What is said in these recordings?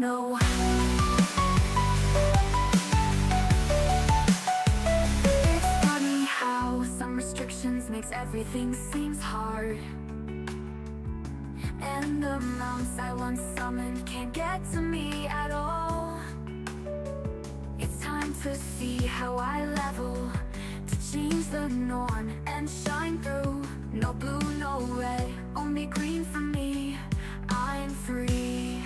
don't know. It's funny how some restrictions makes everything seems hard, and the mounts I once summoned can't get to me at all. It's time to see how I level, to change the norm and shine through. No blue, no red, only green for me. I'm free.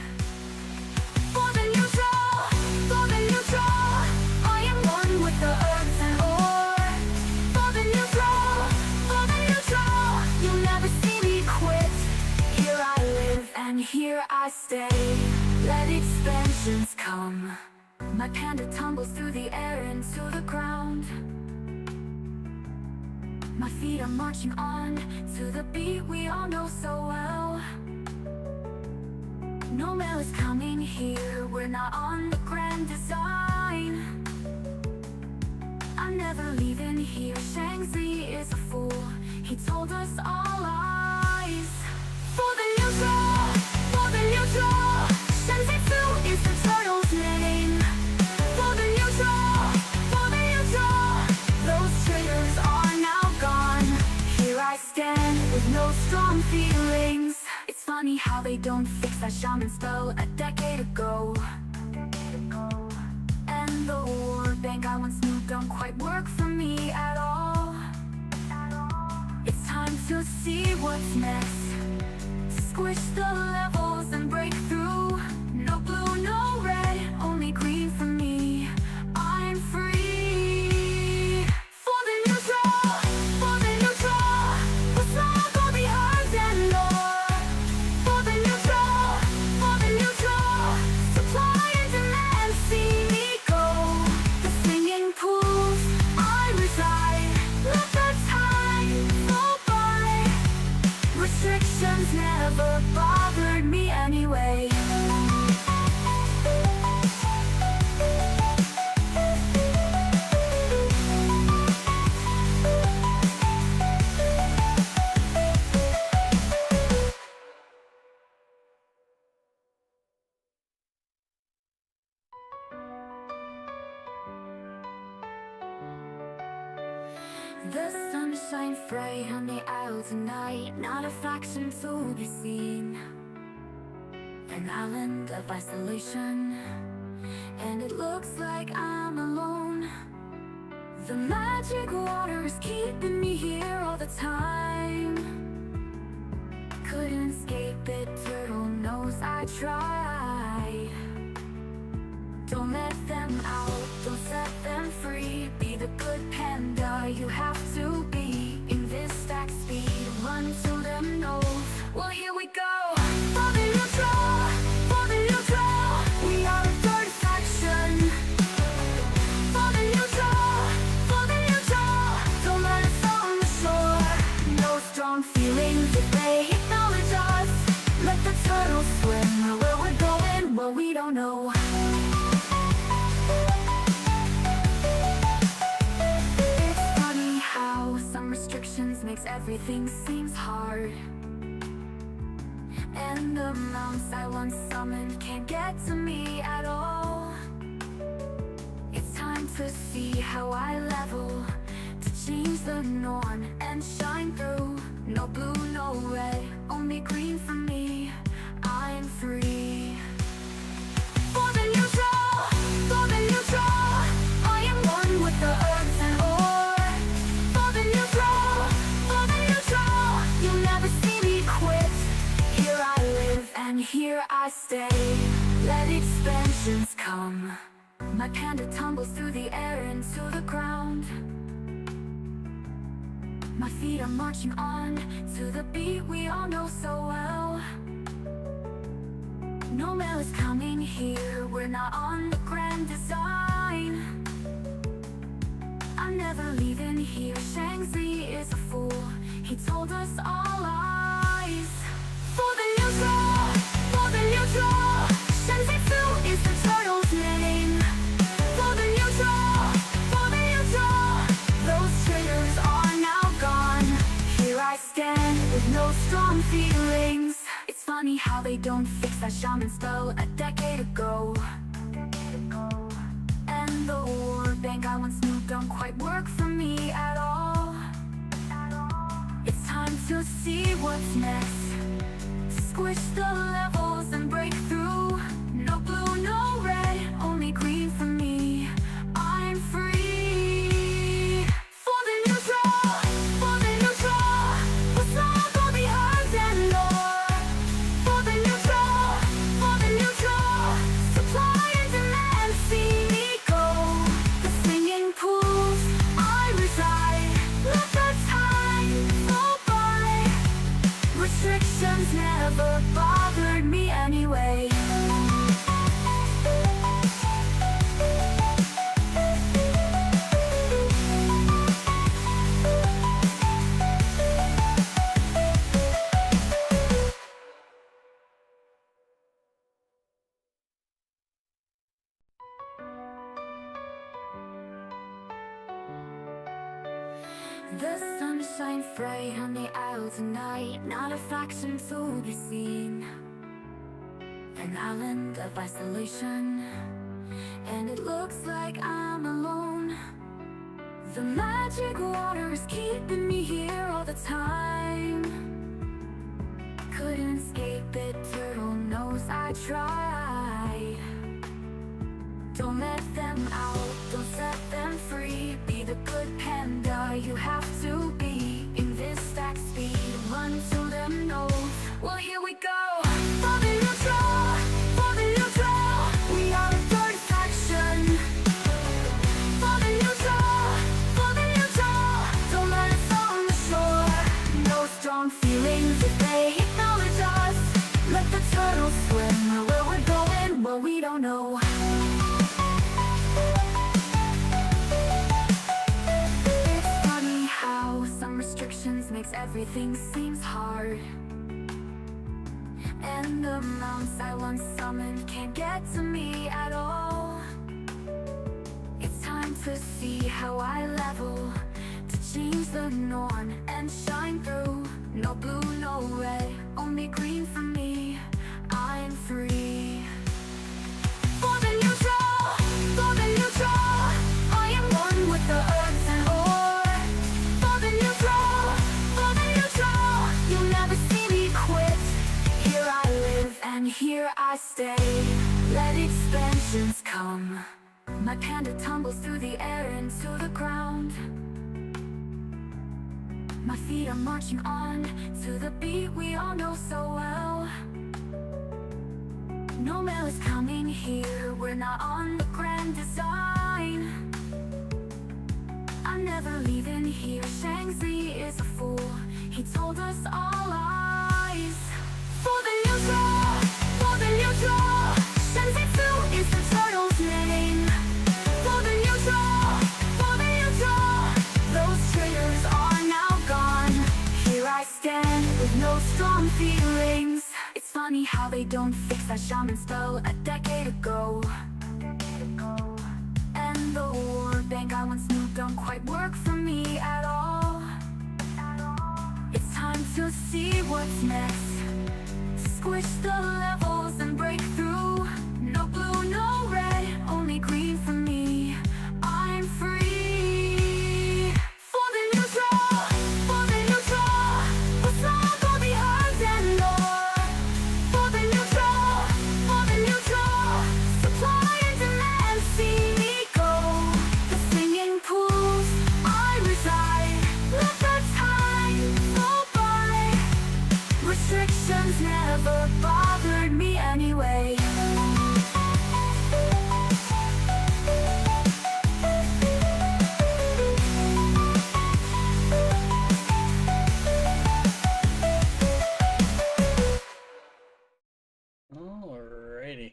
For the neutral, for the neutral, I am one with the earth and ore. For the neutral, you'll never see me quit. Here I live and here I stay. Let expansions come. My panda tumbles through the air into the ground. My feet are marching on to the beat we all know so well. No mail is coming here, we're not on the grand design. I'm never leaving here, Shang-Chi is a fool, he told us all lies. For the neutral, Shang-Chi is the turtle's name. For the neutral, those traitors are now gone. Here I stand with no strong feelings. It's funny how they don't fix that shaman spell a decade ago. And the war bank I once knew don't quite work for me at all. It's time to see what's next. Squish the levels and break through. No blue, no red, only green for me. I'm free. For the neutral, what's not gonna be hard and more. For the neutral, supply and demand, see me go. The singing pools I reside, let the time go by. Restrictions never bothered me anyway. The sun shines bright on the isle tonight, not a faction to be seen. An island of isolation, and it looks like I'm alone. The magic water is keeping me here all the time. Couldn't escape it, turtle knows I tried. Don't let them out, don't set them free. Be the good panda you have to be. In this stack speed, run to them nose. Well, here we go. For the neutral, we are a third faction. For the neutral, don't let us on the shore. No strong feelings if they acknowledge us. Let the turtles swim where we're going, well, we don't know. Makes everything seems hard, and the mounts I once summoned can't get to me at all. It's time to see how I level, to change the norm and shine through. No blue, no red, only green for me. I'm free. For the neutral, I am one with the earth and ore. For the neutral, you'll never see me quit. Here I live and here I stay. Let expansions come. My panda tumbles through the air into the ground. My feet are marching on to the beat we all know so well. No mail is coming here, we're not on the grand design. I'm never leaving here, Shang-Chi is a fool, he told us all lies. For the neutral, Shang-Chi is the turtle's name. For the neutral, those traitors are now gone. Here I stand with no strong feelings. It's funny how they don't fix that shaman spell a decade ago. And the war bank I once knew don't quite work for me at all. It's time to see what's next. Squish the levels and break through. No blue, no red, only green for me. I'm free. For the neutral, for the neutral, what's not gonna be hers anymore. For the neutral, supply and demand, see me go. The singing pools, I reside. Let the time go by. Restrictions never bothered me anyway. The sun shines bright on the isle tonight, not a faction to be seen. An island of isolation, and it looks like I'm alone. The magic water is keeping me here all the time. Couldn't escape it, turtle knows I tried. Don't let them out, don't set them free. Be the good panda you have to be. In this stack speed, run to them nose. Well, here we go. For the neutral, we are a third faction. For the neutral, don't let us on the shore. No strong feelings if they acknowledge us. Let the turtles swim where we're going, well, we don't know. Makes everything seems hard, and the mounts I once summoned can't get to me at all. It's time to see how I level, to change the norm and shine through. No blue, no red, only green for me. I'm free. For the neutral, I am one with the earth and ore. For the neutral, you'll never see me quit. Here I live and here I stay. Let expansions come. My panda tumbles through the air into the ground. My feet are marching on to the beat we all know so well. No mail is coming here, we're not on the grand design. I'm never leaving here, Shang-Chi is a fool. He told us all lies. For the neutral, Shenzitsu is the turtle's name. For the neutral, those traitors are now gone. Here I stand with no strong feelings. It's funny how they don't fix that shaman spell a decade ago. And the war bank I once knew don't quite work for me at all. It's time to see what's next. Squish the levels and break through. No blue, no red, only green for me. I'm free. For the neutral, what's not gonna be hers anymore. For the neutral, supply and demand, see me go. The singing pools, I reside. Let the time go by. Restrictions never bothered me anyway. Alrighty.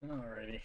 Alrighty.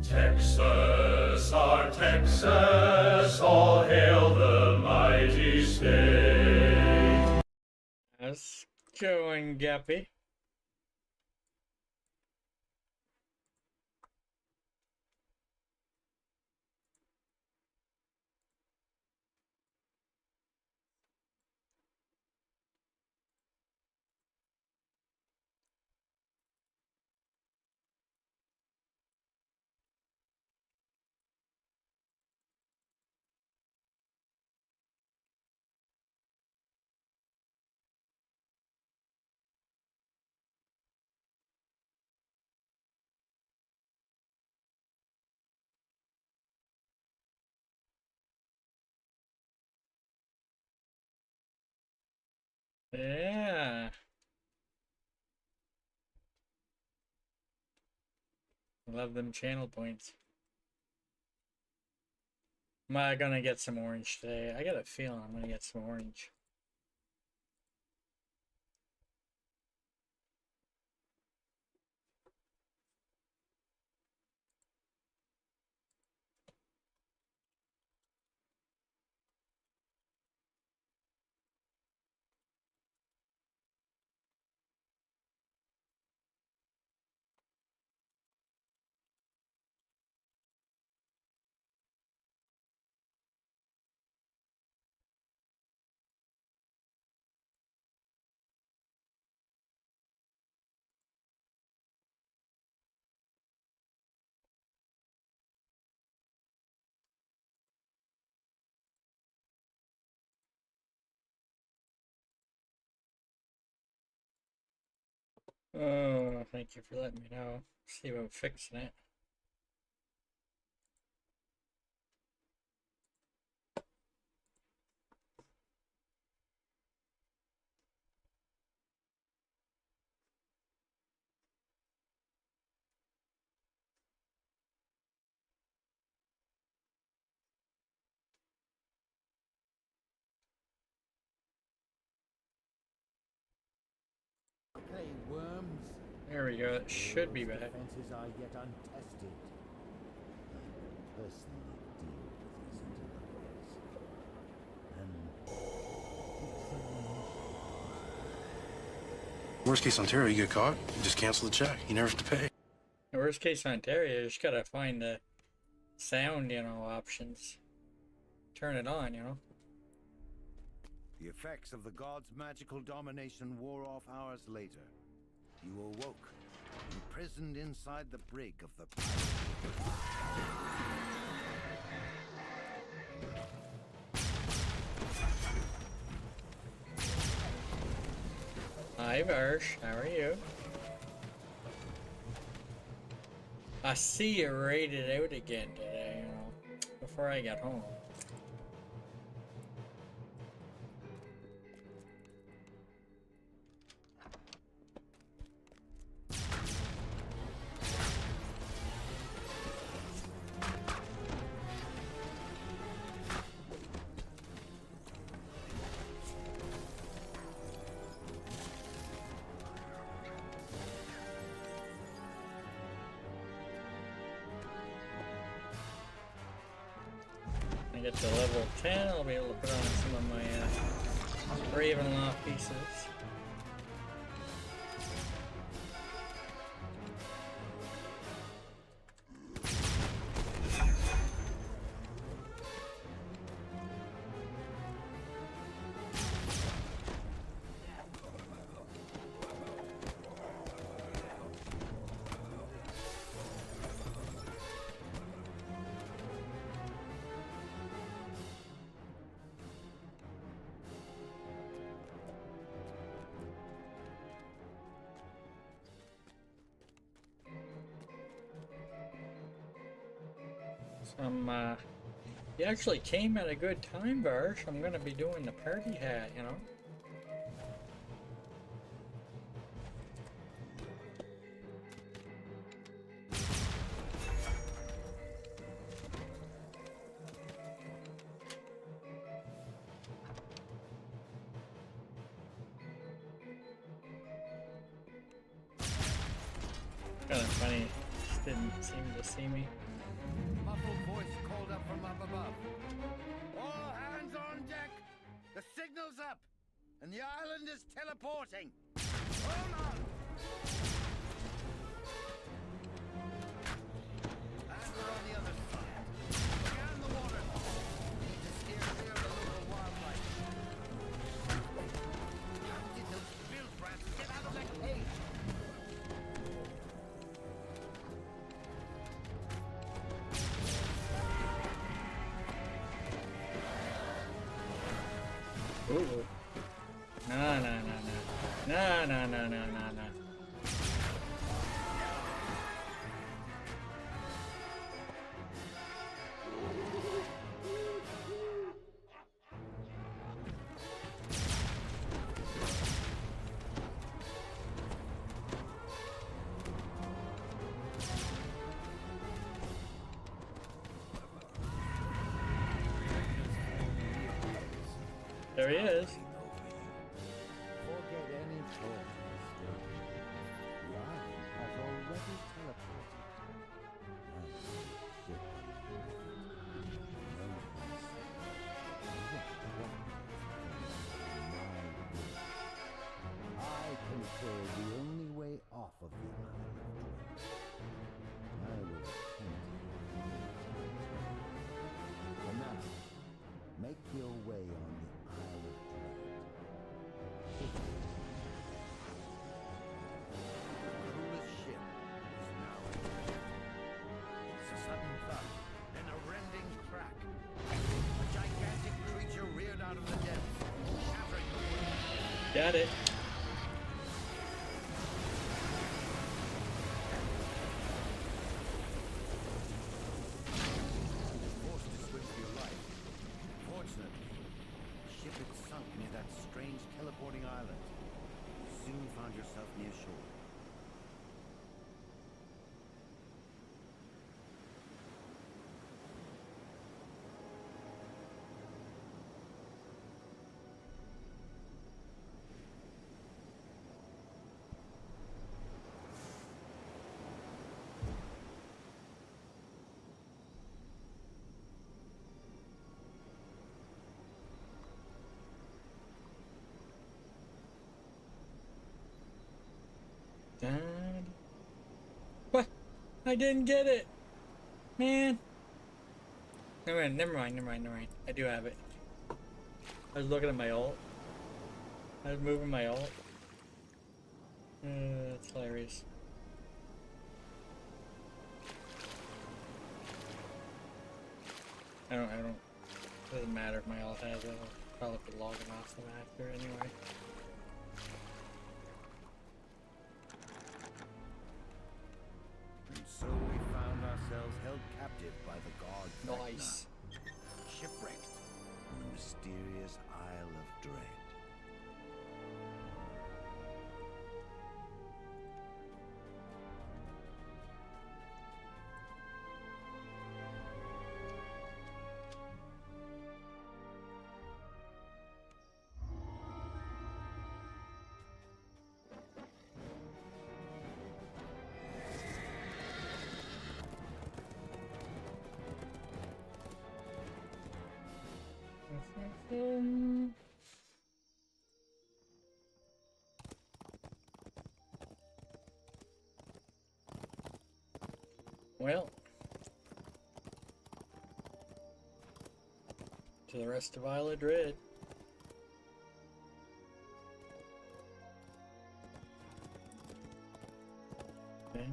Texas, our Texas, all hail the mighty state. That's going, Gappy. Yeah. Love them channel points. Am I gonna get some orange today? I got a feeling I'm gonna get some orange. Oh, thank you for letting me know. See about fixing it. Hey, worms. There we go. It should be back. Defenses are yet untested. I personally deal with these interlopers. Worst case Ontario, you get caught, you just cancel the check. You never have to pay. Worst case Ontario, you just gotta find the sound, options. Turn it on, The effects of the god's magical domination wore off hours later. You awoke, imprisoned inside the brig of the... Hi, Varsh. How are you? I see you raided out again today, you know, before I got home. I get to level 10, I'll be able to put on some of my Ravenloft pieces. You actually came at a good time, Varsh. I'm gonna be doing the party hat, you know? Kinda funny, just didn't seem to see me. Muffled voice called up from up above. All hands on deck! The signal's up! And the island is teleporting! Hold on! And we're on the other side. Scan the water. Need to steer clear of the local wildlife. How did those bilge rats get out of that cage? Ooh. Nah, nah, nah, nah. Nah, nah, nah, nah, nah, nah. There he is. Forget any thought. The island has already teleported. And the ship I control the only way off of the island. I will attend to you. For now, make your way on the Isle of Thrane. The coolest ship is now in port. It's a sudden thud, then a rending crack. A gigantic creature reared out of the depths, shattering the wood. Got it. Forced to swim for your life. Fortunately, the ship had sunk near that strange teleporting island. You soon found yourself near shore. Dad. What? I didn't get it, man. Never mind. I do have it. I was looking at my ult. I was moving my ult. That's hilarious. I don't. Doesn't matter if my ult has it. I'll probably be logging off the map here anyway. captive by the god Thrane, Nice. shipwrecked on the mysterious Isle of Dread. Well, to the rest of Isle of Dread. Okay.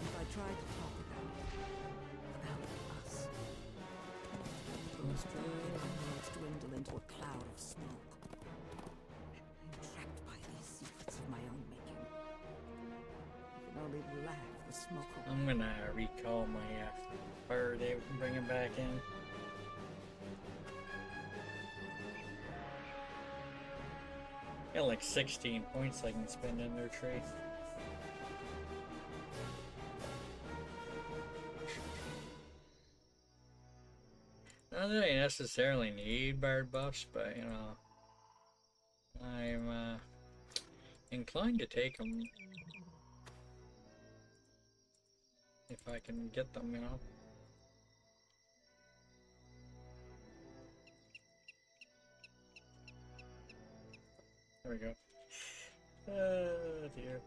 If I tried to talk about us, those dry words dwindle into a cloud of smoke. Trapped by these secrets of my own making. I can only laugh the smoke away. I'm gonna recall my fire they bring him back in. Got like 16 points I can spend in their tree. Not that I necessarily need bard buffs, but you know, I'm inclined to take them if I can get them, you know. There we go. Oh dear.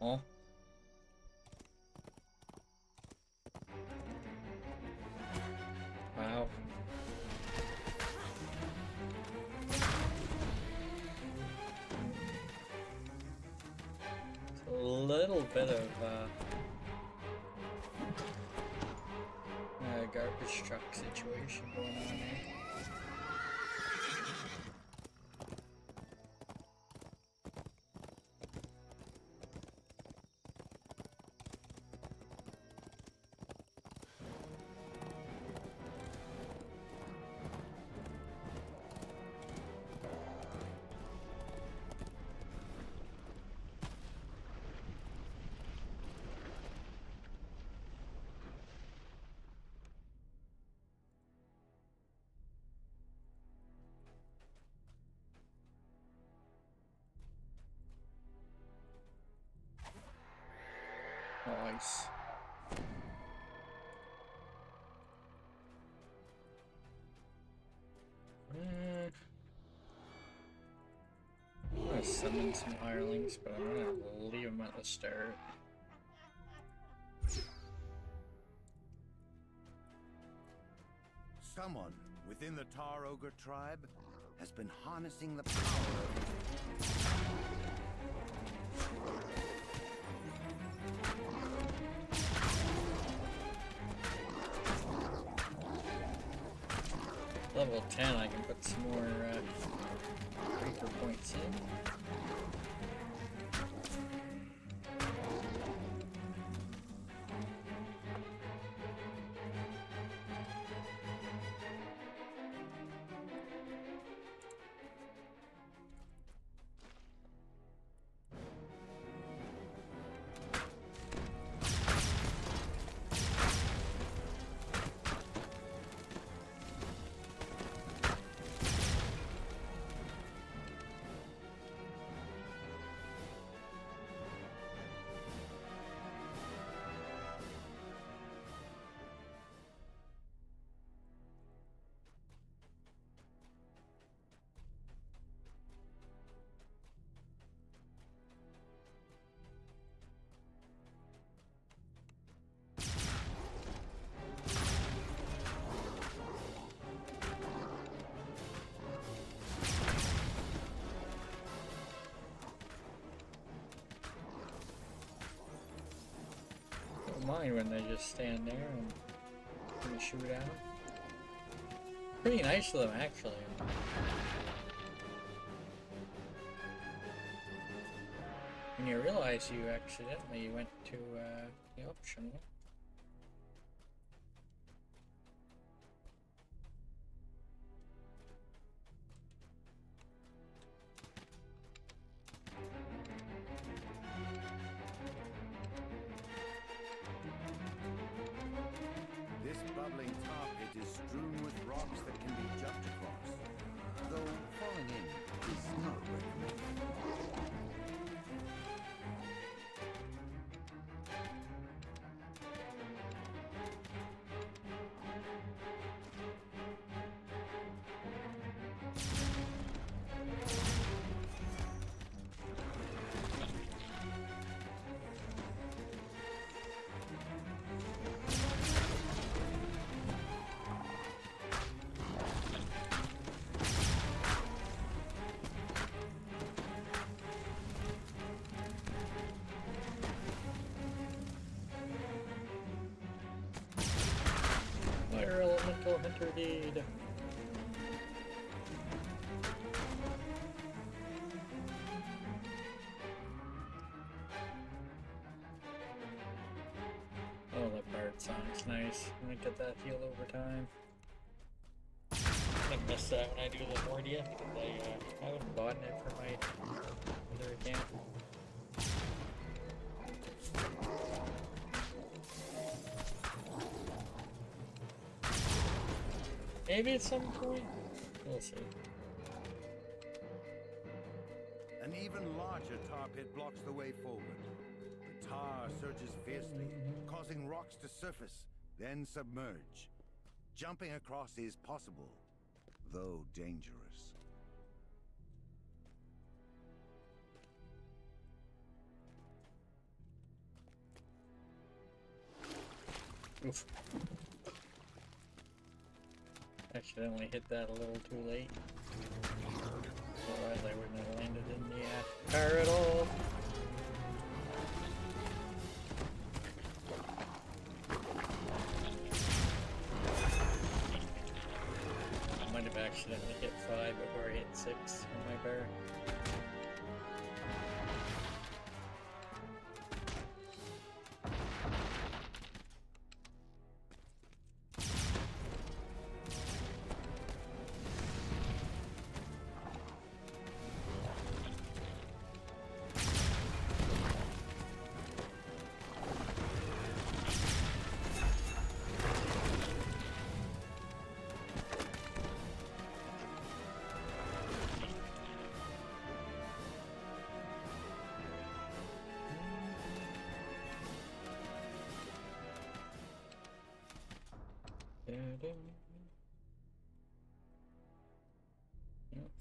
Oh. Wow. It's a little bit of garbage truck situation going on here. Nice. I'm gonna summon some hirelings, but I'm gonna leave them at the start. Someone within the Tar Ogre tribe has been harnessing the power of... Level 10, I can put some more Reaper points in. Mind when they just stand there and shoot at them. Pretty nice of them, actually. When you realize you accidentally went to the option. This bubbling tar pit is strewn with rocks that can be jumped across, though falling in is not recommended. Fire elemental hunter deed. Oh, that bird sounds nice. I'm gonna get that healed over time. I miss that when I do the Mordia, because I haven't bought it for my other account. Maybe at some point? We'll see. An even larger tar pit blocks the way forward. The tar surges fiercely, causing rocks to surface, then submerge. Jumping across is possible, though dangerous. Oof. Accidentally hit that a little too late. Otherwise I wouldn't have landed in the car at all. I might have accidentally hit 5 before I hit 6 on my bar.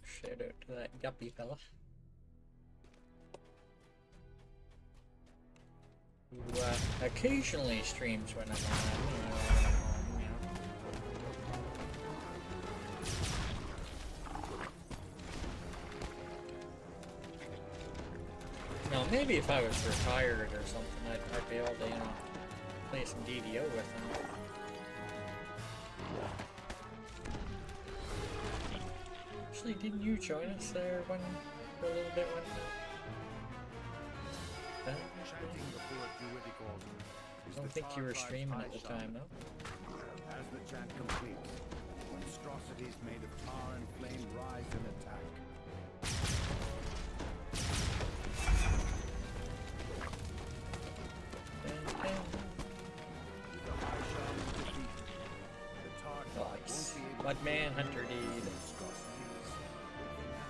Shout out to that guppy fella. Who occasionally streams when I'm on, Now maybe if I was retired or something, I'd be able to, you know, play some DDO with them. Actually, didn't you join us there for a little bit one time? Chanting before a druidic altar is I don't the think you were Tartar's streaming at the high time, shine. though. As the chant completes, monstrosities made of tar and flame rise and attack. With the high shaman defeated, the Tartar Nice. won't be able What to manhunter control did? the monstrosities over now.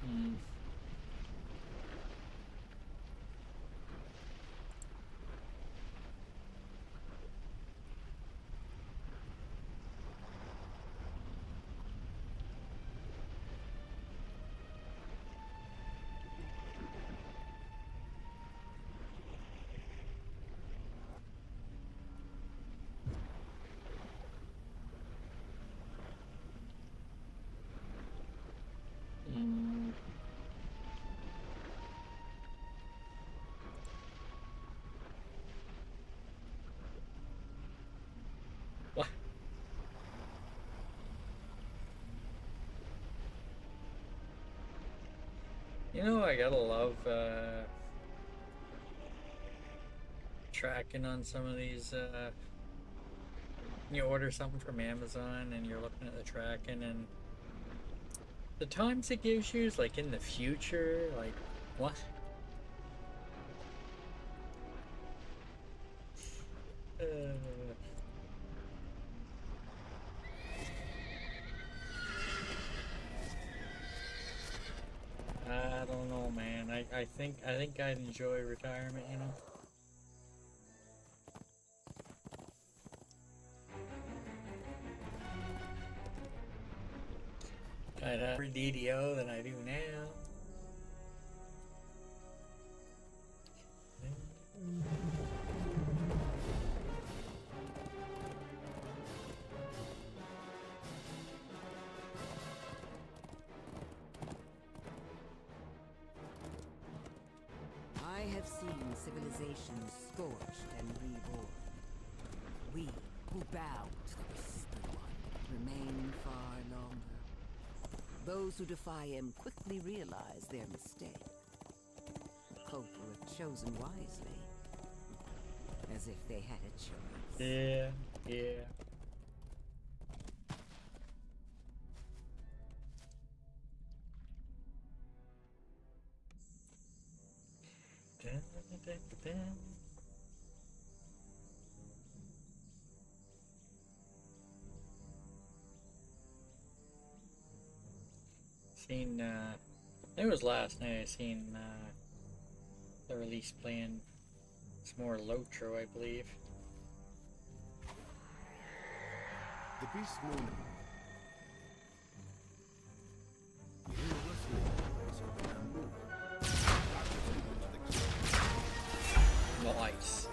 Hmm. Mm. What? You know, I gotta love tracking on some of these. You order something from Amazon and you're looking at the tracking, and the times it gives you is like in the future. Like, what? I don't know, man. I think I'd enjoy retirement, you know. I'd have more DDO than I do now. I have seen civilizations scorched and reborn. We who bow to the Whispered One remain far longer. Those who defy him quickly realize their mistake. The culprit have chosen wisely, as if they had a choice. Yeah, yeah. Dun, dun, dun, dun. Seen, I think it was last night I seen, the release playing some more Lotro, I believe. The beast moon. Universally praise of the bamboo. Nice.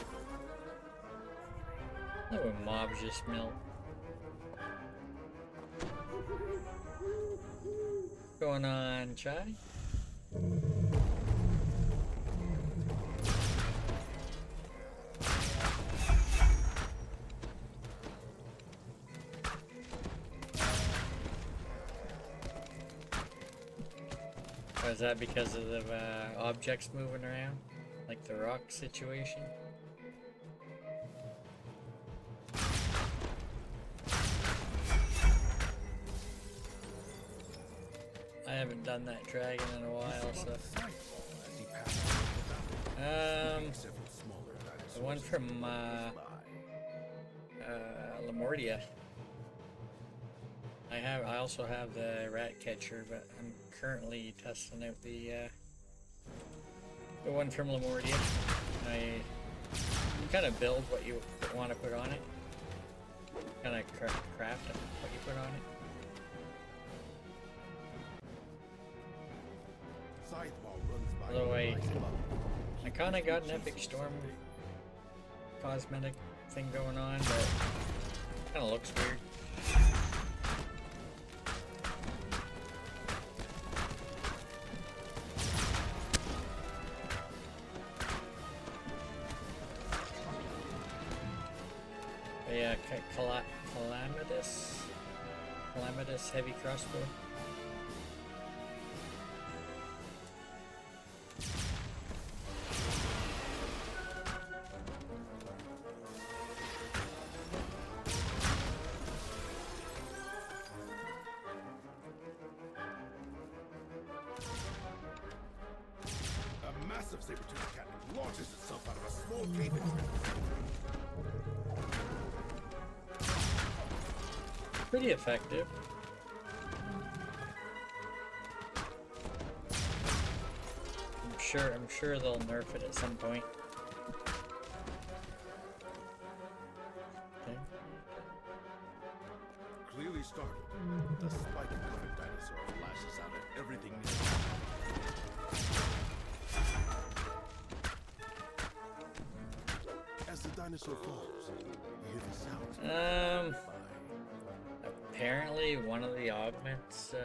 That would mobs just melt. Going on, Chai? Or is that because of the objects moving around? Like the rock situation? I haven't done that dragon in a while, so. Several smaller guys. The one from Lamortia. I also have the rat catcher, but I'm currently testing out the one from Lamortia. You kind of build what you want to put on it. Kind of craft what you put on it. Although I kind of got an Epic Storm cosmetic thing going on, but kind of looks weird. But yeah, Calamitous heavy crossbow. A massive saber-toothed cat launches itself out of a small cave entrance. Pretty effective. I'm sure they'll nerf it at some point. Okay. Clearly startled, the spike-covered dinosaur lashes out at everything near. As the dinosaur falls, you hear the sounds. Apparently one of the augments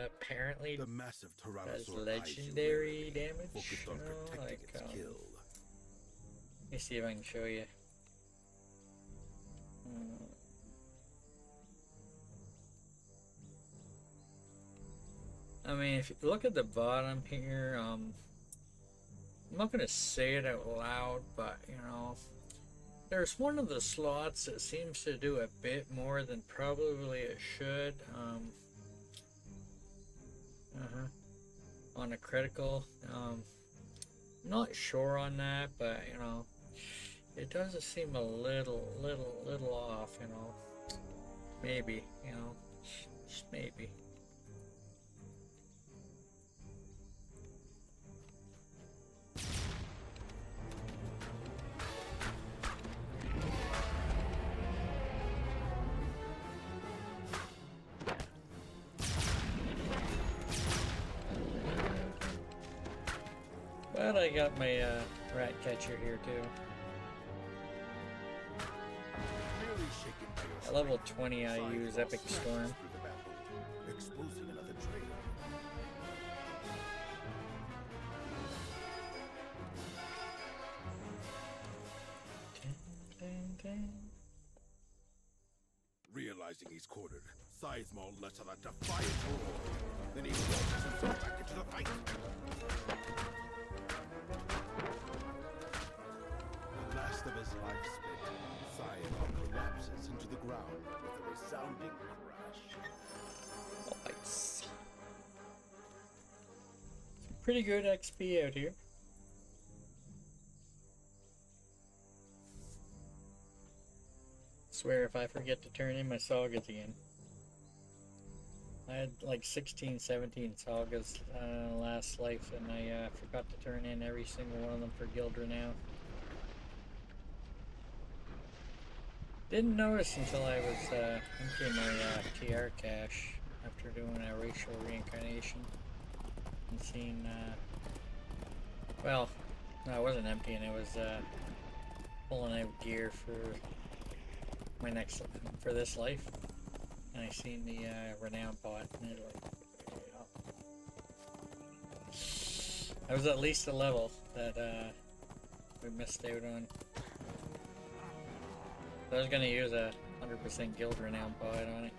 apparently The massive does Tyrannosaur legendary damage. focused on protecting Like, its kill. let me see if I can show you. I mean, if you look at the bottom here, I'm not gonna say it out loud, but you know, there's one of the slots that seems to do a bit more than probably it should. On a critical. Not sure on that, but you know, it doesn't seem a little off. You know, maybe. You know, just maybe. But I got my rat catcher here too. Clearly shaken by your At level strength, 20 I Scythe use Ball Epic slashes Storm. through the bamboo, exposing another trail. Realizing he's cornered, Sizemore lets out a defiant roar. Then he launches himself back into the fight. The last of his life spent, Sizemore collapses into the ground with a resounding crash. Nice. Pretty good XP out here. Swear if I forget to turn in my sagas again. I had like 16, 17 sagas last life, and I forgot to turn in every single one of them for Guild Renown. Didn't notice until I was emptying my TR cache after doing a racial reincarnation and seeing, well, no, I wasn't emptying, it was pulling out gear for my for this life, and I seen the renown pot, and it like, yeah. I was at least a level that we missed out on. So I was gonna use a 100% guild renown pot on it.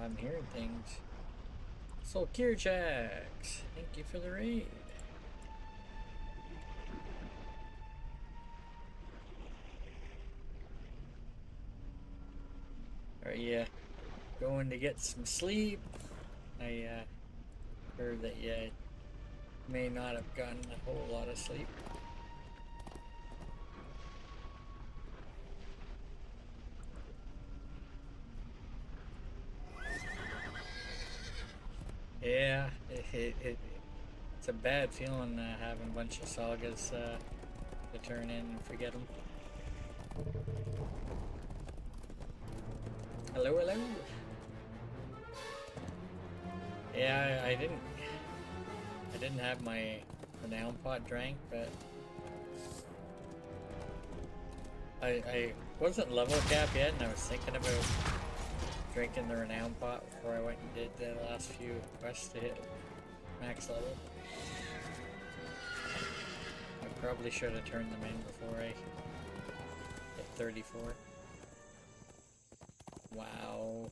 I'm hearing things. So Kirjax, thank you for the raid. get some sleep. I heard that you may not have gotten a whole lot of sleep. Yeah, it's a bad feeling having a bunch of sagas to turn in and forget them. Hello, hello. Yeah, I didn't have my renown pot drank, but I wasn't level capped yet, and I was thinking about drinking the renown pot before I went and did the last few quests to hit max level. I probably should have turned them in before I hit 34. Wow.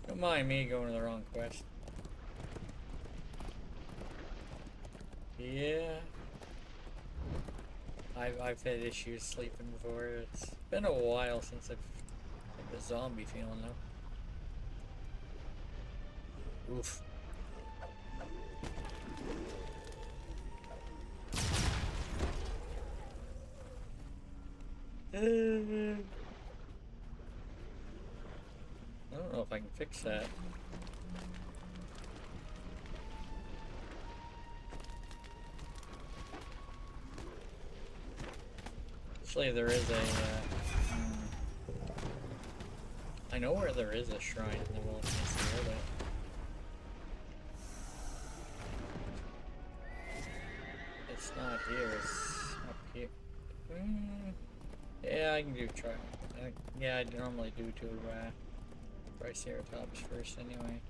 Don't mind me going to the wrong quest. Yeah. I've had issues sleeping before. It's been a while since I've had the zombie feeling though. Oof. I don't know if I can fix that. Actually, there is a, I know where there is a shrine in the wilderness here, but it's not here, it's up here. Yeah, I can do try. Yeah, I normally do to Triceratops first anyway.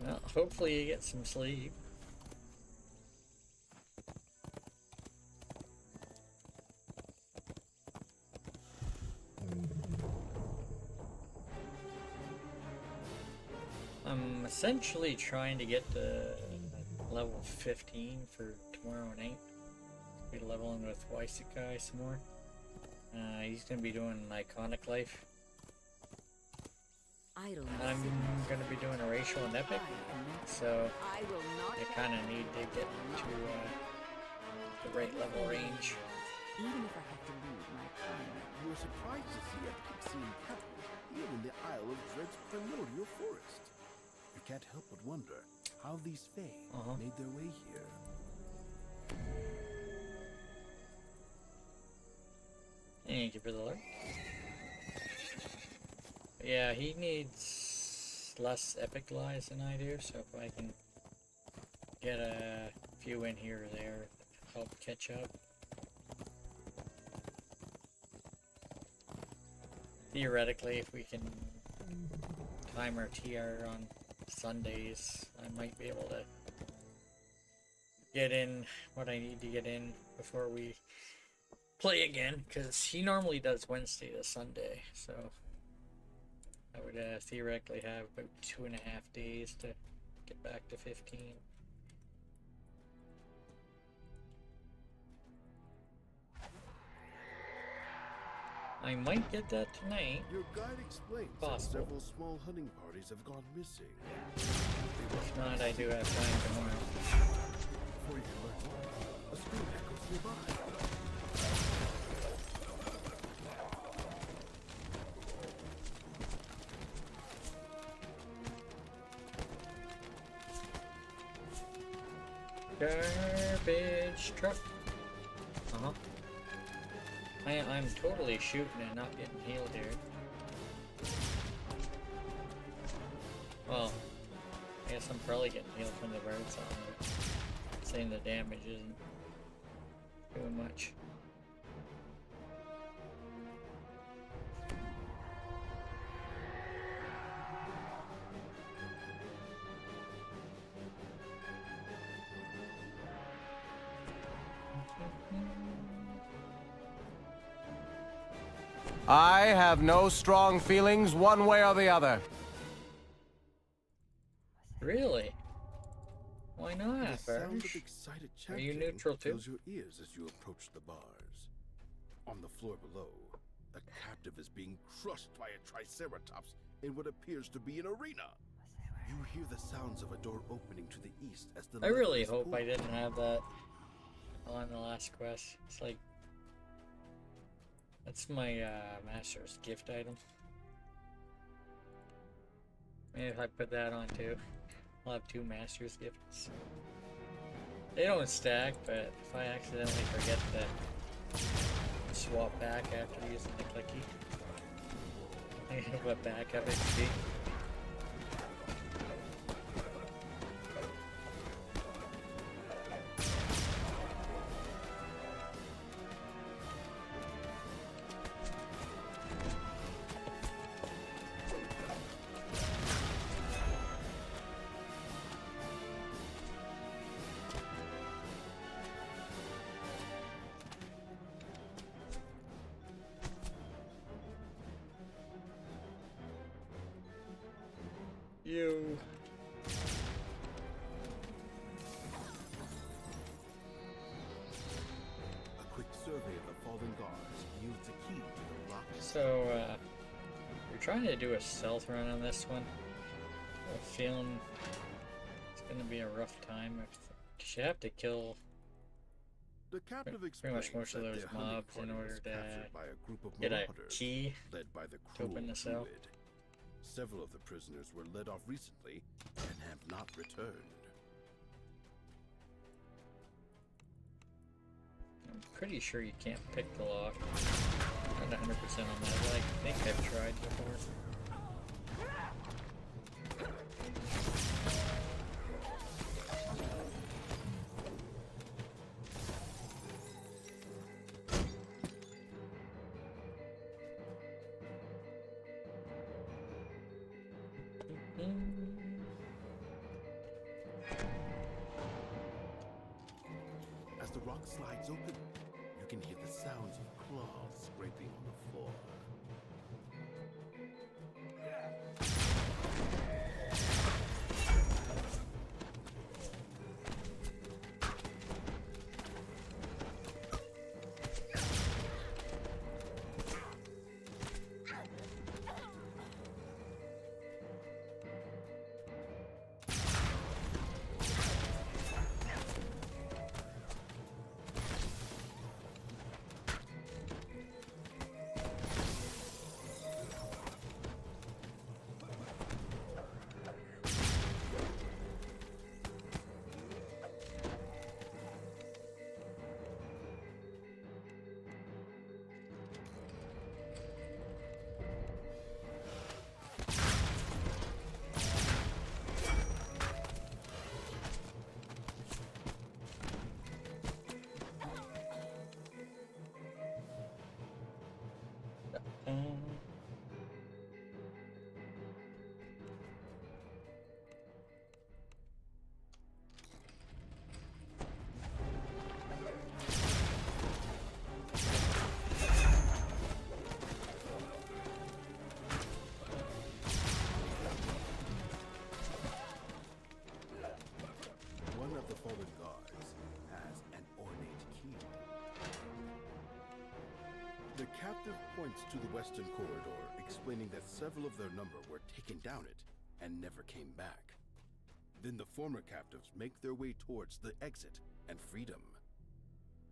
Well, hopefully you get some sleep. I'm essentially trying to get to level 15 for tomorrow night. Be leveling with Waisakai some more. He's gonna be doing an iconic life. I'm gonna be doing a racial and epic, so I kind of need to get to the right level range. Even if I have to leave my primary. You were surprised to see epic scene happen here in the Isle of Dread's primordial forest. You can't help but wonder how these Fae made their way here. Thank you for the alert. Yeah, he needs less epic lies than I do, so if I can get a few in here or there, help catch up. Theoretically, if we can time our TR on Sundays, I might be able to get in what I need to get in before we play again, because he normally does Wednesday to Sunday, so I would theoretically have about 2.5 days to get back to 15. I might get that tonight. Your guide explains that several small hunting parties have gone missing. If not, I do have time tomorrow. Before you can learn more, a scream echoes nearby. Garbage truck. I'm totally shooting and not getting healed here. Well, I guess I'm probably getting healed from the bird song, but saying the damage isn't doing much. I have no strong feelings one way or the other. Really? Why Why not, The sound of Barsh? excited Are you chanting neutral too? fills your ears as you approach the bars. On the floor below, a captive is being crushed by a triceratops in what appears to be an arena. You hear the sounds of a door opening to the east as the I lever really is hope I pulled. didn't have that on the last quest. It's like that's my master's gift item. Maybe if I put that on too, I'll have 2 master's gifts. They don't stack, but if I accidentally forget to swap back after using the clicky, I have a backup XP. You. A quick survey of the fallen guards yields a key to the locked. So, we're trying to do a stealth run on this one. I'm feeling it's gonna be a rough time. Cause you have to kill The captive pretty much explains most of that those their hunting mobs in party order was to captured by a group of get a marauders key led by the to cruel open the cell. druid. Several of the prisoners were led off recently and have not returned. I'm pretty sure you can't pick the lock. I'm not 100% on that, but I think I've tried before. As the rock slides open, you can hear the sounds of claws scraping on the floor. One of the fallen guards has an ornate key. The captive points to the western corridor, explaining that several of their number were taken down it and never came back. Then the former captives make their way towards the exit and freedom.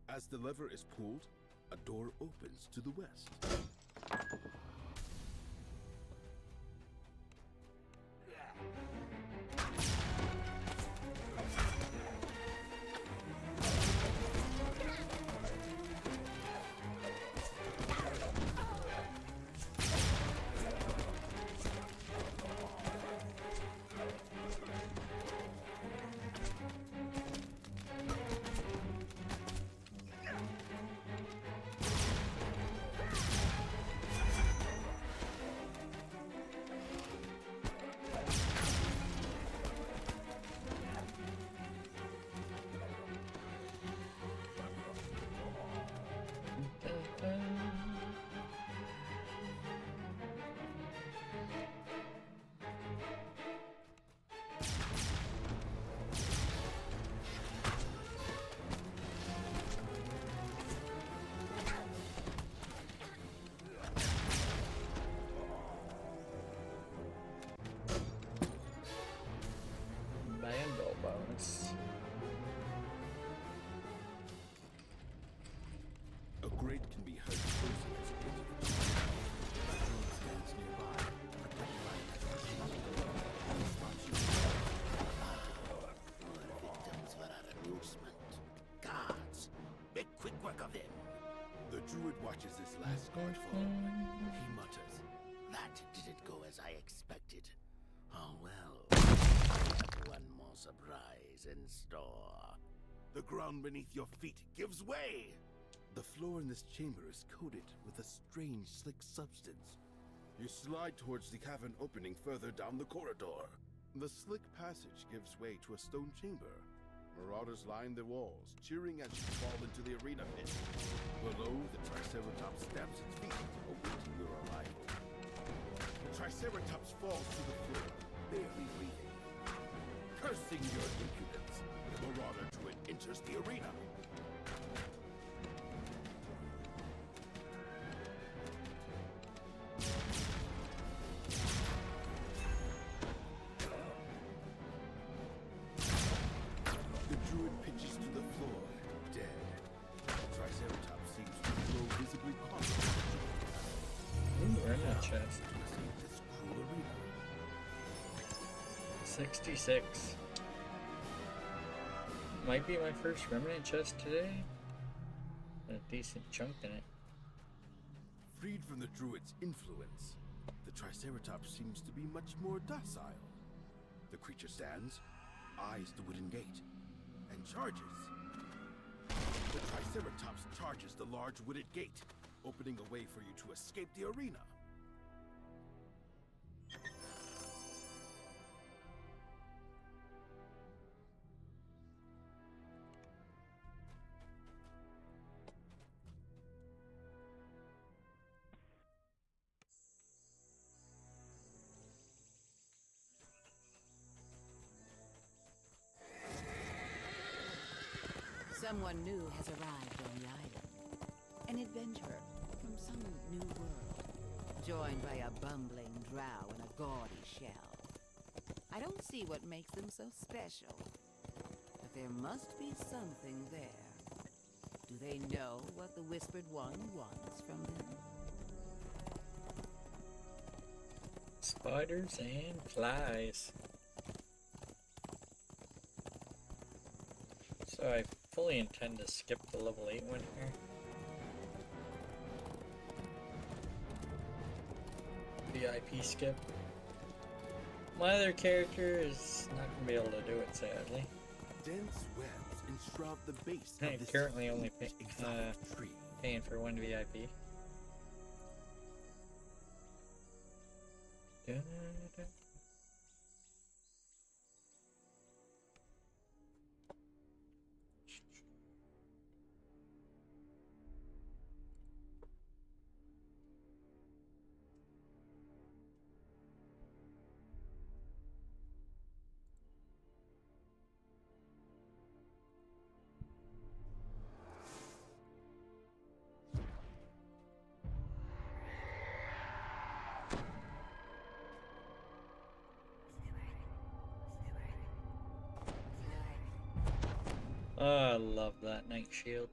As the lever is pulled, a door opens to the west. grate can be heard closing as it enters the chamber. A druid stands nearby, protected by More victims for our amusement. Guards, make quick work of them. The druid watches this last guard fall. He mutters, "That didn't go as I expected. Oh well, I have one more surprise in store." The ground beneath your feet gives way! The floor in this chamber is coated with a strange, slick substance. You slide towards the cavern opening further down the corridor. The slick passage gives way to a stone chamber. Marauders line the walls, cheering as you fall into the arena pit. Below, the Triceratops stamps its feet, awaiting your arrival. The Triceratops falls to the floor, barely breathing. Cursing your impudence, the Marauder Druid enters the arena. The Druid pitches to the floor, dead. The Triceratops seems to grow visibly confident. Ooh, we're in that chest. This cruel arena. 66. Might be my first remnant chest today. A decent chunk in it. Freed from the Druid's influence, the Triceratops seems to be much more docile. The creature stands, eyes the wooden gate, and charges. The Triceratops charges the large wooded gate, opening a way for you to escape the arena. Someone new has arrived on the island. An adventurer from some new world, joined by a bumbling drow in a gaudy shell. I don't see what makes them so special, but there must be something there. Do they know what the Whispered One wants from them? Spiders and flies. So I fully intend to skip the level 8 one here. VIP skip. My other character is not going to be able to do it, sadly. Dense webs enshroud the base I'm of this currently only huge exotic tree. paying for one VIP. Da-da-da. Oh, I love that night shield.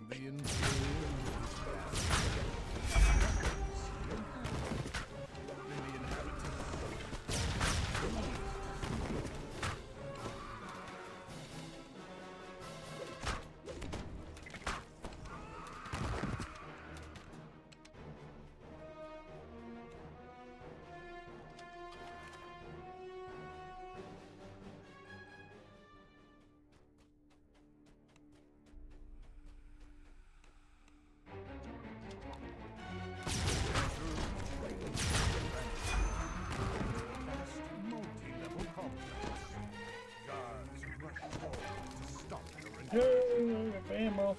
The Imperium is back. The inhabitants. Multi-level complex. Guards rush forward to stop your Hey, ammo.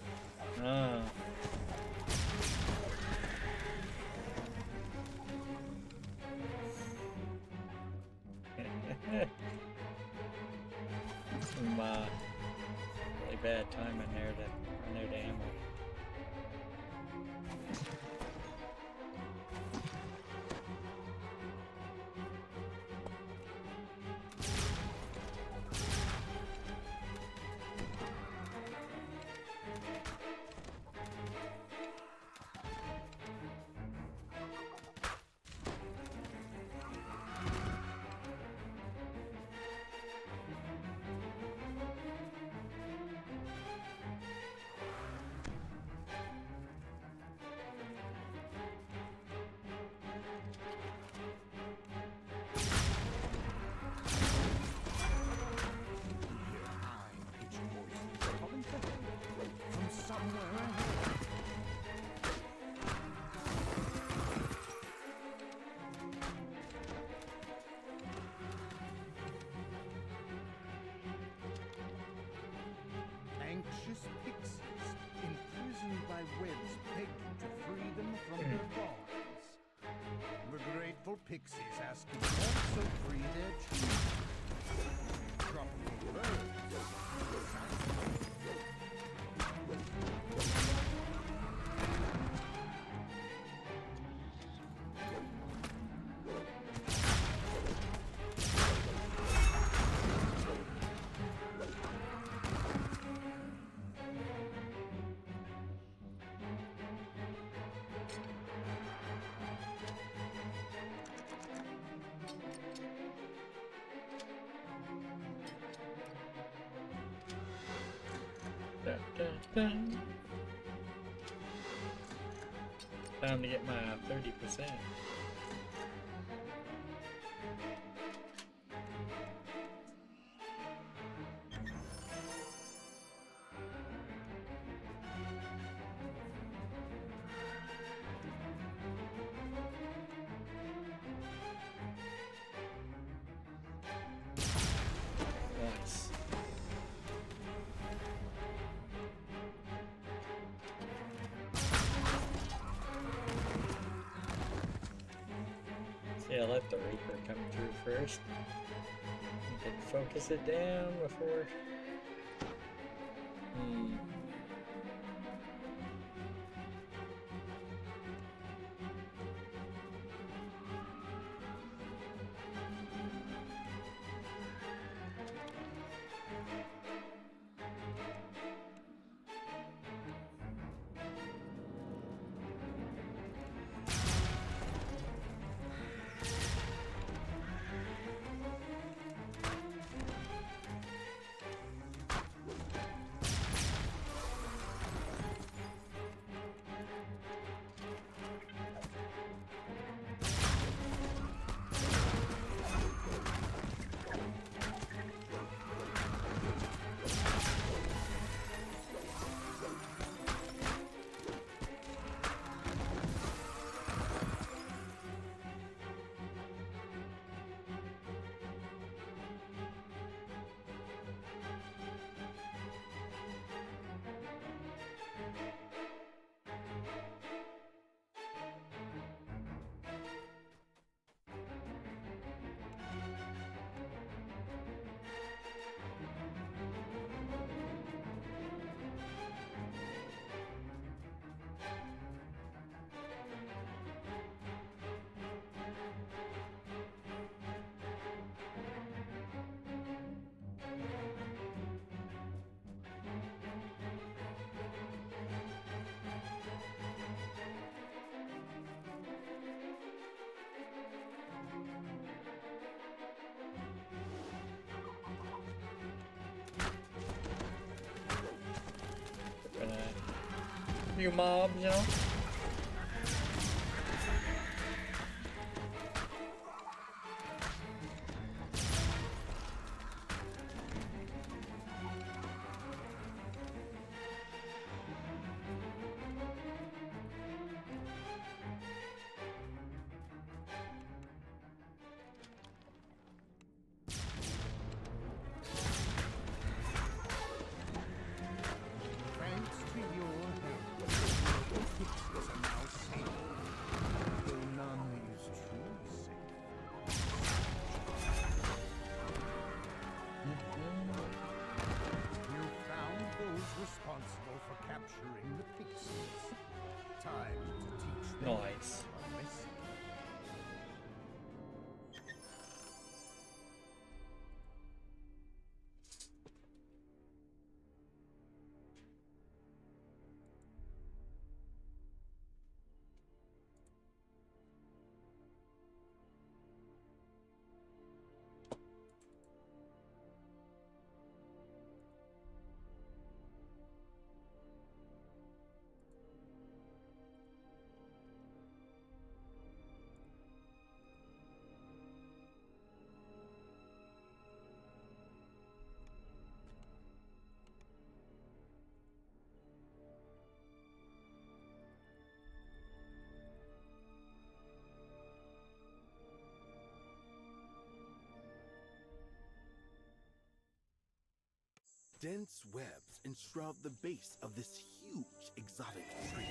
Ah. Some really bad time in there to run out of ammo. ahead. Anxious pixies, imprisoned by webs begged to free them from their bonds. The grateful pixies ask to also free their children. Tropical birds. Dun, dun, dun. Time to get my 30%. Nice. See, I let the Reaper come through first. You can focus it down before. Few mobs, you know? Thanks to your help, the pixies are now safe. Though none is truly safe. You found those responsible for capturing the pixies. Time to teach them Nice. a lesson. Dense webs enshroud the base of this huge exotic tree.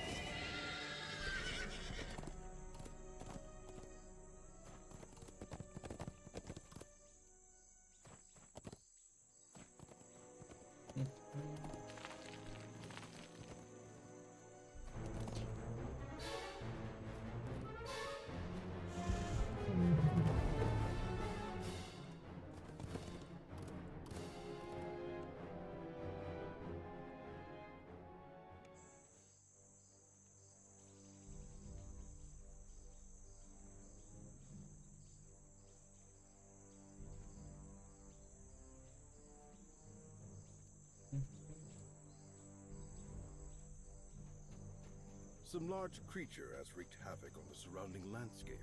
Some large creature has wreaked havoc on the surrounding landscape.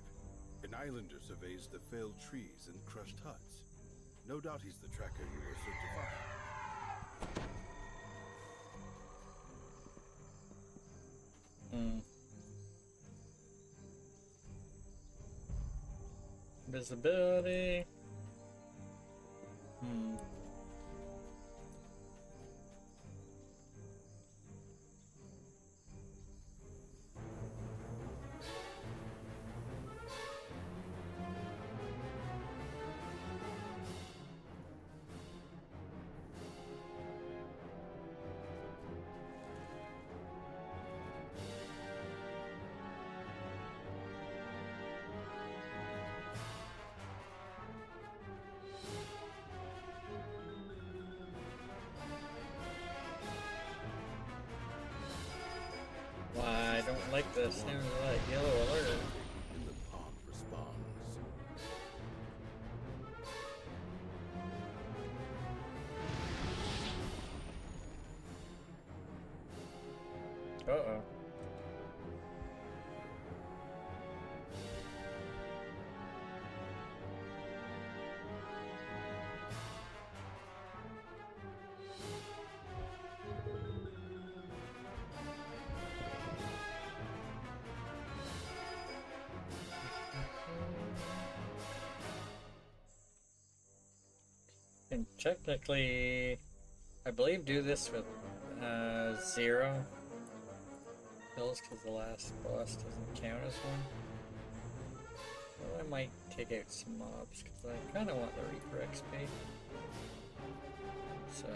An islander surveys the felled trees and crushed huts. No doubt he's the tracker you were sent to find. Visibility. Why, I don't like the sound of that yellow alert. And the pond responds. Uh-oh. Can technically, I believe, do this with 0 kills because the last boss doesn't count as one. Well, I might take out some mobs because I kind of want the Reaper XP. So.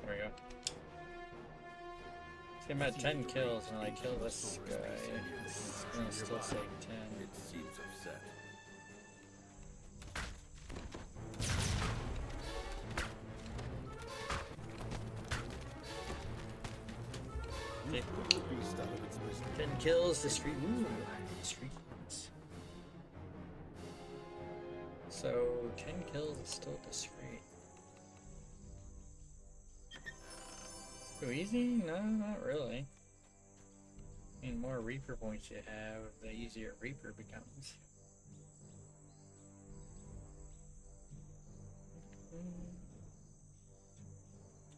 There we go. See, I'm at 10 kills and I kill this guy. It's gonna still say 10. It seems upset. Okay. Beast out of its misery. 10 kills, the street. Ooh, street points. So 10 kills is still discreet. Too easy? No, not really. I mean, more Reaper points you have, the easier Reaper becomes.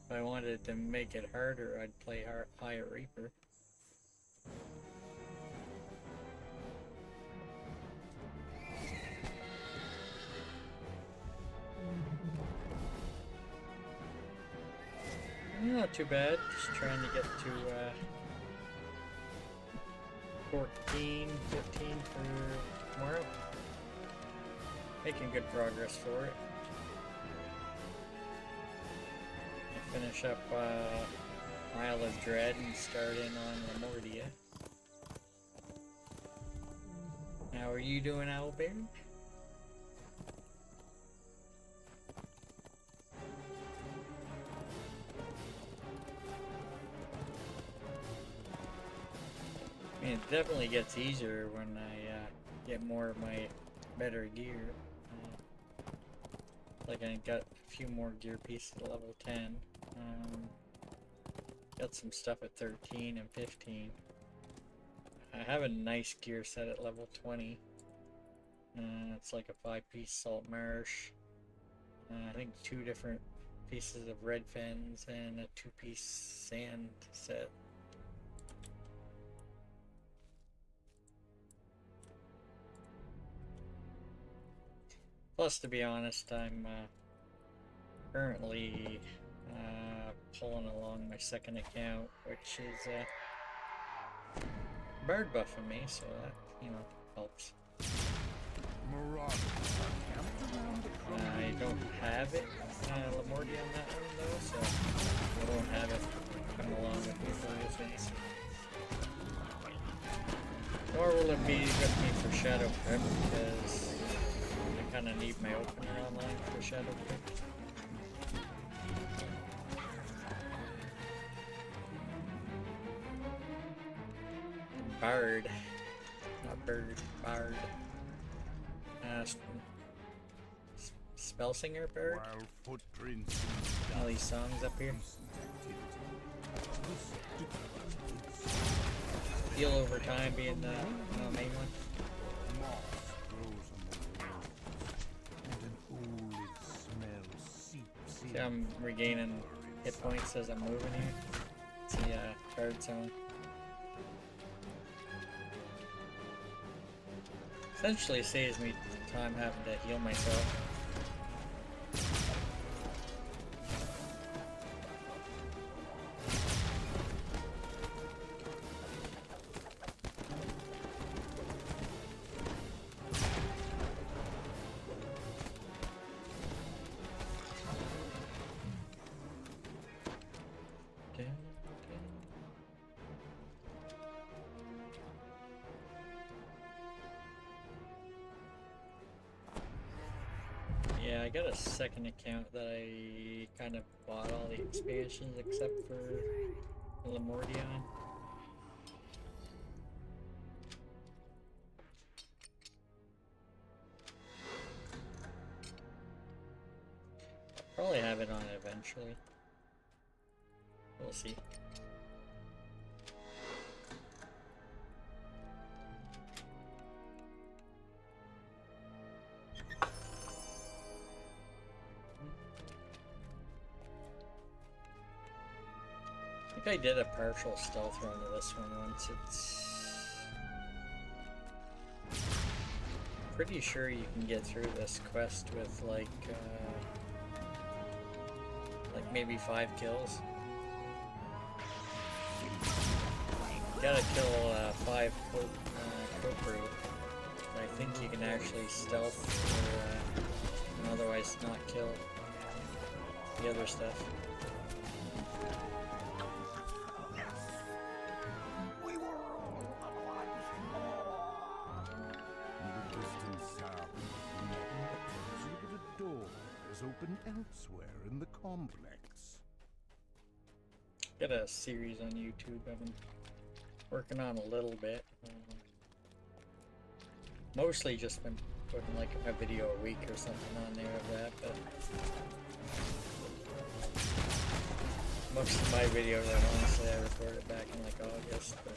If I wanted to make it harder, I'd play higher Reaper. Not too bad, just trying to get to 14, 15 for tomorrow. Making good progress for it. I finish up Isle of Dread and start in on Lamortia. How are you doing, Owlbear? mean, it definitely gets easier when I get more of my better gear. Like I got a few more gear pieces at level 10. Got some stuff at 13 and 15. I have a nice gear set at level 20. It's like a 5-piece salt marsh. I think 2 different pieces of red fens and a 2-piece sand set. Plus, to be honest, I'm currently pulling along my second account, which is bird buffing me, so that, you know, helps. I don't have it, Lamordia on that one though, so I won't have it come along with me for those things. Nor will it be with me for Shadow Crypt, because I kind of need my opener online for Shadow Crypt. Bard. Not bird, bard. Spell singer bird? All these songs up here. Heal over time being the main one. See, I'm regaining hit points as I'm moving here. It's the bird zone. Essentially saves me time having to heal myself. Yeah, I got a second account that I kind of bought all the expansions except for Lamordion. I'll probably have it on eventually. We'll see. I think I did a partial stealth run of this one once. It's pretty sure you can get through this quest with like maybe 5 kills. You gotta kill 5 co-crew. I think you can actually stealth or and otherwise not kill the other stuff. Open elsewhere in the complex. Got a series on YouTube I've been working on a little bit. Mostly just been putting like a video a week or something on there of that, but most of my videos, honestly, I recorded back in like August. But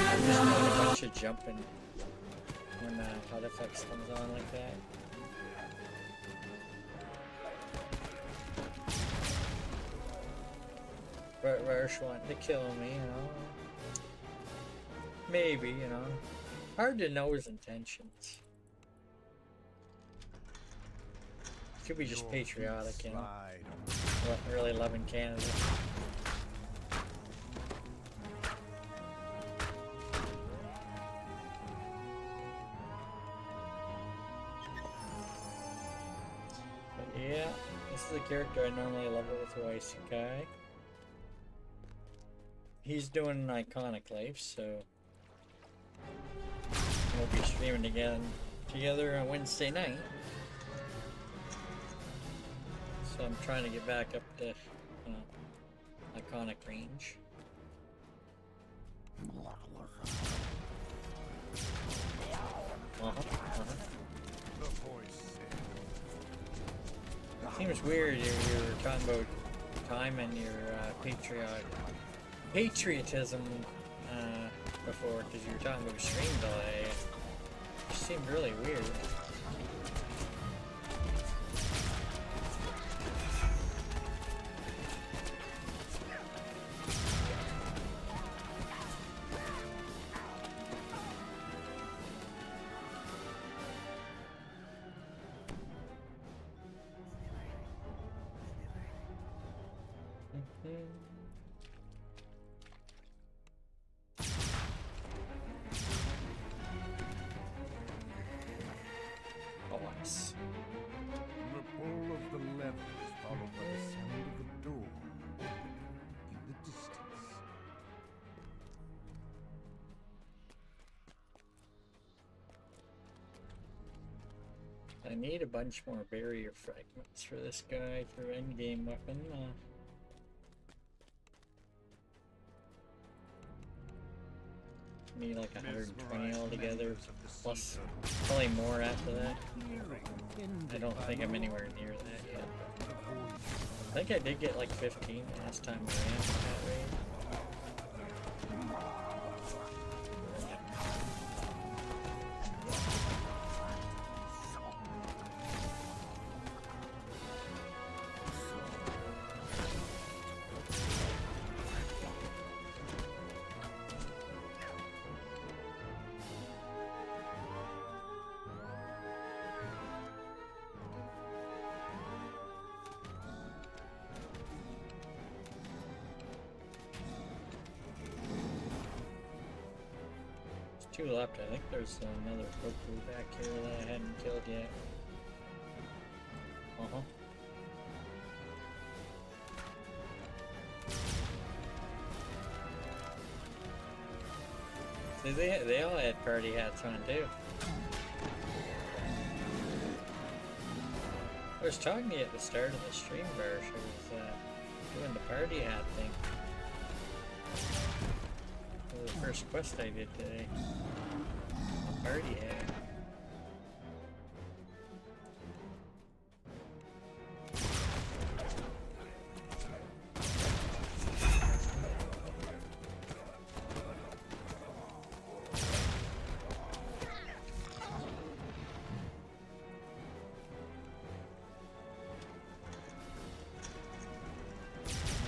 I'm just doing a bunch of jumping when hot effects comes on like that. Rush wanted to kill me, you know. Maybe, you know. Hard to know his intentions. Could be just patriotic, you know. Really loving Canada. Yeah, this is a character I normally level with Waisakai. He's doing an iconic life, so we'll be streaming together on Wednesday night. So I'm trying to get back up to iconic range. Seems weird you're talking about time and your patriotism before, because you were talking about stream delay. It seemed really weird. Nice. The pull of the levers followed by the sound of a door in the distance. I need a bunch more barrier fragments for this guy for endgame weapon. Need like 120 altogether, plus probably more after that. I don't think I'm anywhere near that yet. I think I did get like 15 last time I ran that way. Two left. I think there's another Goku back here that I hadn't killed yet. See, they all had party hats on too. I was talking to you at the start of the stream, Barsh. I was doing the party hat thing. It was the first quest I did today. A party hat.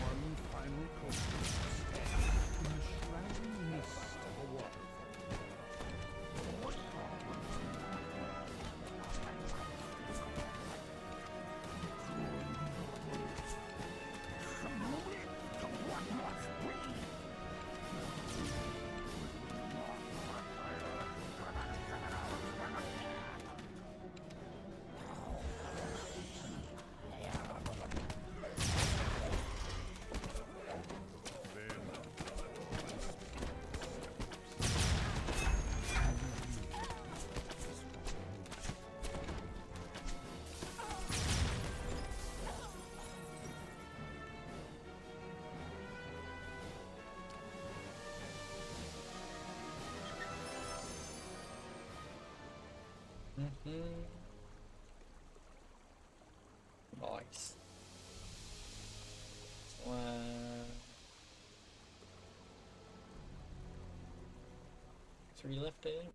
One final coast in the shrouding mist of a waterfall. Nice. So, 3 left, I think.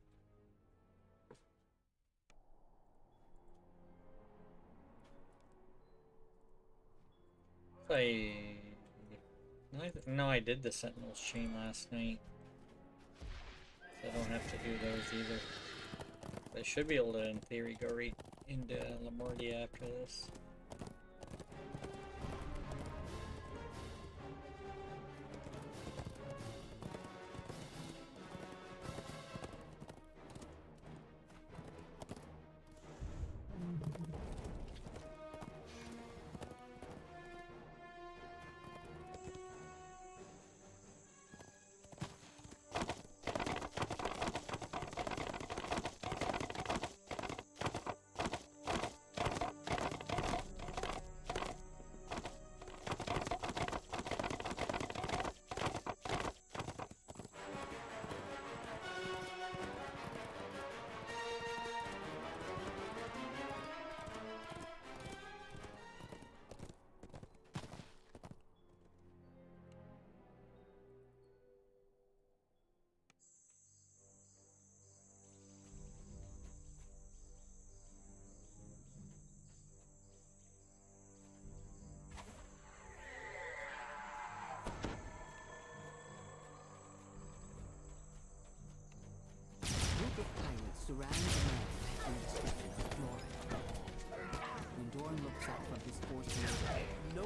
No, I did the Sentinel's chain last night. So I don't have to do those either. I should be able to, in theory, go right into Lamordia after this.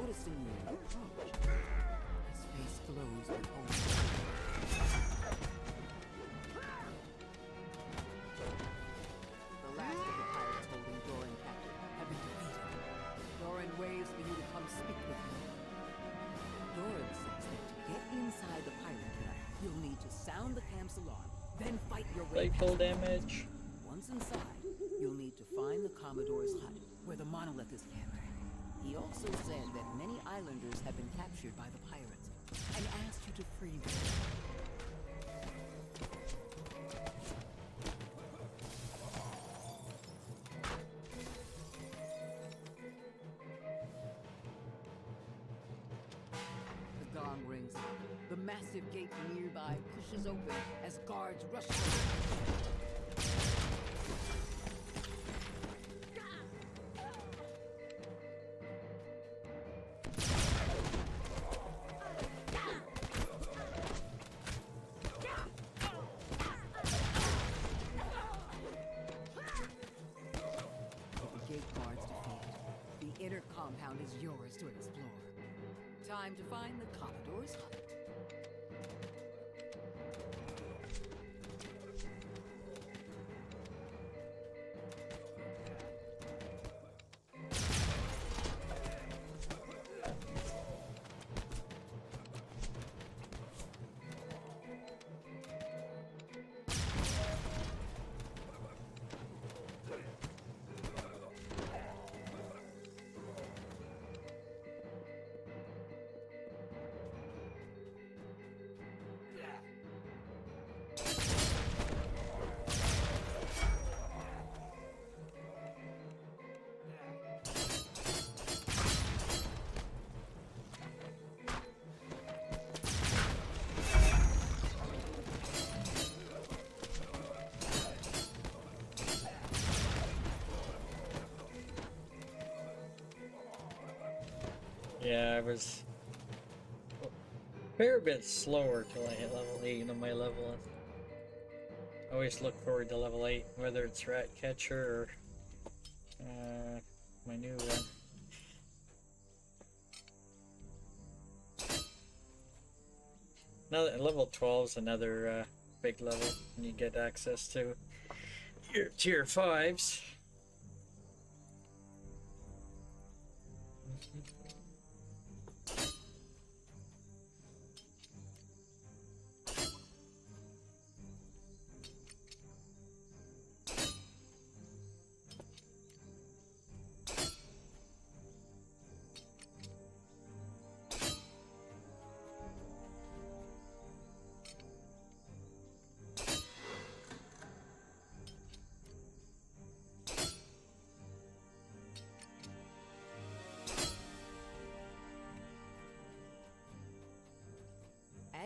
noticing you approach. His face glows with hope. The last of the pirates holding Doran captive have been defeated. Doran waves for you to come speak with him. Doran says that to get inside the pirate camp, you'll need to sound the camp's alarm, then fight your way Like full past them. damage. Once inside, you'll need to find the Commodore's hut, where the monolith is kept. He also said that many islanders have been captured by the pirates, and asked you to free them. The gong rings out. The massive gate nearby pushes open as guards rush forward. With the gate guards defeated, the inner compound is yours to explore. Time to find the Commodore's hut. Yeah, I was a fair bit slower till I hit level 8 on my level. I always look forward to level 8, whether it's Rat Catcher or my new one. Another level 12 is another big level, and you get access to your tier 5s.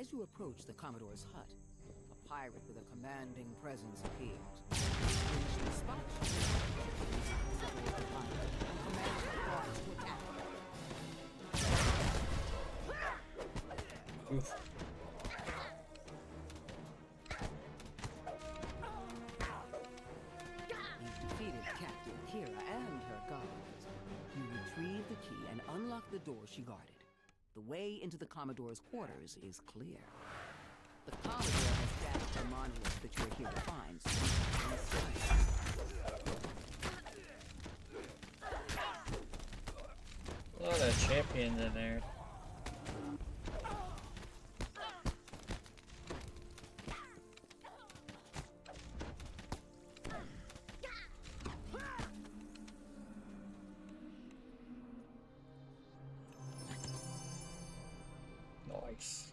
As you approach the Commodore's hut, a pirate with a commanding presence appears. When she spots you, she settles behind her and commands her guards to attack. Oof. You've defeated Captain Kira and her guards. You retrieve the key and unlock the door she guarded. The way into the Commodore's quarters is clear. The Commodore has dashed the monolith that you're here to find, so A lot of champions in there. Nice.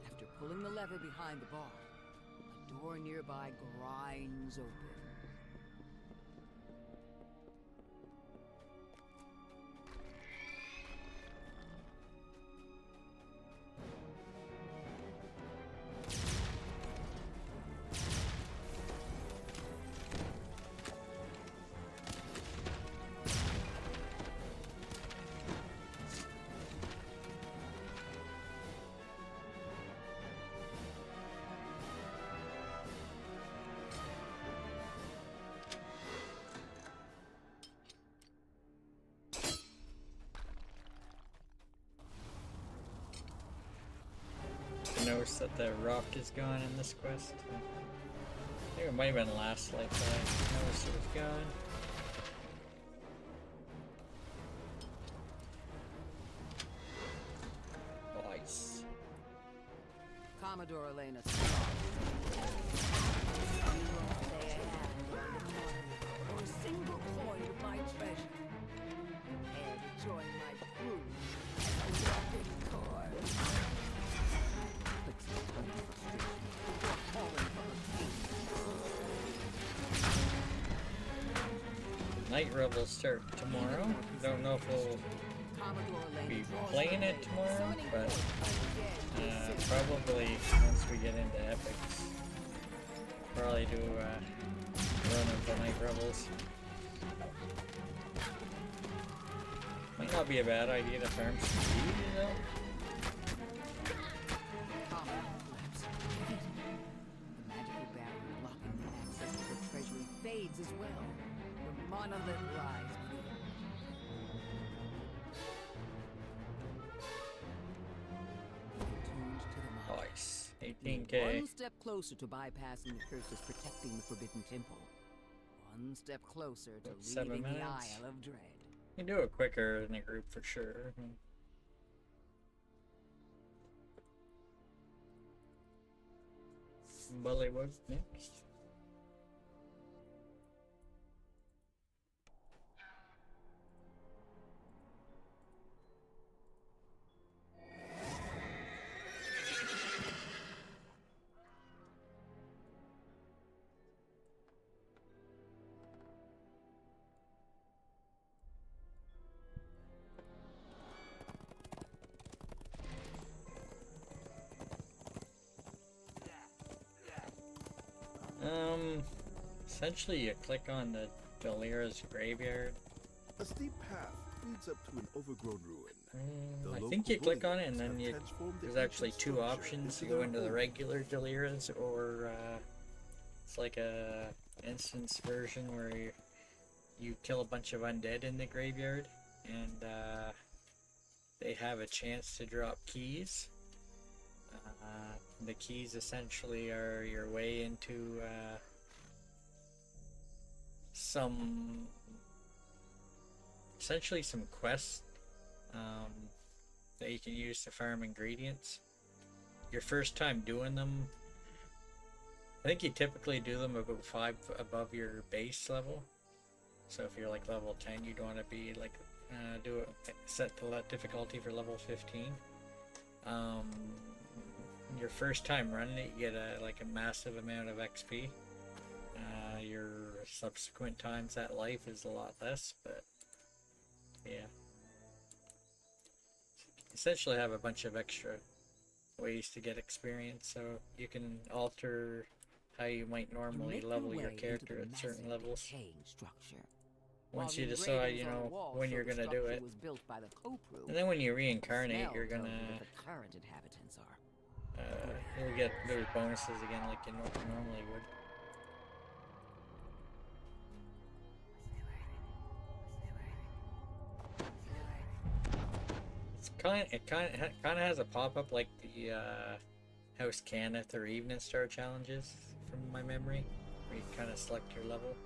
After pulling the lever behind the bar, a door nearby grinds open. notice that the rock is gone in this quest. I think it might have been last life that I noticed it was gone. Nice. Commodore Elena Strong. You won't lay a hand on the money or a single coin of my treasure. Prepare to join my crew as a walking corpse. Clicks of tongue frustration before falling from a king. Night Rebels start tomorrow. Don't know if we'll be playing it tomorrow, but probably once we get into epics, probably do a run of the Night Rebels. Might not be a bad idea to farm some speed, you know? The magical barrier blocking the access to the treasury fades as well. The monolith lies beyond. Tuned to the monolith. Nice. You're 18k. one step closer to bypassing the curses protecting the Forbidden Temple. One step closer to About 7 leaving the minutes. Isle of Dread. You can do it quicker in a group for sure. Bollywood next. Essentially you click on the Delira's graveyard. A steep path leads up to an overgrown ruin. I think you click on it and then there's actually two options. You go into the regular Delira's or it's like a instance version where you kill a bunch of undead in the graveyard and they have a chance to drop keys. The keys essentially are your way into essentially some quests that you can use to farm ingredients. Your first time doing them, I think you typically do them about 5 above your base level. So if you're like level 10, you'd want to be like set the difficulty for level 15. Your first time running it, you get a massive amount of XP. Your subsequent times at life is a lot less, but yeah. Essentially have a bunch of extra ways to get experience, so you can alter how you might normally level your character at certain levels. Once you decide, you know, when you're gonna do it. And then when you reincarnate, you're gonna you'll get those bonuses again like you normally would. It kind of has a pop-up like the House Cannith or Evening Star challenges from my memory, where you kind of select your level.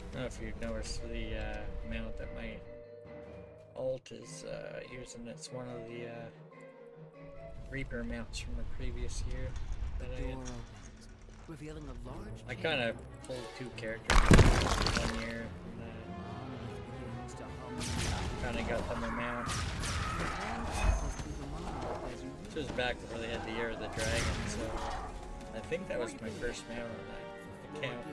I don't know if you've noticed the amount that my alt is using. It's one of the Reaper mounts from the previous year that I had. Revealing a large I kind of pulled 2 characters one year and kind of got them a mount. This was back before they had the Year of the Dragon, so I think that was my first mount on that account.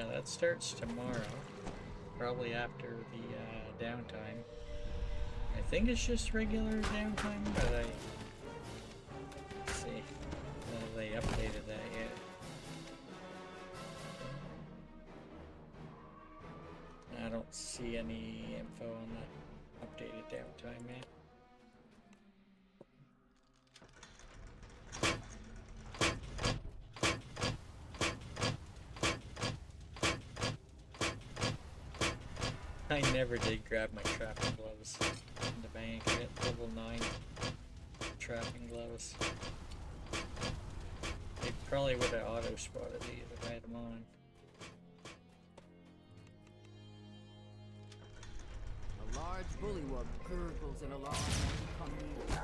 Yeah, that starts tomorrow. Probably after the downtime. I think it's just regular downtime, but let's see. They updated that yet. I don't see any info on the updated downtime yet. I never did grab my trapping gloves in the bank. I got level 9 trapping gloves. They probably would have auto spotted these if I had them on. A large bullywug gurgles an alarm as you come near.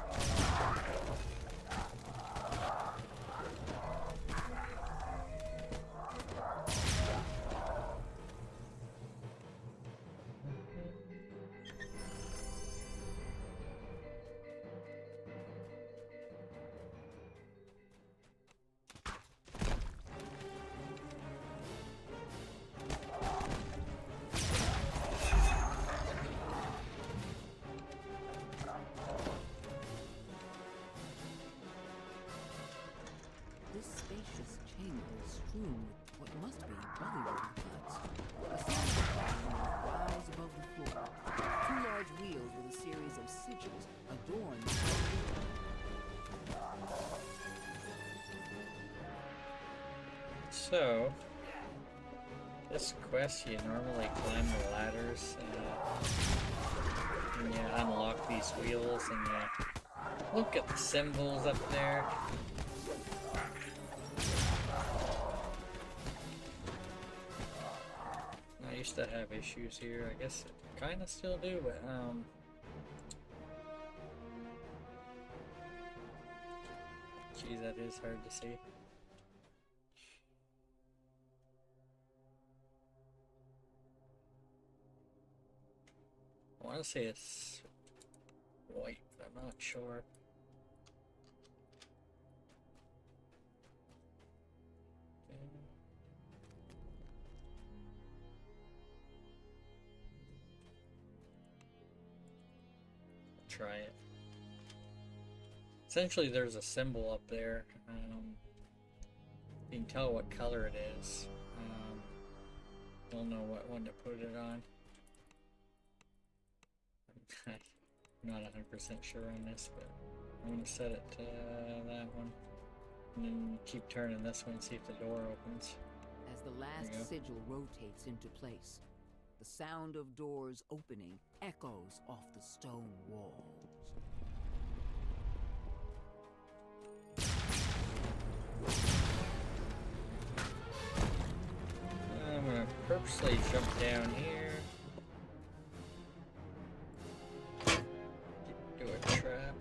This spacious chamber is strewn with what must be bullywug huts. A single platform rise above the floor. Two large wheels with a series of sigils adorn the floor. So, this quest you normally climb the ladders and you unlock these wheels and you look at the symbols up there. I used to have issues here. I guess I kind of still do, but geez, that is hard to see. I want to say it's white, but I'm not sure. Try it. Essentially, there's a symbol up there. You can tell what color it is. Don't know what one to put it on. I'm not 100% sure on this, but I'm going to set it to that one. And then keep turning this one and see if the door opens. As the last sigil rotates into place, the sound of doors opening echoes off the stone walls. I'm going to purposely jump down here. Do a trap.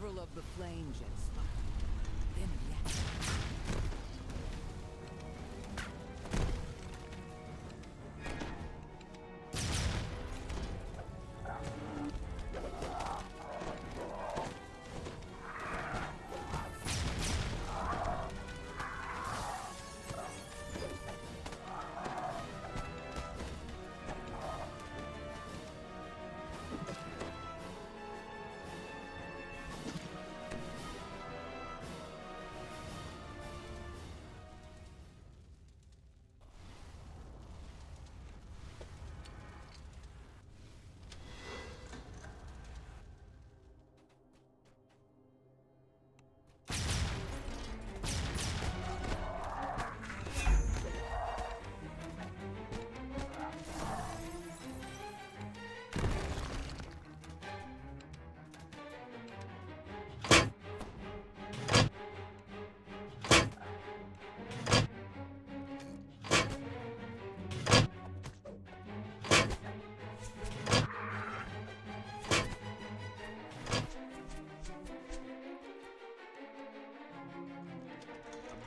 Several of the flame jets fired, then reacted.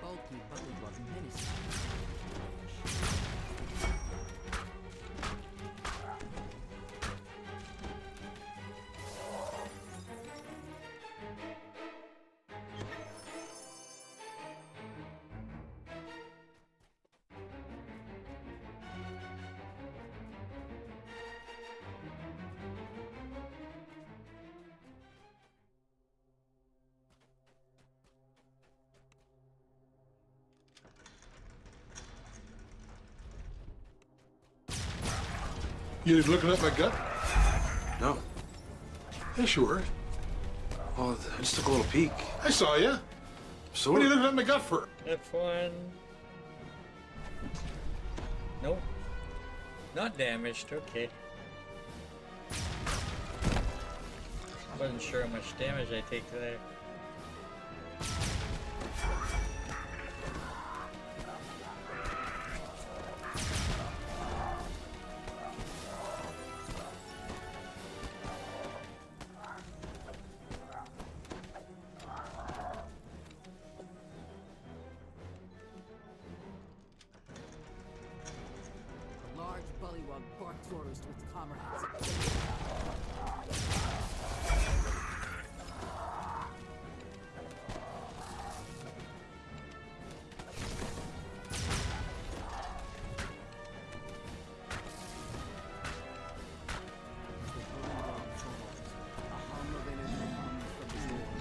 Bulky bullywug menaced. You looking at my gut? No. Yeah, sure. Well, I just took a little peek. I saw you. So What are you looking at my gut for? F1. Nope. Not damaged, okay. Wasn't sure how much damage I take there. A large bullywug barks orders to its comrades. A hum of energy comes from the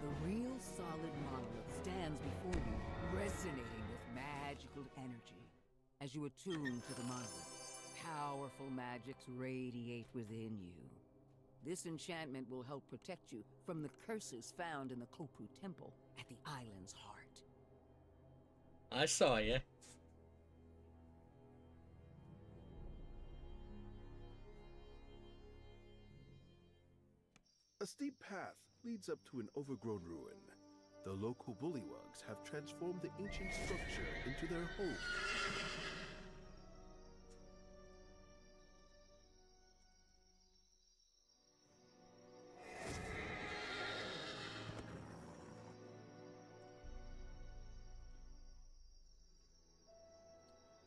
The real solid monolith stands before you, resonating with magical energy. As you attune to the monolith, powerful magics radiate within you. This enchantment will help protect you from the curses found in the Kopu Temple at the island's heart. I saw ya. A steep path leads up to an overgrown ruin. The local bullywugs have transformed the ancient structure into their home.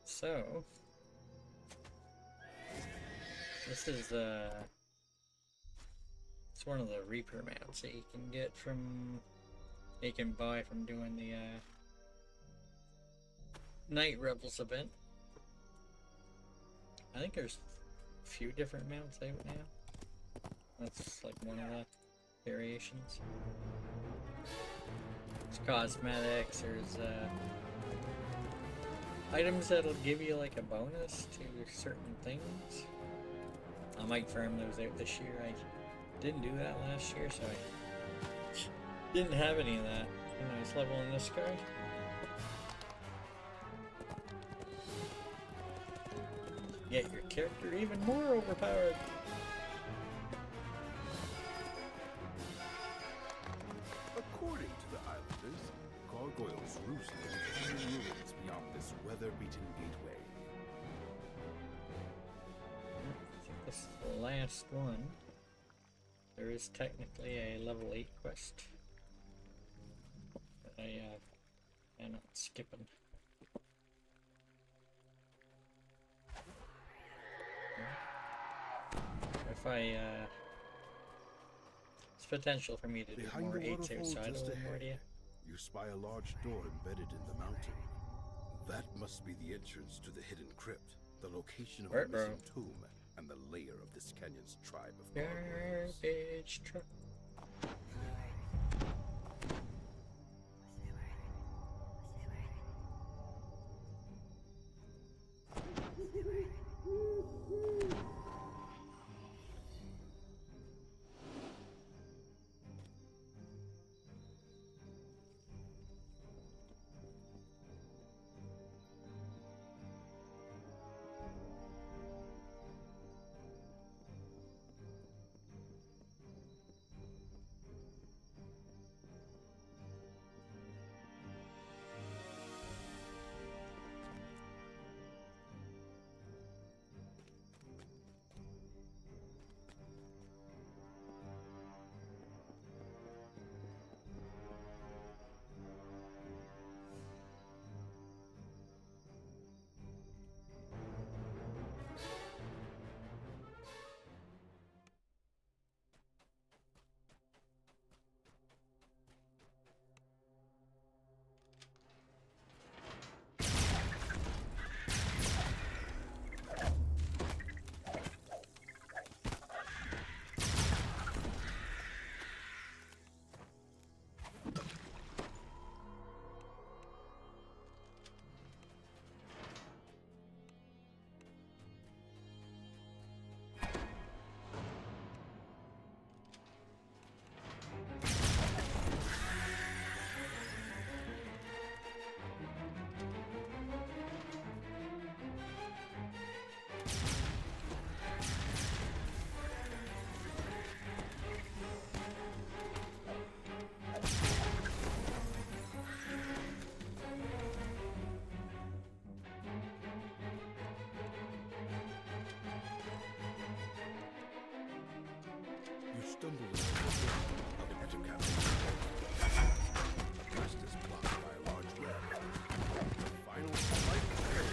So, this is it's one of the Reaper mounts that you can get from, you can buy from doing the Night Rebels event. I think there's a few different mounts out now. That's like one of the variations. There's cosmetics, there's items that'll give you like a bonus to certain things. I might farm those out this year. I didn't do that last year, so I didn't have any of that when I was leveling this guy. Get your character even more overpowered. According to the islanders, gargoyles roost hidden gateway. I think this is the last one. There is technically a level 8 quest. But I am not skipping. If I it's potential for me to do Behind more the 8 save waterfall side just over ahead, idea. you spy a large door embedded in the mountain. That must be the entrance to the hidden crypt, the location of the missing tomb, and the lair of this canyon's tribe of gargoyles. Garbage truck. You stumble into the door of the captain. The rest is blocked by a large web. The final slight curve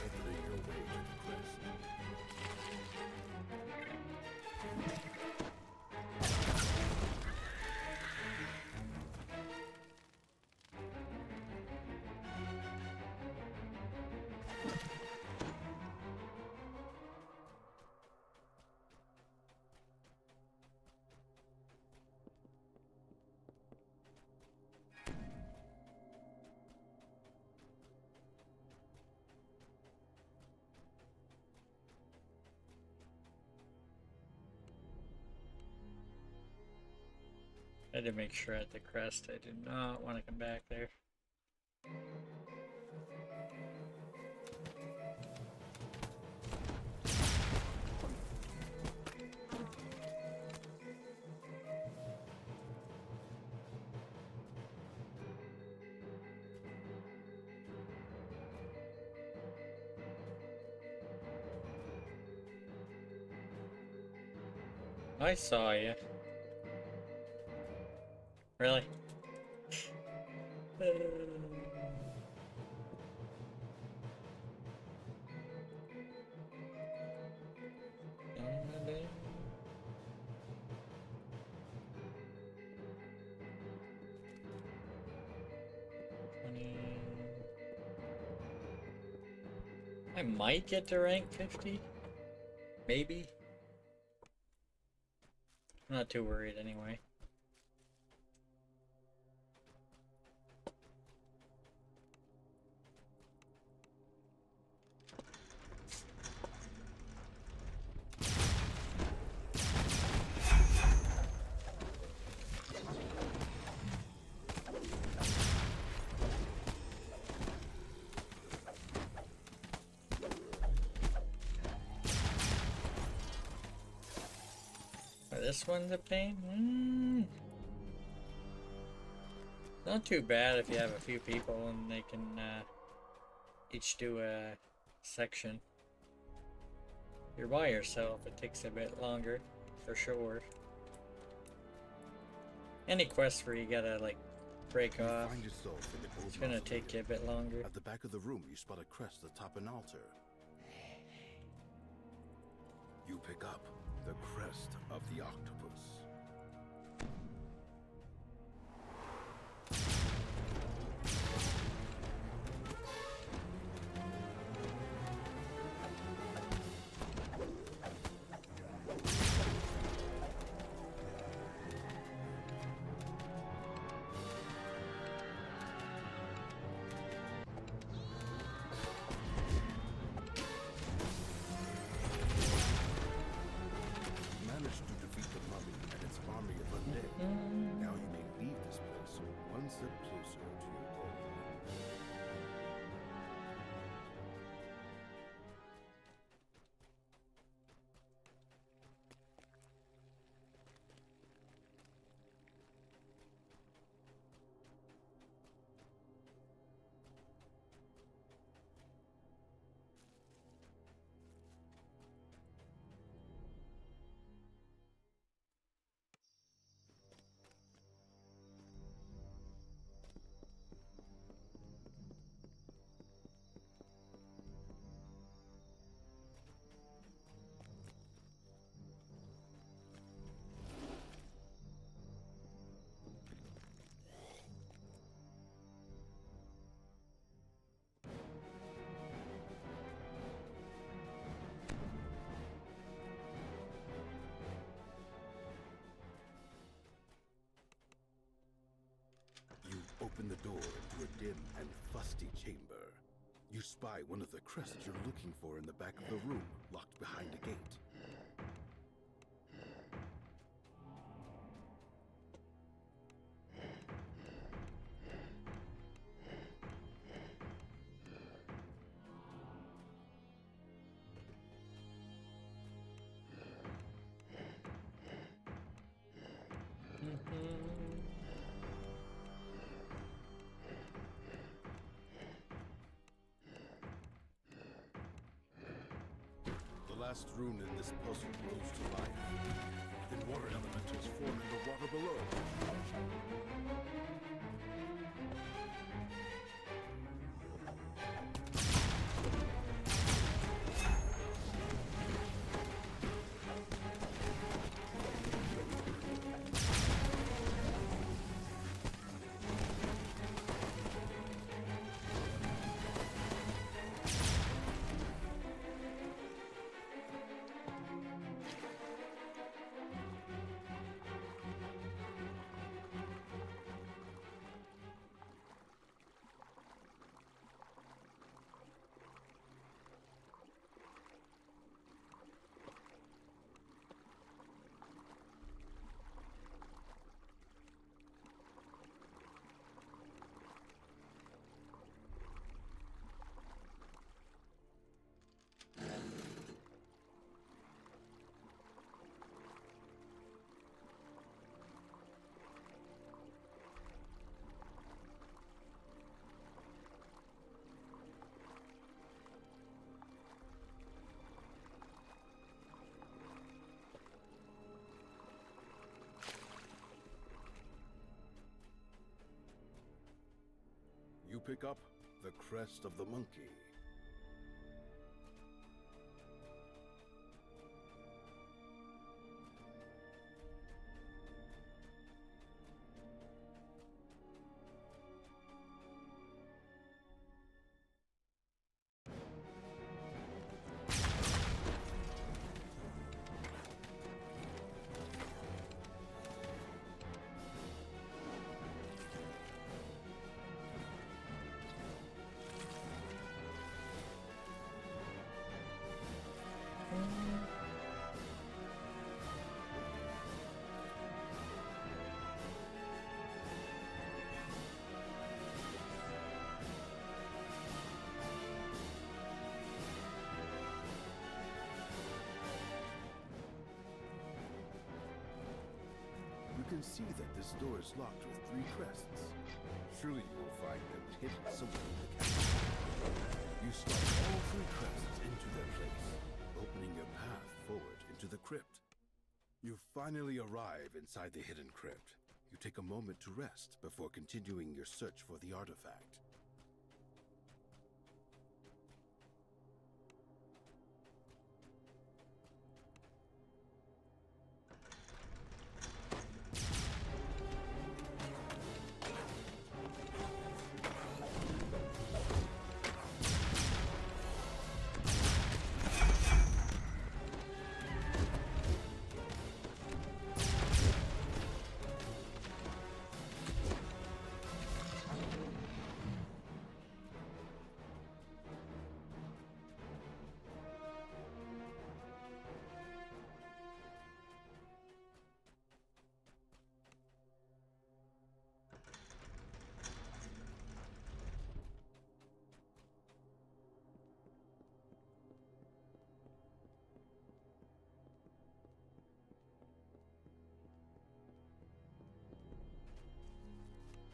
opening your way to the crest. I had to make sure at the crest I did not want to come back there. I saw you. Really? I might get to rank 50. Maybe. I'm not too worried anyway. This one's a pain? Not too bad if you have a few people and they can each do a section. If you're by yourself, it takes a bit longer, for sure. Any quest where you gotta like break You off, find yourself in the old it's gonna mausoleum. take you a bit longer. At the back of the room, you spot a crest atop an altar. You pick up the crest of the octopus. Managed to defeat the mummy and its army of undead. Now you may leave this place one step closer to your goal. You open the door into a dim and fusty chamber. You spy one of the crests you're looking for in the back of the room, locked behind a gate. The last rune in this puzzle glows to life. Then water elementals form in the water below. You pick up the crest of the monkey. You can see that this door is locked with 3 crests. Surely you will find them hidden somewhere in the cavern. You slide all three crests into their place, opening your path forward into the crypt. You finally arrive inside the hidden crypt. You take a moment to rest before continuing your search for the artifact.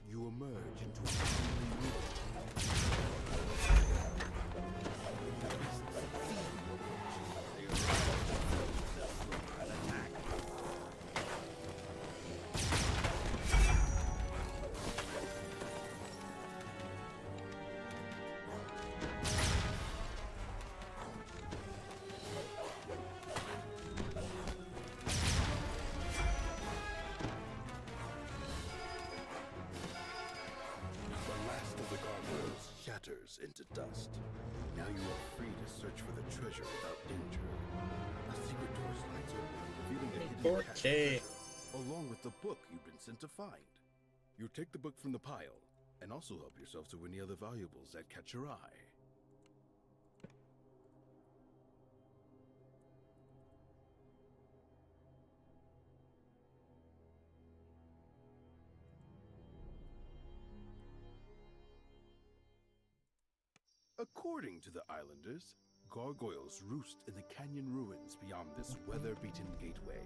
You emerge into a lonely room. Shatters into dust. Now you are free to search for the treasure without danger. A secret door slides open, revealing a hidden cache of 4K. treasure, along with the book you've been sent to find. You take the book from the pile, and also help yourself to any other valuables that catch your eye. According to the islanders, gargoyles roost in the canyon ruins beyond this weather-beaten gateway.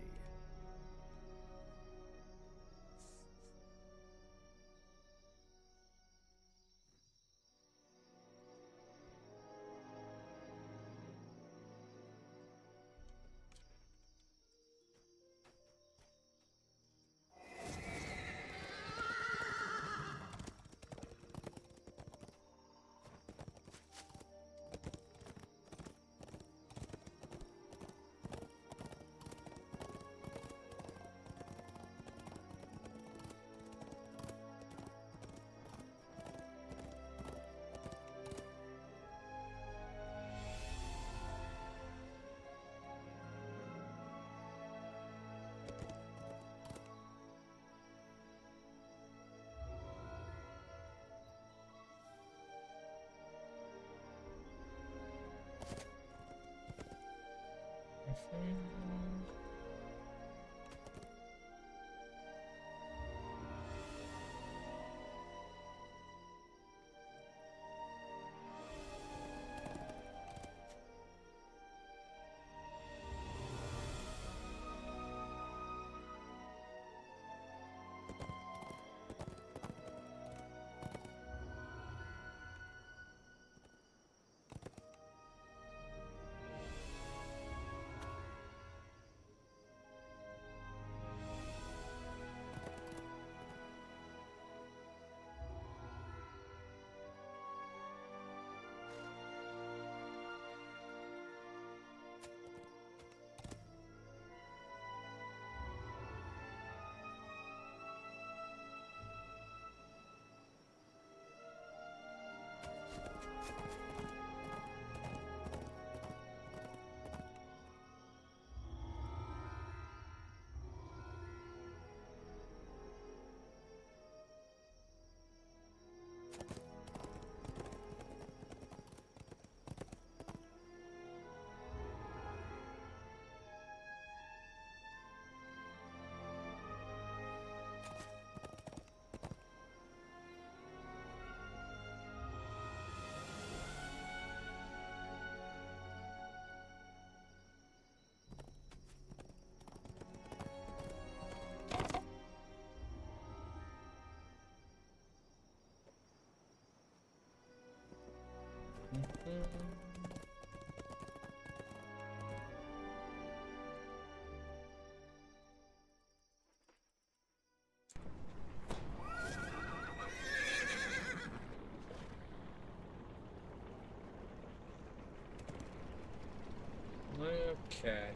Okay.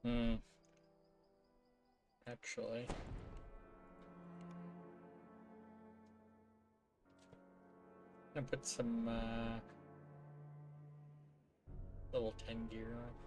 Hmm. Actually. I'm gonna put some level 10 gear on.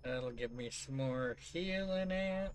That'll give me some more healing out.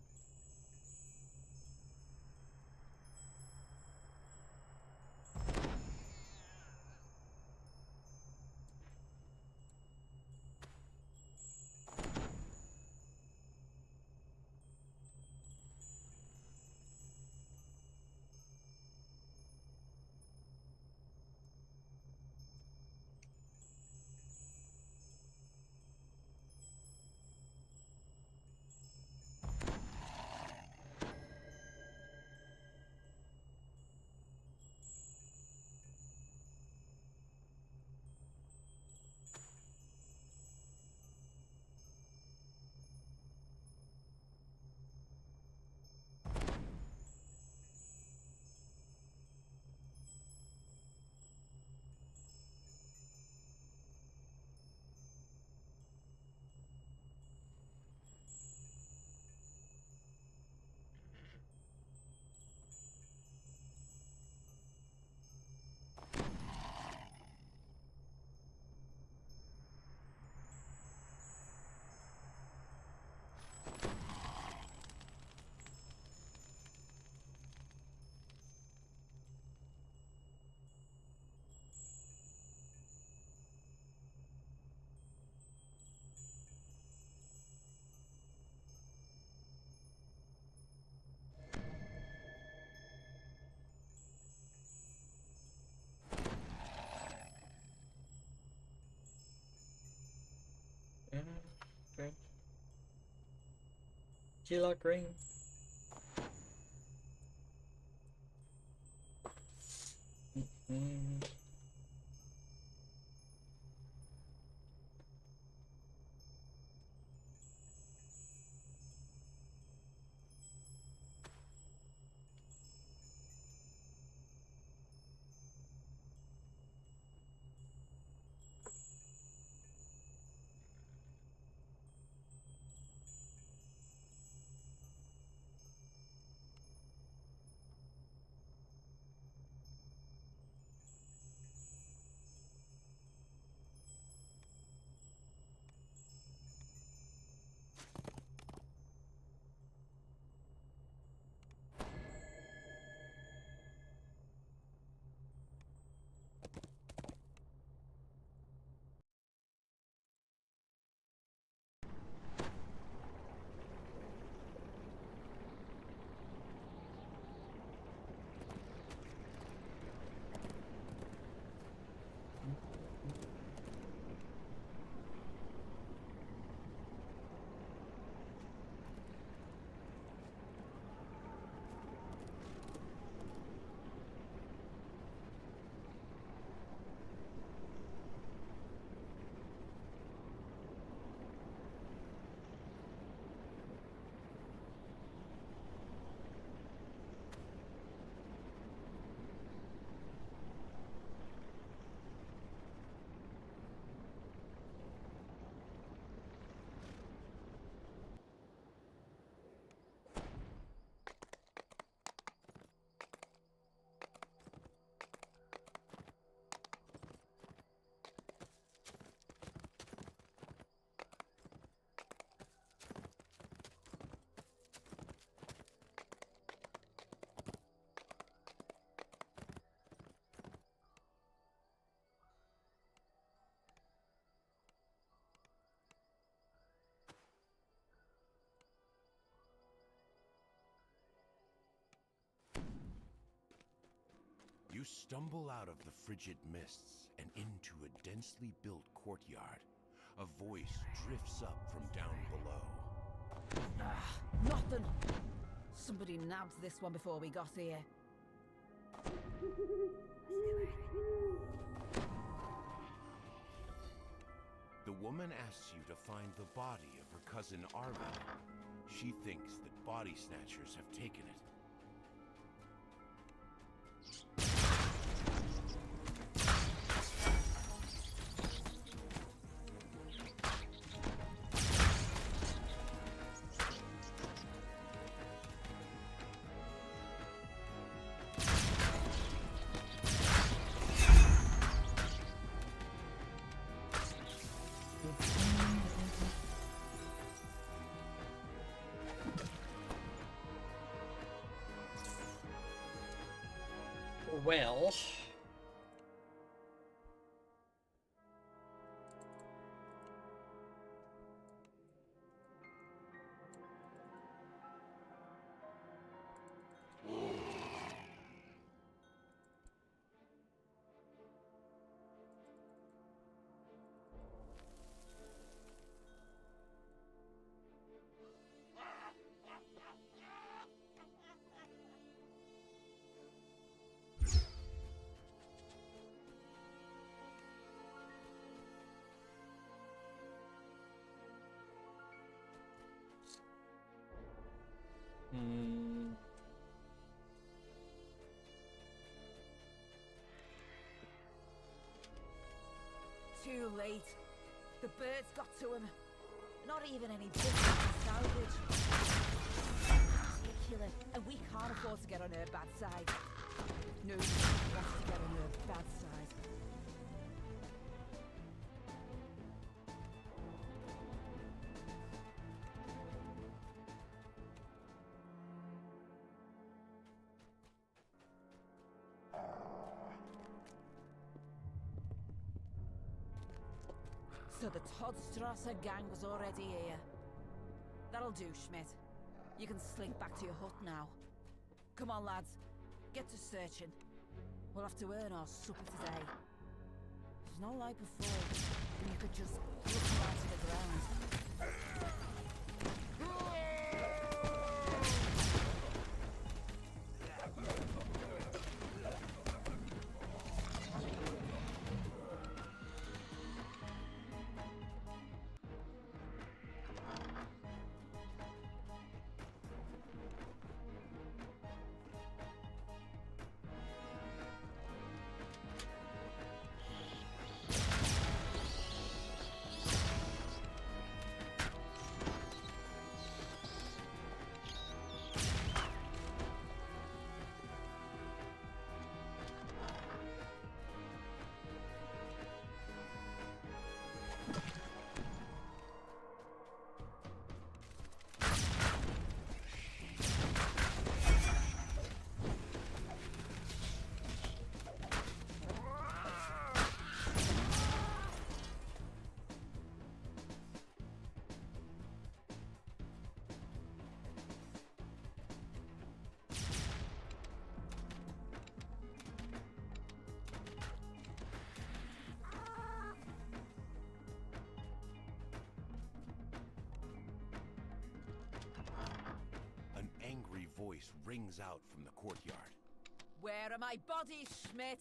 Keylock ring. Mm. You stumble out of the frigid mists and into a densely built courtyard. A voice drifts up from down below. Nothing. Somebody nabbed this one before we got here. The woman asks you to find the body of her cousin Arvid. She thinks that body snatchers have taken it. Well, Too late. The birds got to him. Not even any business to salvage. She's a killer, and we can't afford to get on her bad side. Nobody wants to get on her bad side. So the Toddstrasser gang was already here. That'll do, Schmidt. You can slink back to your hut now. Come on, lads. Get to searching. We'll have to earn our supper today. It's not like before, when you could just look right to the ground. voice rings out from the courtyard. Where are my bodies, Schmidt?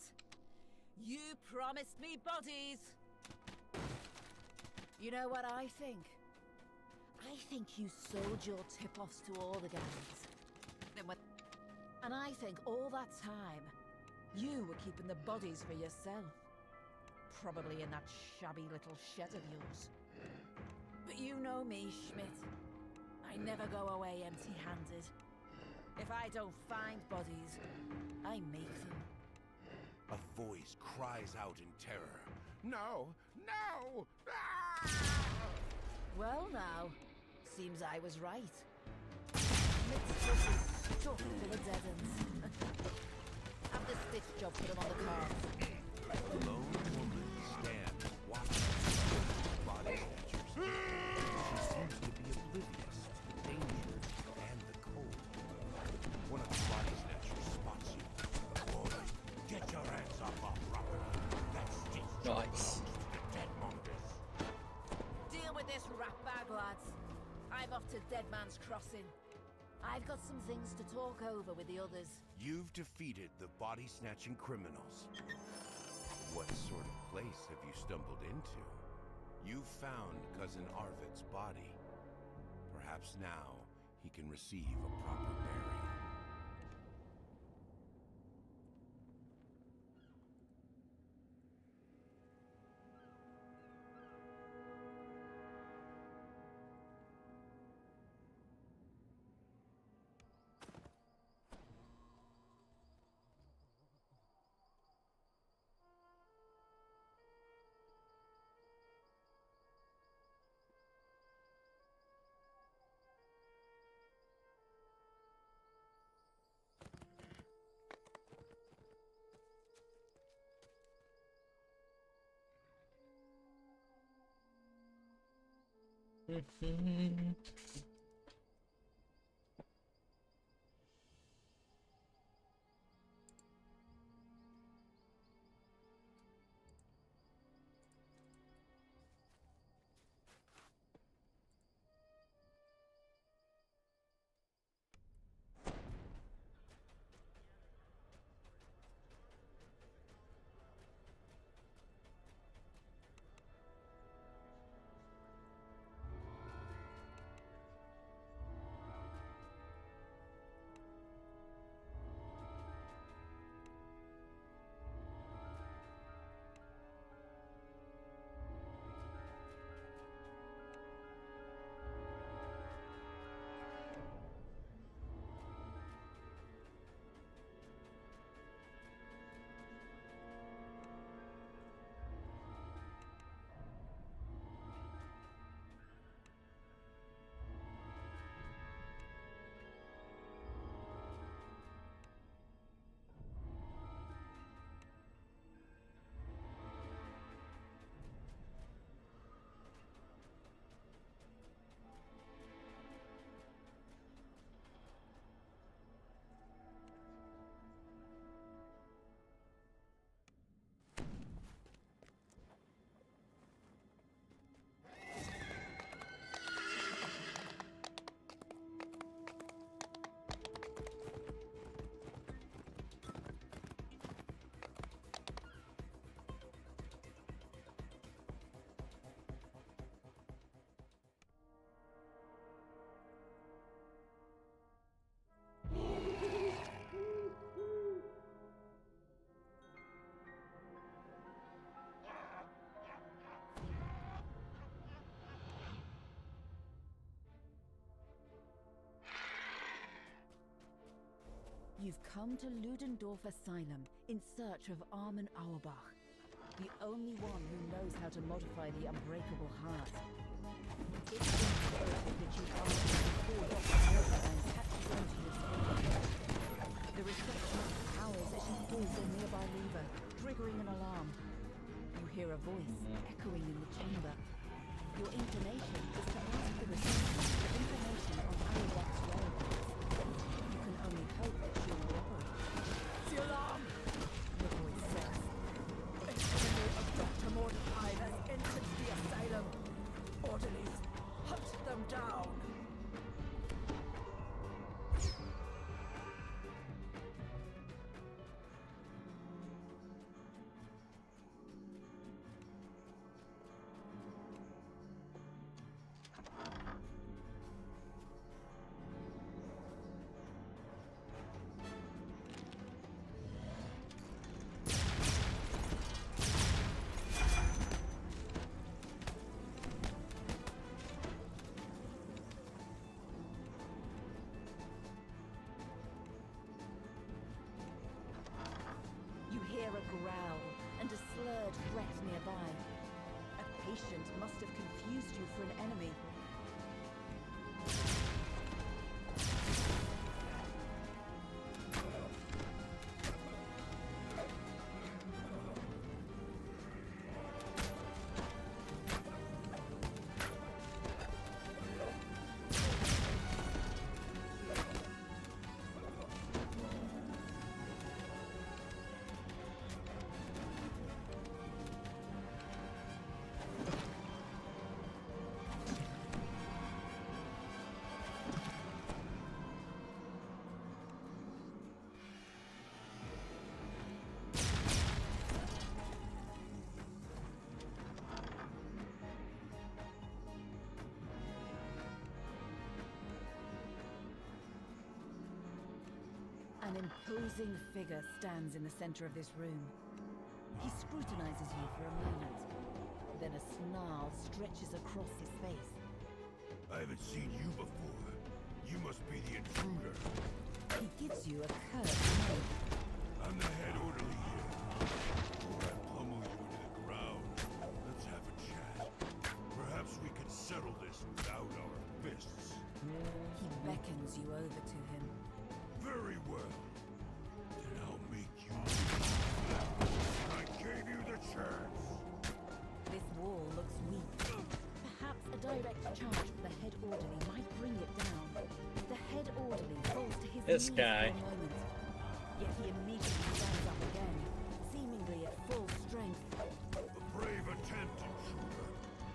You promised me bodies! You know what I think? I think you sold your tip-offs to all the gangs. And I think all that time, you were keeping the bodies for yourself. Probably in that shabby little shed of yours. But you know me, Schmidt. I never go away empty-handed. If I don't find bodies, I make them. A voice cries out in terror. No! No! Ah! Well now, seems I was right. Schmidt's just as stuck for the dead ends. Have the stitch job put him on the car. A lone woman stands watching the body snatchers. She seems to be oblivious to the danger and the cold. One of the body snatchers spots you. Boy, get your hands up, rocker. That stitch job belongs to the dead mongoose. Deal with this rat bag, lads. I'm off to Dead Man's Crossing. I've got some things to talk over with the others. You've defeated the body-snatching criminals. What sort of place have you stumbled into? You found Cousin Arvid's body. Perhaps now he can receive a proper burial. You've come to Ludendorff Asylum in search of Armin Auerbach, the only one who knows how to modify the unbreakable heart. It's imperative that you find before Dr. Hildebrand catches on to your scheme. The receptionist howls as she pulls a nearby lever, triggering an alarm. You hear a voice echoing in the chamber. Your inclination is to ask the receptionist for information on Auerbach's whereabouts. You can only hope that she'll cooperate. The alarm! The voice says. An enemy of Dr. Mordecai has entered the asylum. Orderlies, hunt them down! hear a growl and a slurred threat nearby. A patient must have confused you for an enemy. An imposing figure stands in the center of this room. He scrutinizes you for a moment. Then a snarl stretches across his face. I haven't seen you before. You must be the intruder. He gives you a curt nod. I'm the head orderly here. Before I pummel you into the ground, let's have a chat. Perhaps we can settle this without our fists. He beckons you over to him. Very well. Then I'll make you. I gave you the chance. This wall looks weak. Perhaps a direct charge for the head orderly might bring it down. The head orderly falls to his This knees guy. for a moment. Yet he immediately stands up again, seemingly at full strength. A brave attempt, intruder.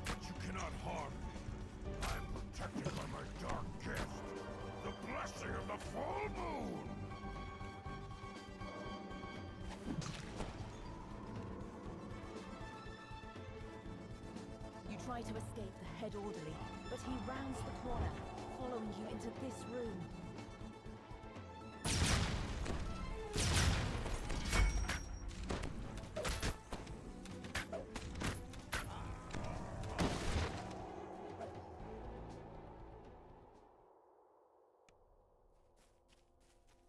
But you cannot harm me. I'm protected by my dark gift. The blessing of the full moon! You try to escape the head orderly, but he rounds the corner, following you into this room.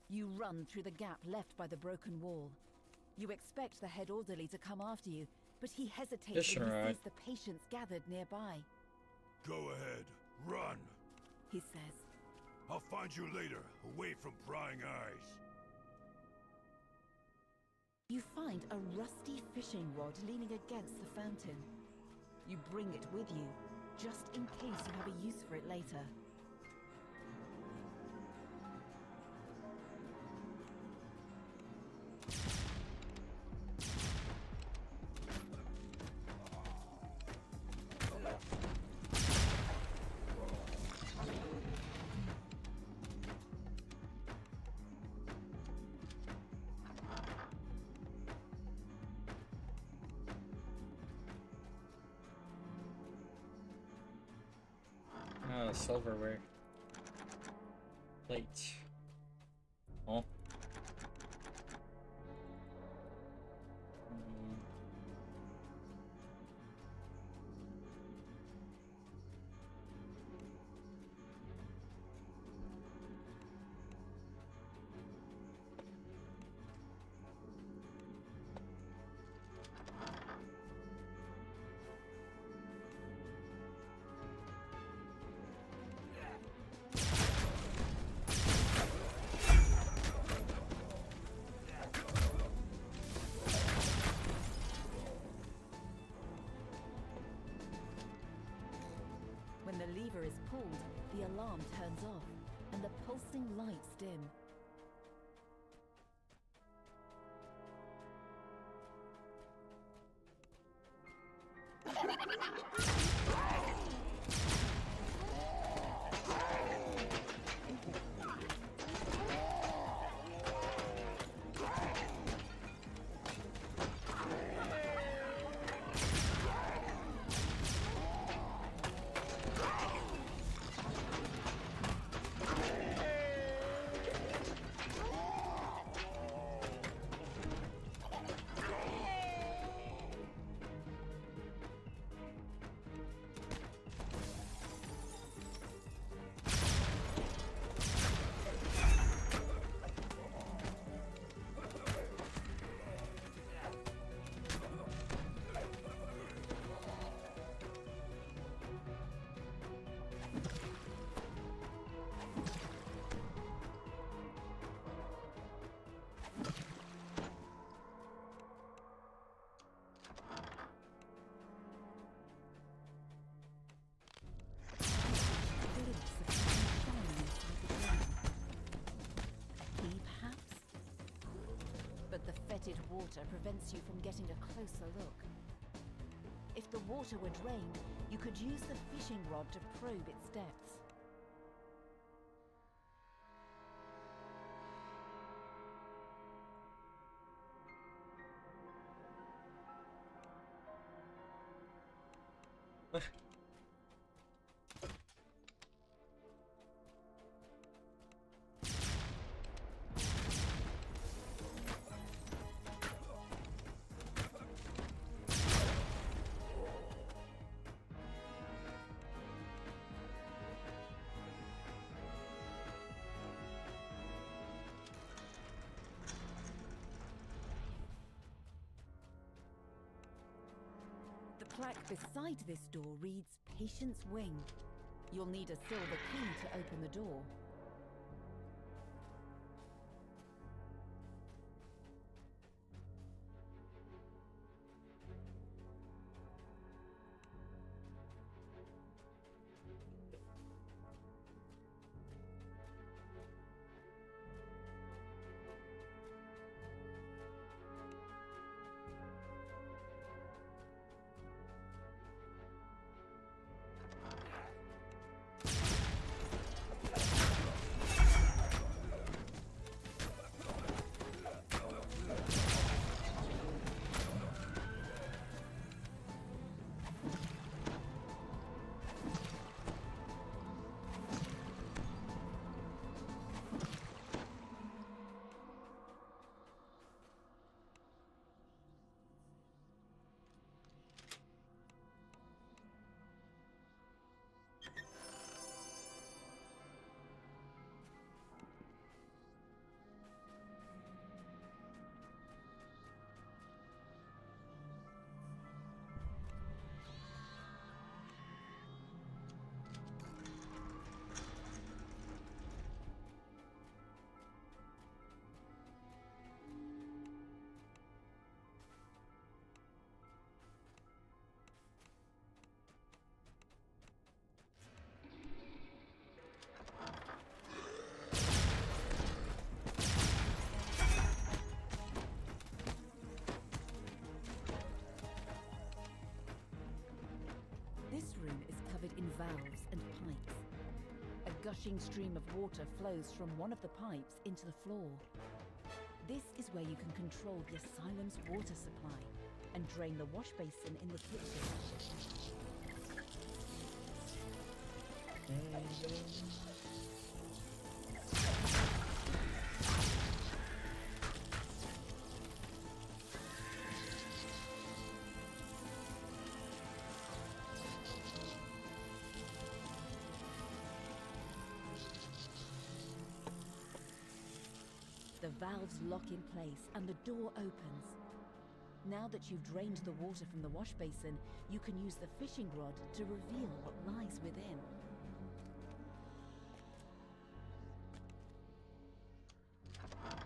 You run through the gap left by the broken wall. You expect the head orderly to come after you, but he hesitates Fishing when he rod. sees the patients gathered nearby. Go ahead, run! He says, I'll find you later, away from prying eyes. you find a rusty fishing rod leaning against the fountain. You bring it with you, just in case you have a use for it later. Oh, silverware. Plate. Oh. When the lever is pulled, the alarm turns off, and the pulsing lights dim. water prevents you from getting a closer look. If the water were drained, you could use the fishing rod to probe its depths. The plaque beside this door reads Patience Wing. You'll need a silver key to open the door. In valves and pipes. A gushing stream of water flows from one of the pipes into the floor. This is where you can control the asylum's water supply and drain the wash basin in the kitchen. The valves lock in place and the door opens. Now that you've drained the water from the wash basin, you can use the fishing rod to reveal what lies within.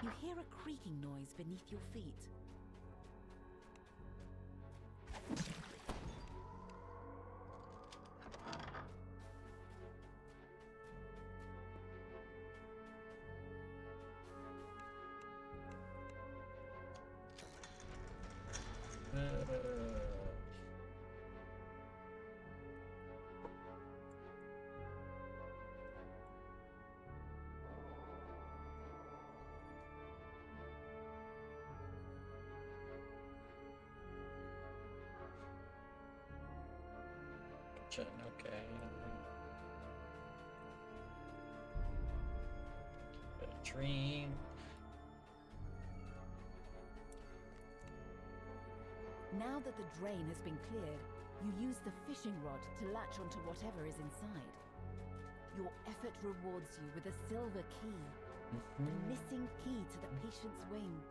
You hear a creaking noise beneath your feet. Okay. Thrane. Now that the drain has been cleared, you use the fishing rod to latch onto whatever is inside. Your effort rewards you with a silver key, the missing key to the Patience Wing.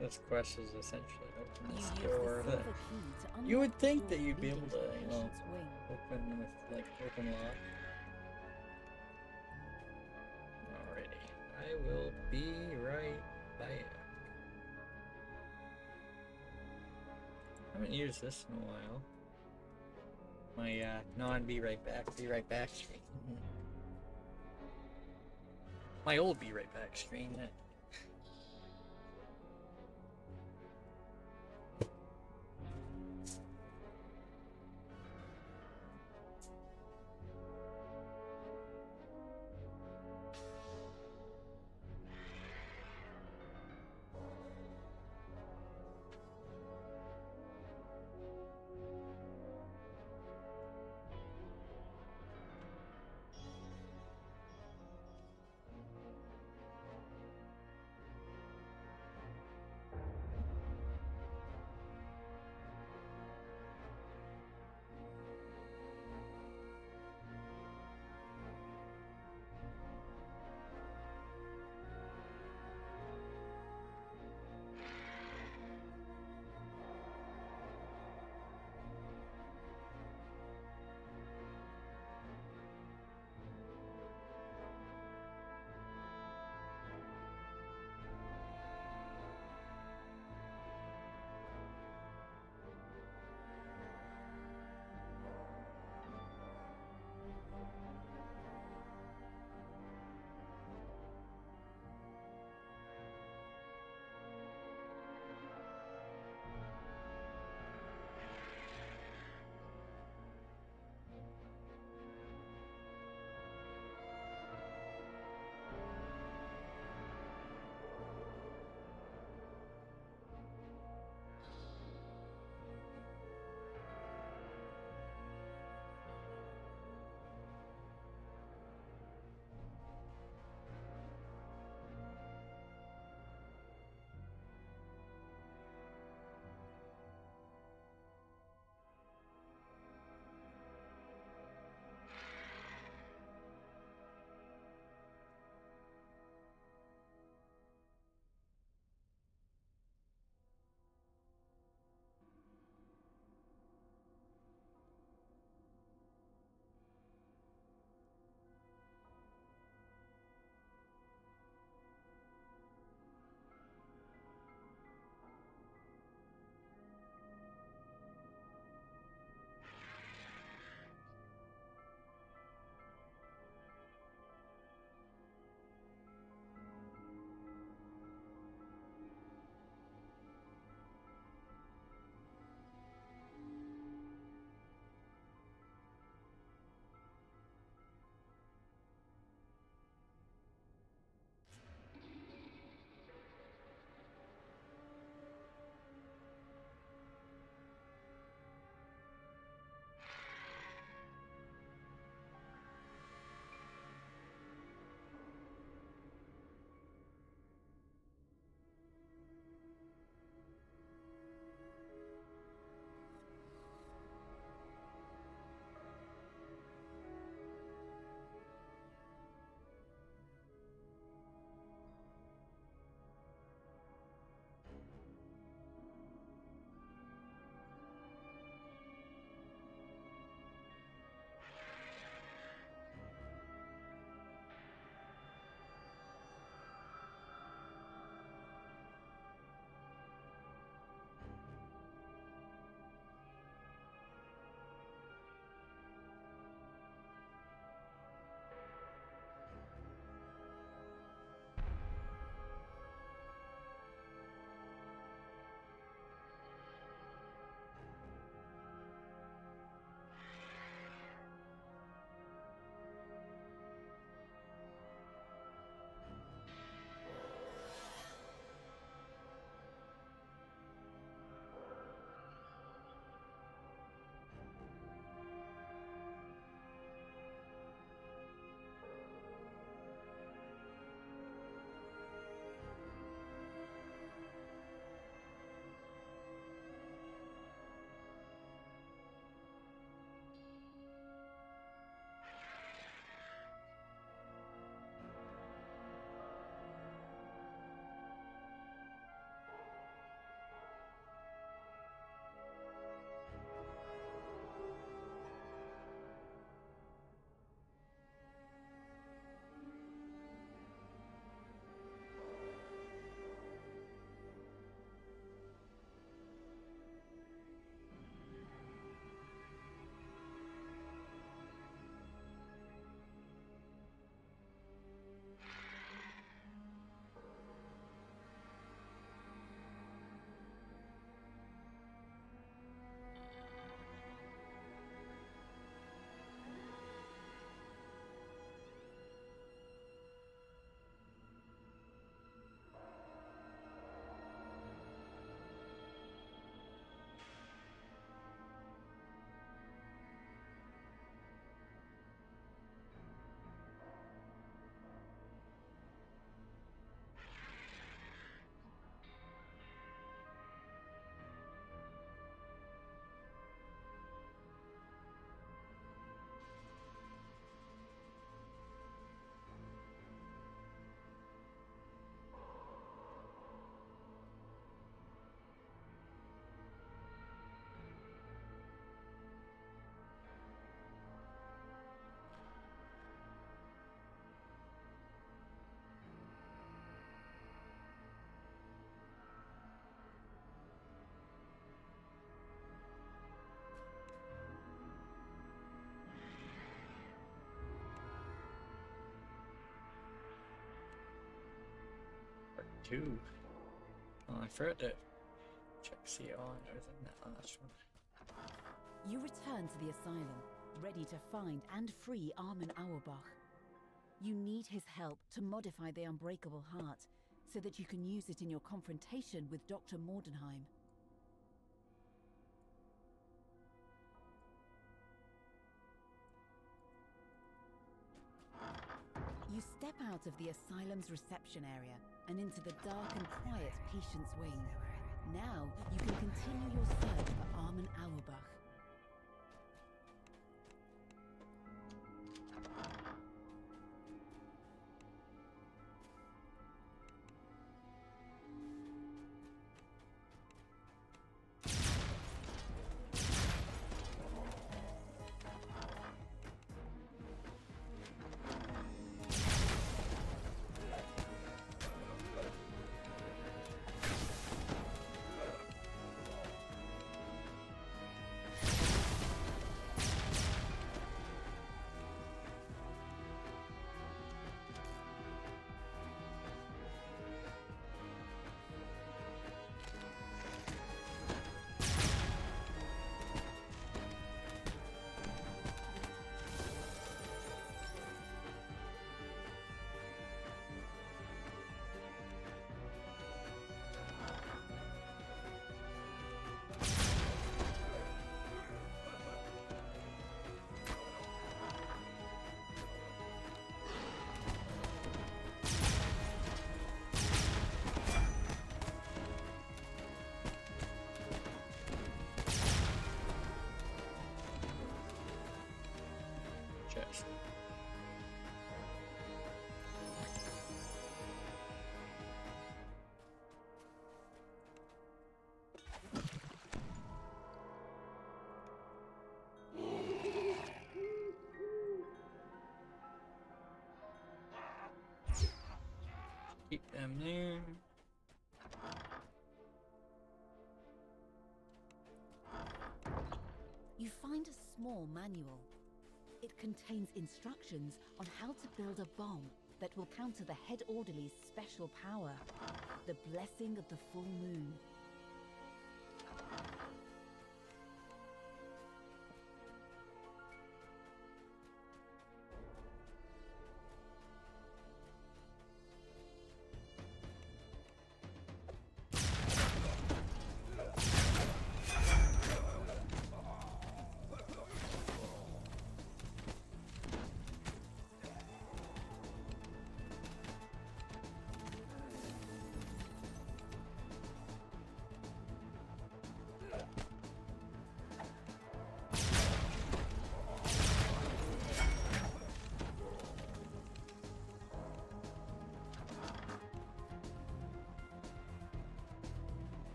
This quest is essentially open You this use door. the silver key to unlock You would the think door that you'd be able leading to, the you know, Patience Wing. open with like open lock. Alrighty, I will be right back. I haven't used this in a while. My non-be right back screen. My old be right back screen that 2. Oh, I forgot to check see all I was in that last one. You return to the asylum, ready to find and free Armin Auerbach. You need his help to modify the Unbreakable Heart, so that you can use it in your confrontation with Dr. Mordenheim. You step out of the asylum's reception area and into the dark and quiet patient's wing. Now you can continue your search for Armin Auerbach. Chest. Keep them there. You find a small manual. It contains instructions on how to build a bomb that will counter the head orderly's special power, the blessing of the full moon.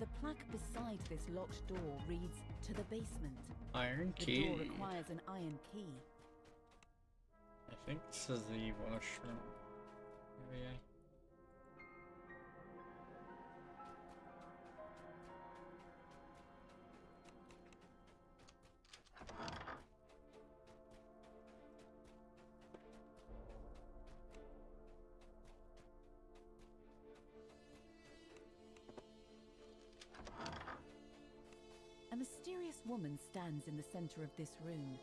The plaque beside this locked door reads, "To the basement." Iron The key. door requires an iron key. I think this is the washroom area. A mysterious woman stands in the center of this room.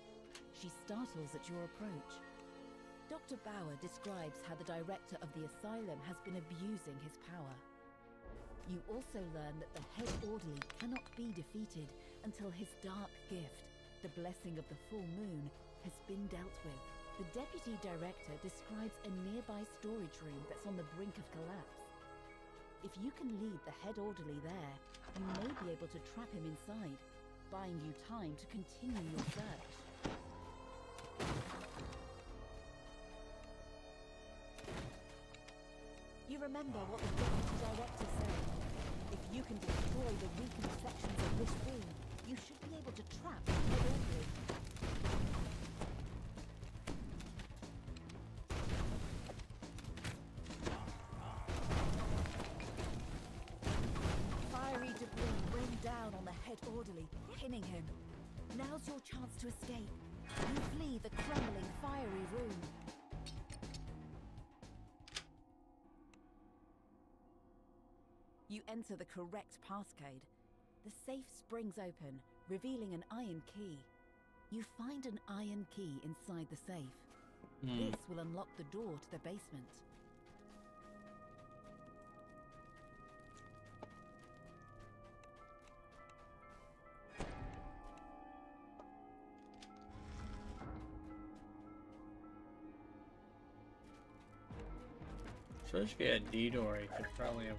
She startles at your approach. Dr. Bauer describes how the director of the asylum has been abusing his power. You also learn that the head orderly cannot be defeated until his dark gift, the blessing of the full moon, has been dealt with. The deputy director describes a nearby storage room that's on the brink of collapse. If you can lead the head orderly there, you may be able to trap him inside, buying you time to continue your search. You remember what the deputy director said. If you can destroy the weakened sections of this room, you should be able to trap the head orderly. Fiery debris rained down on the head orderly, pinning him. Now's your chance to escape. You flee the crumbling, fiery room. You enter the correct passcode. The safe springs open, revealing an iron key. You find an iron key inside the safe. This will unlock the door to the basement. So this via D door, you could probably have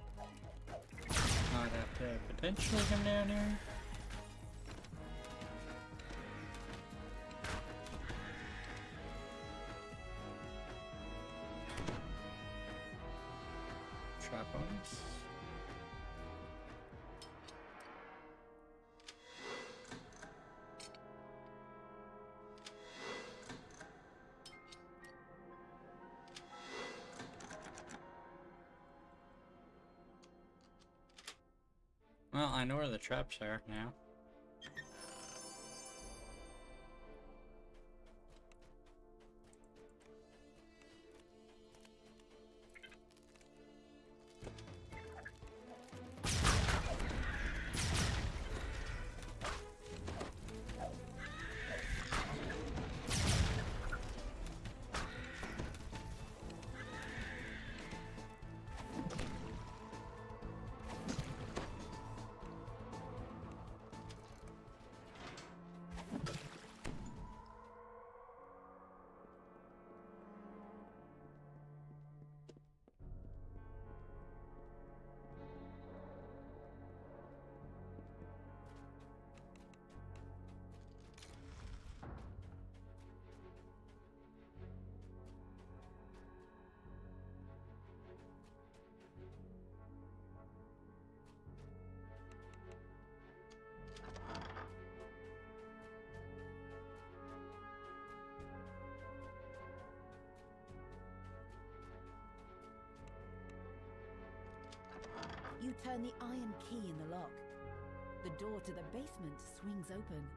not have to potentially come down here. Trap ons. Well, I know where the traps are now. You turn the iron key in the lock. The door to the basement swings open.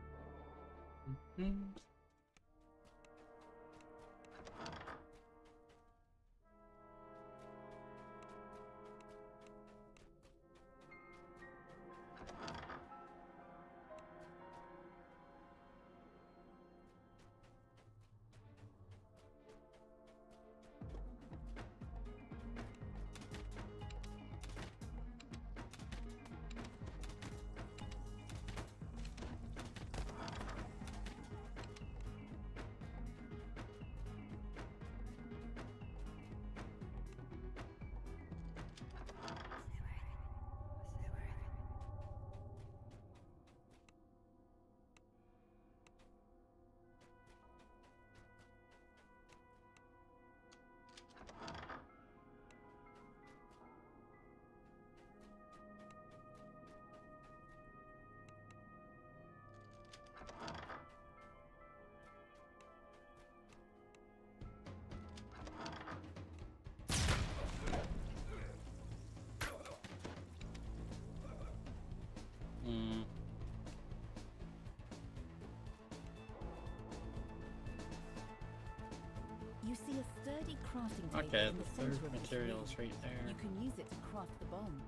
You see a sturdy crafting table Okay, in the the third center of this material room. is right there. You can use it to craft the bomb.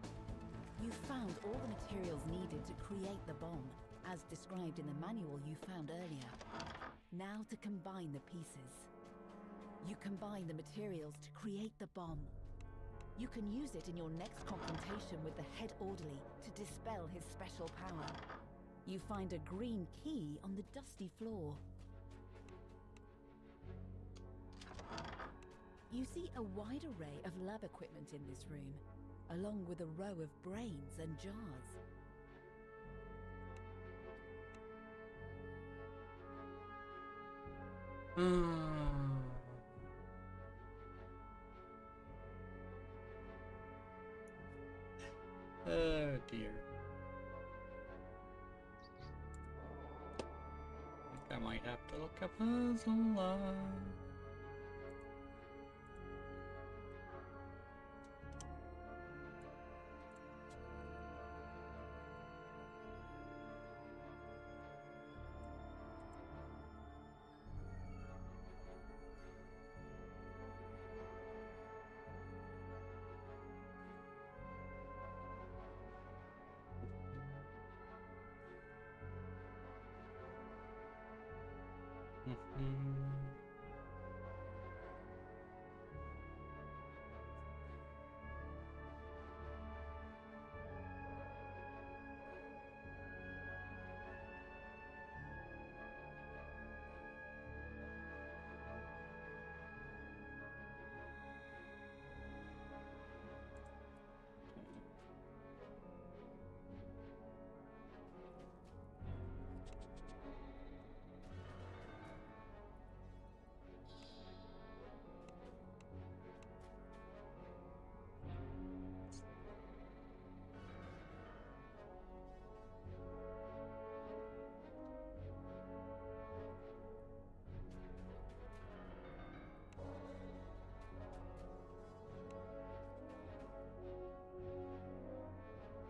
You found all the materials needed to create the bomb, as described in the manual you found earlier. Now to combine the pieces. You combine the materials to create the bomb. You can use it in your next confrontation with the head orderly to dispel his special power. You find a green key on the dusty floor. You see a wide array of lab equipment in this room, along with a row of brains and jars. dear. I think I might have to look a puzzle up.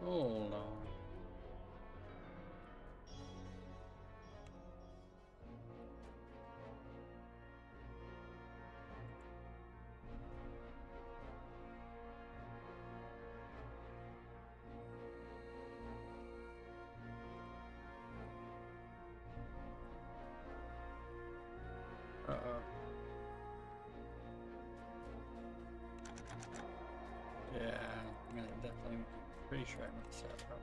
Hold on. Uh-oh. Yeah, I'm gonna definitely, pretty sure I messed that up.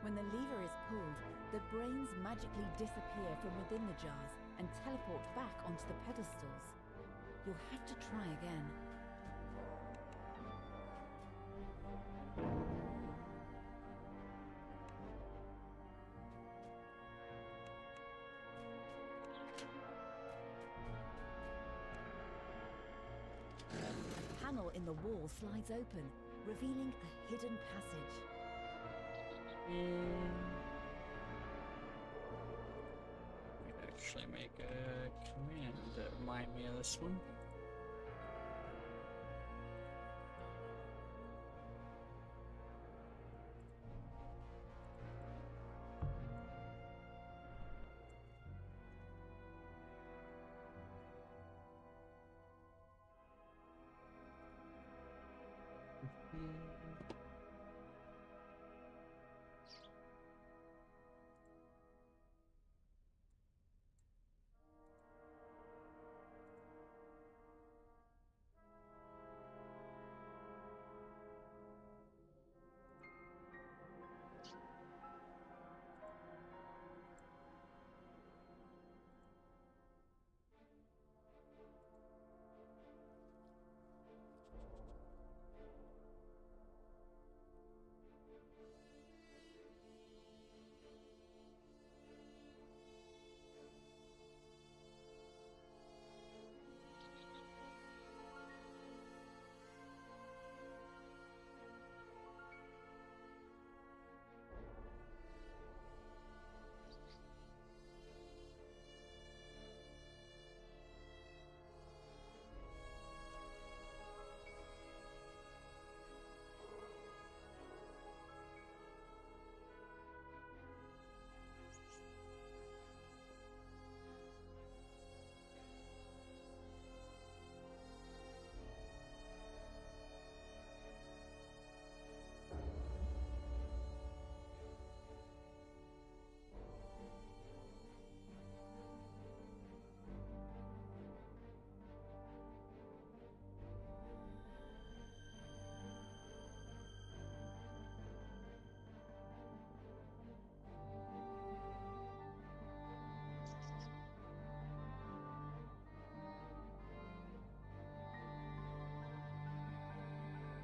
When the lever is pulled, the brains magically disappear from within the jars and teleport back onto the pedestals. You'll have to try again. A panel in the wall slides open, revealing a hidden passage. Might actually make a command to remind me of this one.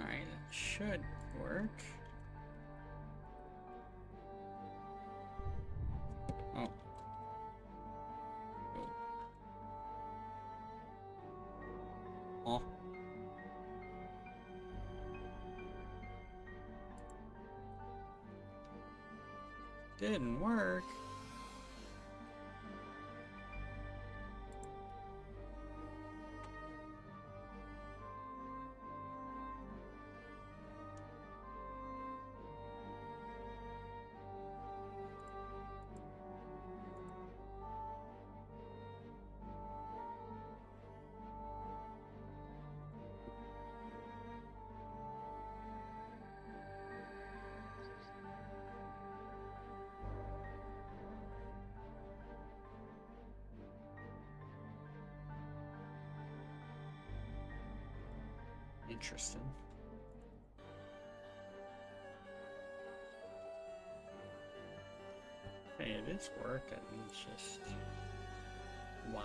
Alright, that should work. Oh. Oh. Didn't work. Interesting. Hey, it is working, it's just... why?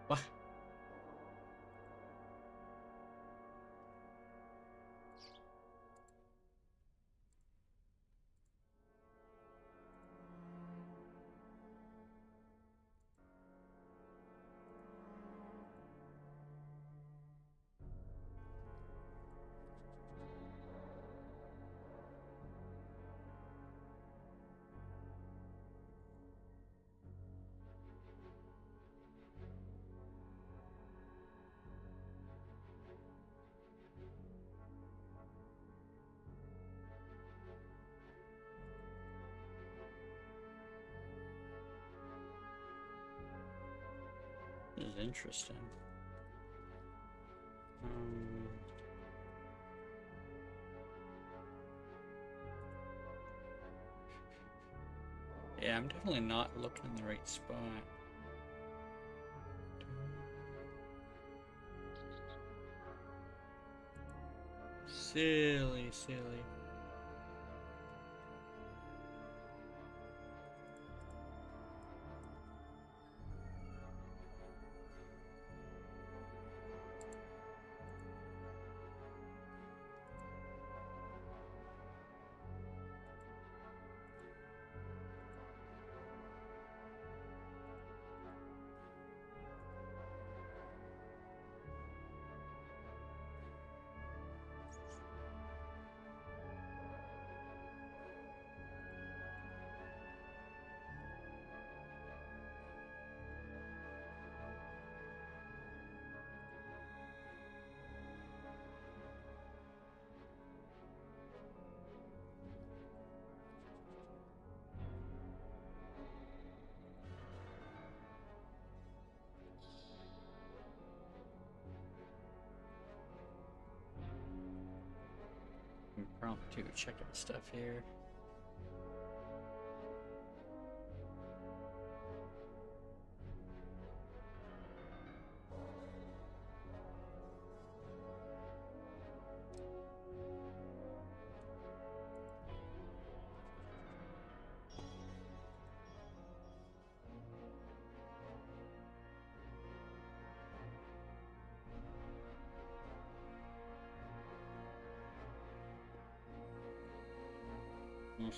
What? This is interesting. Yeah, I'm definitely not looking in the right spot. Silly, silly. Impromptu checking stuff here. Mm.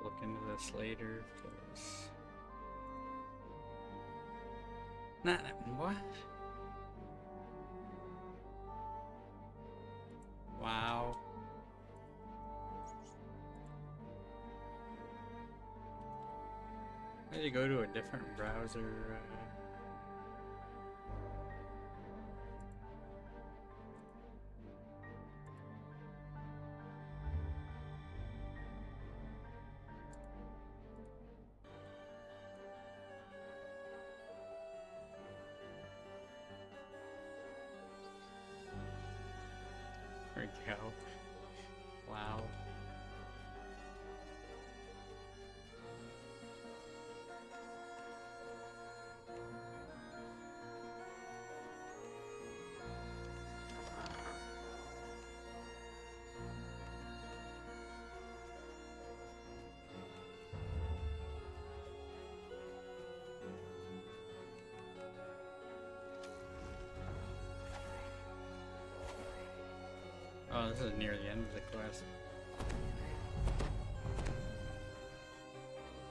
Look into this later, because... Nah, what? Wow. I had to go to a different browser. There we go. Wow. Oh, this is near the end of the quest.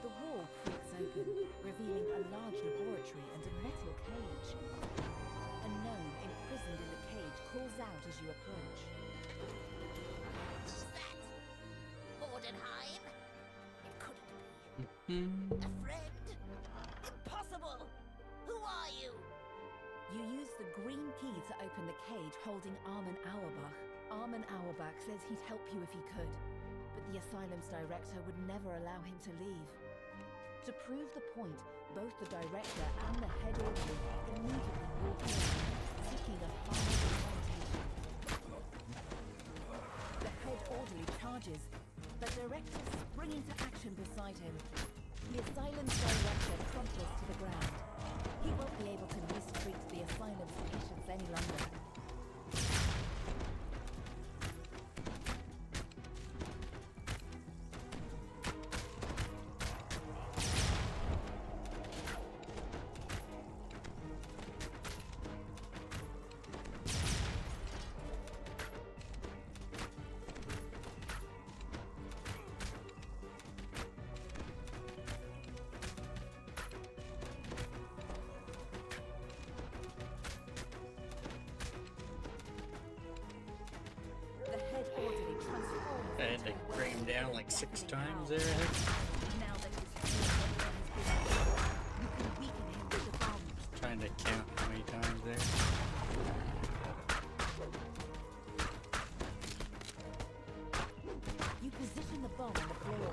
The wall creaks open, revealing a large laboratory and a metal cage. A gnome imprisoned in the cage calls out as you approach. Who's that? Bordenheim? It couldn't be. A friend? Impossible! Who are you? You use the green key to open the cage holding Armin Auerbach. Armin Auerbach says he'd help you if he could, but the asylum's director would never allow him to leave. To prove the point, both the director and the head orderly immediately walk in, seeking a final confrontation. The head orderly charges, the director springing to action beside him. The asylum's director crumples to the ground. He won't be able to mistreat the asylum's patients any longer. I had to bring him down like 6 times there, I think. Now that his has been you can weaken him with the bomb. Just trying to count how many times there. You position the bomb on the floor.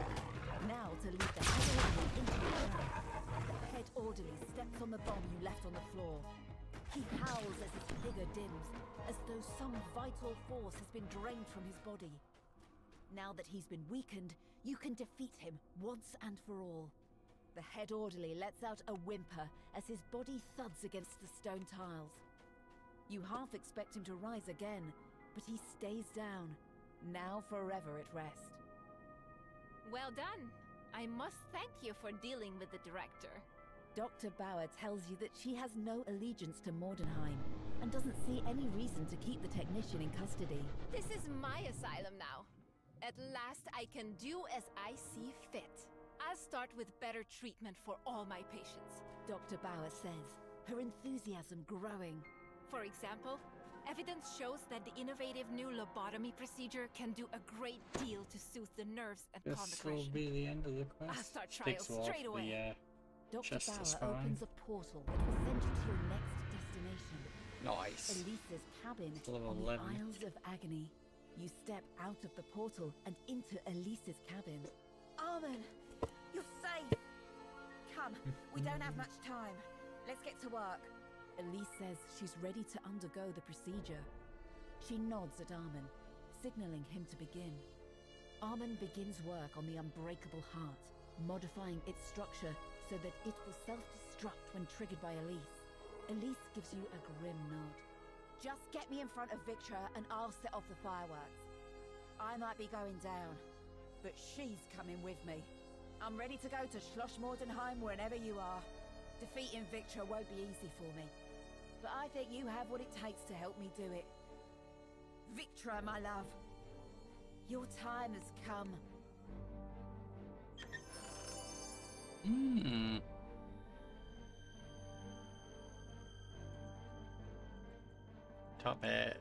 Now to lead the head orderly into the ground. The head orderly steps on the bomb you left on the floor. He howls as his figure dims, as though some vital force has been drained from his body. Now that he's been weakened, you can defeat him once and for all. The head orderly lets out a whimper as his body thuds against the stone tiles. You half expect him to rise again, but he stays down, now forever at rest. Well done. I must thank you for dealing with the director. Dr. Bauer tells you that she has no allegiance to Mordenheim and doesn't see any reason to keep the technician in custody. This is my asylum now. At last I can do as I see fit. I'll start with better treatment for all my patients. Dr. Bauer says, her enthusiasm growing. For example, evidence shows that the innovative new lobotomy procedure can do a great deal to soothe the nerves and calm This will aggression. be the end of the quest. I'll start Takes trials off straight away. Dr. Justice Bauer fine. opens a portal that will send you to your next destination. Nice. Elisa's cabin Level on the 11. Isles of Agony. You step out of the portal and into Elisa's cabin. Armin, you're safe! Come, we don't have much time. Let's get to work. Elise says she's ready to undergo the procedure. She nods at Armin, signaling him to begin. Armin begins work on the unbreakable heart, modifying its structure so that it will self-destruct when triggered by Elise. Elise gives you a grim nod. Just get me in front of Victra and I'll set off the fireworks. I might be going down, but she's coming with me. I'm ready to go to Schloss Mordenheim whenever you are. Defeating Victra won't be easy for me, but I think you have what it takes to help me do it. Victra, my love, your time has come. Top hat.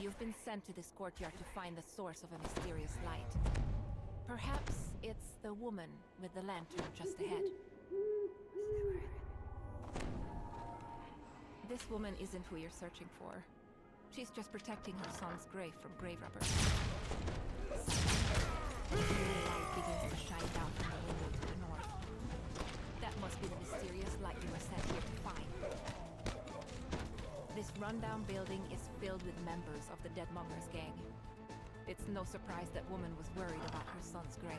You've been sent to this courtyard to find the source of a mysterious light. Perhaps it's the woman with the lantern just ahead. This woman isn't who you're searching for. She's just protecting her son's grave from grave robbers. The light begins to shine down rundown building is filled with members of the Deadmongers gang. It's no surprise that woman was worried about her son's grave.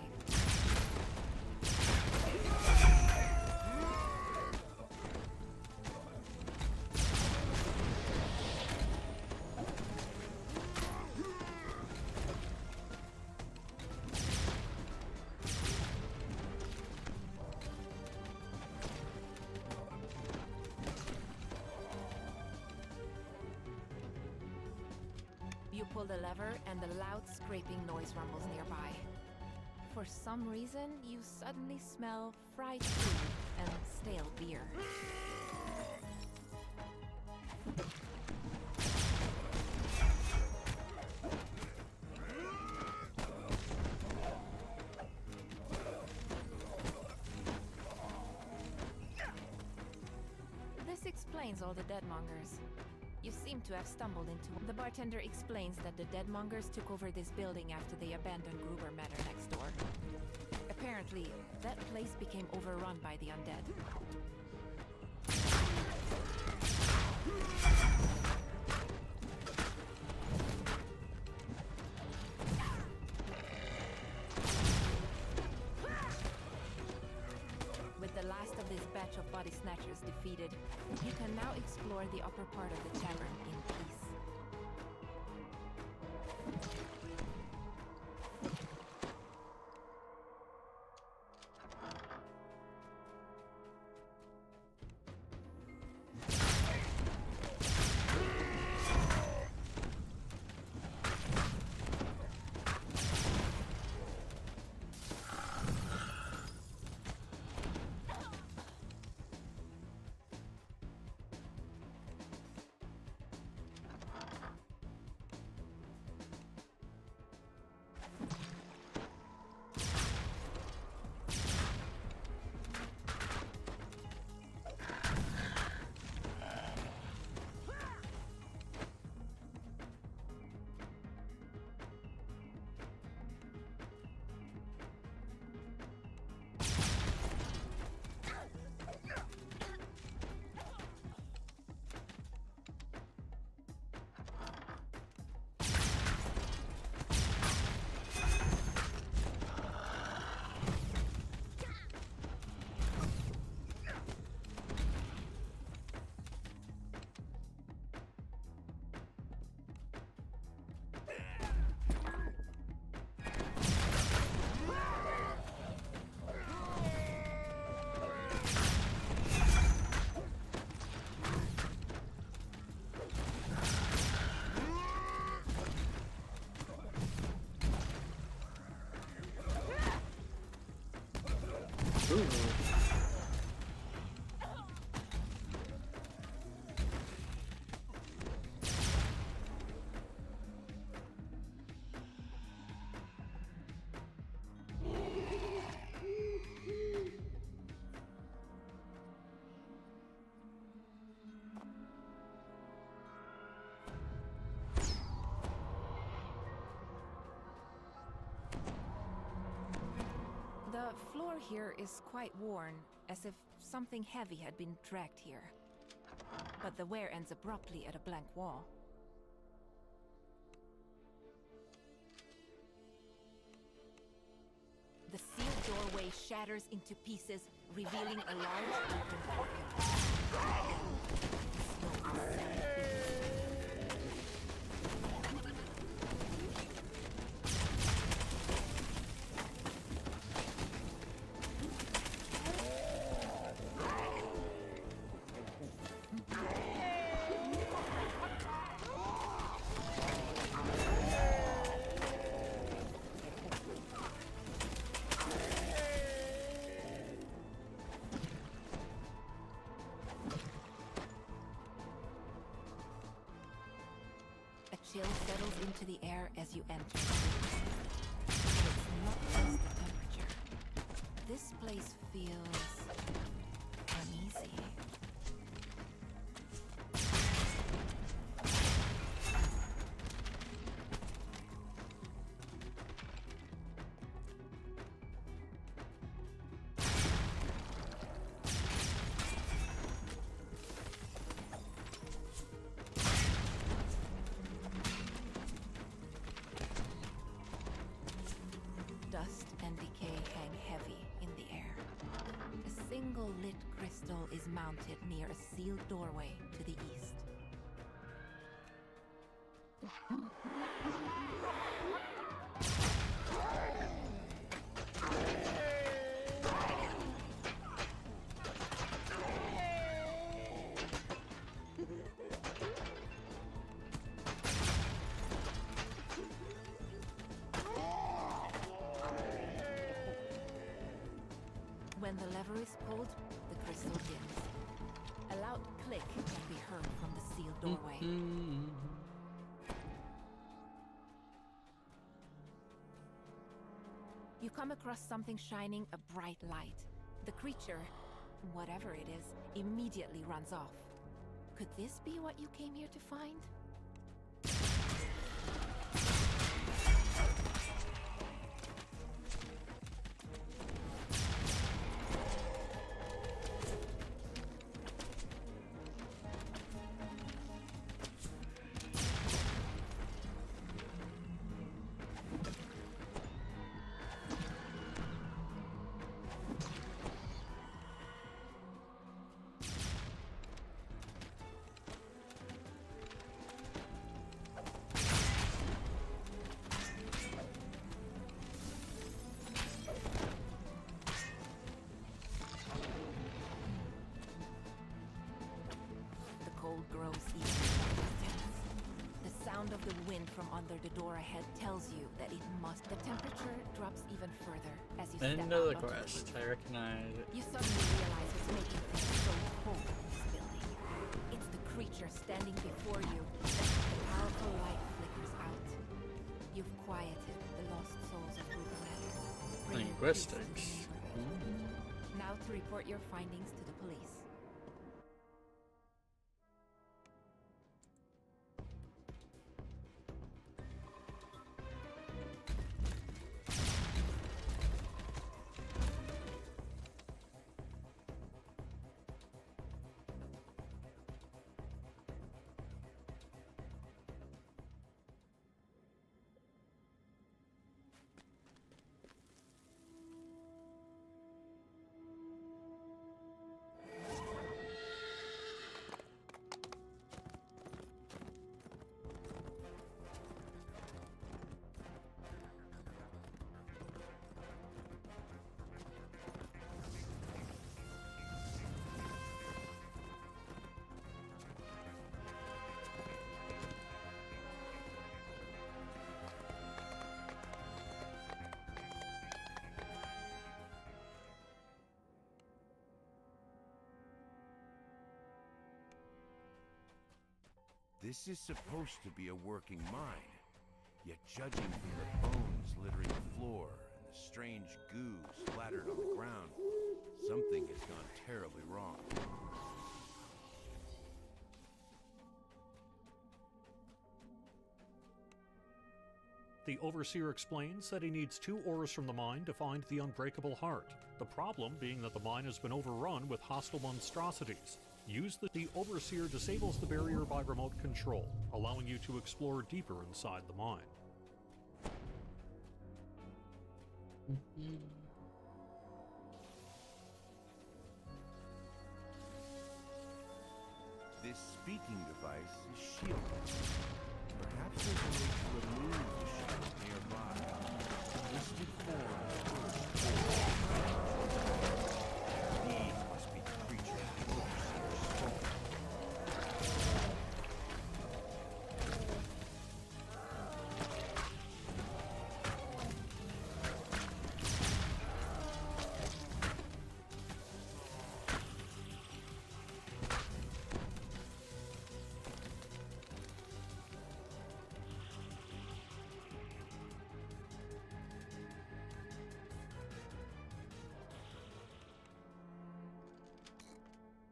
You pull the lever and the loud scraping noise rumbles nearby. For some reason, you suddenly smell fried food and stale beer. This explains all the Deadmongers. You seem to have stumbled into... The bartender explains that the Deadmongers took over this building after they abandoned Gruber Manor next door. Apparently, that place became overrun by the undead. With the last of this batch of body snatchers defeated, you can now explore the upper part of the tavern in peace. The floor here is quite worn, as if something heavy had been dragged here. But the wear ends abruptly at a blank wall. The sealed doorway shatters into pieces, revealing a large open portal. Chill settles into the air as you enter. It's not just the temperature. This place feels uneasy. Dust and decay hang heavy in the air. A single lit crystal is mounted near a sealed doorway to the east. When the lever is pulled, the crystal dims. A loud click can be heard from the sealed doorway. You come across something shining a bright light. The creature, whatever it is, immediately runs off. Could this be what you came here to find? Cold grows even more intense. The sound of the wind from under the door ahead tells you that it must. The temperature drops even further as you step End out of the onto quest. roof. I recognize it. You suddenly realize what's making things so cold in this building. It's the creature standing before you. The powerful light flickers out. You've quieted the lost souls of Rubenette, bringing peace to the Linguistics. neighborhood. Now to report your findings to the police. This is supposed to be a working mine, yet judging from the bones littering the floor and the strange goo splattered on the ground, something has gone terribly wrong. The Overseer explains that he needs 2 ores from the mine to find the Unbreakable Heart. The problem being that the mine has been overrun with hostile monstrosities. The Overseer disables the barrier by remote control, allowing you to explore deeper inside the mine. This speaking device is shielded. Perhaps there's a way to remove the shield nearby. Twisted form. These must be the creatures the Overseer spoke of.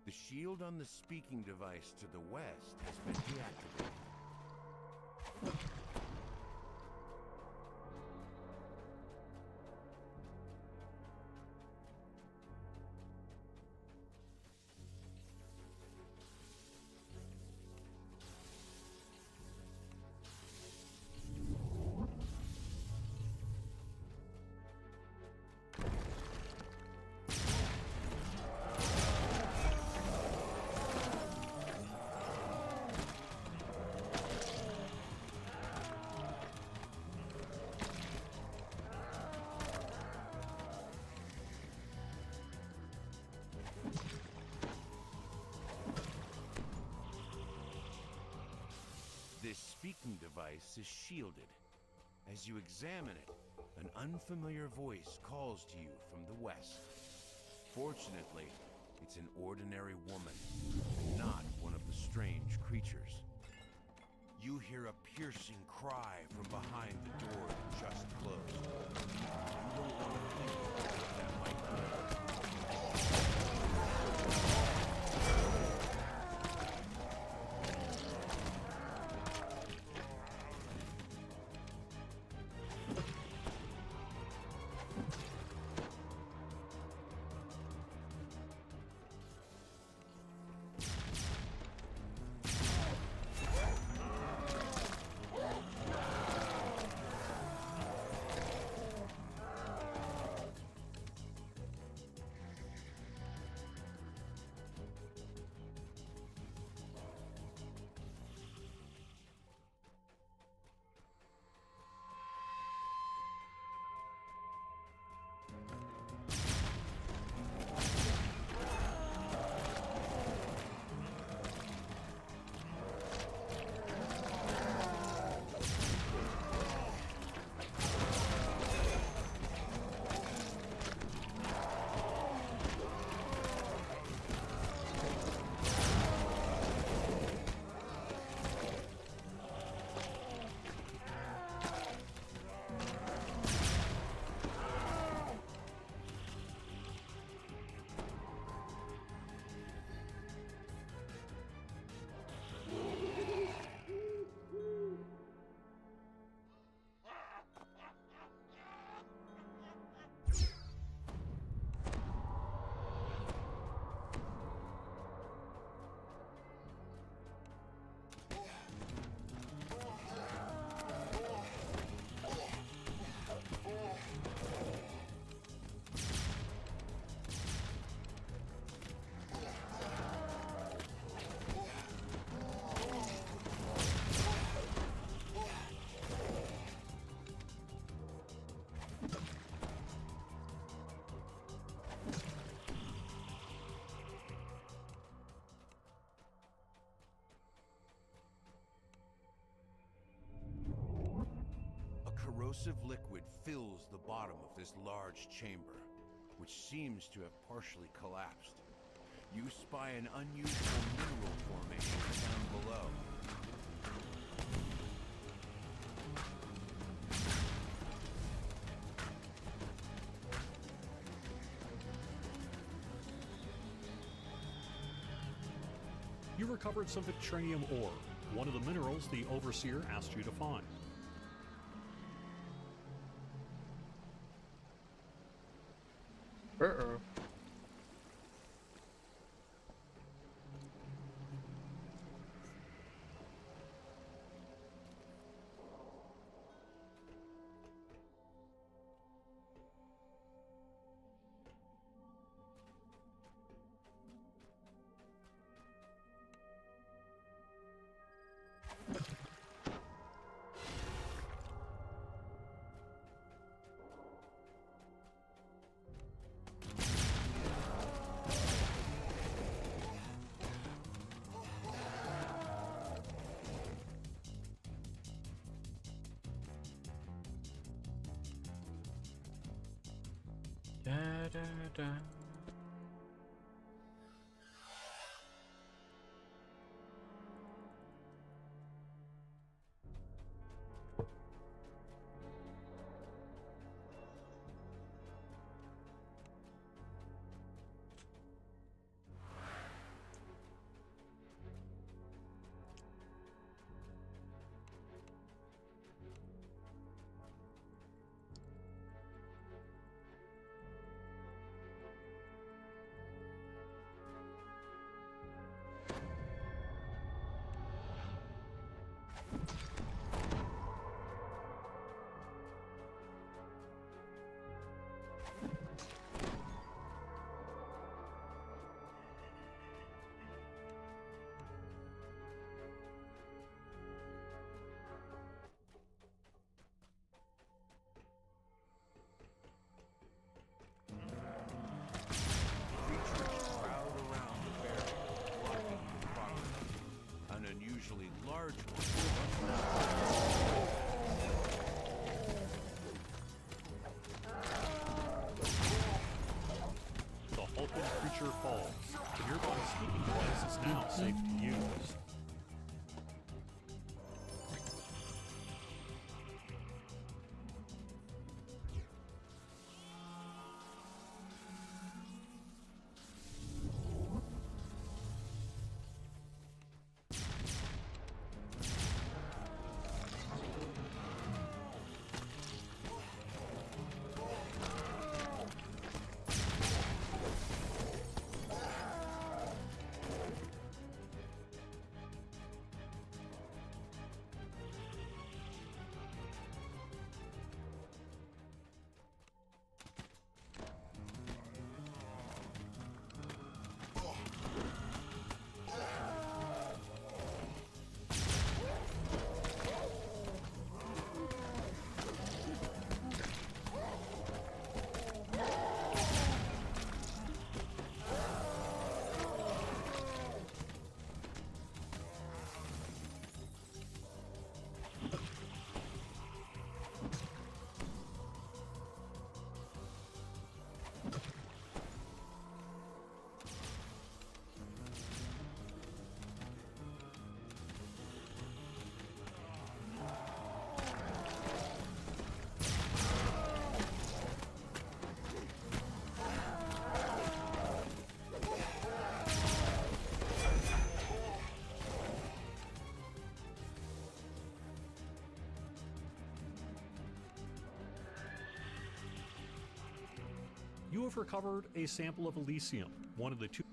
The shield on the speaking device to the west has been deactivated. device is shielded. As you examine it, an unfamiliar voice calls to you from the west. Fortunately, it's an ordinary woman, not one of the strange creatures. You hear a piercing cry from behind the door that just closed. You don't want to think about what that might be. Corrosive liquid fills the bottom of this large chamber, which seems to have partially collapsed. You spy an unusual mineral formation down below. You recovered some Victranium ore, one of the minerals the Overseer asked you to find. Uh-oh. Da, da, da. creature falls. The nearby speaking device is now safe to use. You have recovered a sample of Elysium, one of the two.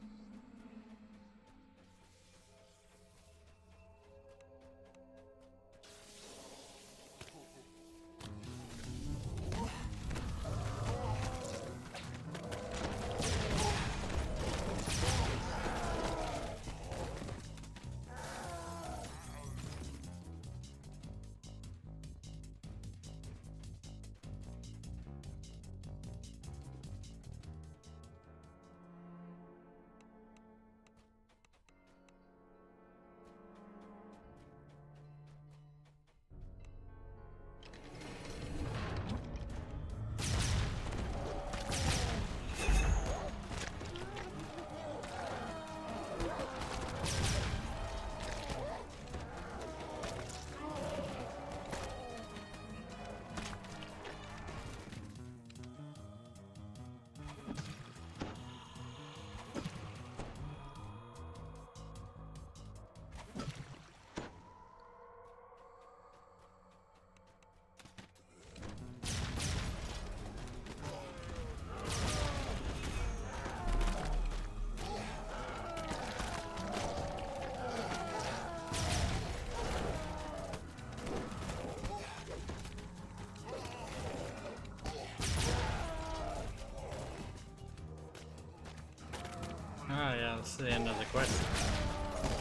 Oh yeah, this is the end of the quest.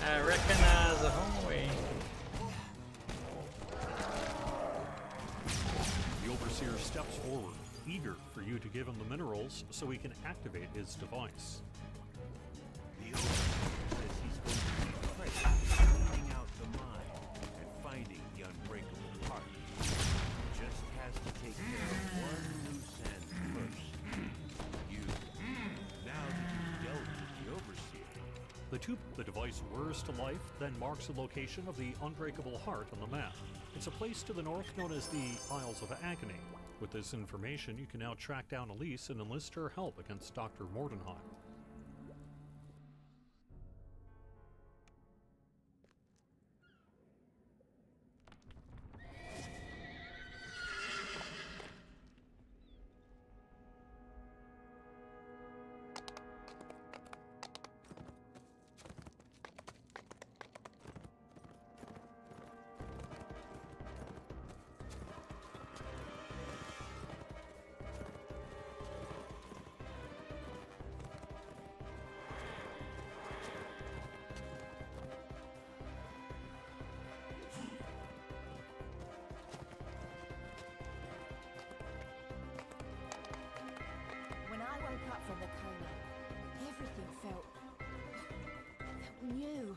I recognize the hallway. The Overseer steps forward, eager for you to give him the minerals so he can activate his device. The Overseer says he's going to be great at cleaning out the mine and finding the unbreakable part. Just has to take care of one loose end first. You. Now that you've dealt with the Overseer. The device whirs to life, then marks the location of the unbreakable heart on the map. It's a place to the north known as the Isles of Agony. With this information, you can now track down Elise and enlist her help against Dr. Mordenheim. When I woke up from the coma, everything felt new.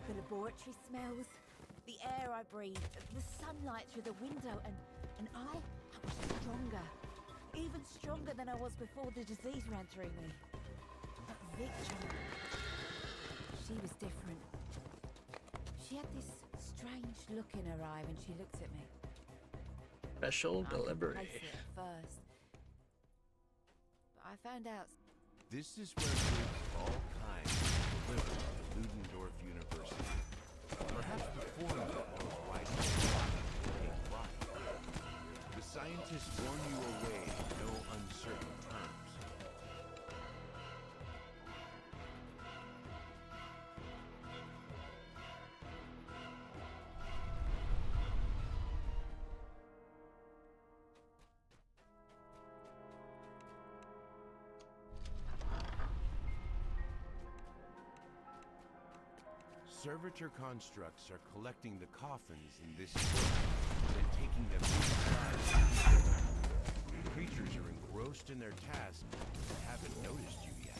The laboratory smells, the air I breathed, the sunlight through the window, and I was stronger. Even stronger than I was before the disease ran through me. Victory. She was different. She had this strange look in her eye when she looked at me. Special I didn't delivery. place it at first, but I found out. This is where groups of all kinds deliver to Ludendorff University. Perhaps the form that most widely take flight. The scientists warn you away in no uncertain terms. Servitor constructs are collecting the coffins in this book and taking them inside. The creatures are engrossed in their task and haven't noticed you yet.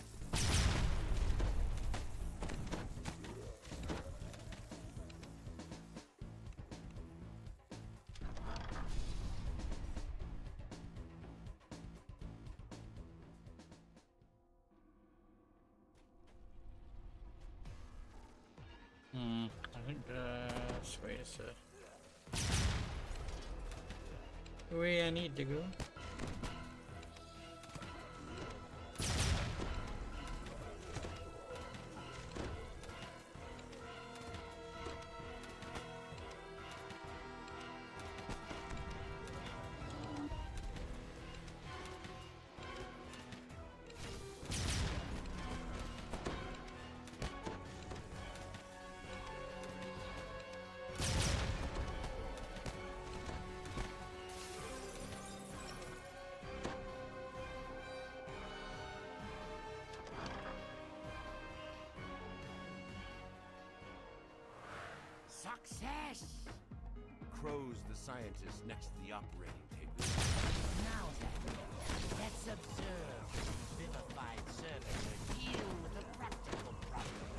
I think that's wait a sec. Where I need to go. Success! Crows the scientist next to the operating table. Now then, let's observe the vivified servitor deal with a practical problem.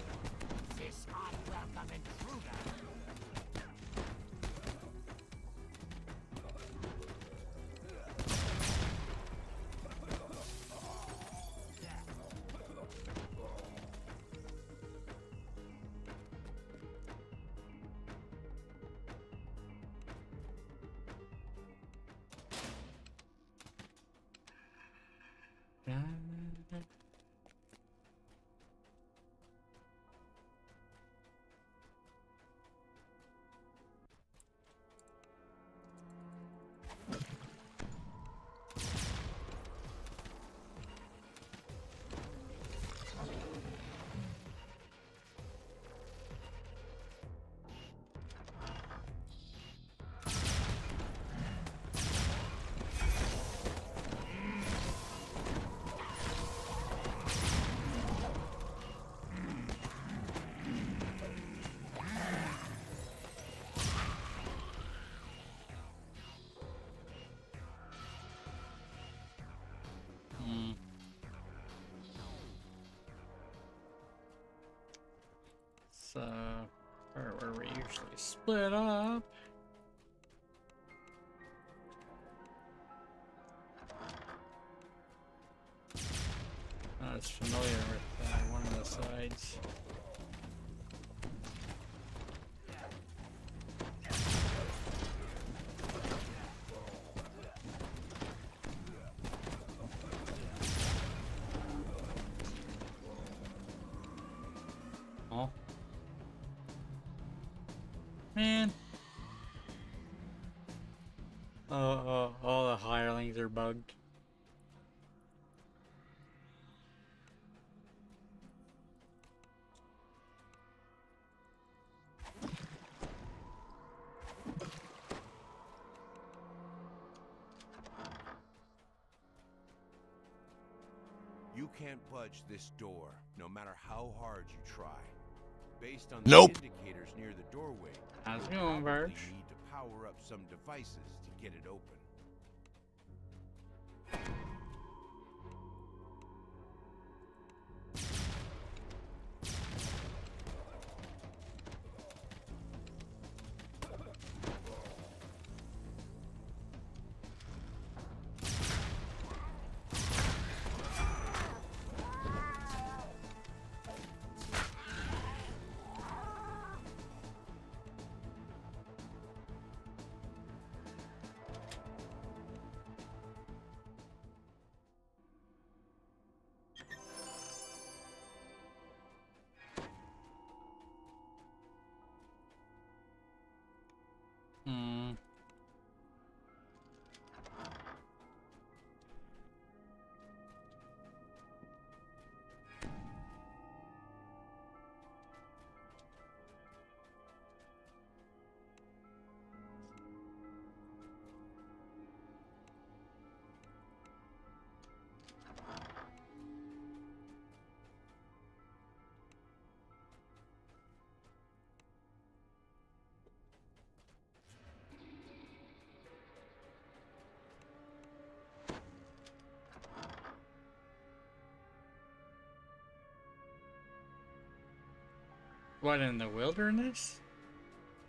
This unwelcome intruder. So, where we usually split up. Not as familiar with one of the sides. Oh. Man. All the hirelings are bugged. You can't budge this door, no matter how hard you try. Based on the indicators near the doorway, how's it you going, probably Birch? need to power up some devices to get it open. What, in the wilderness?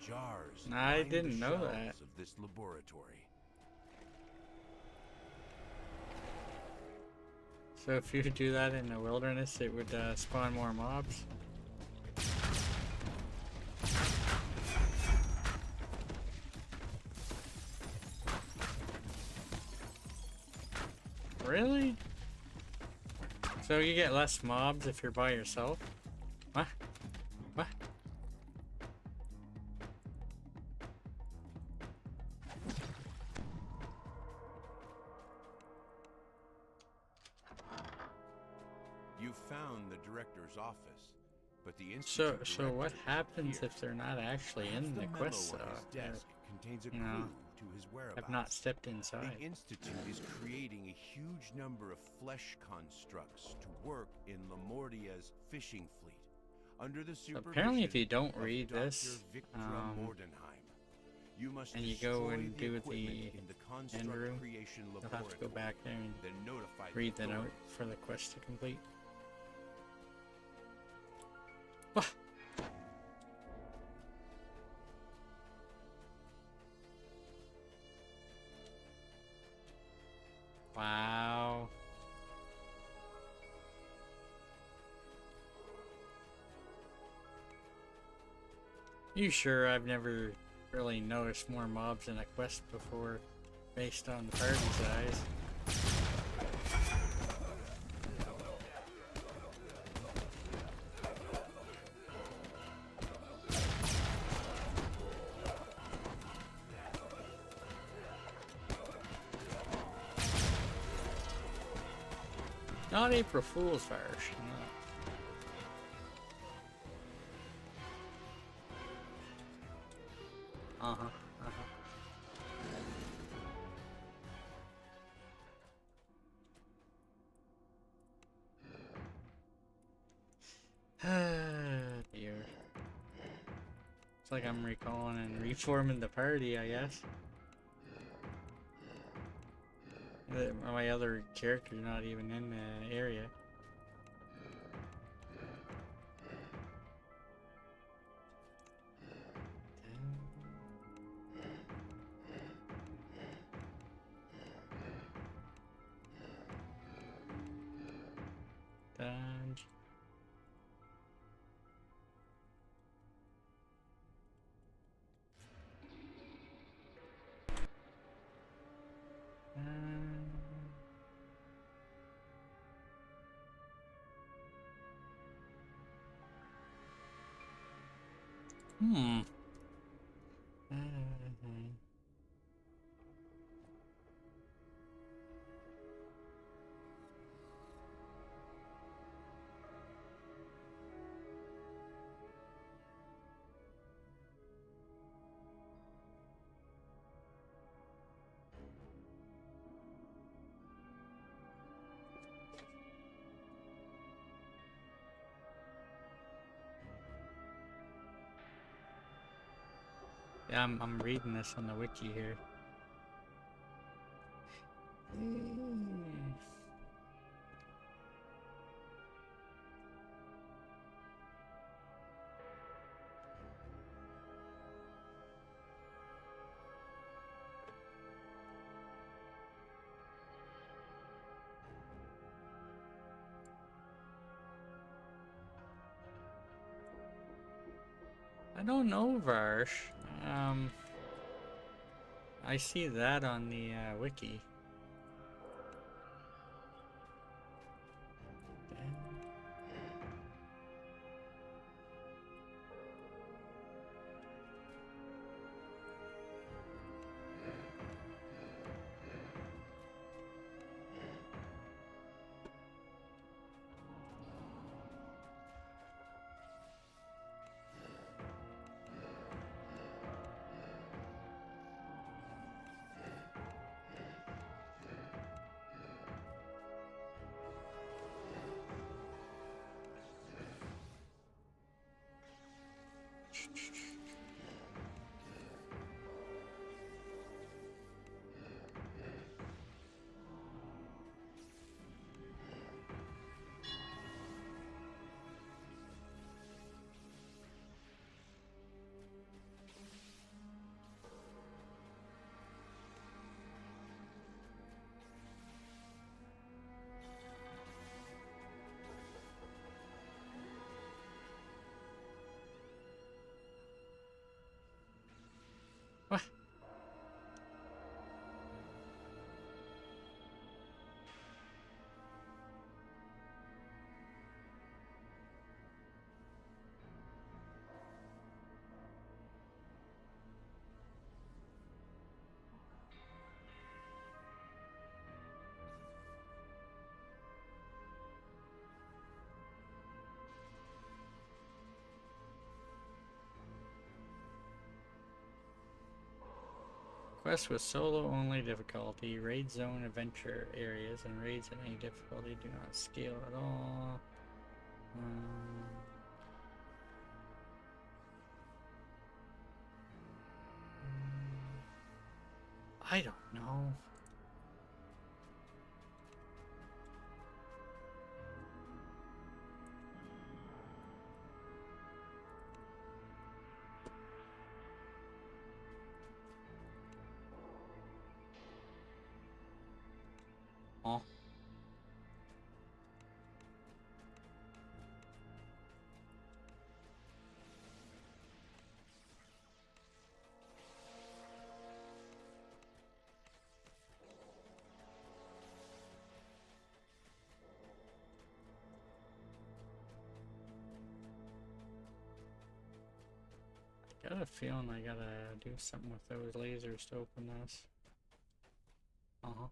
Jars I line the didn't know shelves that. of this laboratory. So if you do that in the wilderness, it would spawn more mobs? Really? So you get less mobs if you're by yourself? What? What? You found the director's office, but the So institute what director happens isn't if they're not actually here. in the Half quest? memo on his desk contains a you know, clue to his whereabouts. I've not stepped inside. The institute is creating a huge number of flesh constructs to work in Lamortia's fishing fleet, under the supervision Apparently, if you don't of read Dr. this, Victra Mordenheim. You must and you go destroy and do equipment the in the end construct room, creation you'll have to go laboratory, back there and then notify read the note authorities. for the quest to complete. What? Wow. You sure I've never really noticed more mobs in a quest before based on the party size? Not April Fool's Fire. No. Uh-huh. Dear. It's like I'm recalling and reforming the party, I guess. My other character's not even in the area. Dodge. Hmm. Yeah, I'm reading this on the wiki here. I don't know, Varsh. I see that on the wiki. Quest with solo only difficulty, raid zone adventure areas, and raids at any difficulty do not scale at all. I don't know. Oh. I got a feeling I gotta do something with those lasers to open this. Uh-huh.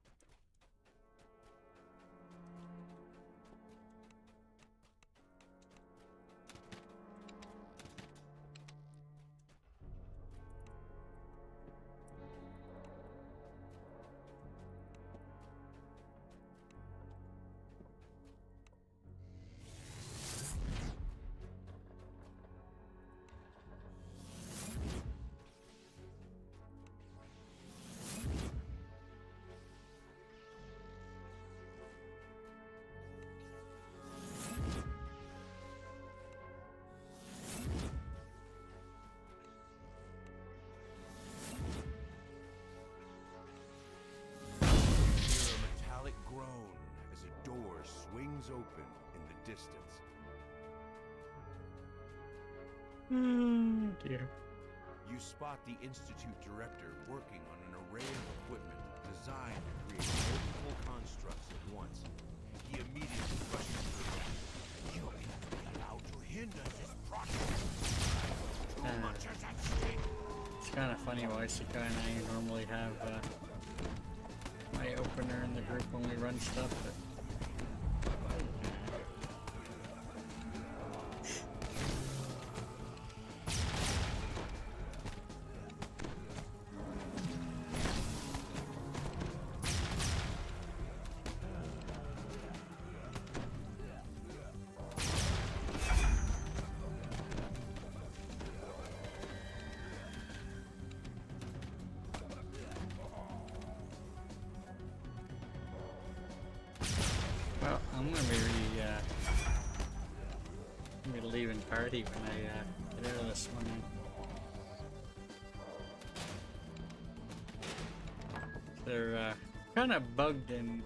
Swings open in the distance. Dear. You spot the Institute director working on an array of equipment designed to create multiple constructs at once. He immediately rushes through. You cannot be allowed to hinder this process. Too much is at stake. It's kind of funny why Sakai and I normally have my opener in the group when we run stuff, but well, I'm gonna be leaving party when I get out of this one. They're kind of bugged in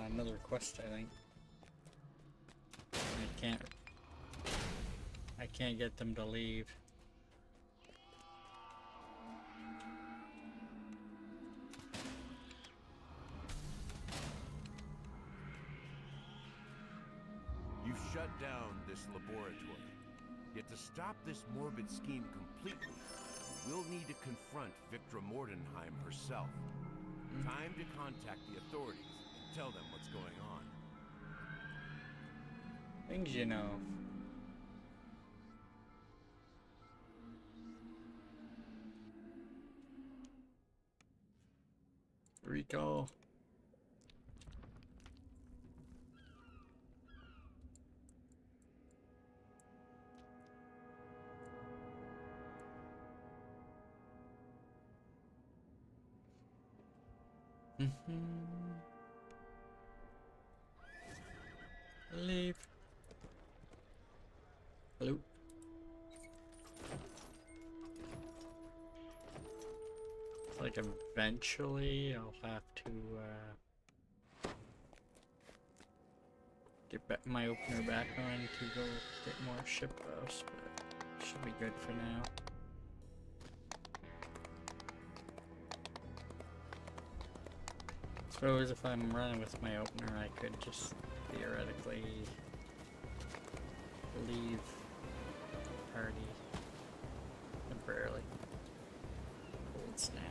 another quest, I think. I can't get them to leave. You've shut down this laboratory. Yet to stop this morbid scheme completely, we'll need to confront Victra Mordenheim herself. Time to contact the authorities and tell them what's going on. Things you know. Recall. Leave. Hello. Like eventually I'll have to get back my opener back on to go get more ship buffs, but should be good for now. Suppose if I'm running with my opener, I could just theoretically leave the party temporarily. Cold snap.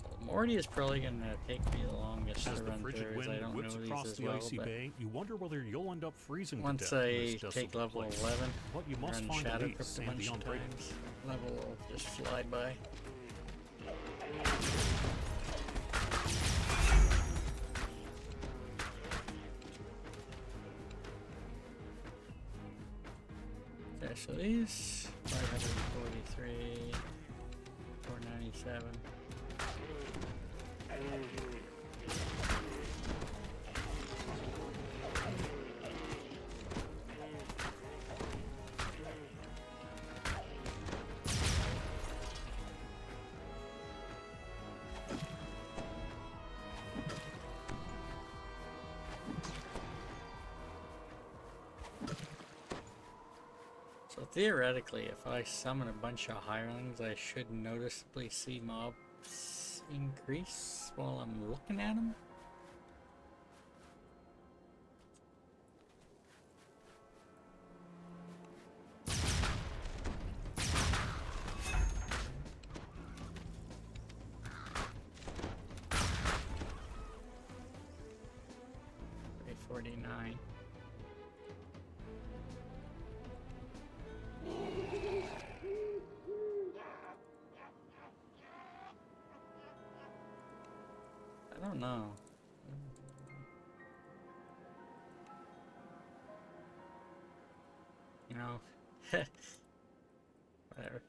So Morty is probably gonna take me the longest As to the run frigid through, as I wind don't whips know these across as the well, icy but bay, you wonder whether you'll end up freezing once to death in I this take desolate level place. 11, But you must run find a Shadow lease Crypt a and bunch the of unbreakable. times, level will just fly by. Okay, so these 543, 497. So theoretically, if I summon a bunch of hirelings, I should noticeably see mobs increase while I'm looking at them. $349. I don't know. You know, whatever.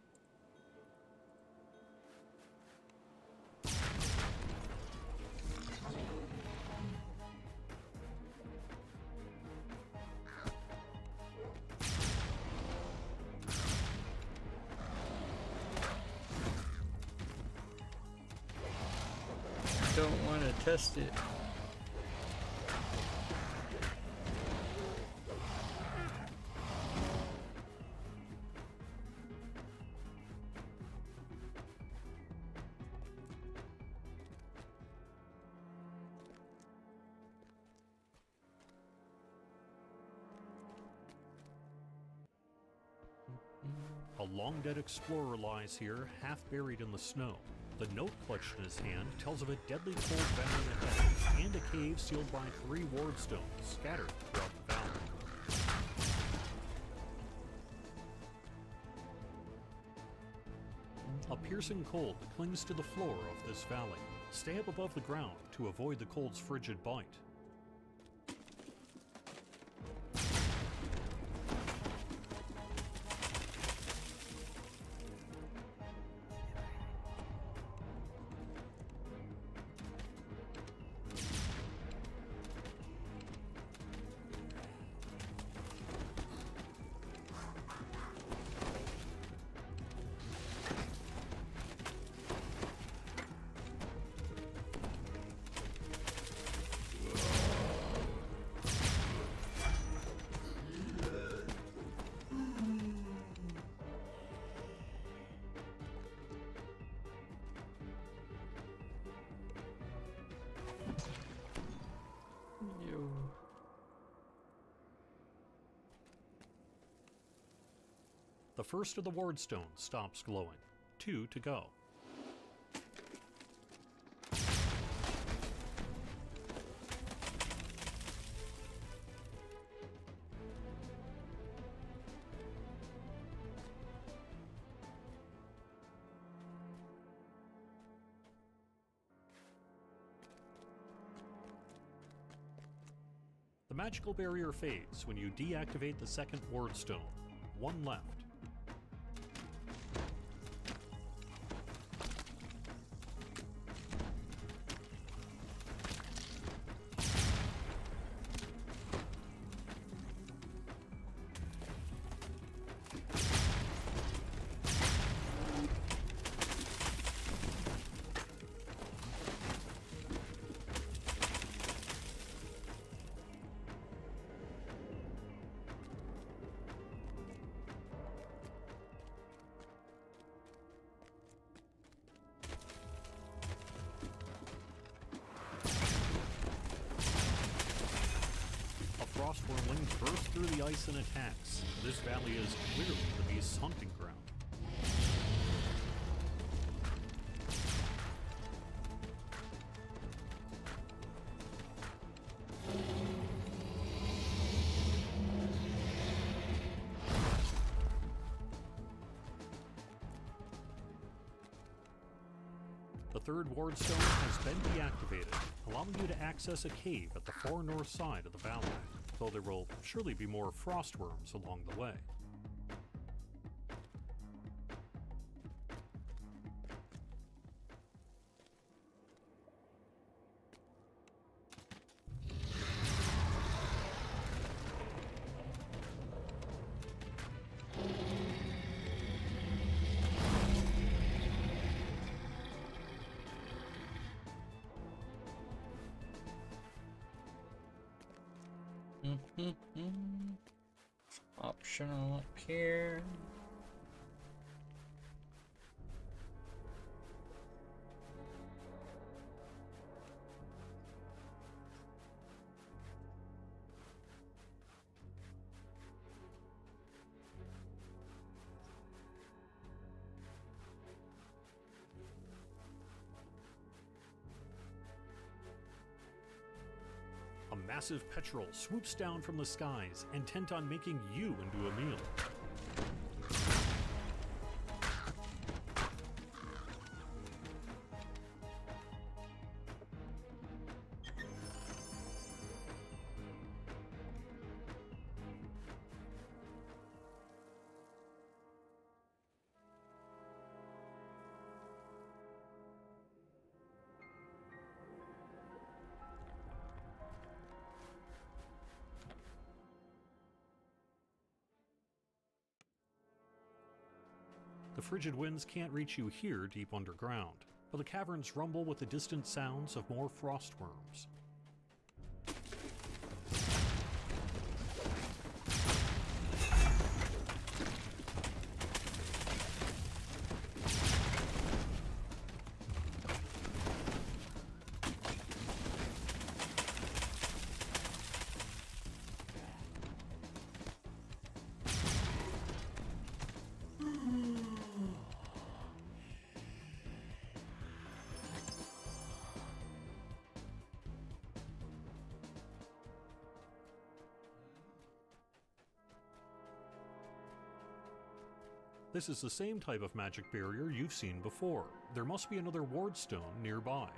Don't want to test it. A long-dead explorer lies here, half buried in the snow. The note clutched in his hand tells of a deadly cold valley ahead, and a cave sealed by 3 wardstones scattered throughout the valley. A piercing cold clings to the floor of this valley. Stay up above the ground to avoid the cold's frigid bite. The first of the wardstones stops glowing. 2 to go. The magical barrier fades when you deactivate the second wardstone. 1 left. Frostwormling burst through the ice and attacks. This valley is clearly the beast's hunting ground. The third ward stone has been deactivated, allowing you to access a cave at the far north side of the valley, though there will surely be more frost worms along the way. Optional up here. A massive petrel swoops down from the skies, intent on making you into a meal. The frigid winds can't reach you here deep underground, but the caverns rumble with the distant sounds of more frost worms. This is the same type of magic barrier you've seen before. There must be another ward stone nearby.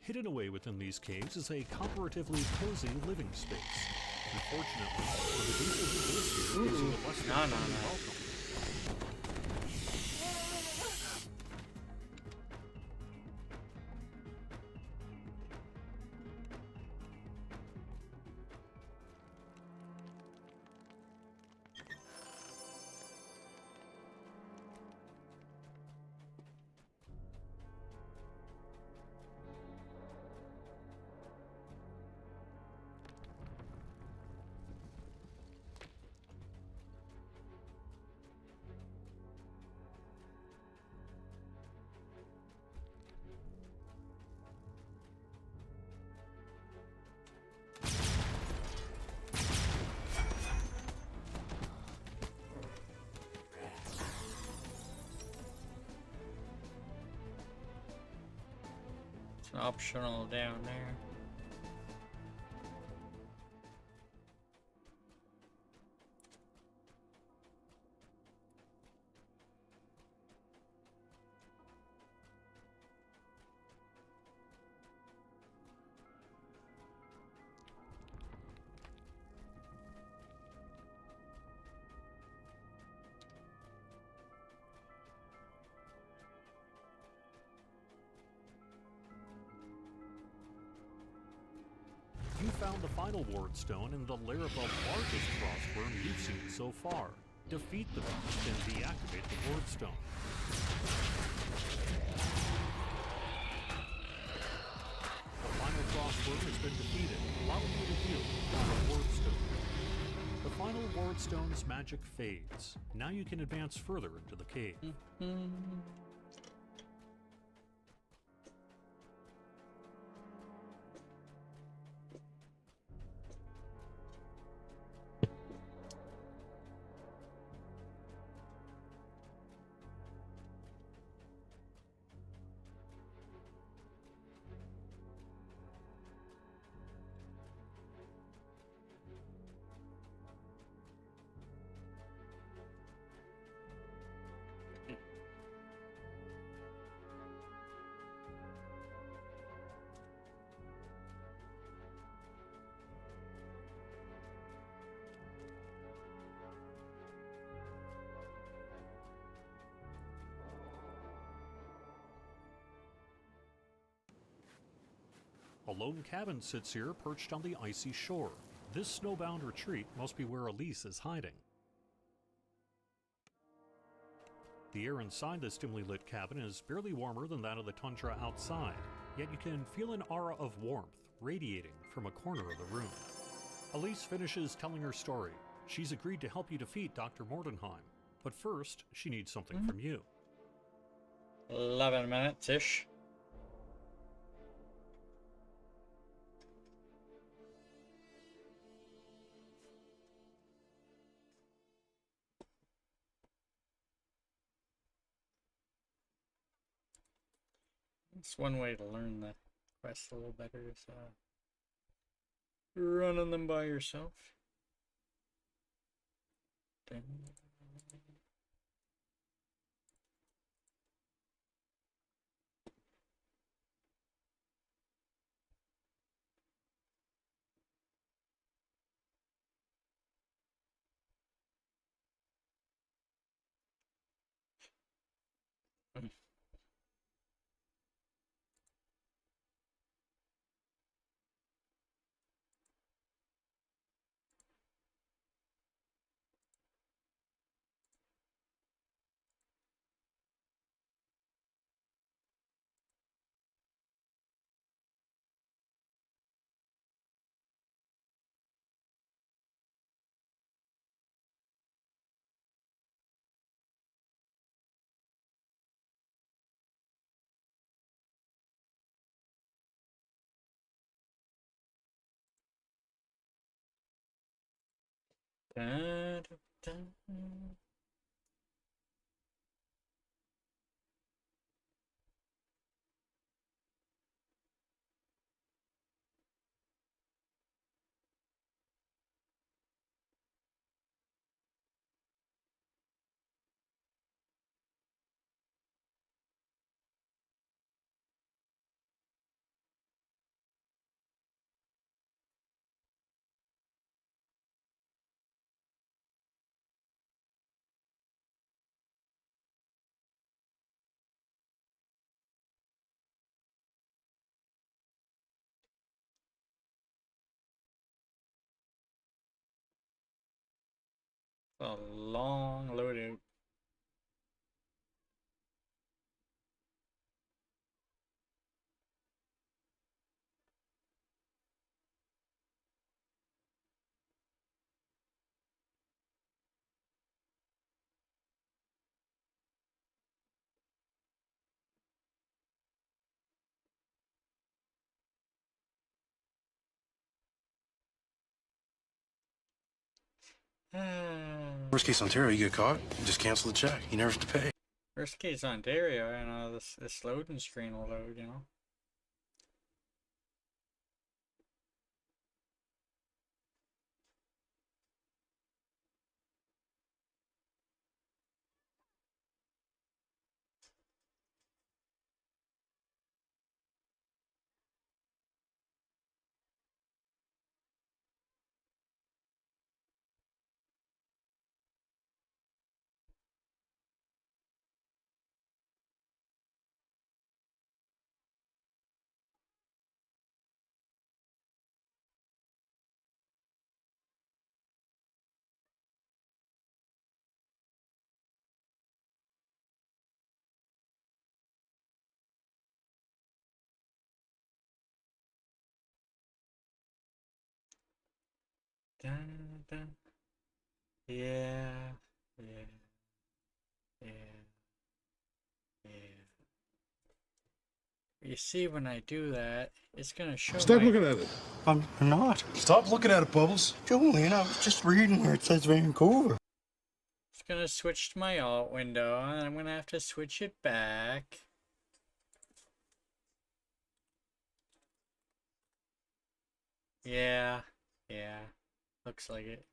Hidden away within these caves is a comparatively cozy living space. Unfortunately, the reducers who live here gives you a less than friendly welcome. It's optional down there. You found the final ward stone in the lair of the largest frostworm you've seen so far. Defeat the beast and deactivate the ward stone. The final frostworm has been defeated, allowing you to heal the final ward stone. The final ward stone's magic fades. Now you can advance further into the cave. lone cabin sits here perched on the icy shore. This snowbound retreat must be where Elise is hiding. The air inside this dimly lit cabin is barely warmer than that of the tundra outside, yet you can feel an aura of warmth radiating from a corner of the room. Elise finishes telling her story. She's agreed to help you defeat Dr. Mordenheim, but first, she needs something from you. 11 minutes-ish. That's one way to learn the quest a little better is running them by yourself. Dun. Dun, dun, dun. A long loadout. Worst case Ontario, you get caught, you just cancel the check. You never have to pay. Worst case Ontario, you know, this loading screen will load, you know. Dun, dun. Yeah, yeah, yeah, yeah. You see, when I do that, it's gonna show Stop my... looking at it. I'm not. Stop looking at it, Bubbles. Julian, I was just reading where it says Vancouver. It's gonna switch to my alt window, and I'm gonna have to switch it back. Yeah, yeah, looks like it.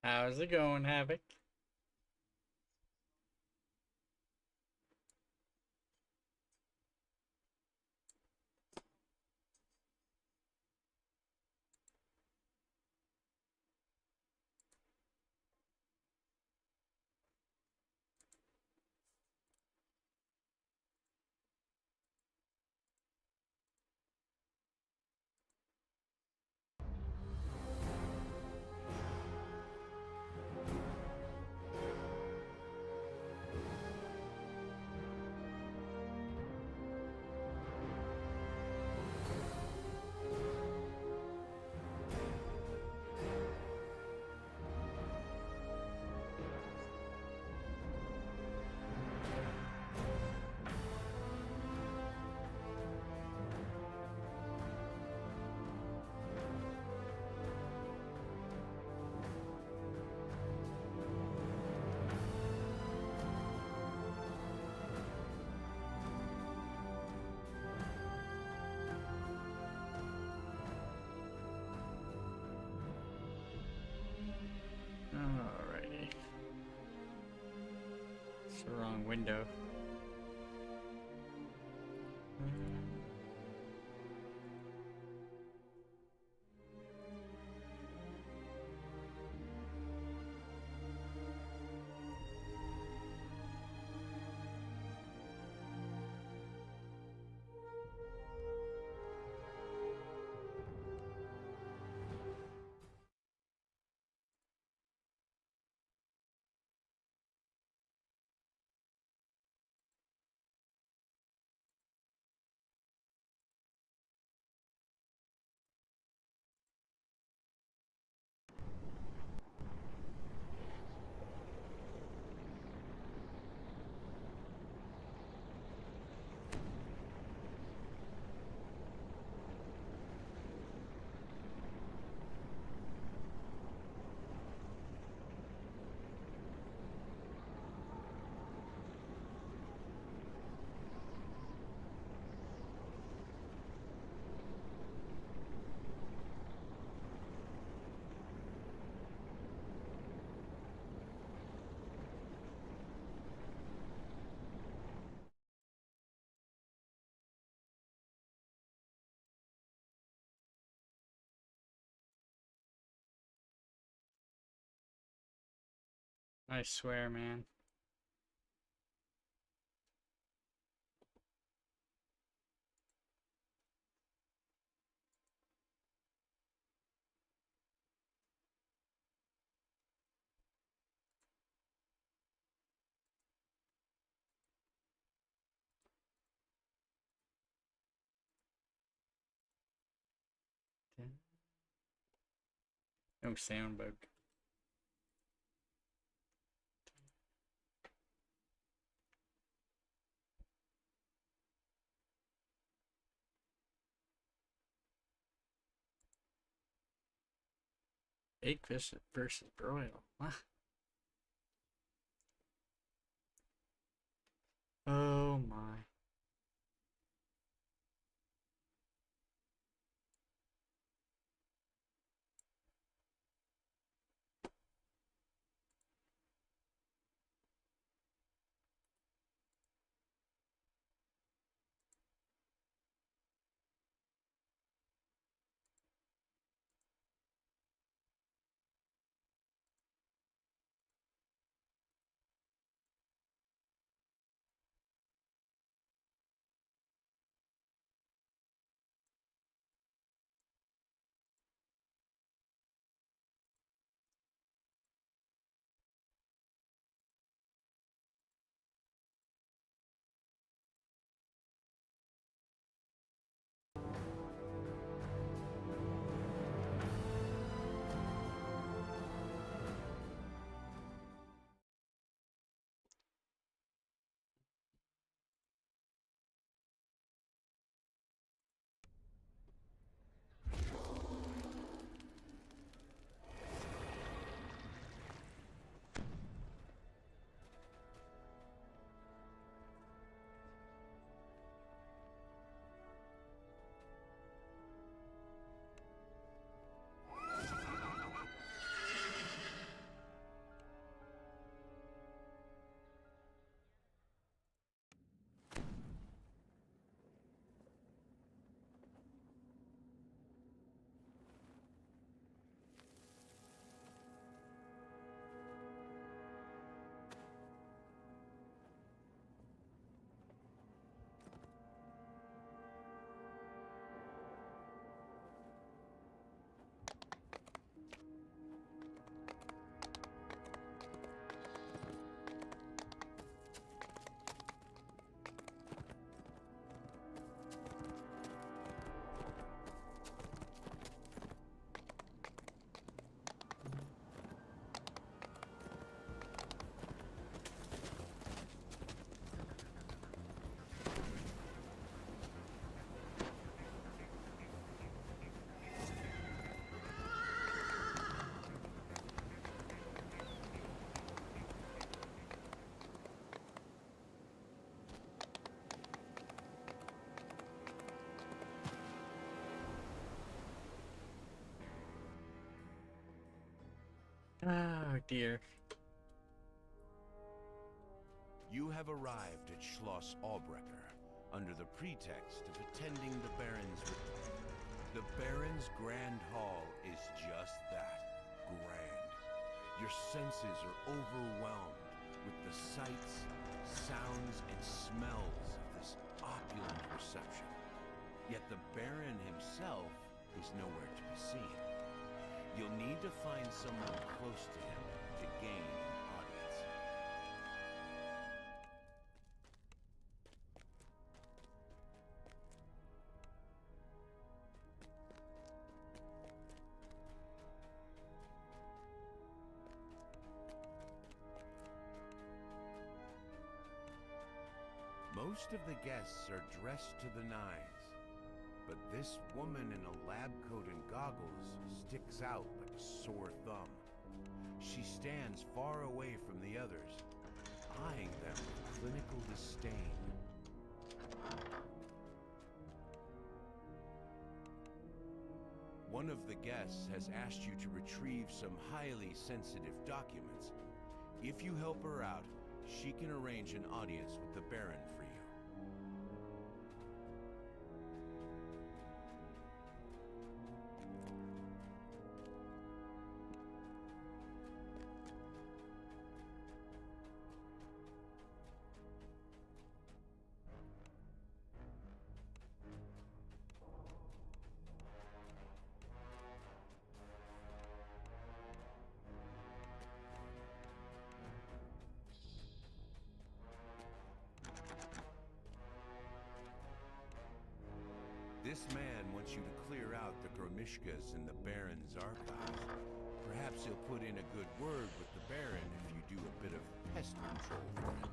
How's it going, Havoc? Alrighty. It's the wrong window. I swear, man. No sound bug. Egg fish versus broil. Oh my. Oh dear. You have arrived at Schloss Albrecher under the pretext of attending the Baron's... The Baron's Grand Hall is just that, grand. Your senses are overwhelmed with the sights, sounds, and smells of this opulent reception. Yet the Baron himself is nowhere to be seen. You'll need to find someone close to him to gain an audience. Most of the guests are dressed to the nines, but this woman in a lab coat and goggles sticks out like a sore thumb. She stands far away from the others, eyeing them with clinical disdain. One of the guests has asked you to retrieve some highly sensitive documents. If you help her out, she can arrange an audience with the Baron for you. This man wants you to clear out the Gromishkas in the Baron's archives. Perhaps he'll put in a good word with the Baron if you do a bit of pest control for him.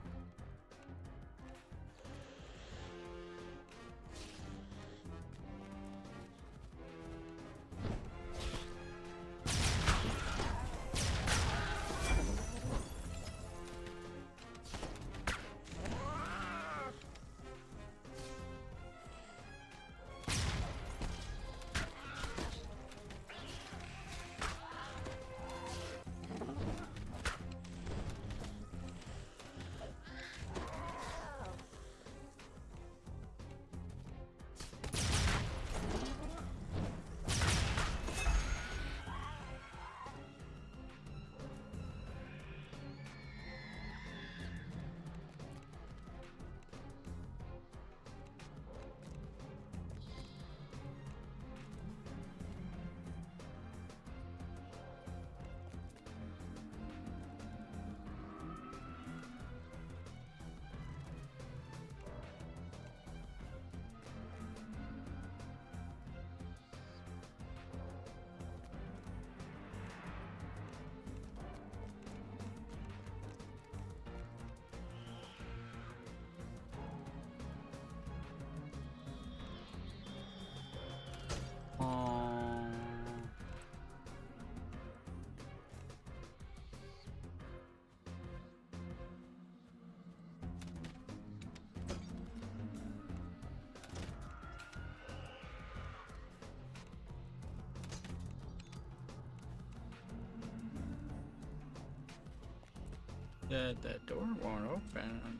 That door won't open.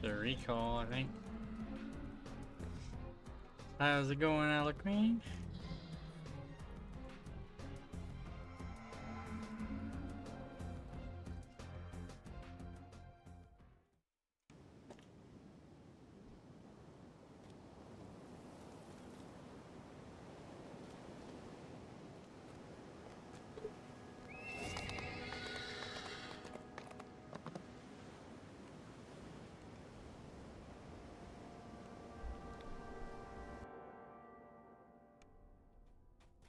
The recall, I think. How's it going, Alec Queen?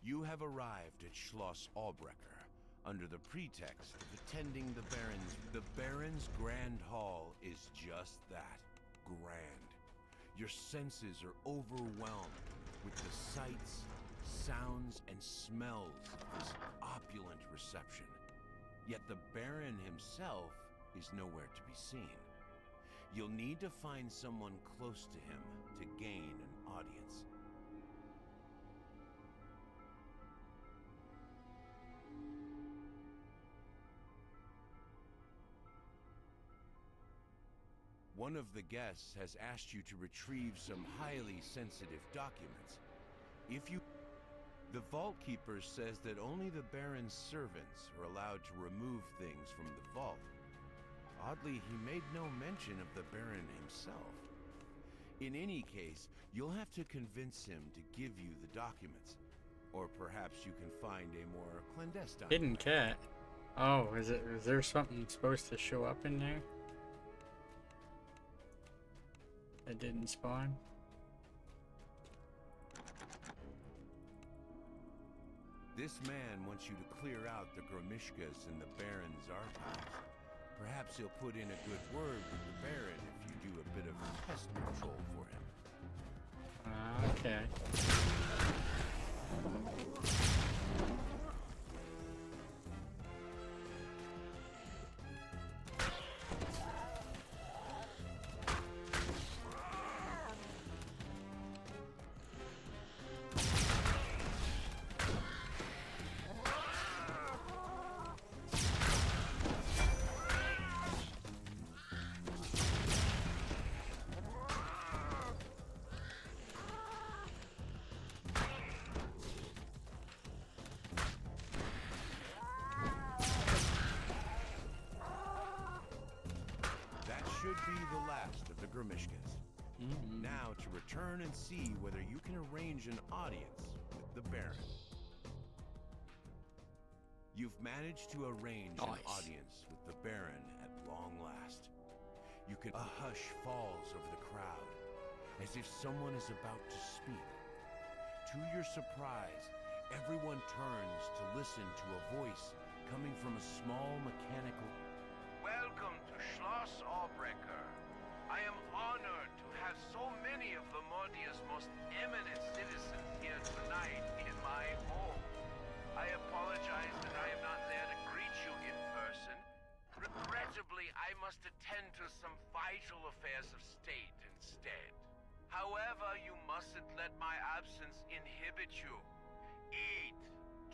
You have arrived at Schloss Albrecher under the pretext of attending the Baron's... The Baron's Grand Hall is just that, grand. Your senses are overwhelmed with the sights, sounds, and smells of this opulent reception. Yet the Baron himself is nowhere to be seen. You'll need to find someone close to him to gain an audience. One of the guests has asked you to retrieve some highly sensitive documents. The Vault Keeper says that only the Baron's servants are allowed to remove things from the vault. Oddly, he made no mention of the Baron himself. In any case, you'll have to convince him to give you the documents. Or perhaps you can find a more clandestine... Hidden cat. Oh, is there something supposed to show up in there? That didn't spawn? This man wants you to clear out the Gromishkas in the Baron's archives. Perhaps he'll put in a good word with the Baron if you do a bit of pest control for him. Okay. Should be the last of the Gromishkas. Now to return and see whether you can arrange an audience with the Baron. You've managed to arrange an audience with the Baron at long last. A hush falls over the crowd, as if someone is about to speak. To your surprise, everyone turns to listen to a voice coming from a small mechanical... Welcome to Schloss Albrecker. I am honored to have so many of Lamordia's most eminent citizens here tonight in my home. I apologize that I am not there to greet you in person. Regrettably, I must attend to some vital affairs of state instead. However, you mustn't let my absence inhibit you. Eat,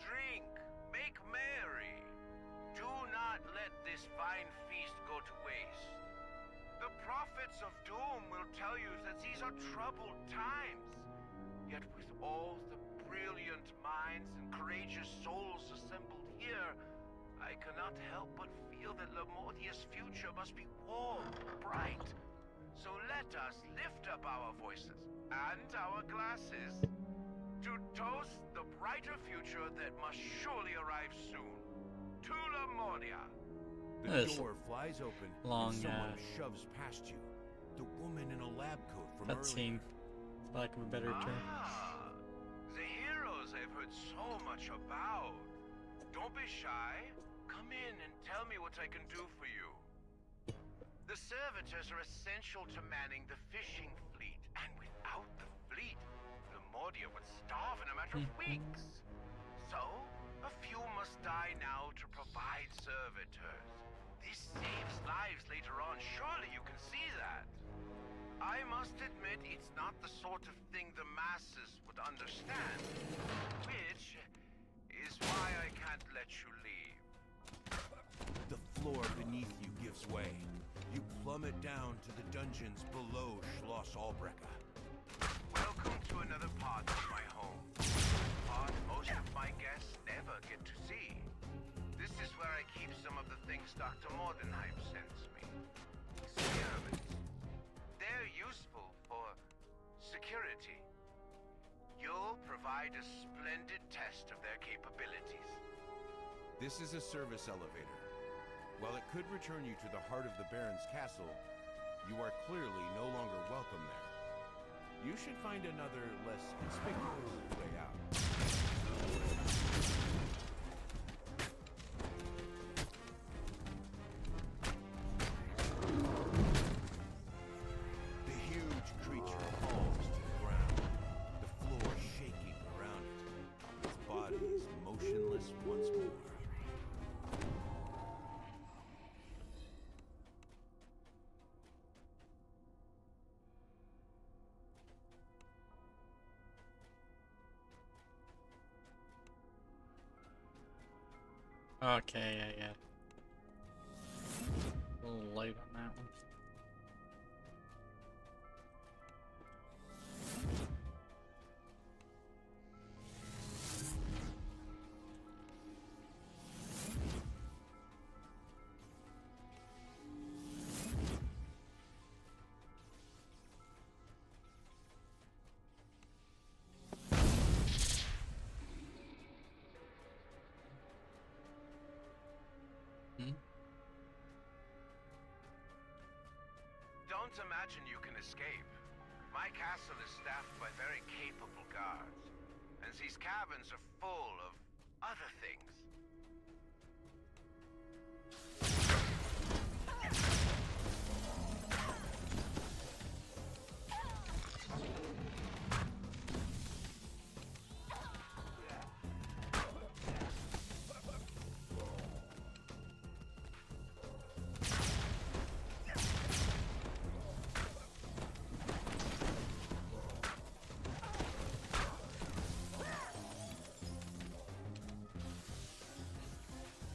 drink, make merry. Do not let this fine feast go to waste. The prophets of doom will tell you that these are troubled times. Yet with all the brilliant minds and courageous souls assembled here, I cannot help but feel that Lamordia's future must be warm, bright. So let us lift up our voices and our glasses to toast the brighter future that must surely arrive soon. To Lamordia. The door flies open and someone shoves past you. The woman in a lab coat from cutscene, for lack of a better term. The heroes I've heard so much about. Don't be shy. Come in and tell me what I can do for you. The servitors are essential to manning the fishing fleet, and without the fleet, Lamordia would starve in a matter of weeks. So, a few must die now to provide servitors. This saves lives later on, surely you can see that. I must admit it's not the sort of thing the masses would understand, which is why I can't let you leave. The floor beneath you gives way. You plummet down to the dungeons below Schloss Albrecker. Welcome to another part of my home. Part most of my guests never get to see. This is where I keep some of the things Dr. Mordenheim sends me. Experiments. They're useful for security. You'll provide a splendid test of their capabilities. This is a service elevator. While it could return you to the heart of the Baron's castle, you are clearly no longer welcome there. You should find another, less conspicuous way out. The huge creature Okay, yeah. A little light on that one. Don't imagine you can escape. My castle is staffed by very capable guards, and these caverns are full of other things.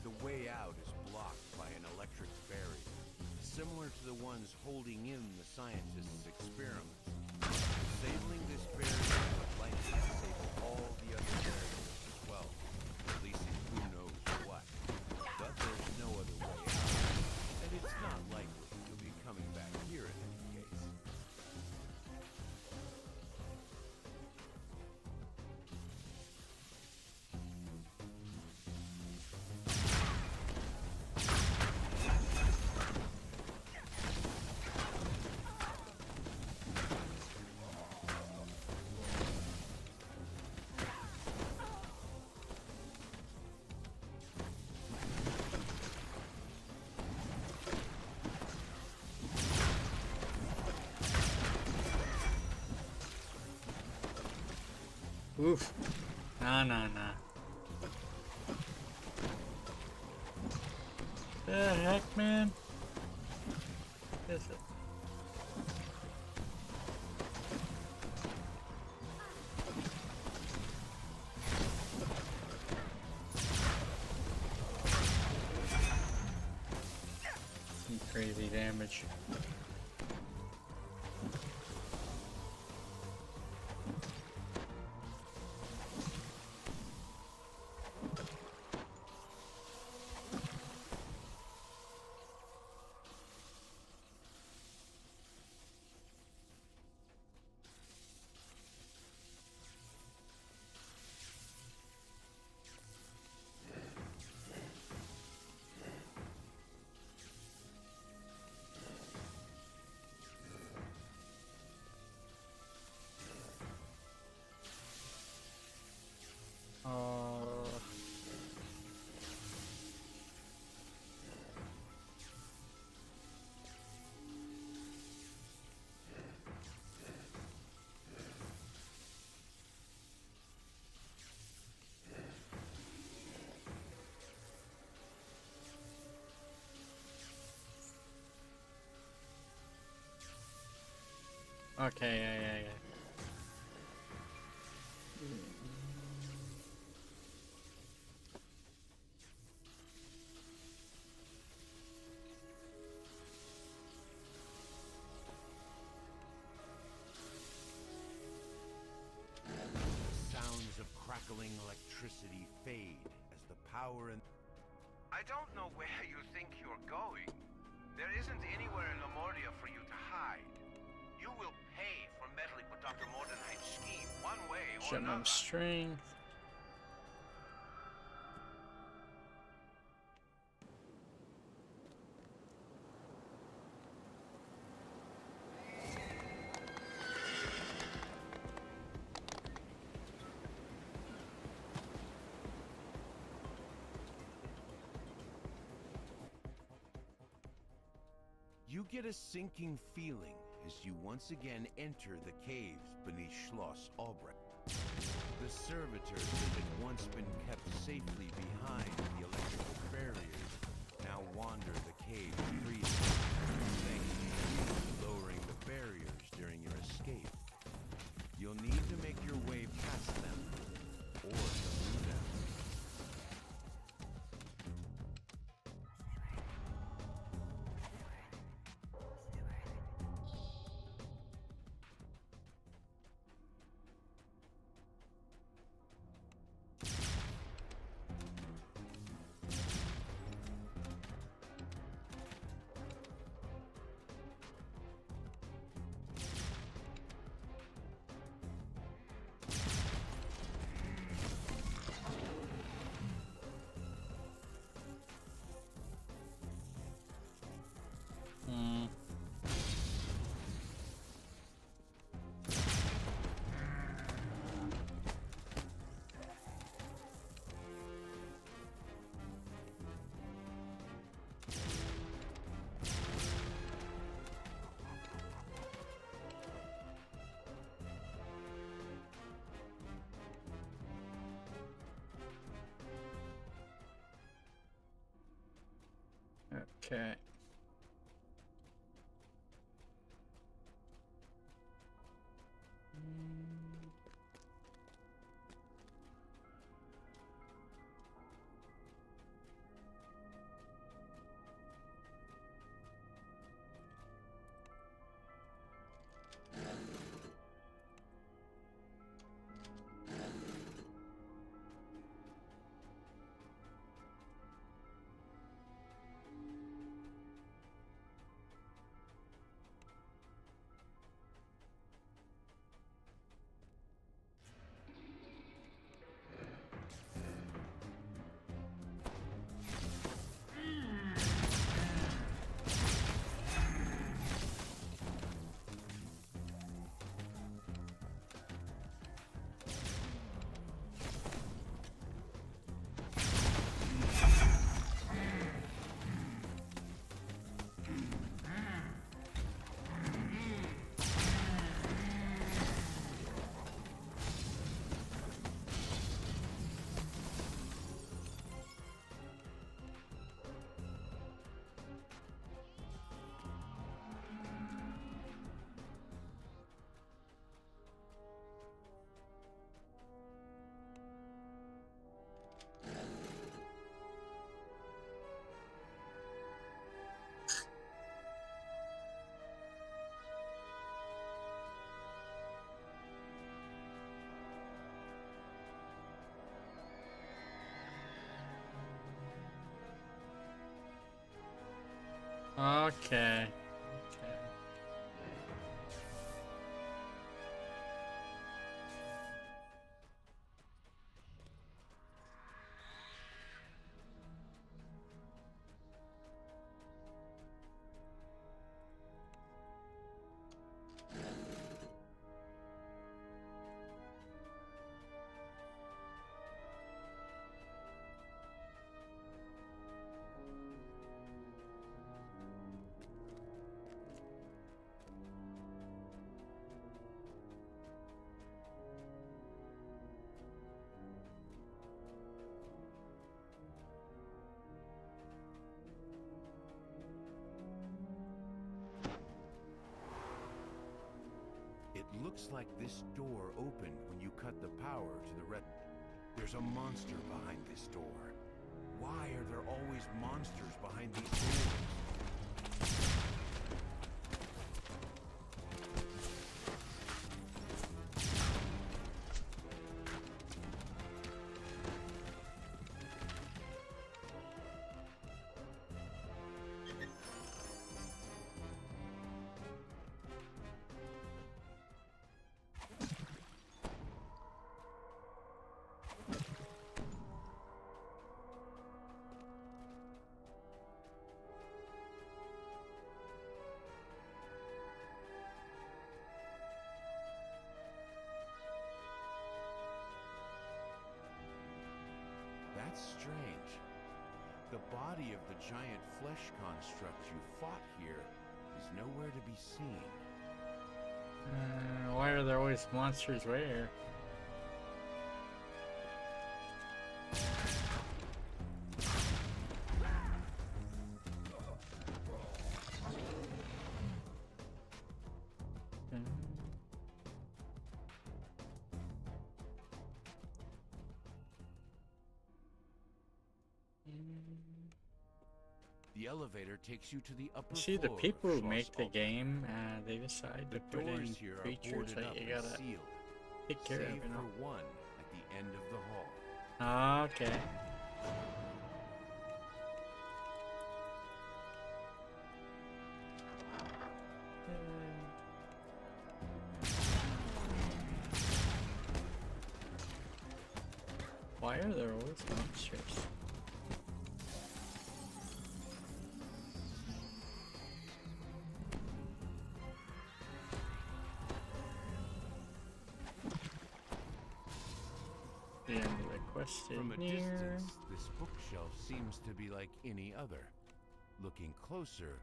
The way out is blocked by an electric barrier, similar to the ones holding in the scientists' experiments. Disabling this barrier would likely disable all the other barriers as well, releasing who knows what. But there's no other way out, and it's not likely you'll be coming back here in any case. Oof. Nah. The heck, man? Is it? Some crazy damage. Okay, yeah. Sounds of crackling electricity fade as the power and... I don't know where you think you're going. There isn't anywhere in Lamordia for you to hide. You will pay for meddling with Dr. Mordenheim's scheme one way or Shut another. my strength. You get a sinking feeling as you once again enter the caves beneath Schloss Albrecht. The servitors that had once been kept safely behind the electrical barriers now wander the caves freely, thanks to you lowering the barriers during your escape. You'll need to make your way past them, or through them. Okay. Okay. It looks like this door opened when you cut the power to the red. There's a monster behind this door. Why are there always monsters behind these doors? That's strange. The body of the giant flesh construct you fought here is nowhere to be seen. Why are there always monsters where? The elevator takes you to the upper See, the floor of people who Schloss make the Altenheim. game, they decide to The put in doors here are creatures boarded that up you and gotta sealed, take care of, save you know? for one at the end of the hall. Okay. Why are there always monsters? The end of the quest is From a near. distance, this bookshelf seems to be like any other. Looking closer,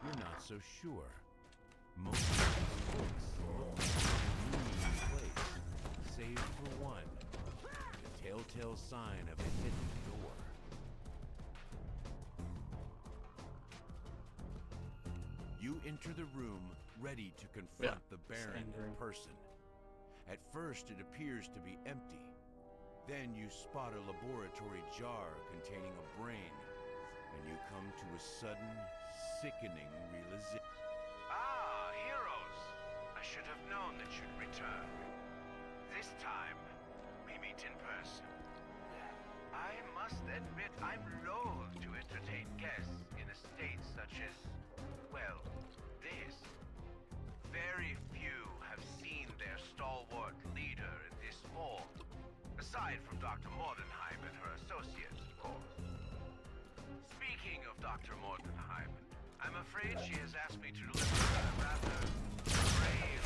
you're not so sure. Most of these books look like a place, save for one. The telltale sign of a hidden door. enter the room ready to confront the Baron in person. At first, it appears to be empty. Then you spot a laboratory jar containing a brain, and you come to a sudden, sickening realization. Ah, heroes! I should have known that you'd return. This time, we meet in person. I must admit I'm loath to entertain guests in a state such as, well, this. Very few have seen their stalwart leader in this form. Aside from Dr. Mordenheim and her associates, of course. Speaking of Dr. Mordenheim, I'm afraid she has asked me to deliver a rather brave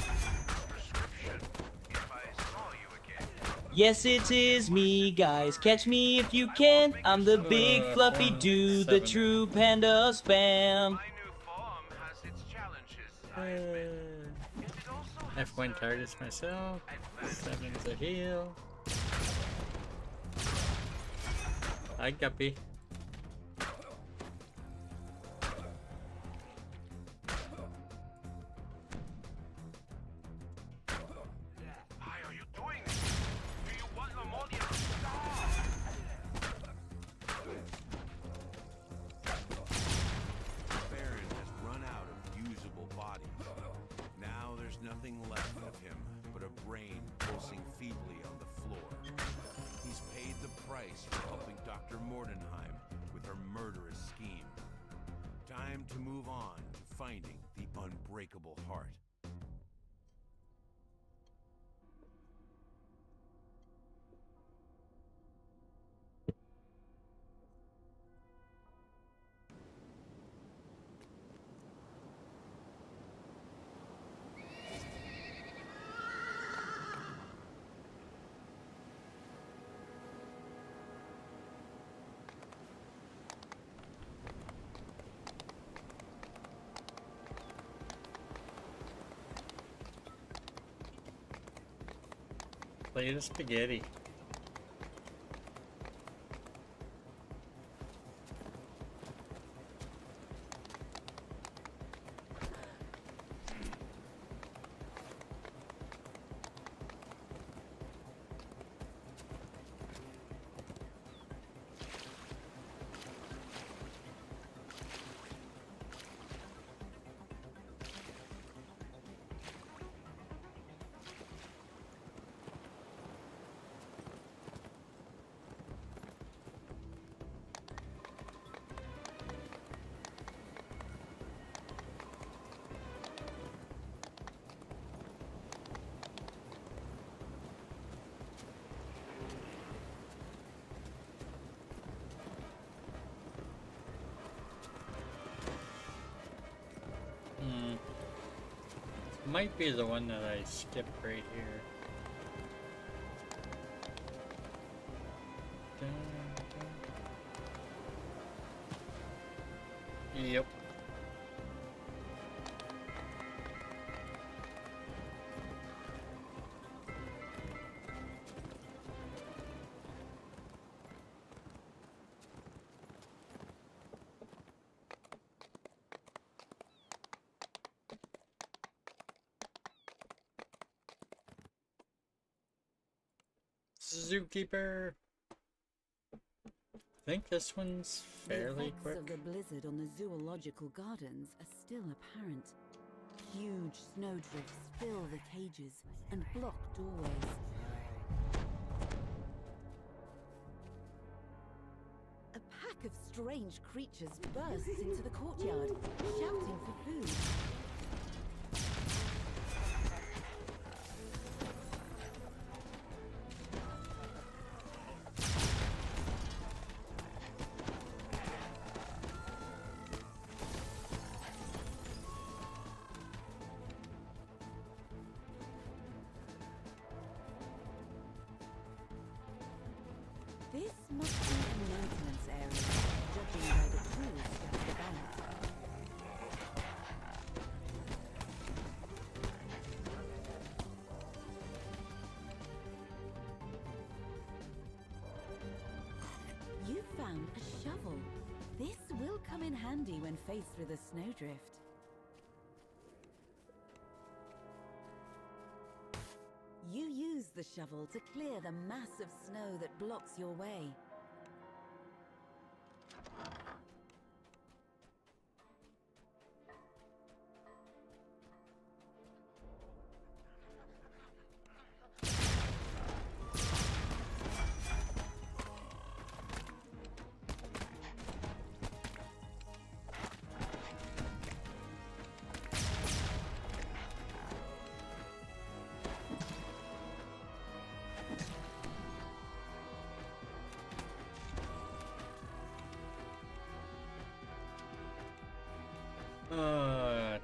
prescription if I saw you again. Yes, it is me, guys. Catch me if you can. I'm the big fluffy dude, the true panda of spam. My new form has its challenges, I admit. Yet it also has F1 targets myself. 7's a heal. Hi, Guppy. Why are you doing this? Do you want Lamordia to Baron has run out of usable bodies. Now there's nothing left of him but a brain pulsing feebly on the floor. He's paid the price for helping Dr. Mordenheim with her murderous scheme. Time to move on to finding the unbreakable heart. Plate of spaghetti. Might be the one that I skipped right here. Yep. Zookeeper. I think this one's fairly The effects quick. of the blizzard on the zoological gardens are still apparent. Huge snowdrifts fill the cages and block doorways. A pack of strange creatures bursts into the courtyard, shouting for food. This must be a maintenance area, judging by the tools scattered about. You found a shovel. This will come in handy when faced with a snowdrift. the shovel to clear the mass of snow that blocks your way.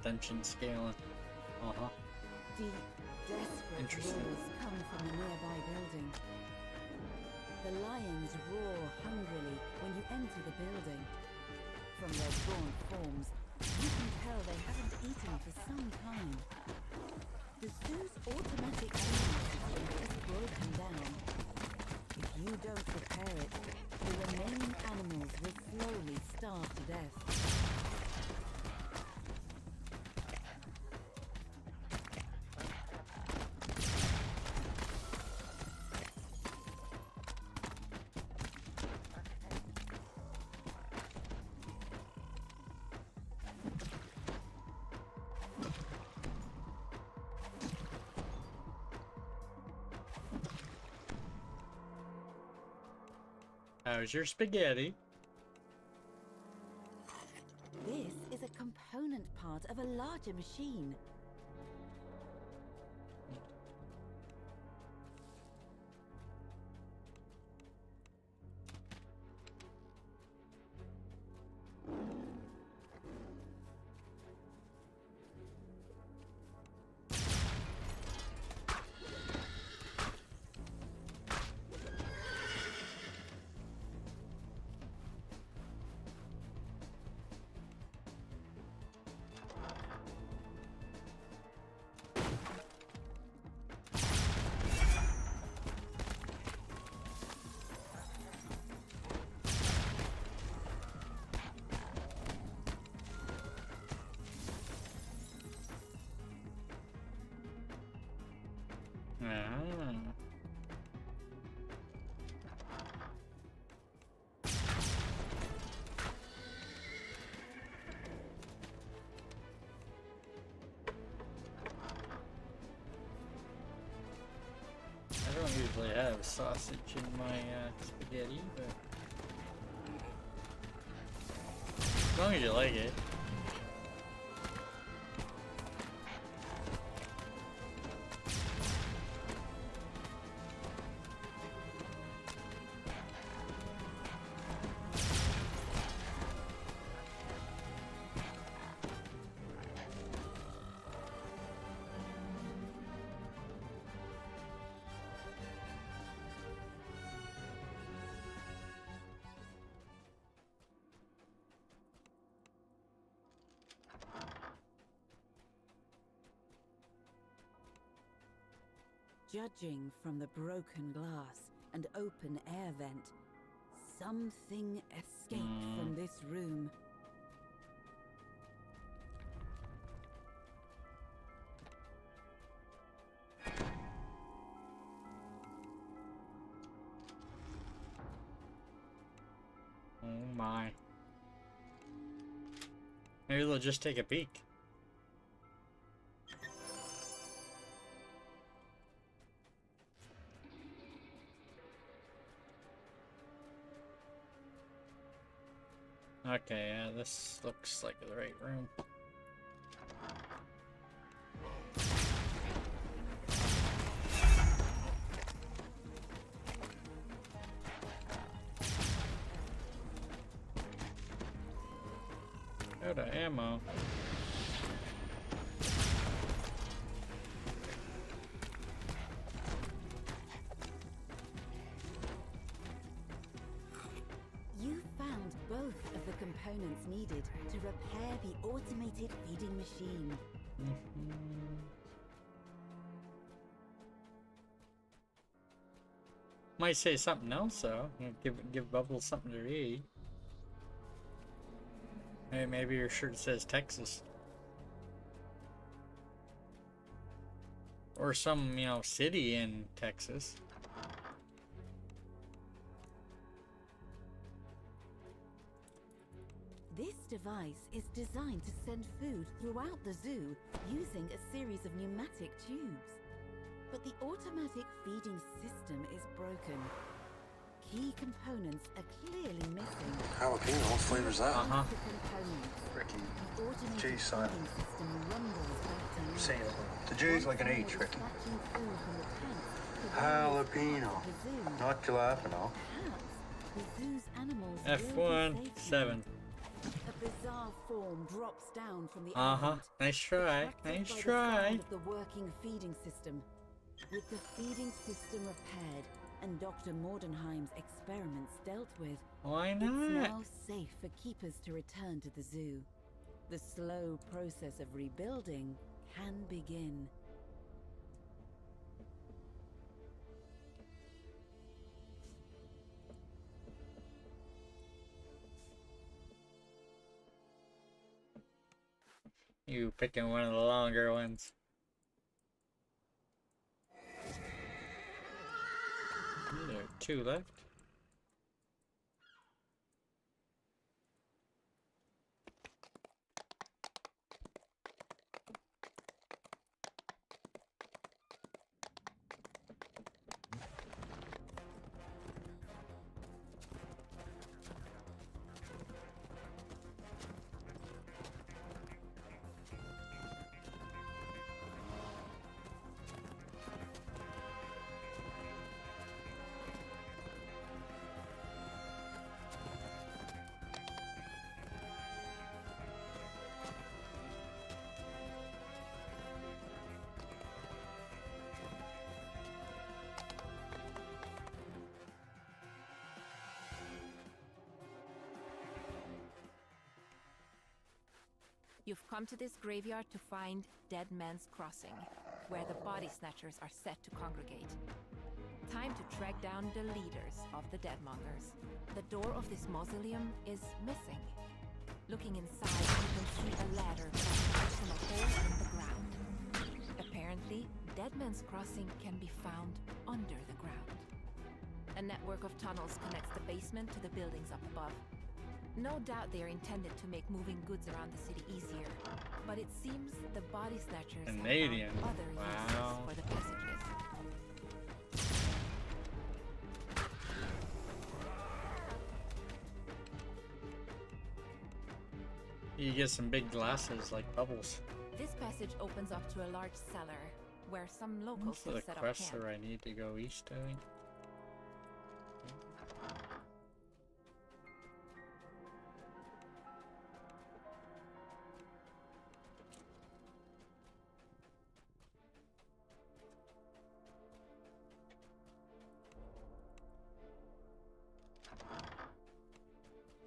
Attention scaling. Deep, desperate roars come from a nearby building. The lions roar hungrily when you enter the building. From their gaunt forms, you can tell they haven't eaten for some time. The zoo's automatic feeding system is broken down. If you don't repair it, the remaining animals will slowly starve to death. How's your spaghetti? This is a component part of a larger machine. I don't usually have sausage in my spaghetti, but as long as you like it. Judging from the broken glass and open air vent, something escaped from this room. Oh my. Maybe they'll just take a peek. Okay, yeah, this looks like the right room. Out of ammo. You found both of the components needed to repair the automated feeding machine. Might say something else though. Give Bubbles something to read. Hey, maybe your shirt says Texas. Or some, you know, city in Texas. This device is designed to send food throughout the zoo using a series of pneumatic tubes. But the automatic feeding system is broken. Key components are clearly missing. Jalapeno, what flavor's that? Uh-huh. The components. Ricky, The automated Jay's son. feeding system rumbles back to life. Say it. The J's like an Once H, more Ricky. dispatching food from the tanks to various Jalapeno, parts of the zoo. not jalapeno. Perhaps the zoo's animals will F1 be safe 7. now. A bizarre form drops down from the Uh-huh. elephant, Nice try. attracted Nice by the try. sound of the working feeding system. With the feeding system repaired and Dr. Mordenheim's experiments dealt with, Why it's not? now safe for keepers to return to the zoo. The slow process of rebuilding can begin. You picking one of the longer ones. There are 2 left. You've come to this graveyard to find Dead Man's Crossing, where the body snatchers are set to congregate. Time to track down the leaders of the Deadmongers. The door of this mausoleum is missing. Looking inside, you can see a ladder coming from a hole in the ground. Apparently, Dead Man's Crossing can be found under the ground. A network of tunnels connects the basement to the buildings up above. No doubt they are intended to make moving goods around the city easier, but it seems the body snatchers have Canadian. found other uses Wow. for the passages. You get some big glasses like bubbles. This passage opens up to a large cellar, where some locals For the have set up quest camp. where I need to go east, I think.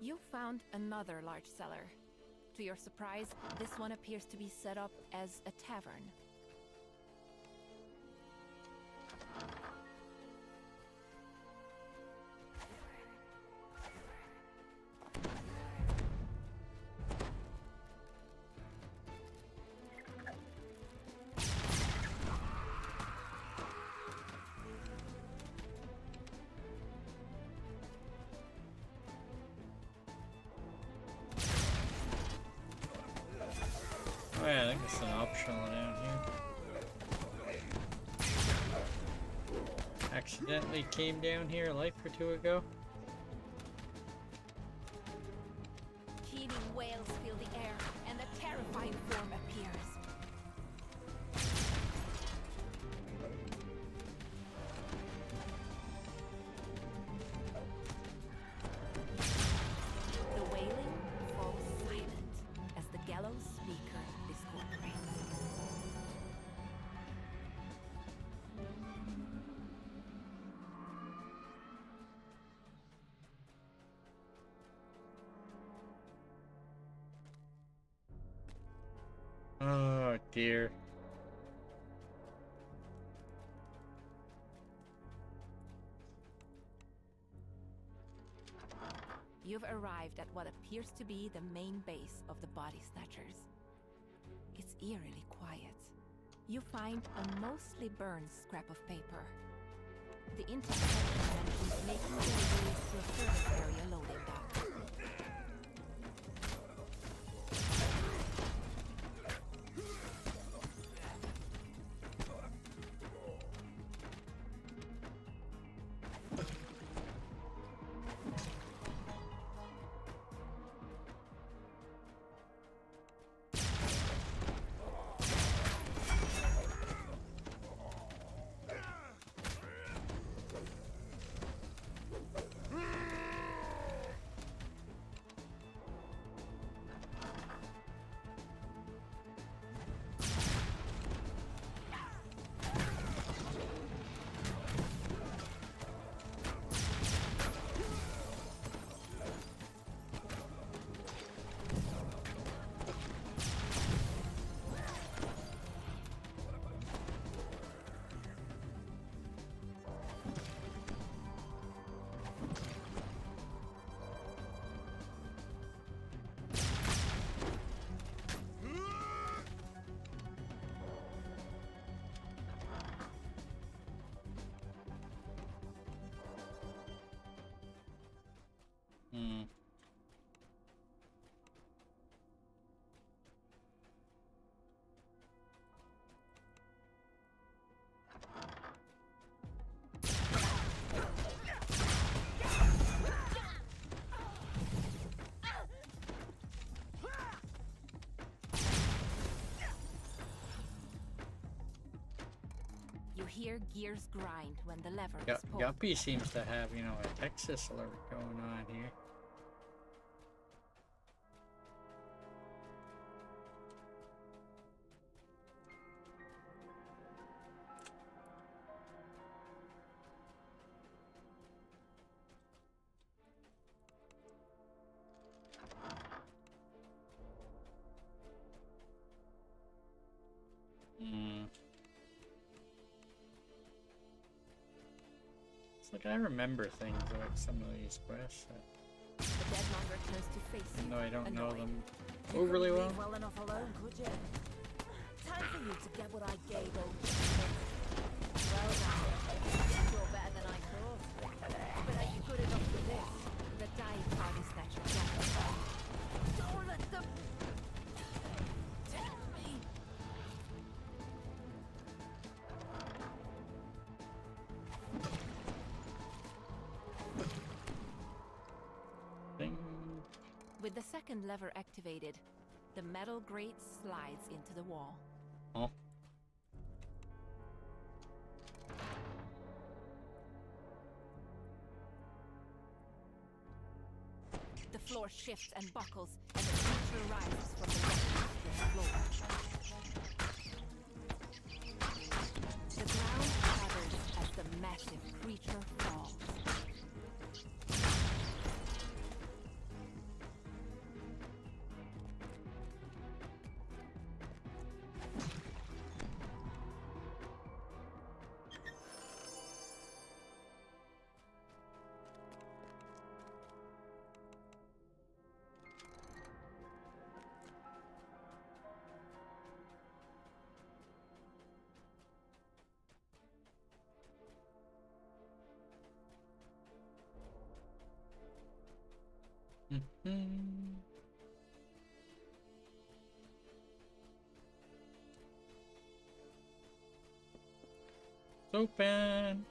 You found another large cellar. To your surprise, this one appears to be set up as a tavern. Oh yeah, I think it's an optional down here. Accidentally came down here a life or 2 ago. Teeming whales fill the air, and a terrifying form appears. The wailing falls silent as the gallows speaker discorporates. Oh dear. You've arrived at what appears to be the main base of the body snatchers. It's eerily quiet. you find a mostly burned scrap of paper. The intake section mentions making deliveries to a service area loading dock. You hear gears grind when the lever is pulled. Guppy seems to have, you know, a Texas alert going on here. It's like I remember things about some of these quests. The deadmonger turns to face you. Even though I don't know them You overly couldn't well. leave well enough alone, could you? Time for you to get what I gave old Well done. You're better than I thought. But are you good enough for this? The dying party snatcher jumps. Don't let them take me. With the second lever activated, the metal grate slides into the wall. Oh. The floor shifts and buckles, and the creature rises from the floor. The ground shudders as the massive creature falls. It's open.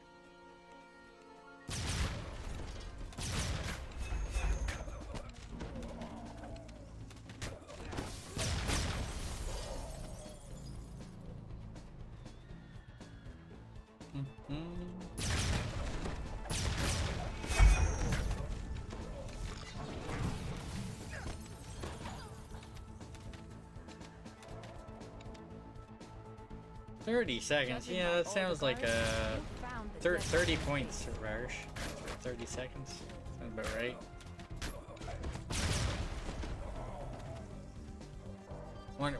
$30 seconds. Yeah, that sounds like a 30 points, Rarsh. 30 seconds. Sounds about right.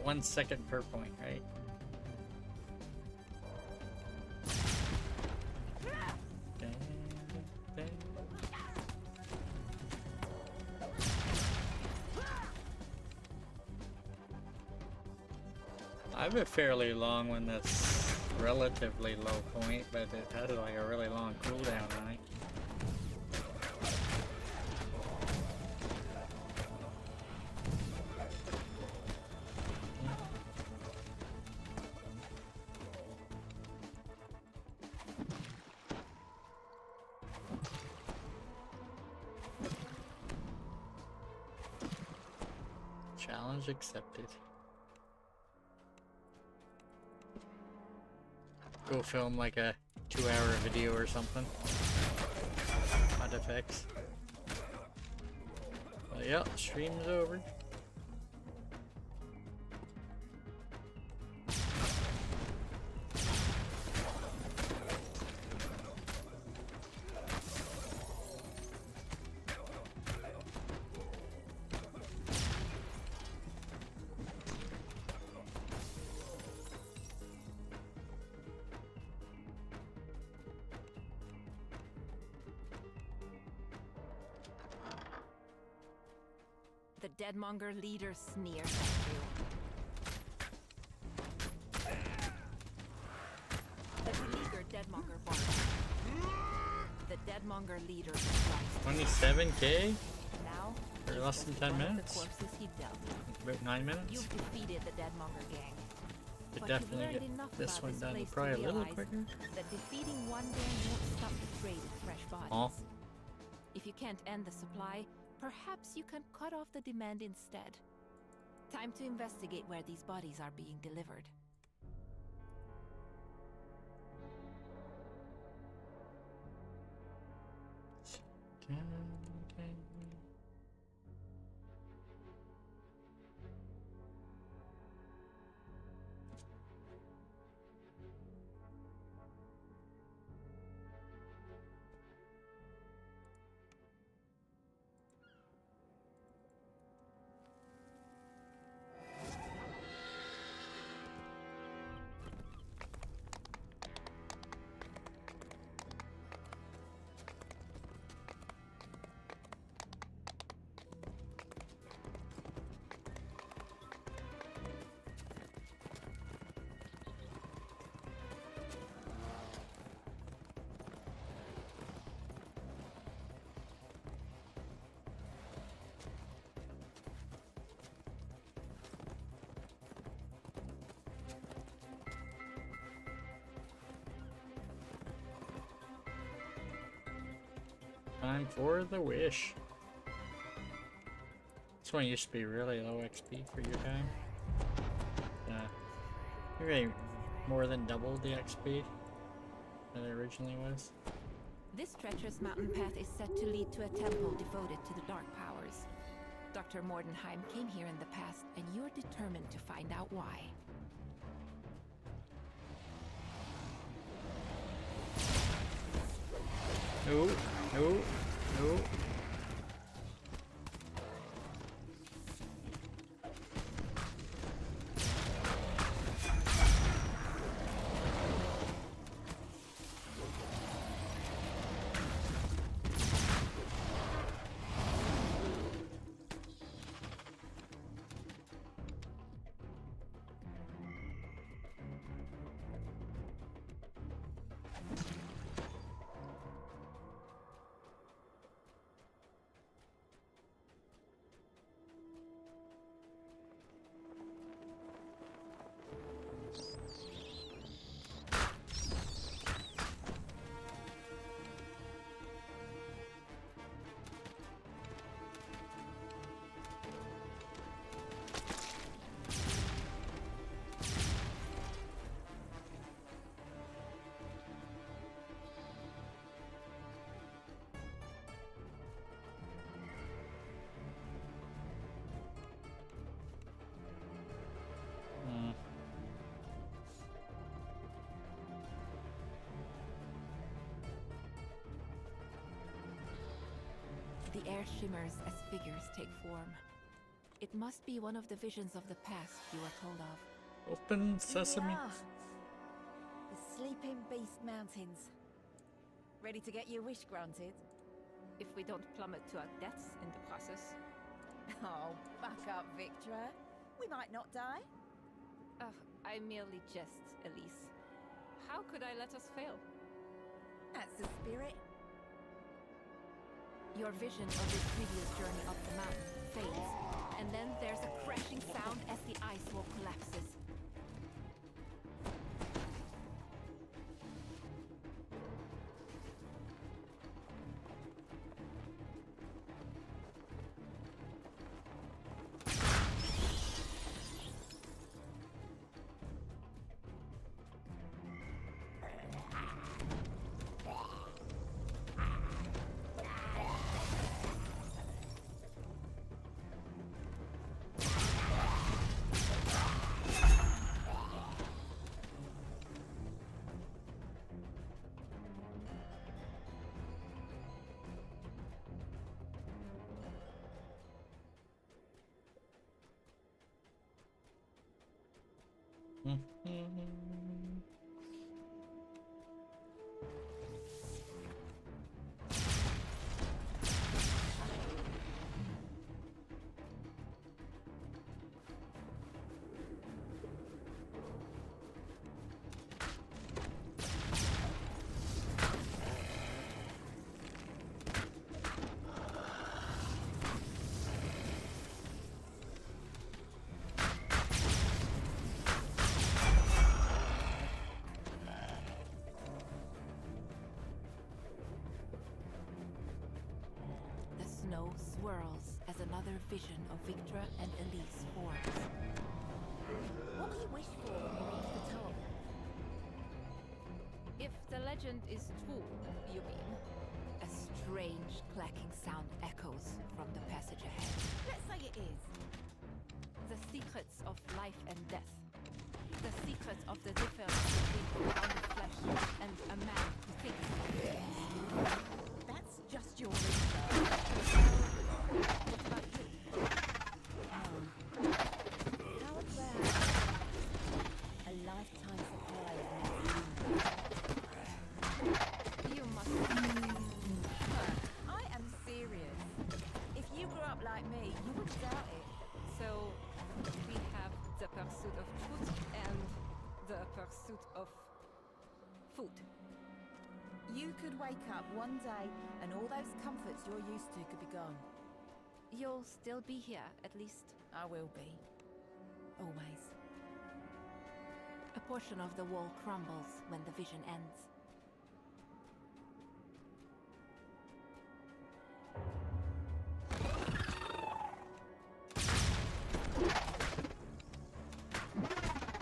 One second per point, right? have a fairly long one that's relatively low point, but it has like a really long cooldown on it. Challenge accepted. Go film like a 2-hour video or something. Odd effects. But yeah, stream's over. The Deadmonger leader sneers at you. The beleaguered Deadmonger barks. The Deadmonger leader strikes. 27k? Now, For less than 10 one of minutes? the corpses he dealt with. About 9 minutes? You've defeated the Deadmonger gang. Could But definitely you've learned get enough this about one this done place to probably a little realize quicker. that defeating one gang won't stop the trade in fresh bodies. Oh. If you can't end the supply, perhaps you can cut off the demand instead. Time to investigate where these bodies are being delivered. Time for the wish. This one used to be really low XP for your time. Maybe more than double the XP that it originally was. This treacherous mountain path is set to lead to a temple devoted to the dark powers. Dr. Mordenheim came here in the past, and you're determined to find out why. No, no, no. The air shimmers as figures take form. It must be one of the visions of the past you were told of. Open sesame. Yeah. The Sleeping Beast Mountains. Ready to get your wish granted? If we don't plummet to our deaths in the process. Oh, back up, Victra. We might not die. I merely jest, Elise. How could I let us fail? That's the spirit. Your vision of this previous journey up the mountain fades, and then there's a crashing sound as the ice wall collapses. Snow swirls as another vision of Victra and Elise forms. What do you wish for when you reach the top? If the legend is true, you mean? A strange clacking sound echoes from the passage ahead. Let's say it is. The secrets of life and death. The secrets of the difference between a pound of flesh and a man who thinks. That's just your research. What about you? How about a lifetime supply of medicine? You must. I am serious. If you grew up like me, you wouldn't doubt it. So, we have the pursuit of truth and the pursuit of food. You could wake up one day and all those comforts you're used to could be gone. You'll still be here, at least. I will be. Always. A portion of the wall crumbles when the vision ends.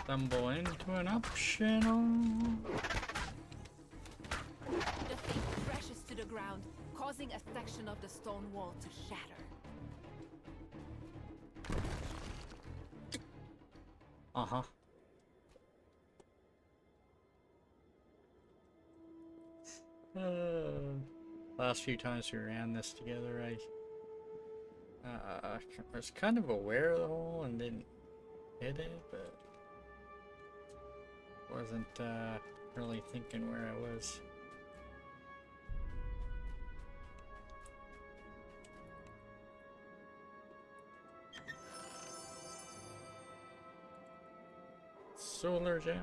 Stumble into an optional. The thing crashes to the ground, causing a section of the stone wall to shatter. Uh-huh. Last few times we ran this together, I was kind of aware of the hole and didn't hit it, but wasn't really thinking where I was. Solar gem.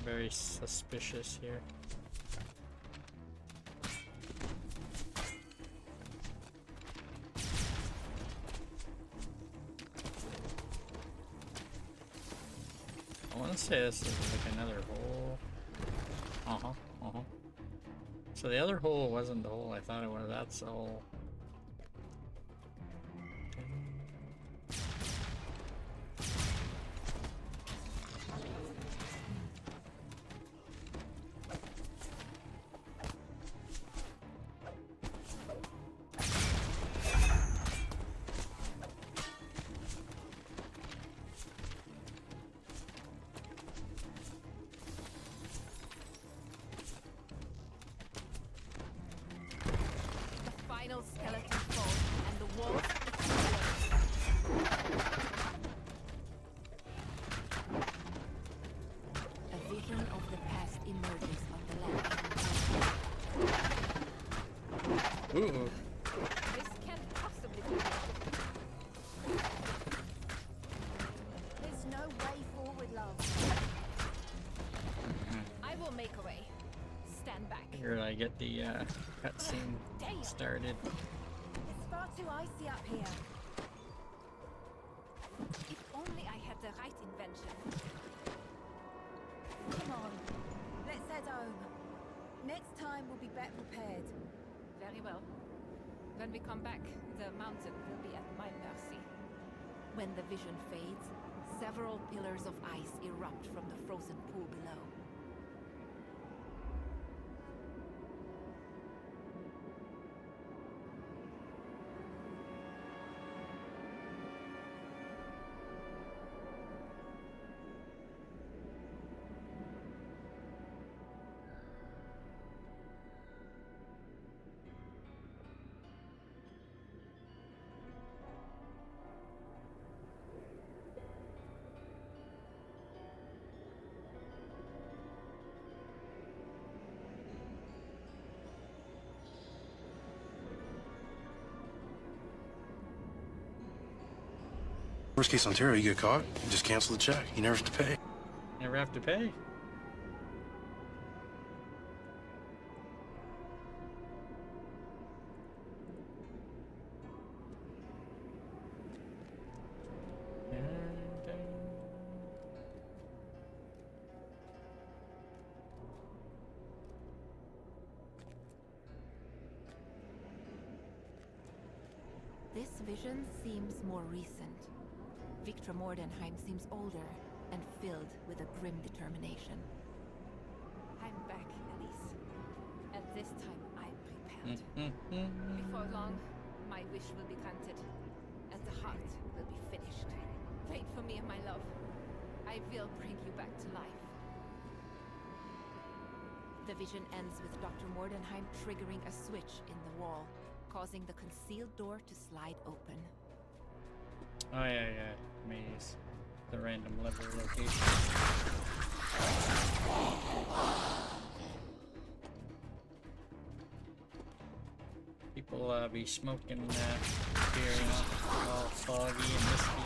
very suspicious here. I want to say this is like another hole. So the other hole wasn't the hole I thought it was. That's the hole. Final skeleton falls, and the walls explode. A vision of the past emerges on the left. Ooh. This can't possibly be it. There's no way forward, love. I will make a way. Stand back. Figured I get the cutscene started. It's far too icy up here. If only I had the right invention. Come on, let's head home. Next time we'll be better prepared. Very well. When we come back, the mountain will be at my mercy. When the vision fades, several pillars of ice erupt from the frozen pool below. Worst case Ontario, you get caught, you just cancel the check. You never have to pay. Never have to pay. This vision seems more recent. Victor Mordenheim seems older and filled with a grim determination. I'm back, Elise. And this time I'm prepared. Before long, my wish will be granted, and the heart will be finished. Wait for me, my love. I will bring you back to life. The vision ends with Dr. Mordenheim triggering a switch in the wall, causing the concealed door to slide open. Oh yeah, maze. The random lever location. People be smoking beer, you know, all foggy and misty.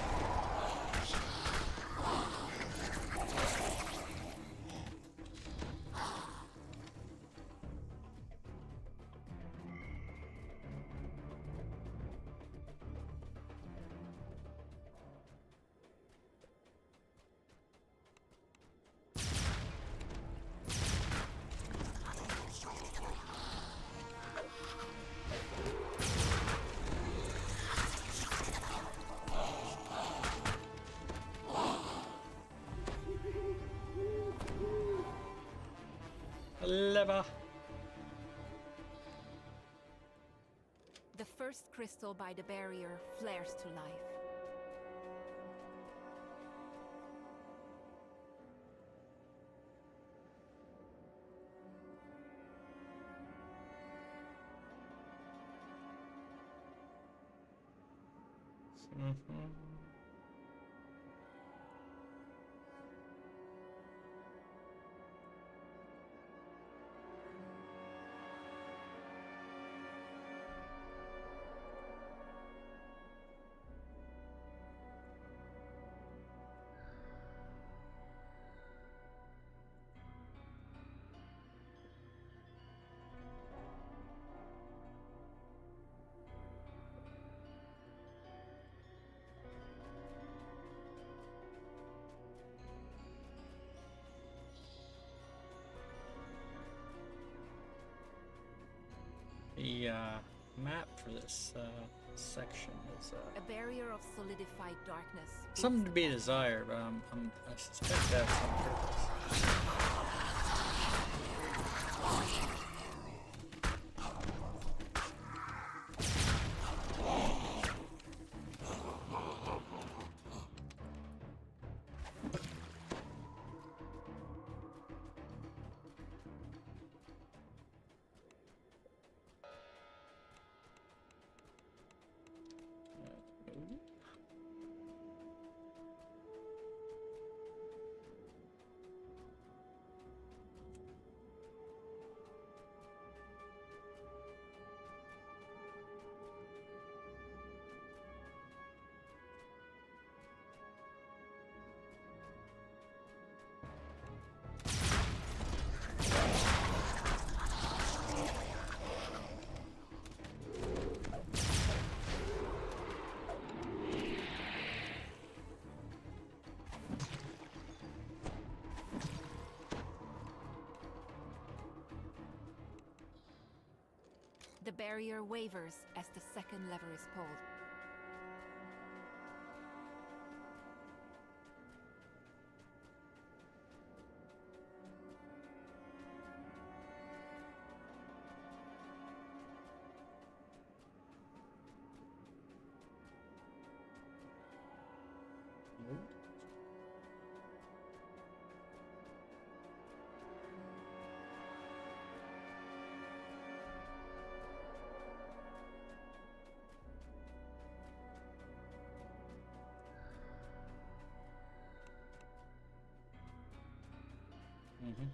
Lever. The first crystal by the barrier flares to life. the map for this section is A barrier of solidified darkness. something to be desired, but I suspect that's on purpose. The barrier wavers as the second lever is pulled. Mm-hmm.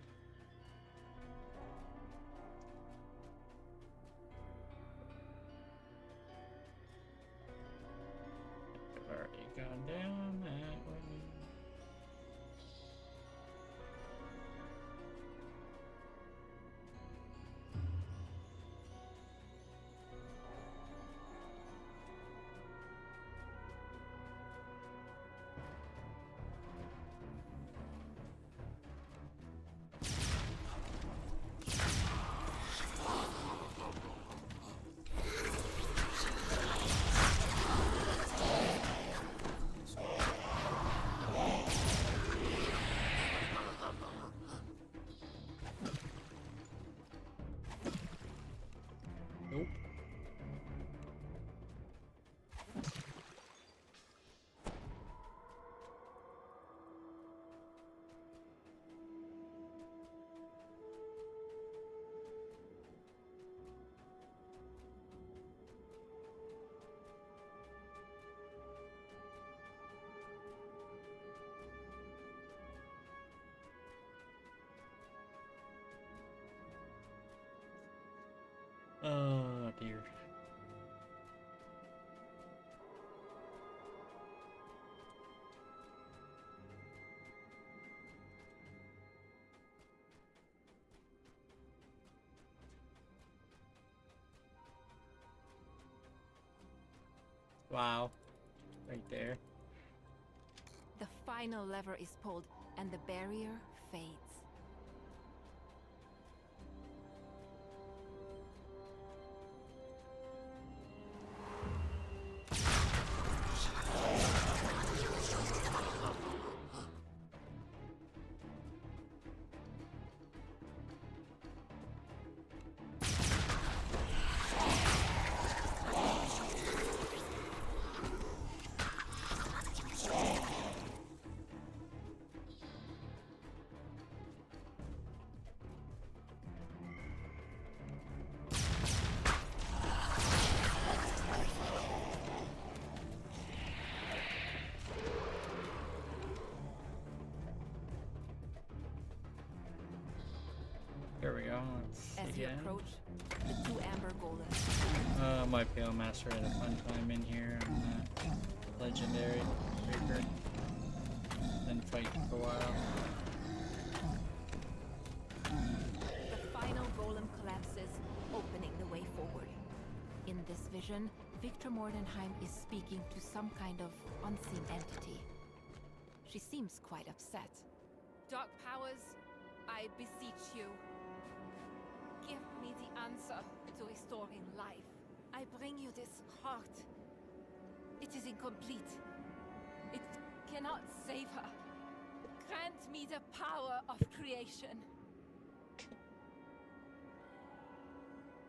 I've already gone down that way. Nope. Oh dear. Wow. Right there. The final lever is pulled, and the barrier fades. There we go. Let's As see you again. approach, the two amber golems. My PO Master had a fun time in here on that legendary Reaper. Then fight for a while. The final golem collapses, opening the way forward. In this vision, Victor Mordenheim is speaking to some kind of unseen entity. She seems quite upset. Dark powers, I beseech you. Give me the answer to restoring life. I bring you this heart. It is incomplete. It cannot save her. Grant me the power of creation.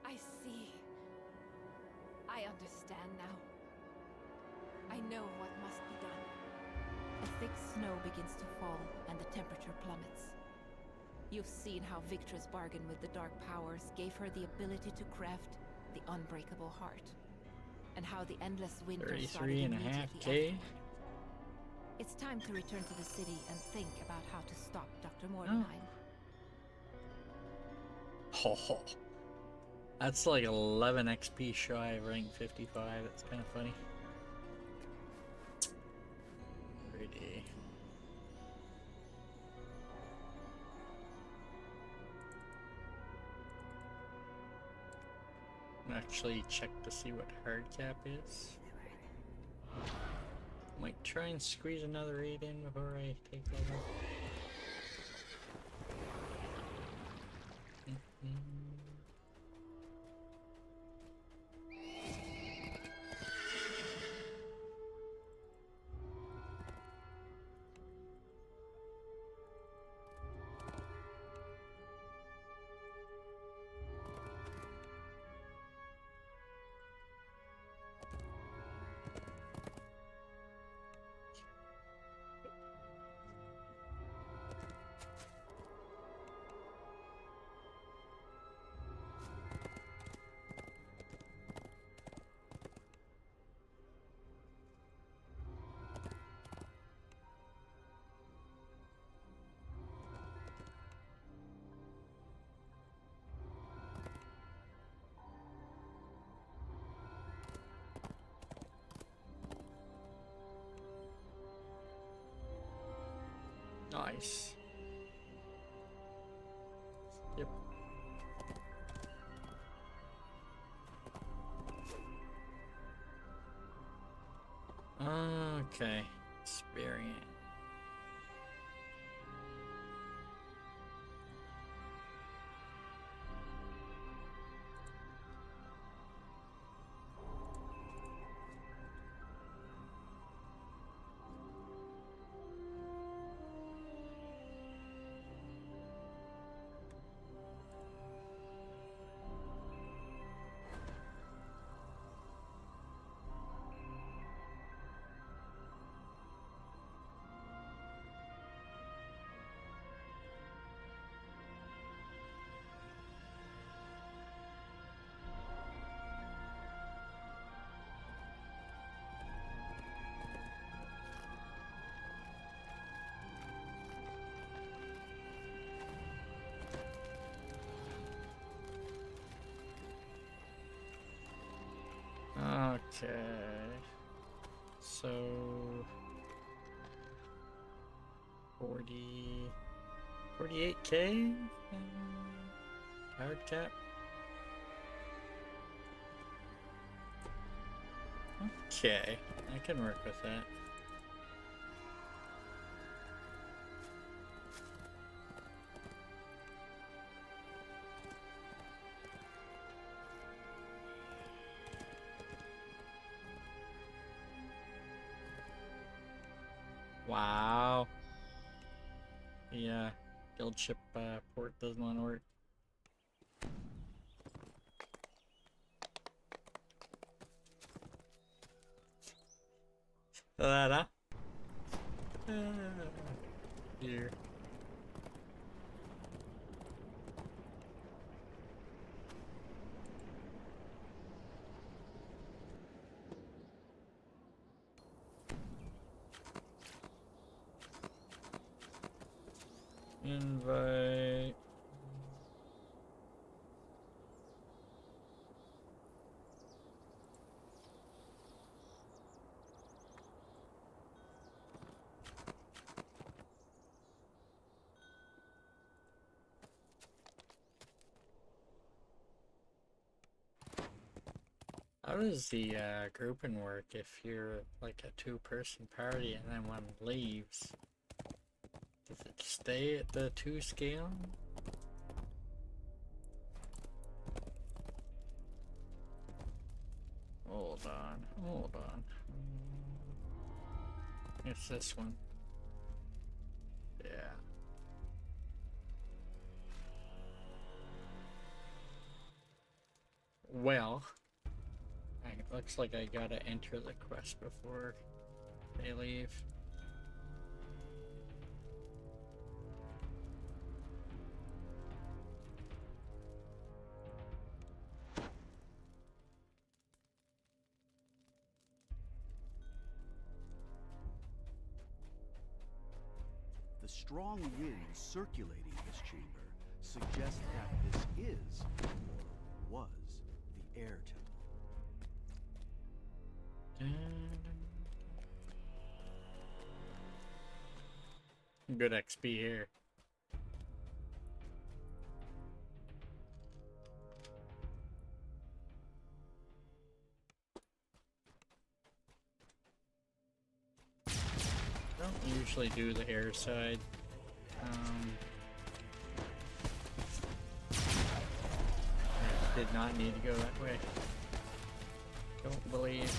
I see. I understand now. I know what must be done. A thick snow begins to fall, and the temperature plummets. You've seen how Victra's bargain with the Dark Powers gave her the ability to craft the unbreakable heart, and how the endless winter started 33.5K. immediately afterward. It's time to return to the city and think about how to stop Dr. Mordenheim. Oh, that's like 11 XP shy of rank 55. That's kind of funny. Pretty. Actually check to see what hard cap is. Might try and squeeze another 8 in before I take over. Nice. Yep. Okay. Experience. Okay, so 48K hard cap. Okay, I can work with that. Wow. Yeah, guild ship port doesn't want to work. That, huh? Here. Invite. How does the grouping work if you're like a two-person party and then one leaves? Does it stay at the 2 scale? It's this one. Yeah. Well, it looks like I gotta enter the quest before they leave. The strong winds circulating this chamber suggest that this is, or was, the air temple. Good XP here. Don't usually do the air side. I did not need to go that way. Don't believe.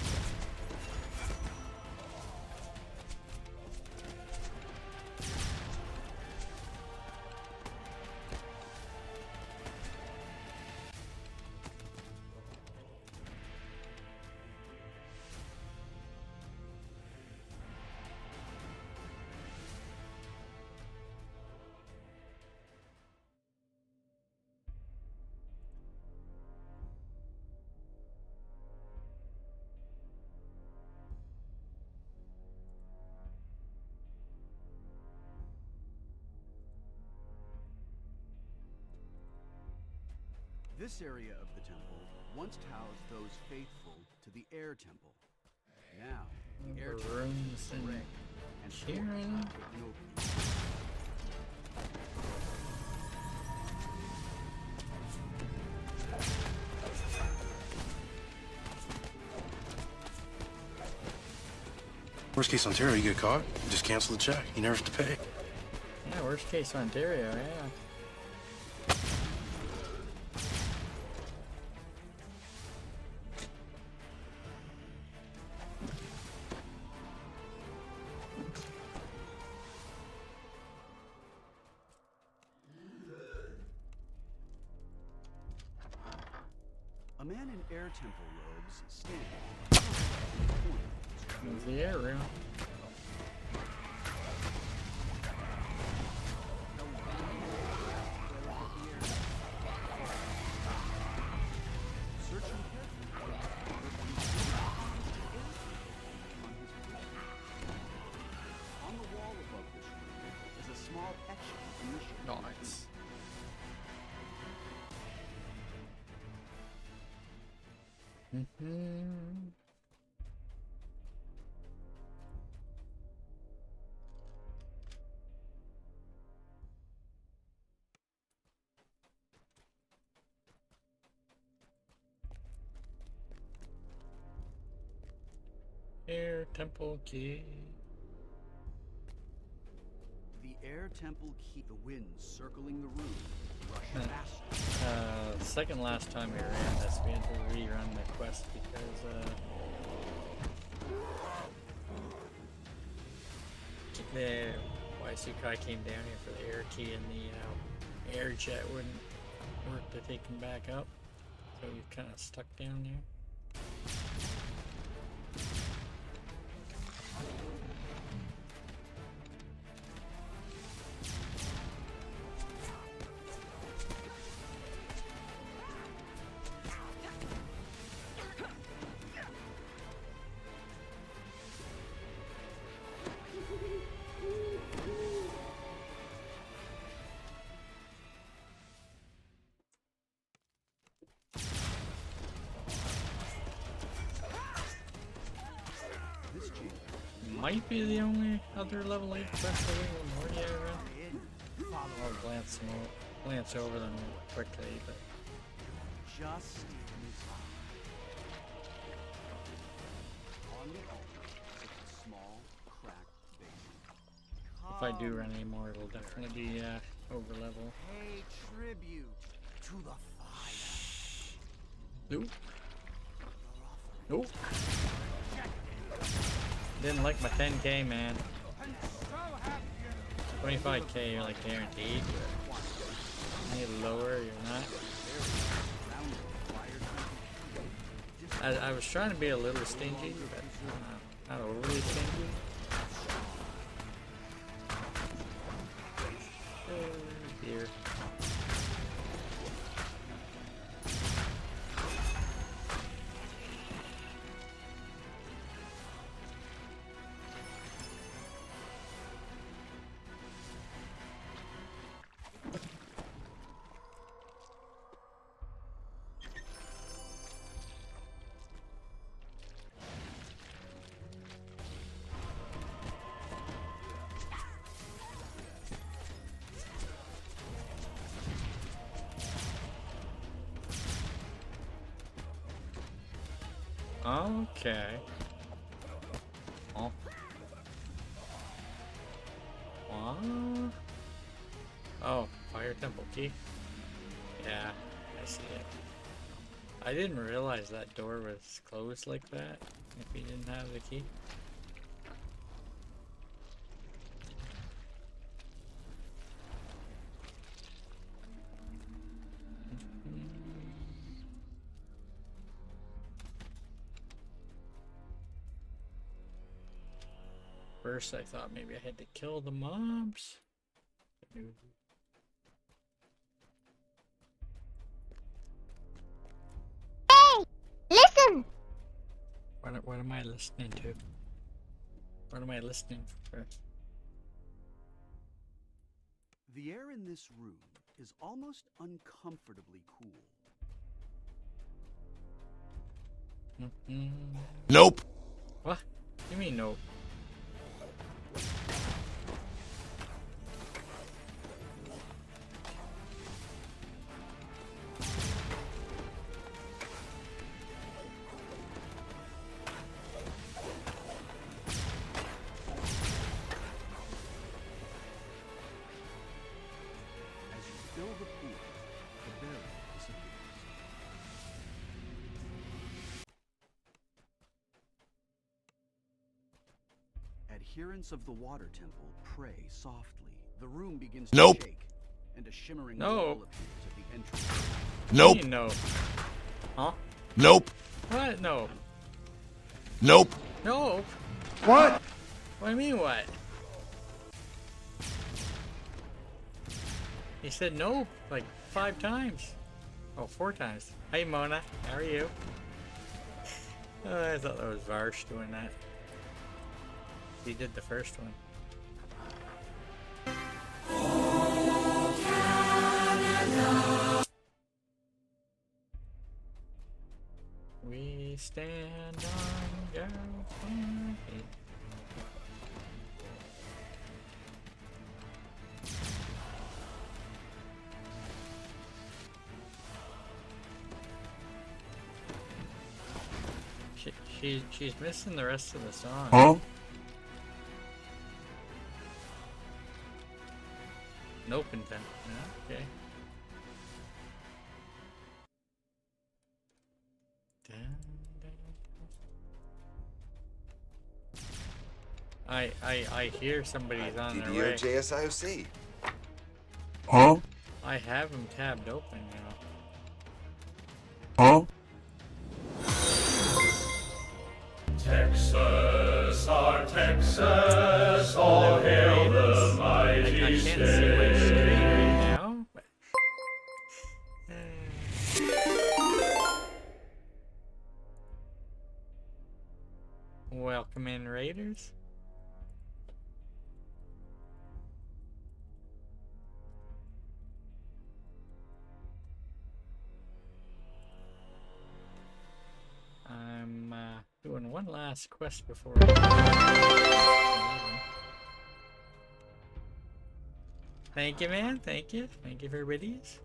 This area of the temple once housed those faithful to the air temple. Now, the air temple Rooms is red, and forts Kieran. have taken over. Worst case Ontario, you get caught, you just cancel the check. You never have to pay. Yeah, worst case Ontario, yeah. A man in air temple robes standing. Move the air room. Searching carefully. On the wall above this room is a small etching from the ship. Nice. Air temple key. The air temple key. The winds circling the room rush faster. Second last time we ran this, we had to rerun the quest because the Waisukai came down here for the air key and the air jet wouldn't work to take him back up, so he kind of stuck down there. Might be the only other level 8 quest that we will already run. I'll glance over them quickly, but Just in time. On the altar sits a small, cracked basin. if I do run any more, it'll definitely be over level. Pay tribute to the fire. Nope. Nope. Didn't like my 10k, man. 25k, you're like guaranteed. But any lower, you're not. I was trying to be a little stingy, but not overly stingy. Oh dear. Okay. Oh. What? Oh, Fire Temple key. Yeah, I see it. I didn't realize that door was closed like that if you didn't have the key. First, I thought maybe I had to kill the mobs. Hey! Listen! What am I listening to? What am I listening for? The air in this room is almost uncomfortably cool. Nope. What? You mean nope? Fill the pool, the barrier disappears. Adherents of the water temple pray softly. The room begins to Nope. shake, and a shimmering No. wall appears at the entrance. Nope. You mean no. Huh? Nope. What? No. Nope. No. What? What do you mean what? He said no like 5 times. Oh, 4 times. Hey Mona, how are you? I thought that was Varsh doing that. He did the first one. We stand on your feet. She's missing the rest of the song. Huh? Nope, intent. Okay. I hear somebody's on their way. JSIOC. Huh? I have them tabbed open now. Huh? Texas, our Texas, all hail the mighty I can't see my screen right now. Welcome in, Raiders. I'm doing one last quest before. Thank you, man. Thank you. Thank you for everybody's.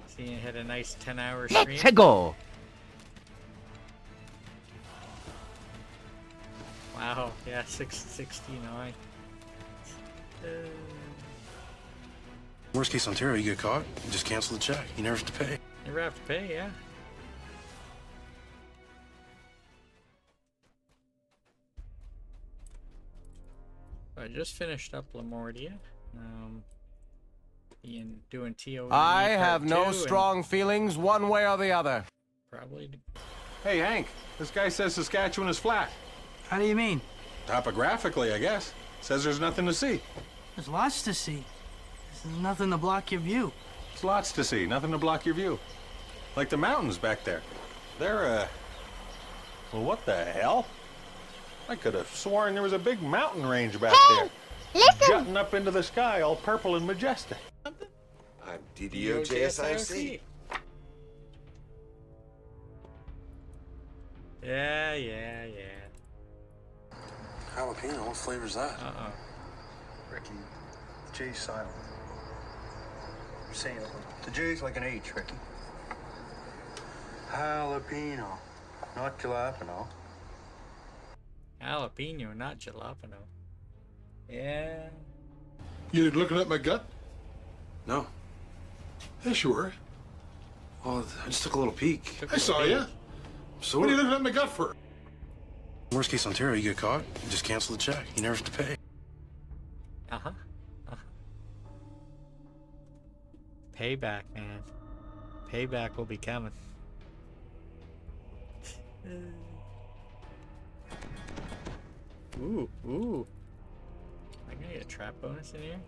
See, you had a nice 10-hour stream. Let's go! Wow, yeah, 669. Worst case Ontario, you get caught, you just cancel the check. You never have to pay. Never have to pay, yeah. just finished up Lamordia. Doing TOE. I part have no 2, and strong feelings one way or the other. Probably. Hey, Hank, this guy says Saskatchewan is flat. How do you mean? Topographically, I guess. Says there's nothing to see. There's lots to see. There's nothing to block your view. There's lots to see, nothing to block your view. Like the mountains back there. They're, well, what the hell? I could have sworn there was a big mountain range back there. Listen! Jutting up into the sky, all purple and majestic. I'm DDO-JSIC. Yeah. Jalapeno, what flavor's that? Uh-oh. Ricky, the J's silent. Say it. The J's like an H, Ricky. Jalapeno, not jalapeno. Jalapeno, not jalapeno. Yeah. You looking at my gut? No. Yeah, sure. Well, I just took a little peek. I saw you. So What are you looking at my gut for? Worst case Ontario, you get caught, you just cancel the check. You never have to pay. Uh-huh. Payback, man. Payback will be coming. Ooh. Am I gonna get a trap bonus in here?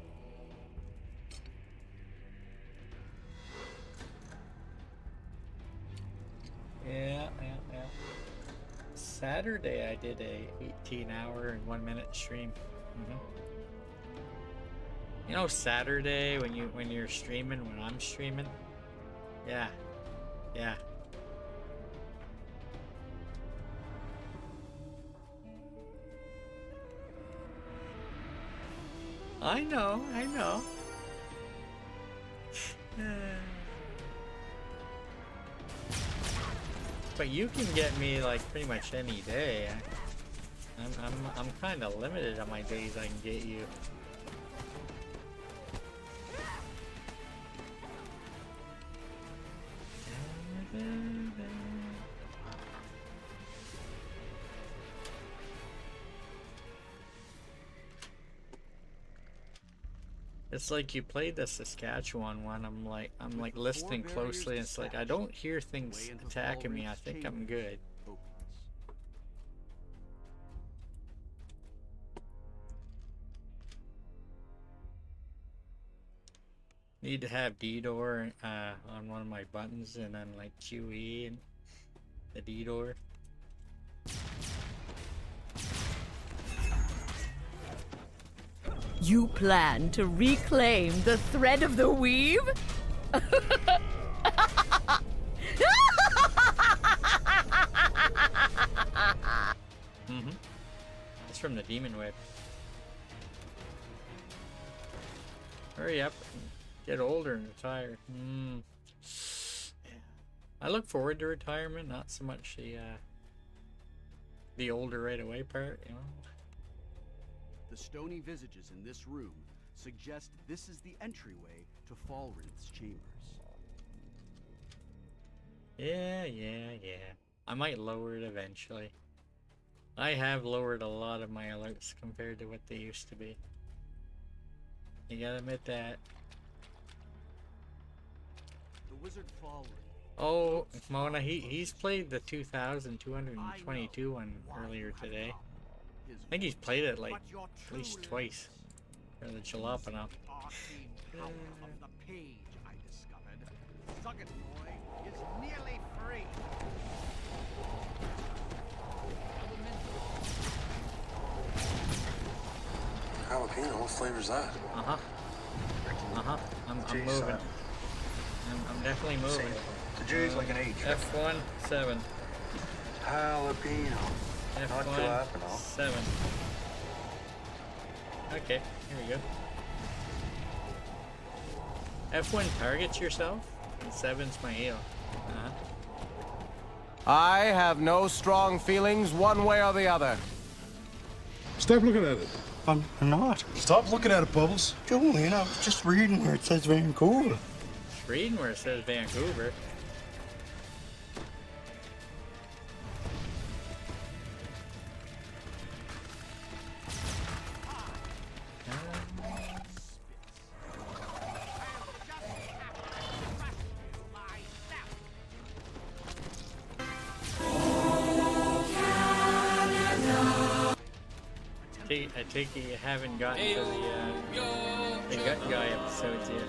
Yeah. Saturday I did a 18-hour and 1-minute stream. You know, Saturday when you're streaming, when I'm streaming. Yeah. I know. But you can get me like pretty much any day. I'm kind of limited on my days I can get you. It's like you played the Saskatchewan one. I'm like listening closely, and it's like I don't hear things attacking me. I think I'm good. Need to have D-door on one of my buttons, and then like QE and the D-door. You plan to reclaim the thread of the weave? It's from the Demon Whip. Hurry up. Get older and retire. Yeah. I look forward to retirement, not so much the older right away part, you know. The stony visages in this room suggest this is the entryway to Falrinth's chambers. Yeah. I might lower it eventually. I have lowered a lot of my alerts compared to what they used to be. You gotta admit that. The wizard Falrinth. Oh, Mona, he's played the 2,222 one earlier today. I think he's played it like at least twice. Or the jalapeno. Arcane power of the page, I discovered. Suggit Boy is nearly free. Jalapeno, what flavor's that? I'm moving. I'm definitely moving. The J's like an H. F1 7. Jalapeno. Not F1 jalapeno. 7. Okay, here we go. F1 targets yourself, and 7's my heal. I have no strong feelings one way or the other. Stop looking at it. I'm not. Stop looking at it, Bubbles. Julian, I was just reading where it says Vancouver. Reading where it says Vancouver. I take it you haven't gotten to the gut guy episodes yet.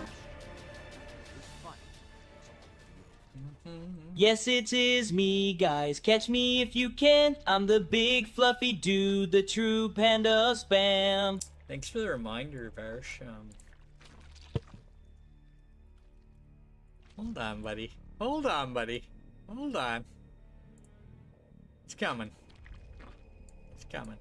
Yes, it is me, guys. Catch me if you can. I'm the big fluffy dude, the true panda spam. Thanks for the reminder, Varsh. Hold on, buddy. Hold on, buddy. Hold on. It's coming. It's coming.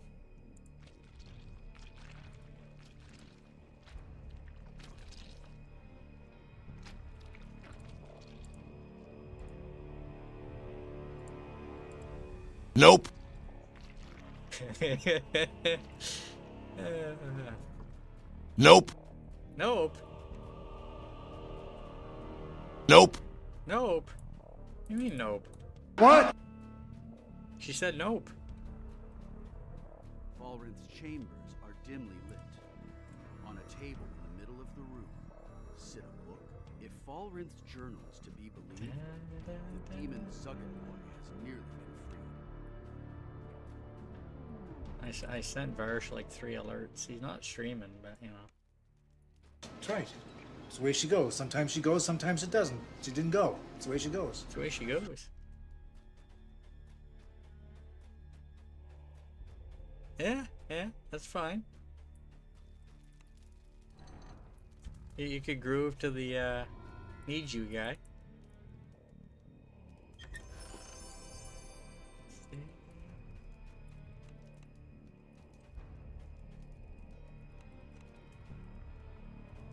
Nope. Nope. Nope. Nope. Nope. What do you mean nope? What? She said nope. Falrin's chambers are dimly lit. On a table in the middle of the room, sit a book. If Falrin's journal is to be believed, the demon Zuggenborg has nearly been freed. I sent Varsh like 3 alerts. He's not streaming, but you know. That's right. It's the way she goes. Sometimes she goes, sometimes it doesn't. She didn't go. It's the way she goes. It's the way she goes. Yeah, that's fine. You could groove to the need you guy.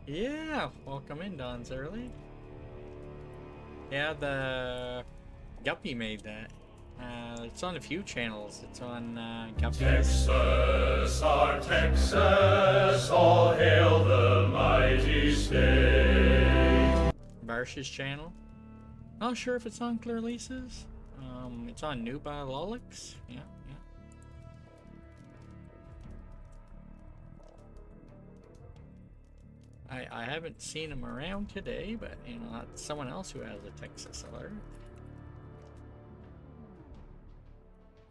Yeah, welcome in, Don's early. Yeah, the Guppy made that. It's on a few channels. It's on Guppy. Texas, our Texas, all hail the mighty state. Varsh's channel. Not sure if it's on Clairlisa's. It's on Nuba Lolix. Yeah. I haven't seen him around today, but you know, that's someone else who has a Texas alert.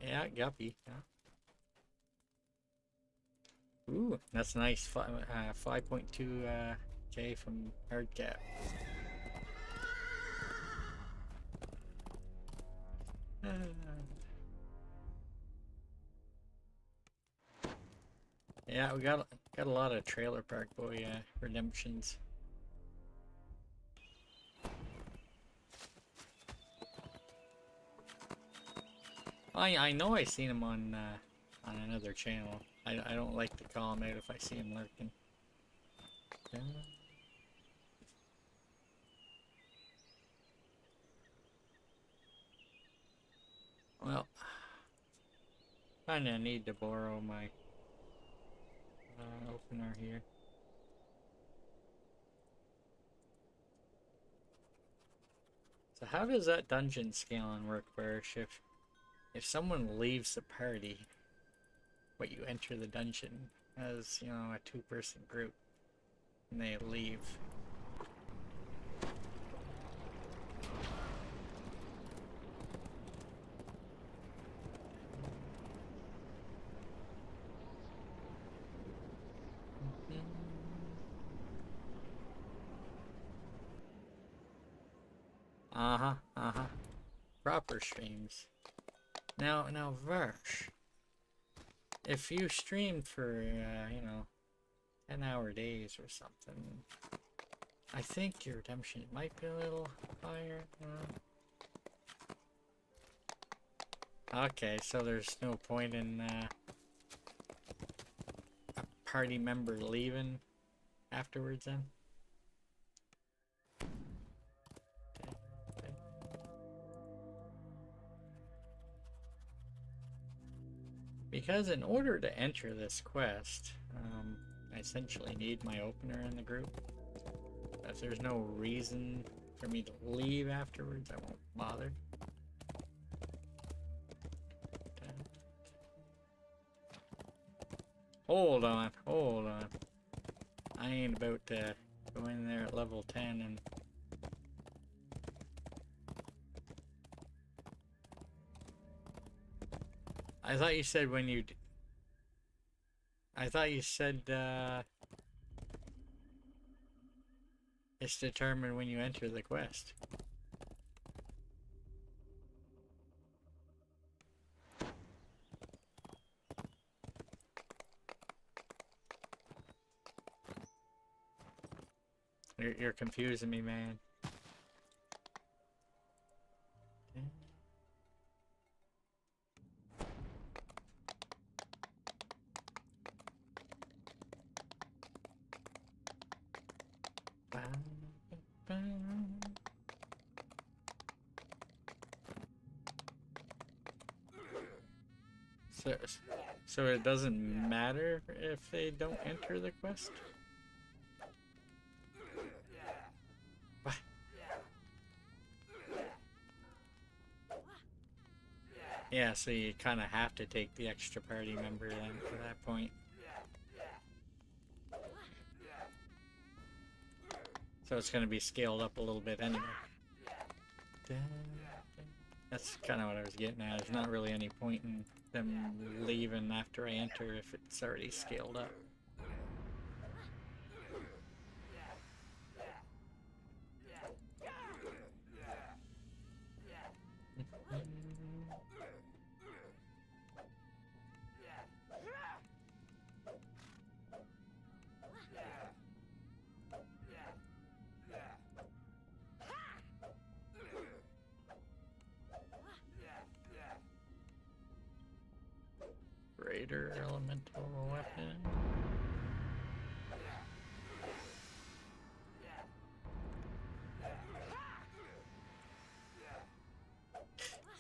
Yeah, Guppy. Yeah. Ooh, that's nice. 5.2 K from Hardcap. Yeah, we got a lot of Trailer Park Boy redemptions. I know I seen him on another channel. I don't like to call him out if I see him lurking. Well, kinda need to borrow my opener here. So how does that dungeon scaling work, Barish? If someone leaves the party, but you enter the dungeon as, you know, a 2-person group, and they leave. Proper streams. Now, Varsh, if you streamed for, you know, 10-hour days or something, I think your redemption might be a little higher, you know? Okay, so there's no point in, a party member leaving afterwards then? Because in order to enter this quest, I essentially need my opener in the group. If there's no reason for me to leave afterwards, I won't bother. Hold on. I ain't about to go in there at level 10 and... I thought you said when you... I thought you said it's determined when you enter the quest. You're confusing me, man. So it doesn't matter if they don't enter the quest? What? Yeah, so you kind of have to take the extra party member then for that point. So it's going to be scaled up a little bit anyway. That's kind of what I was getting at. There's not really any point in them leaving after I enter if it's already scaled up. Greater elemental weapon.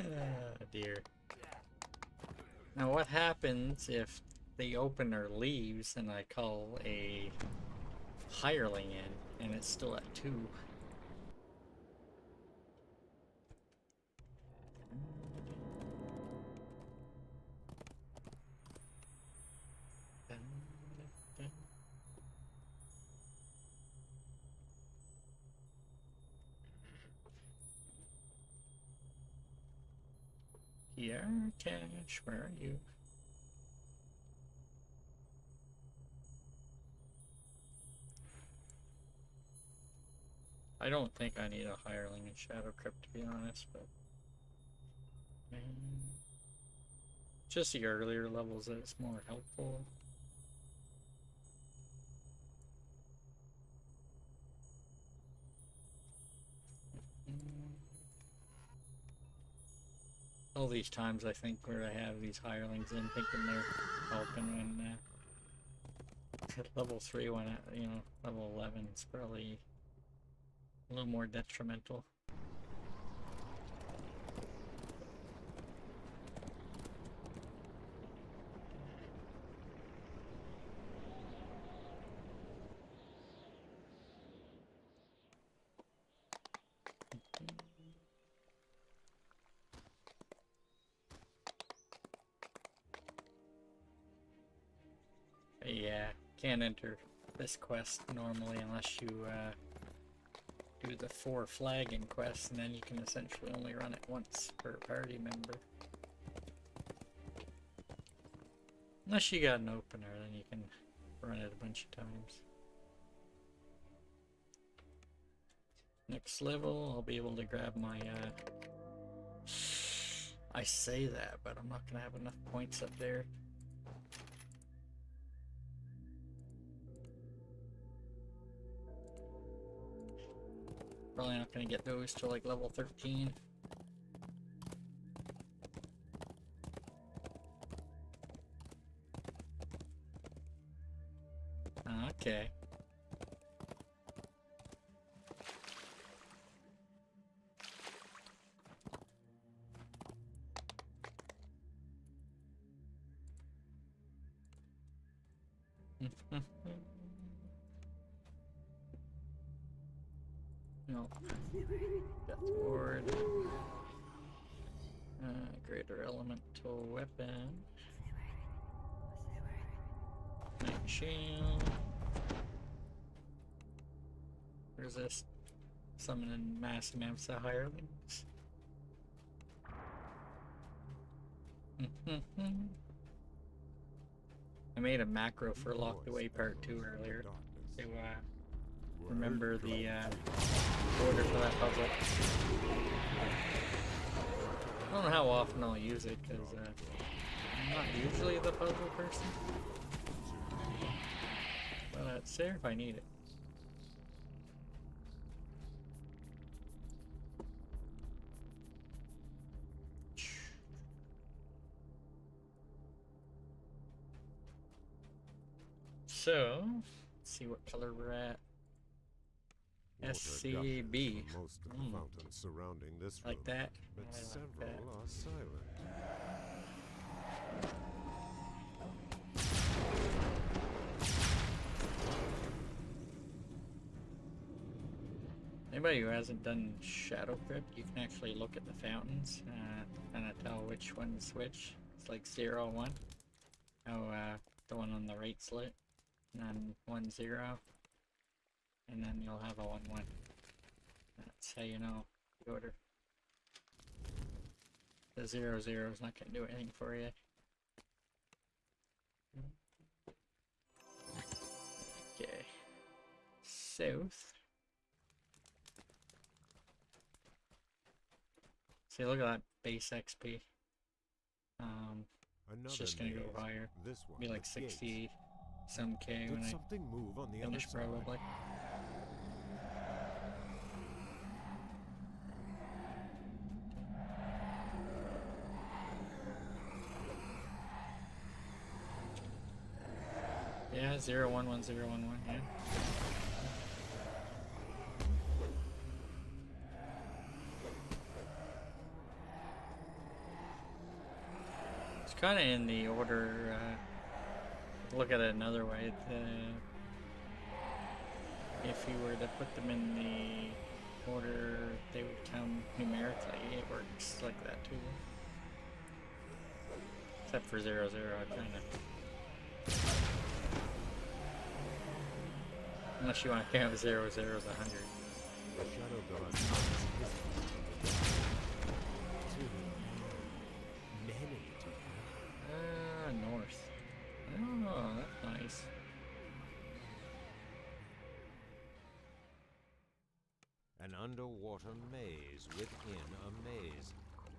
Oh dear. Now what happens if the opener leaves and I call a hireling in and it's still at 2? Here, Cash, where are you? I don't think I need a hireling in Shadow Crypt, to be honest, but just the earlier levels that it's more helpful. All these times I think where I have these hirelings in thinking they're helping when level 3 when level 11 is probably a little more detrimental. Yeah, can't enter this quest normally unless you do the 4 flagging quests, and then you can essentially only run it once per party member. Unless you got an opener, then you can run it a bunch of times. Next level, I'll be able to grab my I say that, but I'm not gonna have enough points up there. Probably not gonna get those till like level 13. Okay. No. Death Ward. Greater Elemental Weapon. Night Shield. Resist summoning mass amounts of hirelings. I made a macro for Locked Away Part 2 earlier to remember the order for that puzzle. I don't know how often I'll use it because I'm not usually the puzzle person, but it's there if I need it. So, let's see what color we're at. SCB. Most of the fountains surrounding this room, like that. but I like several that. are silent. Anybody who hasn't done Shadow Crypt, you can actually look at the fountains, kind of tell which one's which. It's like 0, 1. How the one on the right's lit, and then 1, 0, and then you'll have a 1, 1. That's how you know the order. The 0, 0 is not going to do anything for you. Okay. South. See, look at that base XP. It's just gonna go higher. This one Be like with 60 gates. some K when Did I something move on the other finish, side? probably. Yeah, 0, 1, 1, 0, 1, 1, yeah. It's kind of in the order, look at it another way. If you were to put them in the order they would come numerically, it works like that too. Except for 0, 0, I kind of... Unless you want to count 0, 0 as 100. The Shadow God North. Oh, that's nice. An underwater maze within a maze.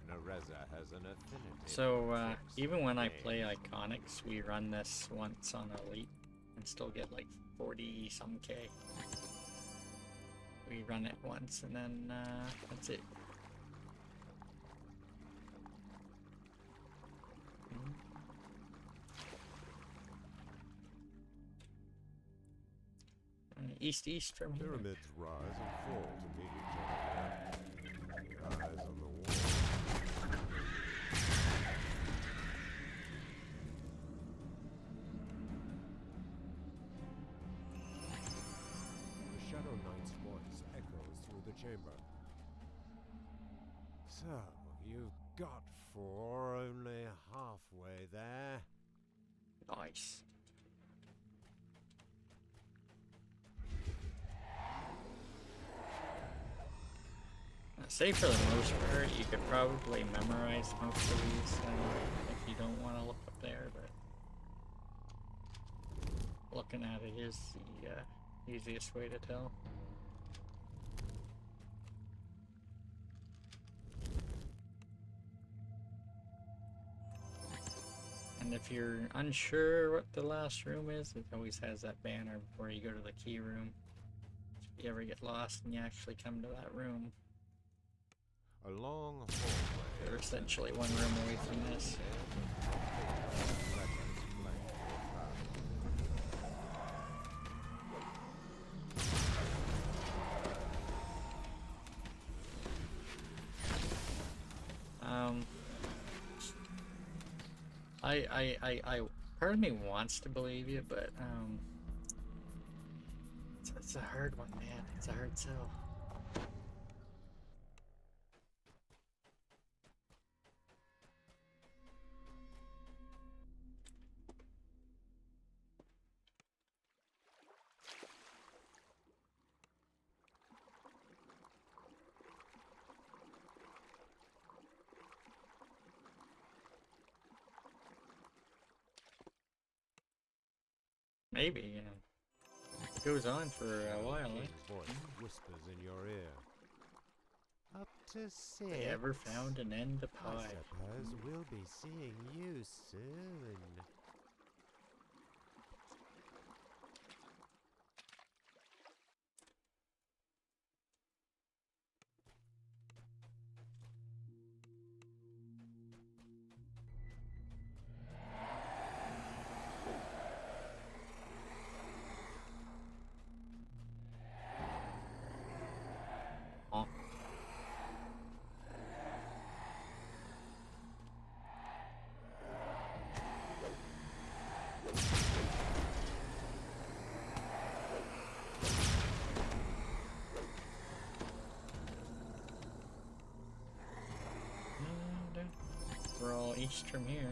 Nereza has an affinity. So, even when I play Iconics, we run this once on Elite and still get like 40 some K. We run it once and then that's it. East from here. Pyramids rise and fall to meet each other. The eyes on the wall. The Shadow Knight's voice echoes through the chamber. So, you've got 4, only halfway there. Nice. Say for the most part, you could probably memorize most of these if you don't want to look up there, but looking at it is the easiest way to tell. And if you're unsure what the last room is, it always has that banner before you go to the key room. If you ever get lost and you actually come to that room, A long hallway. you're essentially one room away from this. Part of me wants to believe you, but it's a hard one, man. It's a hard sell. Maybe, yeah. It goes on for a while, The eh? king's voice whispers in your ear. Up to 6. They ever found an end to I pie? suppose we'll be seeing you soon. Oh. We're all east from here.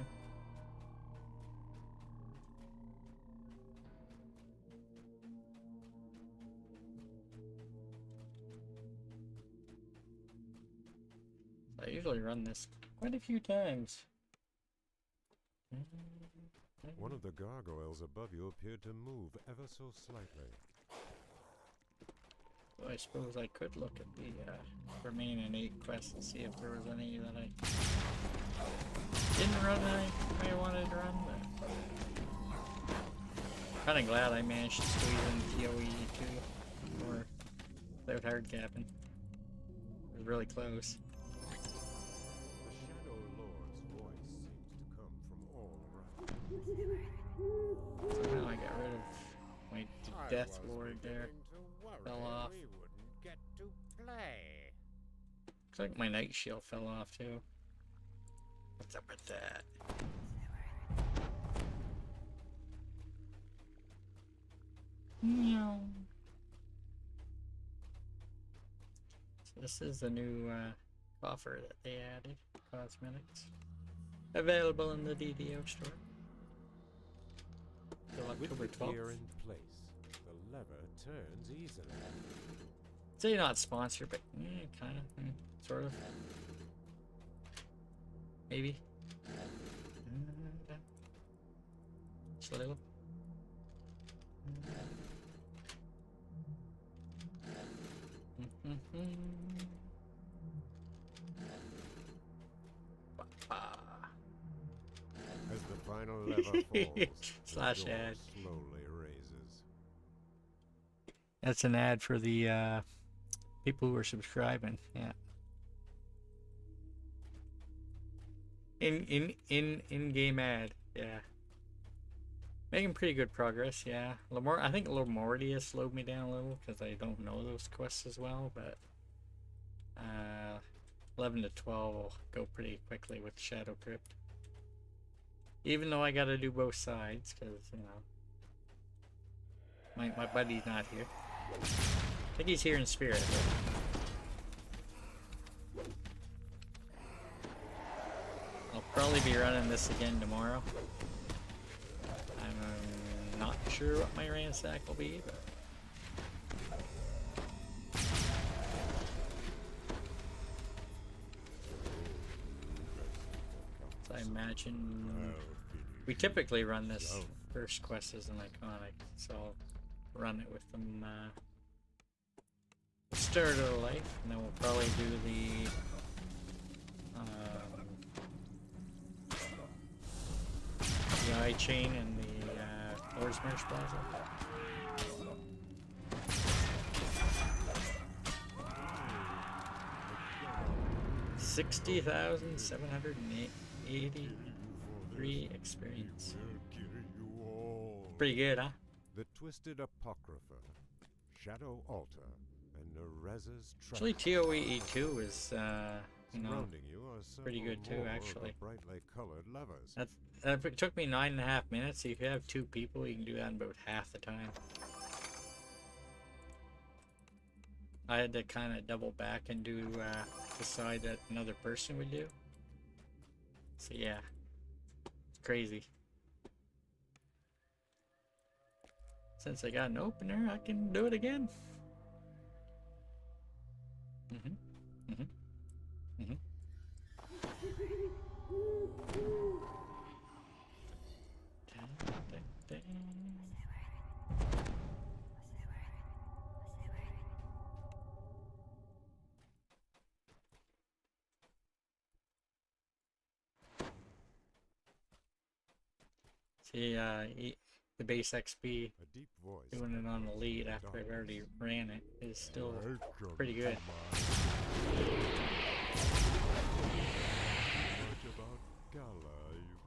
I usually run this quite a few times. One of the gargoyles above you appeared to move ever so slightly. Well, I suppose I could look at the remaining 8 quests and see if there was any that I didn't run I wanted to run, but kind of glad I managed to squeeze in TOE 2 or without hard capping. It was really close. The Shadow Lord's voice seems to come from all around. So now I got rid of my Death Lord there. Fell off. We wouldn't get to play. Looks like my Night Shield fell off too. What's up with that? Meow. So this is the new coffer that they added. Cosmetics. Available in the DDO store. Till October With the gear 12th. in place, the lever turns easily. Say not sponsored, but kind of, sort of. Maybe. Just a little. As the final lever falls, Slash the door ad. slowly raises. That's an ad for the people who are subscribing. Yeah. In-game ad. Yeah. Making pretty good progress. Yeah. I think Lamortia has slowed me down a little because I don't know those quests as well. But 11 to 12 will go pretty quickly with Shadow Crypt. Even though I got to do both sides because you know my buddy's not here. I think he's here in spirit. I'll probably be running this again tomorrow. I'm not sure what my ransack will be, but so I imagine we typically run this first quest as an iconic, so I'll run it with them start of the life, and then we'll probably do the eye chain and the Lord's March Plaza. $60,783 experience. Pretty good, huh? The Twisted Apocrypha, Shadow Altar, and Nereza's Actually, Treasure. TOE 2 is, you know, Surrounding you are pretty several good too, more of the actually. brightly colored levers. It took me 9.5 minutes. If you have 2 people, you can do that in about half the time. I had to kind of double back and do the side that another person would do. So yeah, it's crazy. Since I got an opener, I can do it again. the base XP, A deep voice doing it on Elite after I've already ran it is still pretty good.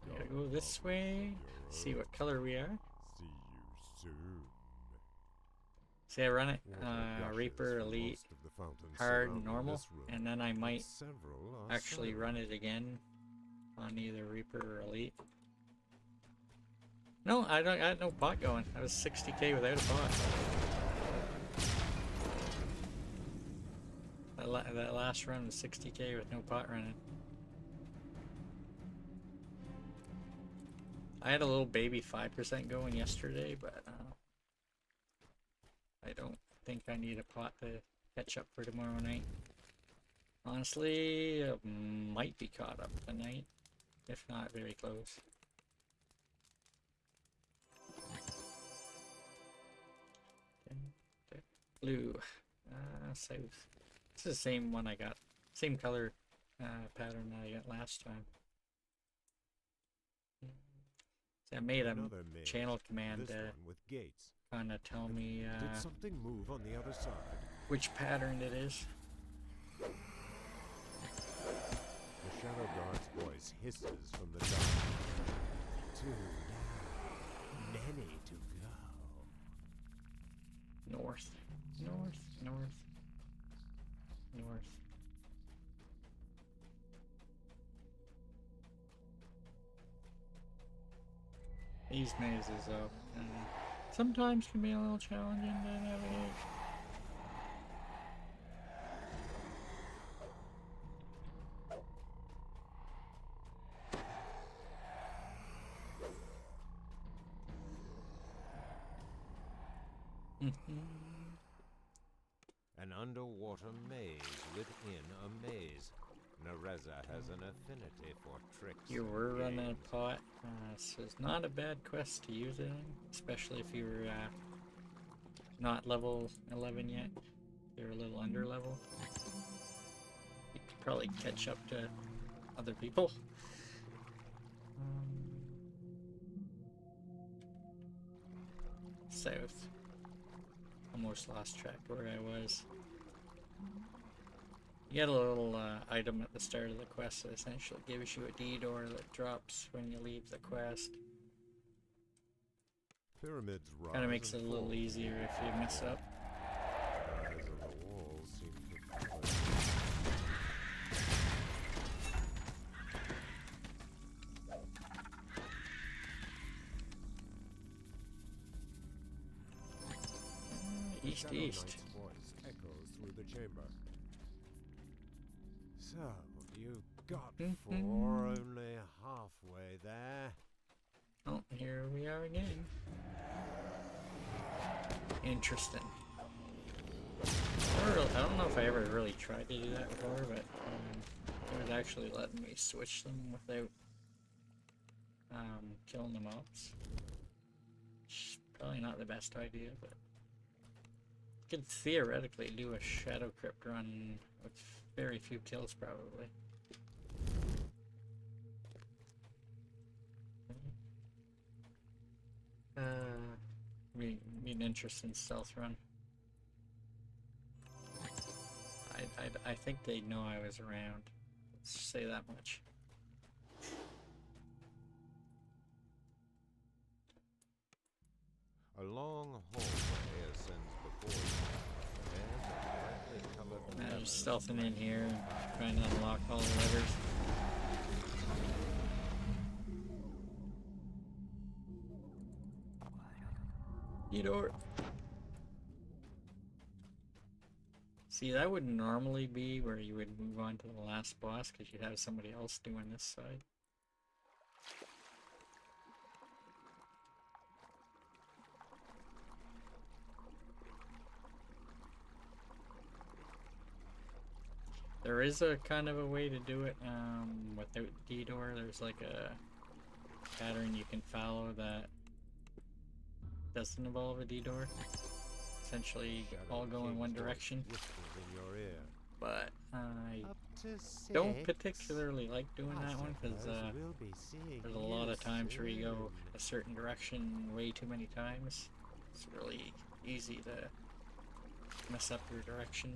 Gotta go this way, see what color we are. See you soon. See, I run it Water Reaper, gushes from Elite, most of the fountains Hard, and surrounding normal, this room, and then I but might several are actually silent. run it again on either Reaper or Elite. No, I had no bot going. I was 60k without a bot. That last run was 60k with no bot running. I had a little baby 5% going yesterday, but I don't think I need a pot to catch up for tomorrow night. Honestly, I might be caught up tonight, if not very close. Okay. Blue, south. This is the same one I got, same color pattern that I got last time. So I made a channel command to kind of tell me Did something move on the other side? which pattern it is. The Shadow Guard's voice hisses from the dark. Two down, many to go. North, north, north, north. These mazes, though, sometimes can be a little challenging to navigate. An underwater maze within a maze. Nereza has an affinity for tricks. You were running a pot, so it's not a bad quest to use it in, especially if you're not level 11 yet. You're a little under level. You could probably catch up to other people. South. Almost lost track where I was. You get a little item at the start of the quest that essentially gives you a D-door that drops when you leave the quest. Pyramids rise Kind of makes it and a little fall. easier if you mess up. Eyes on the walls seem to cover. East, Shadow east. Knight's voice echoes through the chamber. So, you got four, only halfway there. Oh, here we are again. Interesting. I don't know if I ever really tried to do that before, but it was actually letting me switch them without killing the mobs. Probably not the best idea, but you could theoretically do a Shadow Crypt run with very few kills, probably. Be an interesting stealth run. I think they know I was around. Let's say that much. A long hallway ascends before you. And a brightly colored I'm just stealthing in here and trying to unlock all the levers. Door. See, that would normally be where you would move on to the last boss because you'd have somebody else doing this side. There is a kind of a way to do it without D-door. There's like a pattern you can follow that doesn't involve a D-door. Essentially all go in one direction. Whispers in your ear. but I Up to don't 6. particularly like doing that one because We'll be seeing there's a lot of times where you go a certain direction way too many times. It's really easy to mess up your direction.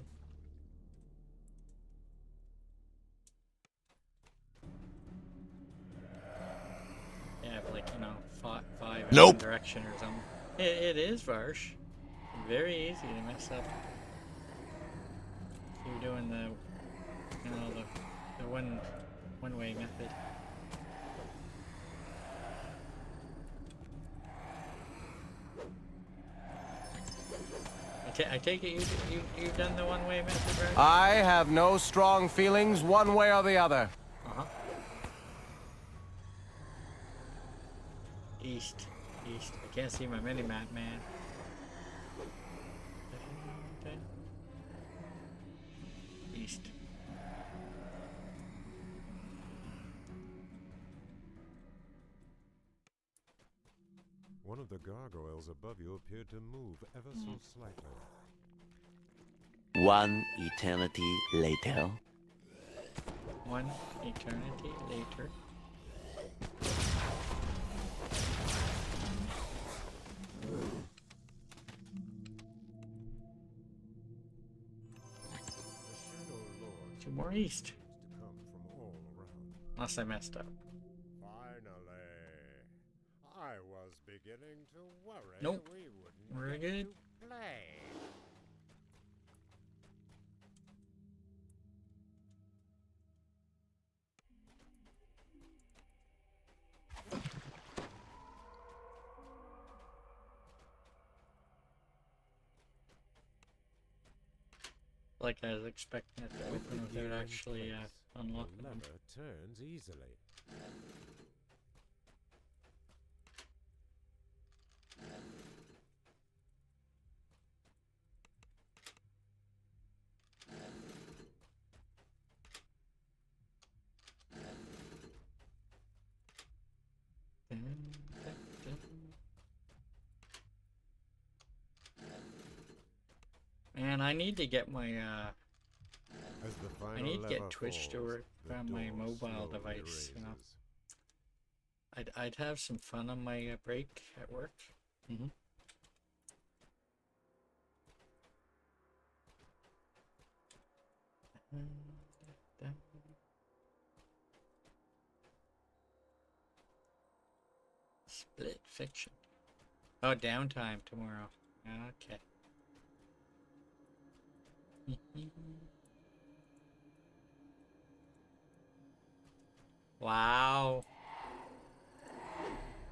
Yeah, but like, you know, five in one direction or something. It is, Varsh. Very easy to mess up. You're doing the, you know, the one-way method. I take it you've done the one-way method, right? I have no strong feelings one way or the other. Uh-huh. East. I can't see my mini-map, man. East. One of the gargoyles above you appeared to move ever so slightly. One eternity later. One eternity later. Two more east. Unless I messed up. Finally, I was beginning to worry Nope. we wouldn't We're get good. to play. Like I was expecting it to open without actually unlocking The them. lever turns easily. Man, I need to get my As the I final need to lever get Twitch to falls, work the on my door mobile slowly device, you know. raises. I'd have some fun on my break at work. Split fiction. Oh, downtime tomorrow. Okay. Wow.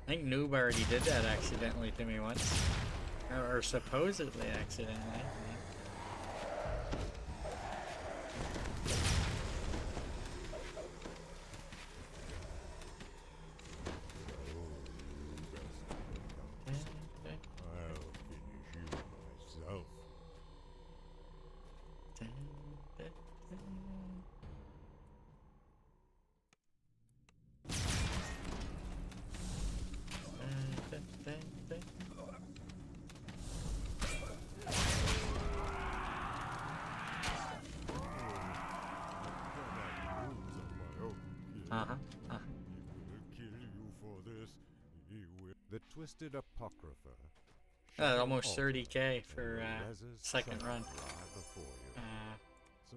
I think Noob already did that accidentally to me once. Or supposedly accidentally. I'll finish you myself. Kill you for this. He will. The Twisted Apocrypha. Almost 30k for second run.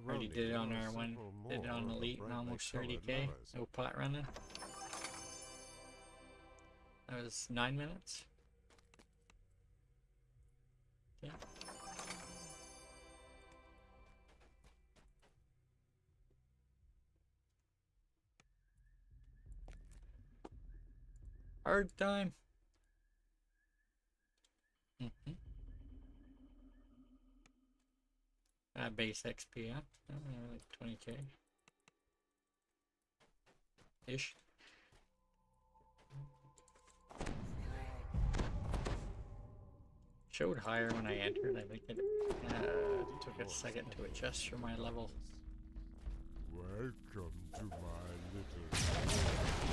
Already did it on R1, did it on Elite, and almost 30k. No pot running. That was 9 minutes. Yeah. Hard time. Base XP, huh? Like 20k. Ish. Showed higher when I entered. I think it took a second to adjust for my level. Welcome to my little.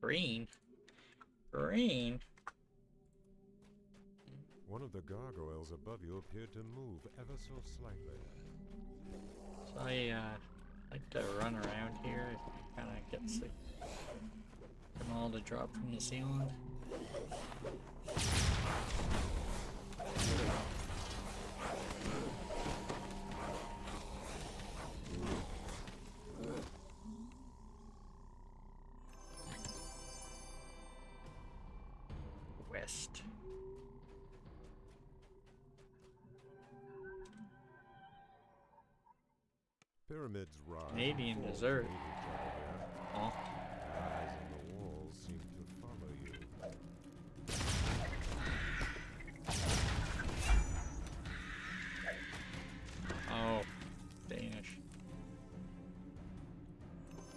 Green? Green? One of the gargoyles above you appeared to move ever so slightly. So I like to run around here. It kind of gets like them all to drop from the ceiling. West. Pyramids rise. Canadian and fall dessert. to meet each other here. Oh. The eyes on the walls seem to follow you. Oh, Danish.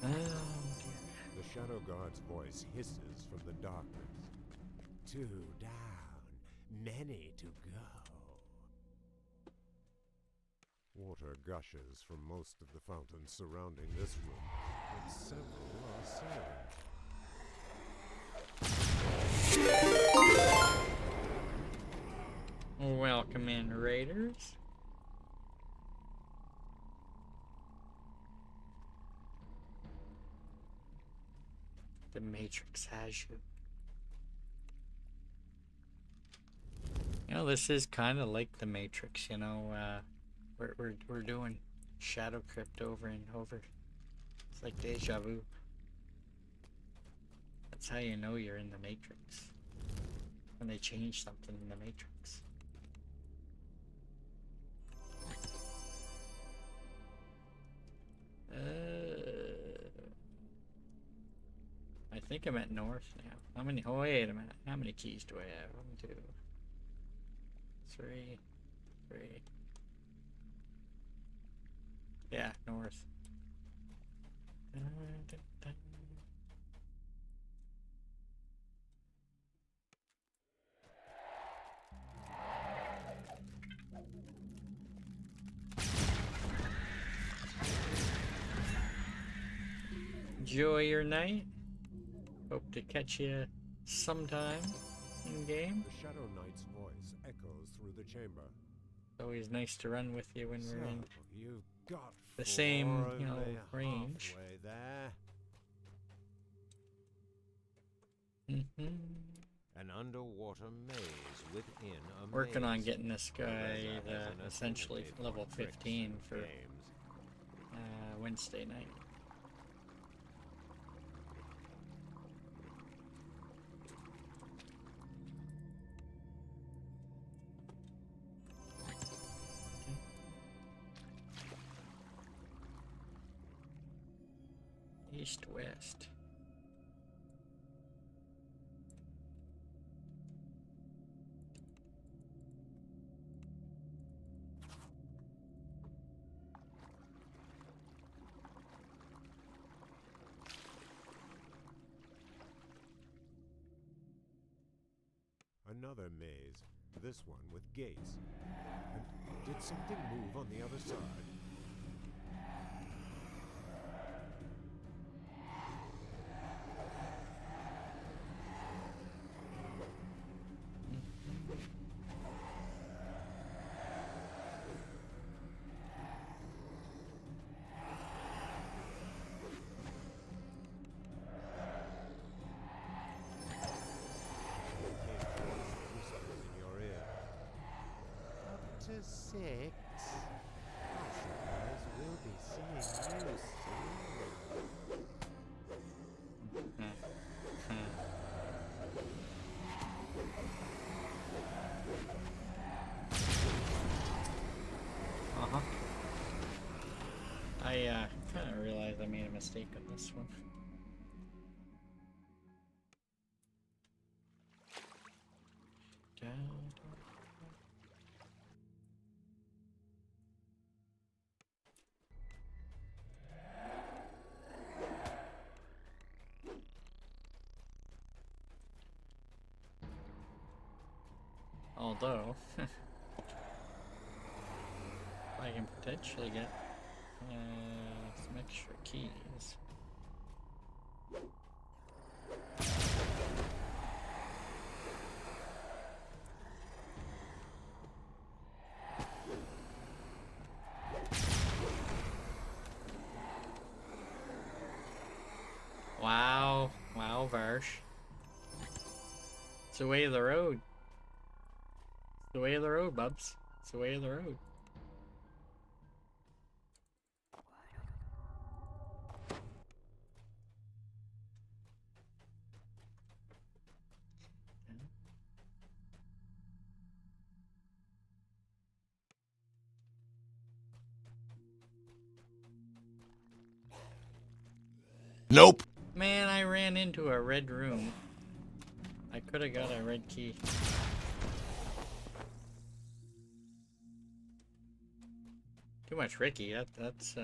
Oh, dear. The Shadow Guard's voice hisses from the darkness. 2 down, many to go. Water gushes from most of the fountains surrounding this room, but several are serving. Welcome in, Raiders. The Matrix has you. You know, this is kind of like the Matrix, you know, we're doing Shadow Crypt over and over. It's like deja vu. That's how you know you're in the Matrix. When they change something in the Matrix. I think I'm at north now. How many? Oh, wait a minute. How many keys do I have? 1, 2, 3, 3. Yeah, north. Enjoy your night. Hope to catch you sometime in game. The Shadow Knight's voice echoes through the chamber. It's always nice to run with you when we're in You've got the same, you know, only range. halfway there. An underwater maze within a Working on maze. getting this guy Reza has an essentially affinity level for tricks 15 and for games. Wednesday night. East, west. Another maze, this one with gates. And did something move on the other side? To 6. I suppose we'll be seeing you Uh-huh. I kind of realized I made a mistake on this one. Although, I can potentially get some extra keys. It's the way of the road. It's the way of the road, bubs. It's the way of the road. Nope. Man, I ran into a red room. I could have got a red key. Too much Ricky. That's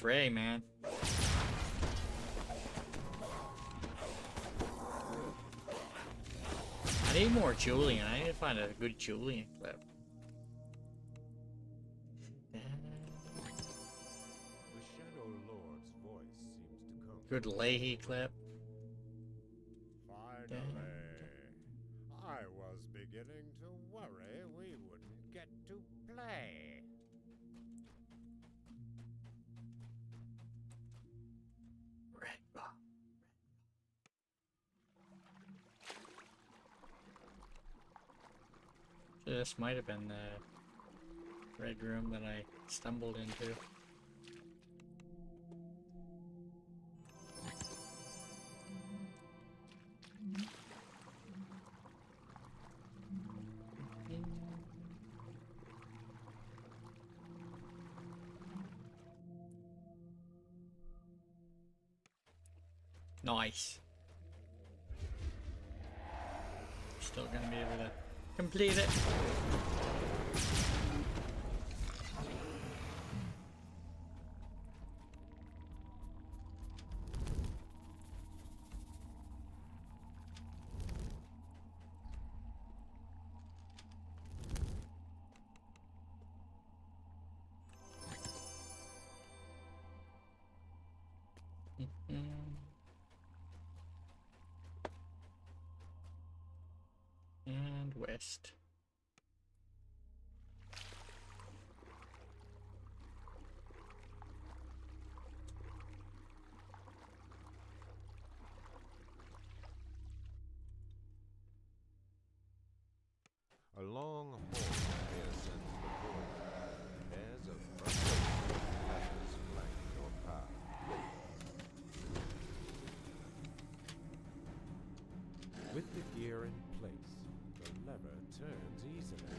Ray, man. I need more Julian. I need to find a good Julian clip. Good Leahy clip. Finally. I was beginning to worry we wouldn't get to play. So this might have been the red room that I stumbled into. Nice. Still gonna be able to complete it. And west. A long hall ascends the corridor. There's a front letters flank your path. With the gear in place, the lever turns easily.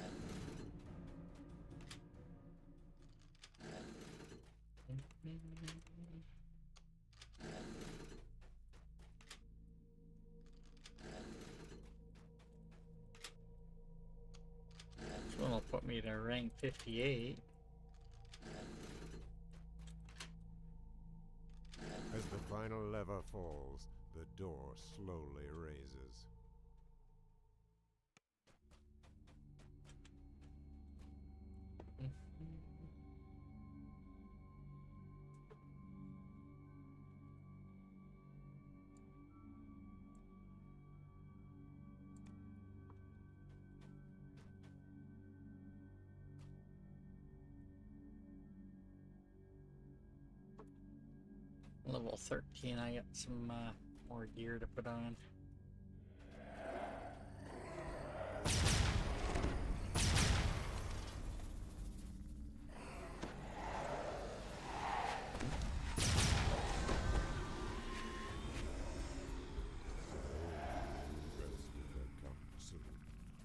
This one will put me to rank 58. As the final lever falls, the door slowly raises. Level 13, I got some more gear to put on.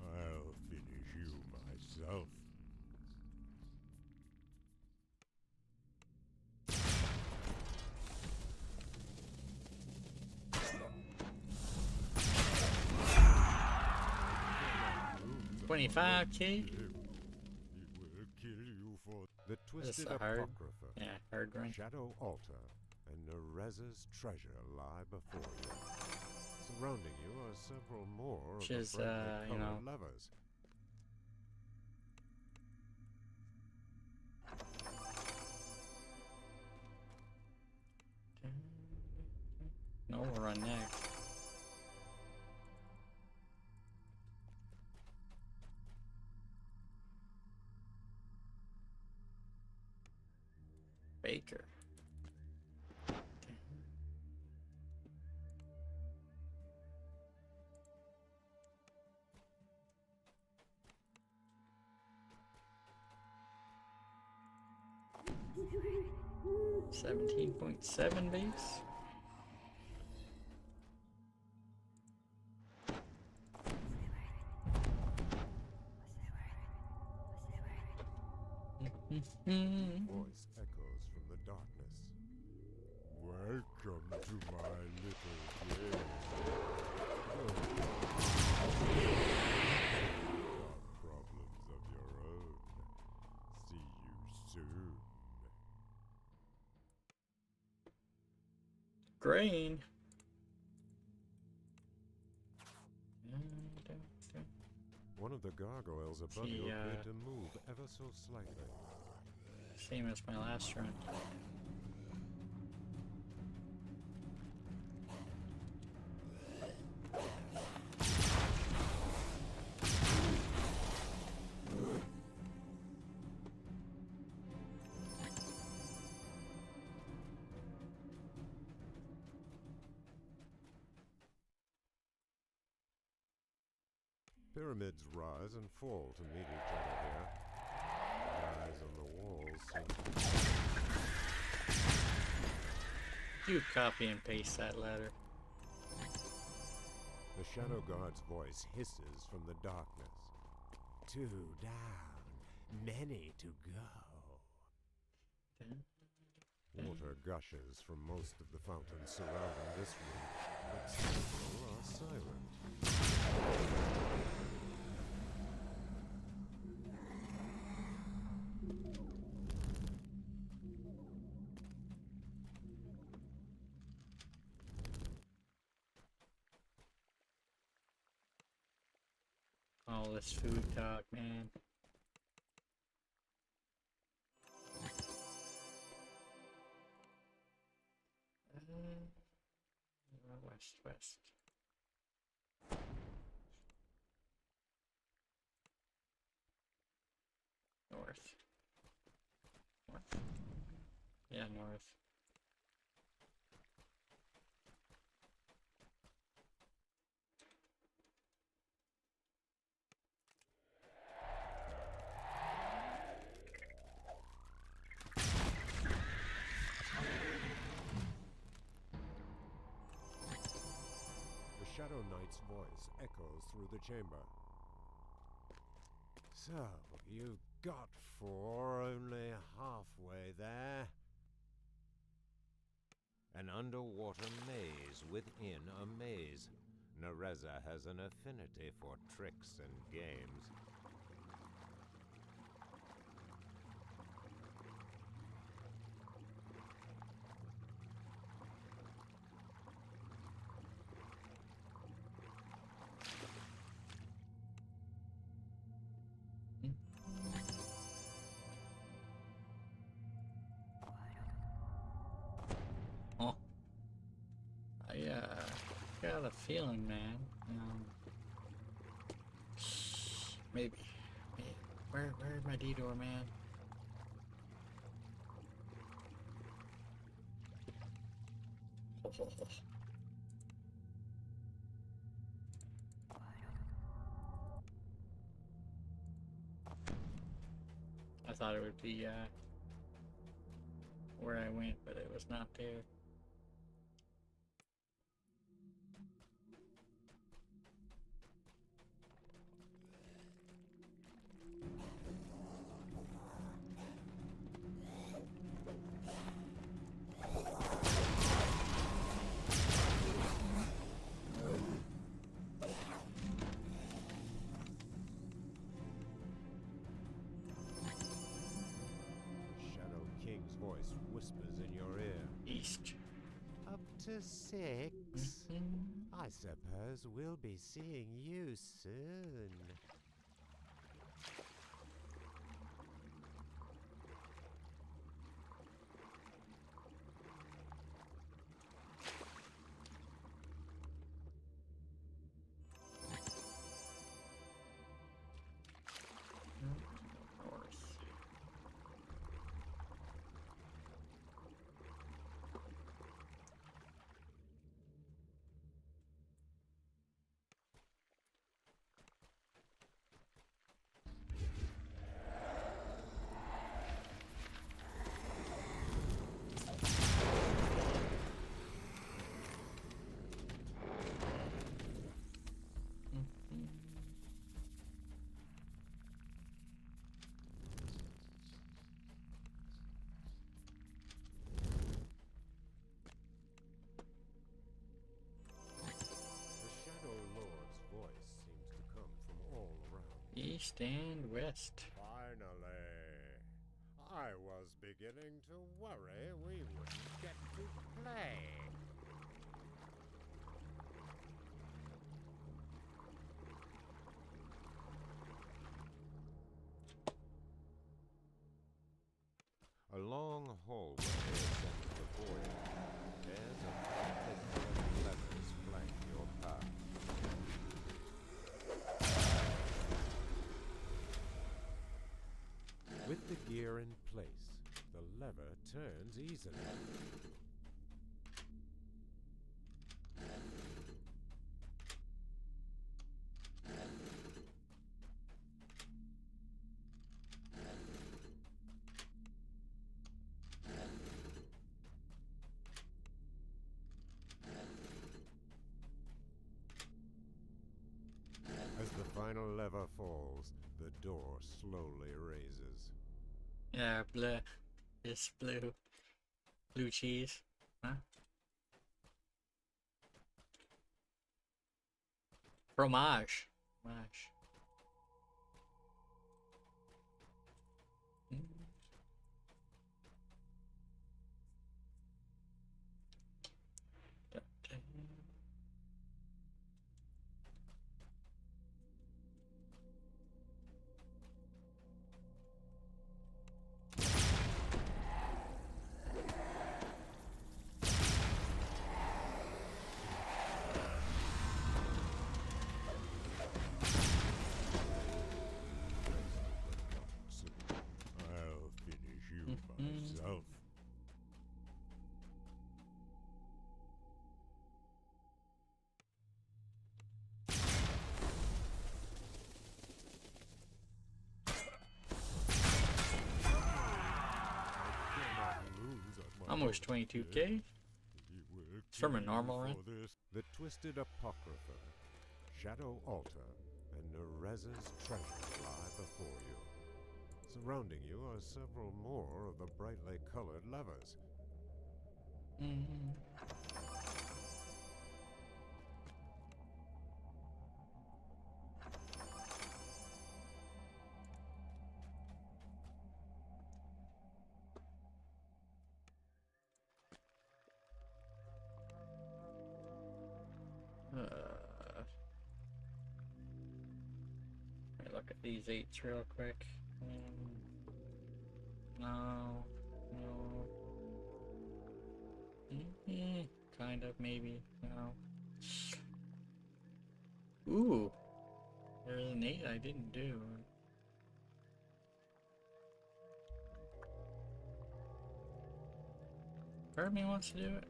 I'll finish you myself. $25K? The Twisted Apocrypha, hard run. Shadow Altar, and Nereza's treasure lie before you. Surrounding you are several more Which of is, the brightly you know, colored levers. No, we'll run next. Baker. 17.7 base. Voice echoes from the darkness. Welcome to my little cave. Got problems of your own. See you soon. Grain. One of the gargoyles above you appeared to move ever so slightly. Same as my last run. Pyramids rise and fall to meet each other here. Eyes on the walls seem You copy and paste that letter. The Shadow Guard's voice hisses from the darkness. 2 down, many to go. Water gushes from most of the fountains surrounding this room, but several are silent. All this food talk, man. West. North. Yeah, north. The Shadow Knight's voice echoes through the chamber. So, you got 4 only halfway there. An underwater maze within a maze. Nereza has an affinity for tricks and games. Oh. I got a feeling, man. Maybe. Where's my detour, man? I thought it would be where I went, but it was not there. Shadow King's voice whispers in your ear. East. Up to 6? I suppose we'll be seeing you soon. East and west. Finally. I was beginning to worry we wouldn't get to play. A long hallway ascends the void. There's a brightly levers flank your path. With the gear in place, the lever turns easily. As the final lever falls, the door slowly raises. Yeah, bleh. This blue. Blue cheese. Huh? Fromage. Fromage. Mm. I'll finish you myself. Almost 22k. It's from a normal run. The Twisted Apocrypha, Shadow Altar, and Nereza's treasure lie before you. Surrounding you are several more of the brightly colored levers. Let me look at these 8s real quick. No. No. Kind of, maybe. No. Ooh. There's an 8 I didn't do. Part of me wants to do it.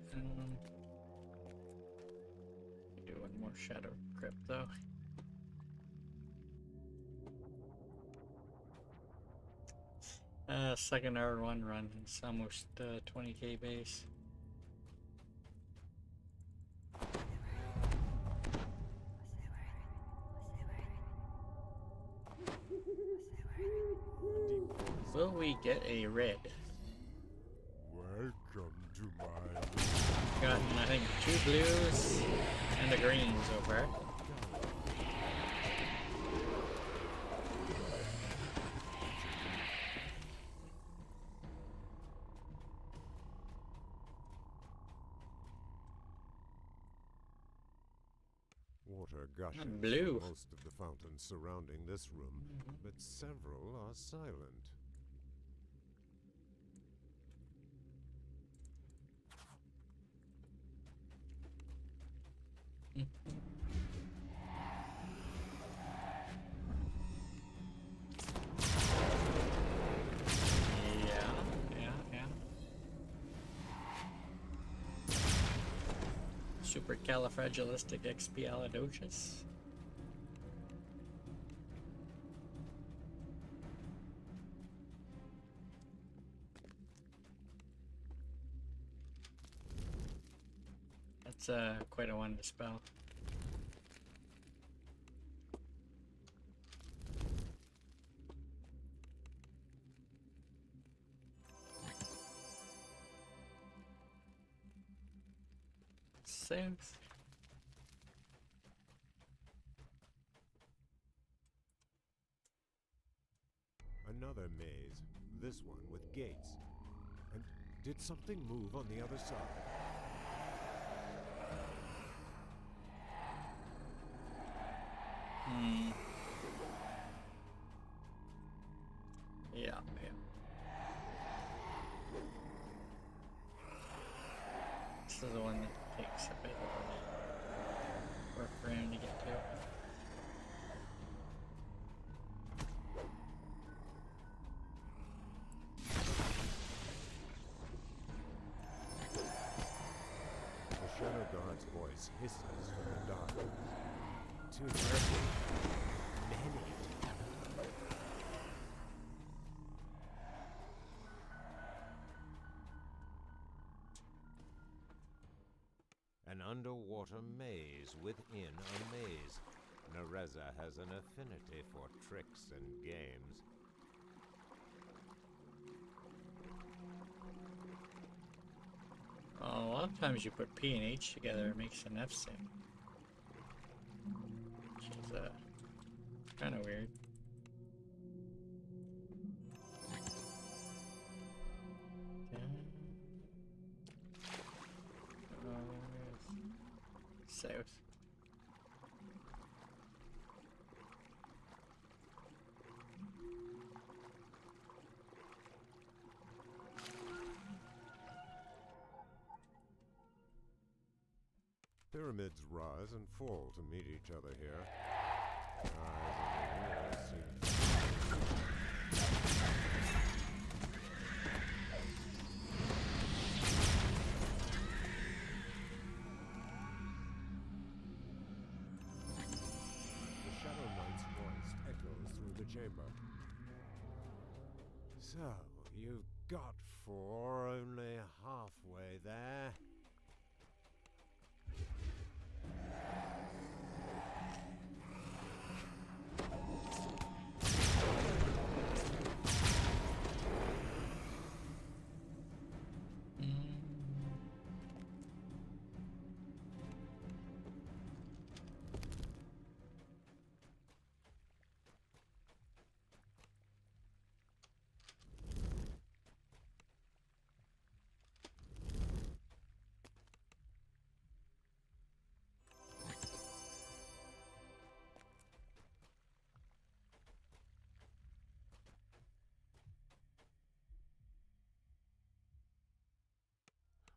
Do one more Shadow Crypt though. Second R1 run. It's almost 20k base. Will we get a red? Welcome to my... Got, I think, 2 blues and a green so far. Water gushes blue. from most of the fountains surrounding this room, but several are silent. Yeah. Supercalifragilisticexpialidocious. That's quite a one to spell. Six. another maze, this one with gates. And did something move on the other side? Yeah. This is the one that takes a bit of work for him to get to. The Shadow Guard's voice hisses from the dark. Too many. An underwater maze within a maze. Nereza has an affinity for tricks and games. A lot of times you put P and H together, it makes an F sound. Which is kind of weird. South. Pyramids rise and fall to meet each other here. Eyes in the walls seem chamber. So, you've got 4, only halfway there.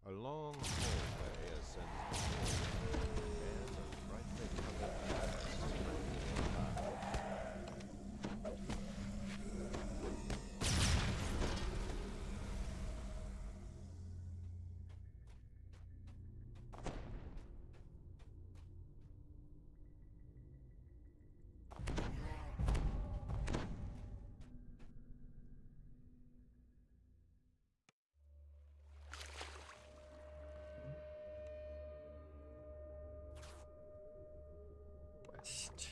A long hallway ascends before you, and a brightly colored path west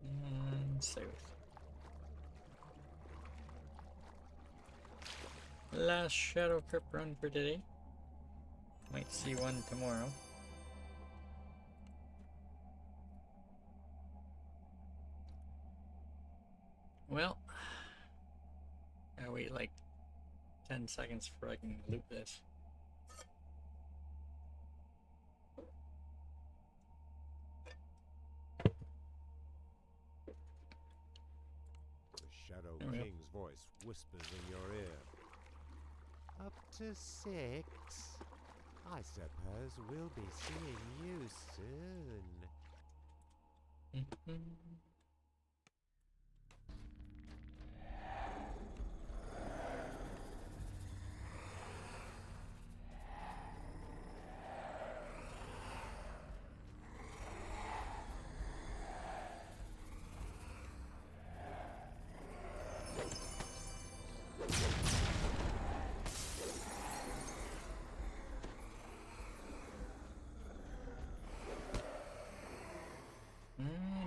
and south. Last Shadow Crypt run for today. Might see one tomorrow. Well, I wait like 10 seconds before I can loot this. The Shadow King's voice whispers in your ear. Up to 6? I suppose we'll be seeing you soon.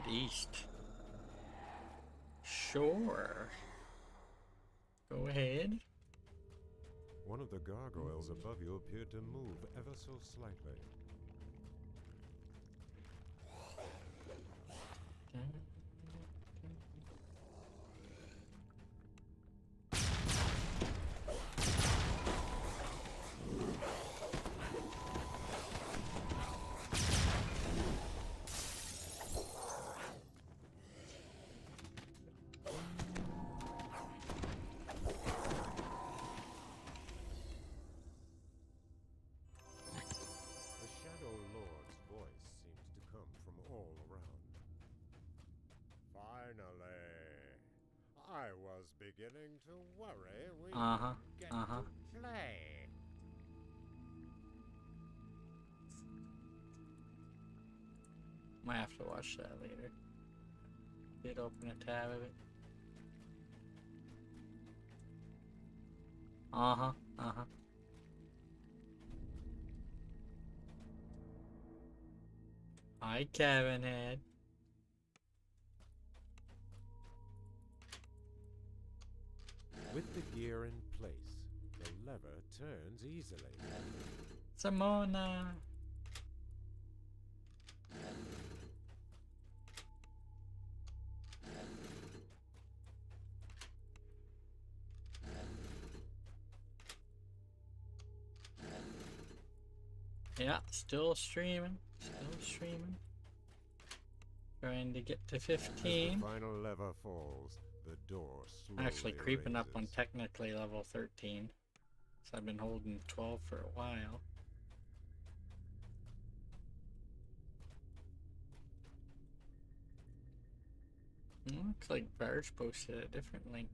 East. Sure. Go ahead. One of the gargoyles above you appeared to move ever so slightly. I was beginning to worry we Uh-huh, didn't get uh-huh. to play. Might have to watch that later. Did open a tab of it. Uh-huh, uh-huh. Hi, Kevin Head. With the gear in place, the lever turns easily. Simona. Yeah, still streaming. Still streaming. Trying to get to 15. As the final lever falls, the door slowly Actually creeping up on raises. technically level 13. So I've been holding 12 for a while. Looks like Barge posted a different link.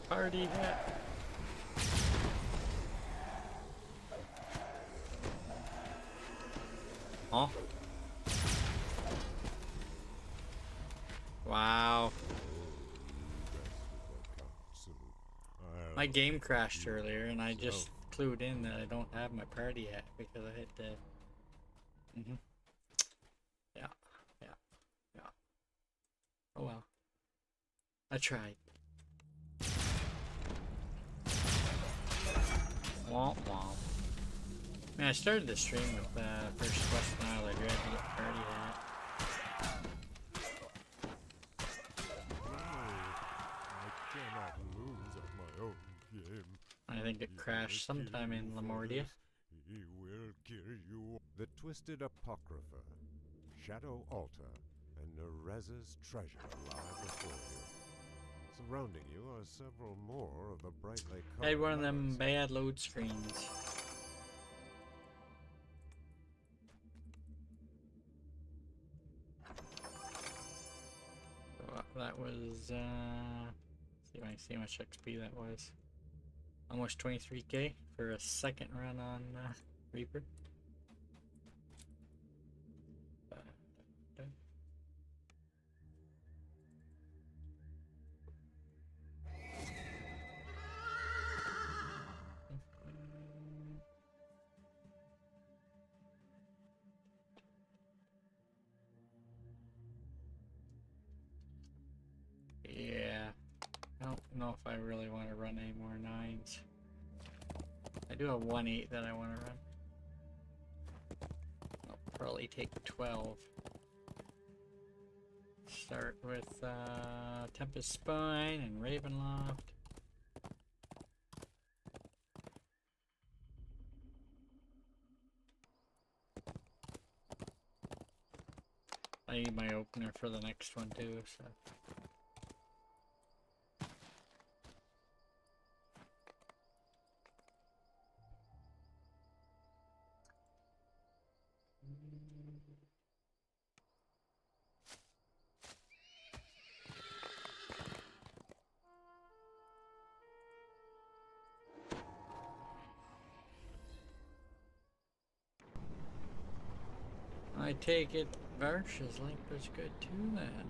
Party hat. Huh? Wow. My game crashed earlier and I just clued in that I don't have my party hat because I hit the... Yeah. Oh well. I tried. Womp womp. Man, I started the stream with first quest mile. I tried to get party hat. I cannot lose at my own game. I think it crashed sometime in Lamordia. He will kill you. The Twisted Apocrypha, Shadow Altar, and Nereza's treasure lie before you. Surrounding you are several more of the brightly colored I had one of them levers. bad load screens. So that was, see if I can see how much XP that was. Almost 23k for a second run on Reaper. Yeah, I don't know if I really want to run any more 9s. I do have 1-8 that I want to run. I'll probably take 12. Start with Tempest Spine and Ravenloft. I need my opener for the next one too, so. I take it Varsh's link was good too then.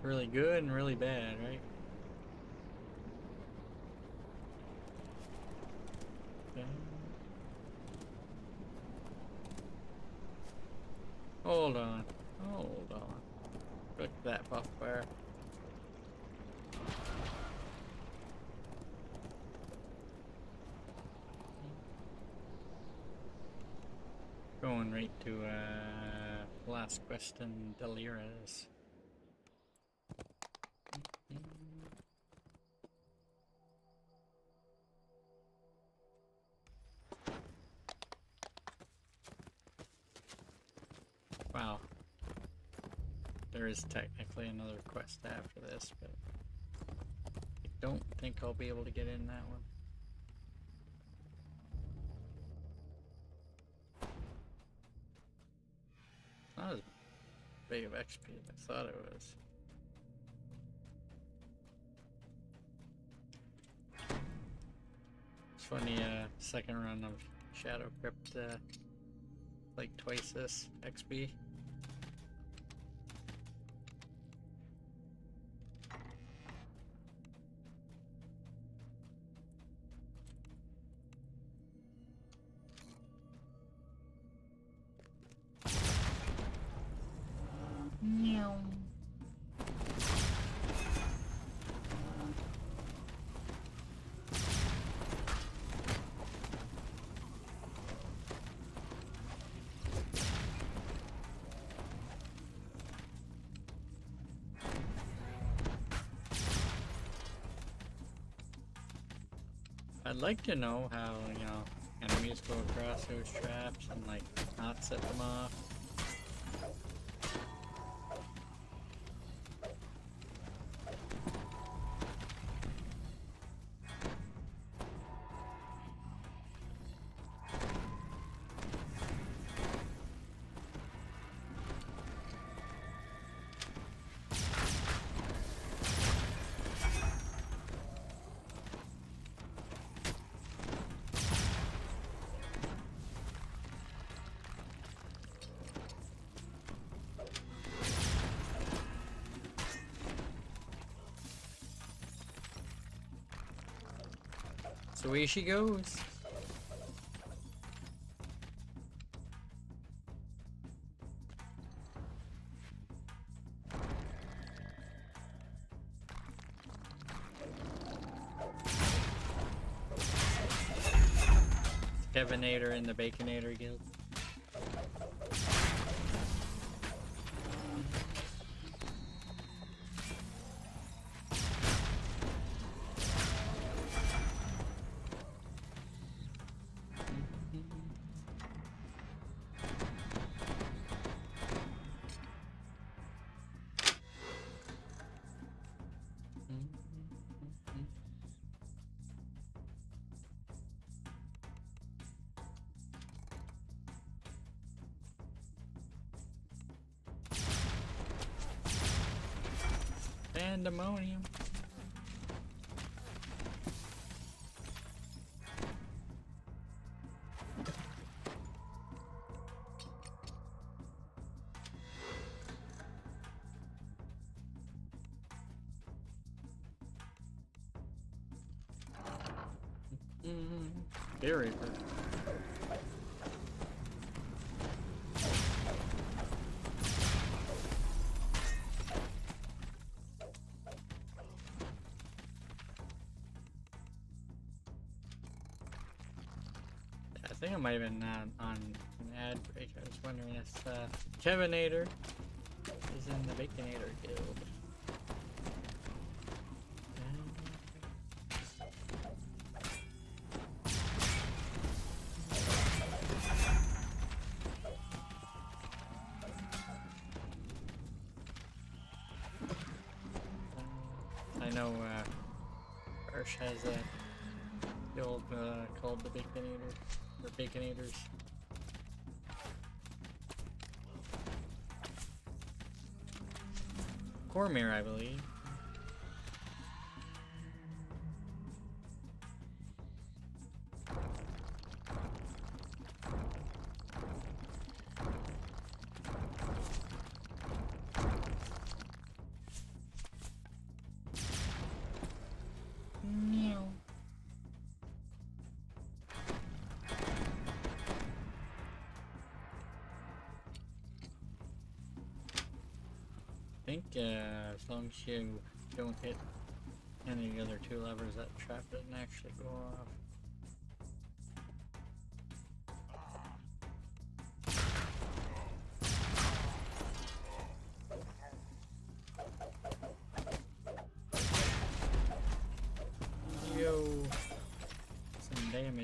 Really good and really bad, right? Okay. Hold on. Hold on. Click that buff bar. going right to last quest in Delira's. Wow. There is technically another quest after this, but I don't think I'll be able to get in that one. Not as big of XP as I thought it was. It's funny, second run of Shadow Crypt, like twice this XP. Meow. I'd like to know how, you know, enemies go across those traps and like not set them off. So away she goes. Kevinator in the Baconator Guild. Pandemonium. Very good. I think I might have been on an ad break. I was wondering if Kevinator is in the Baconator Guild. I know Arsh has a guild called the Baconator. Or Baconators. Cormir, I believe. Meow. I think as long as you don't hit any of the other two levers, that trap doesn't actually go off.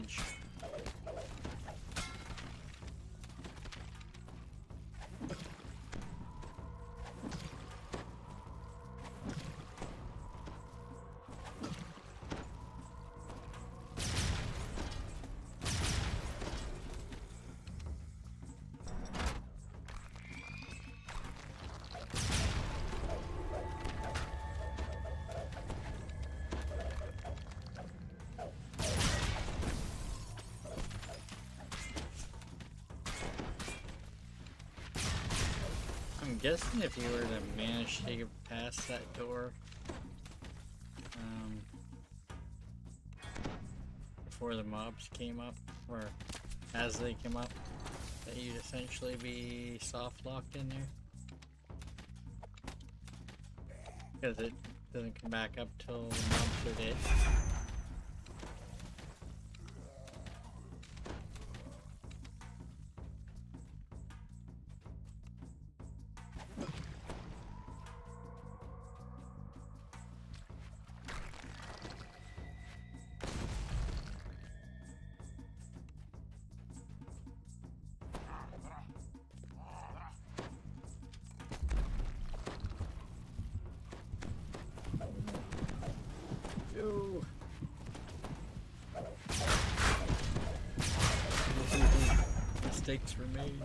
damage. I'm guessing if you were to manage to get past that door, before the mobs came up, or as they came up, that you'd essentially be soft locked in there. Because it doesn't come back up till the mobs are dead. Yo. Mistakes were made.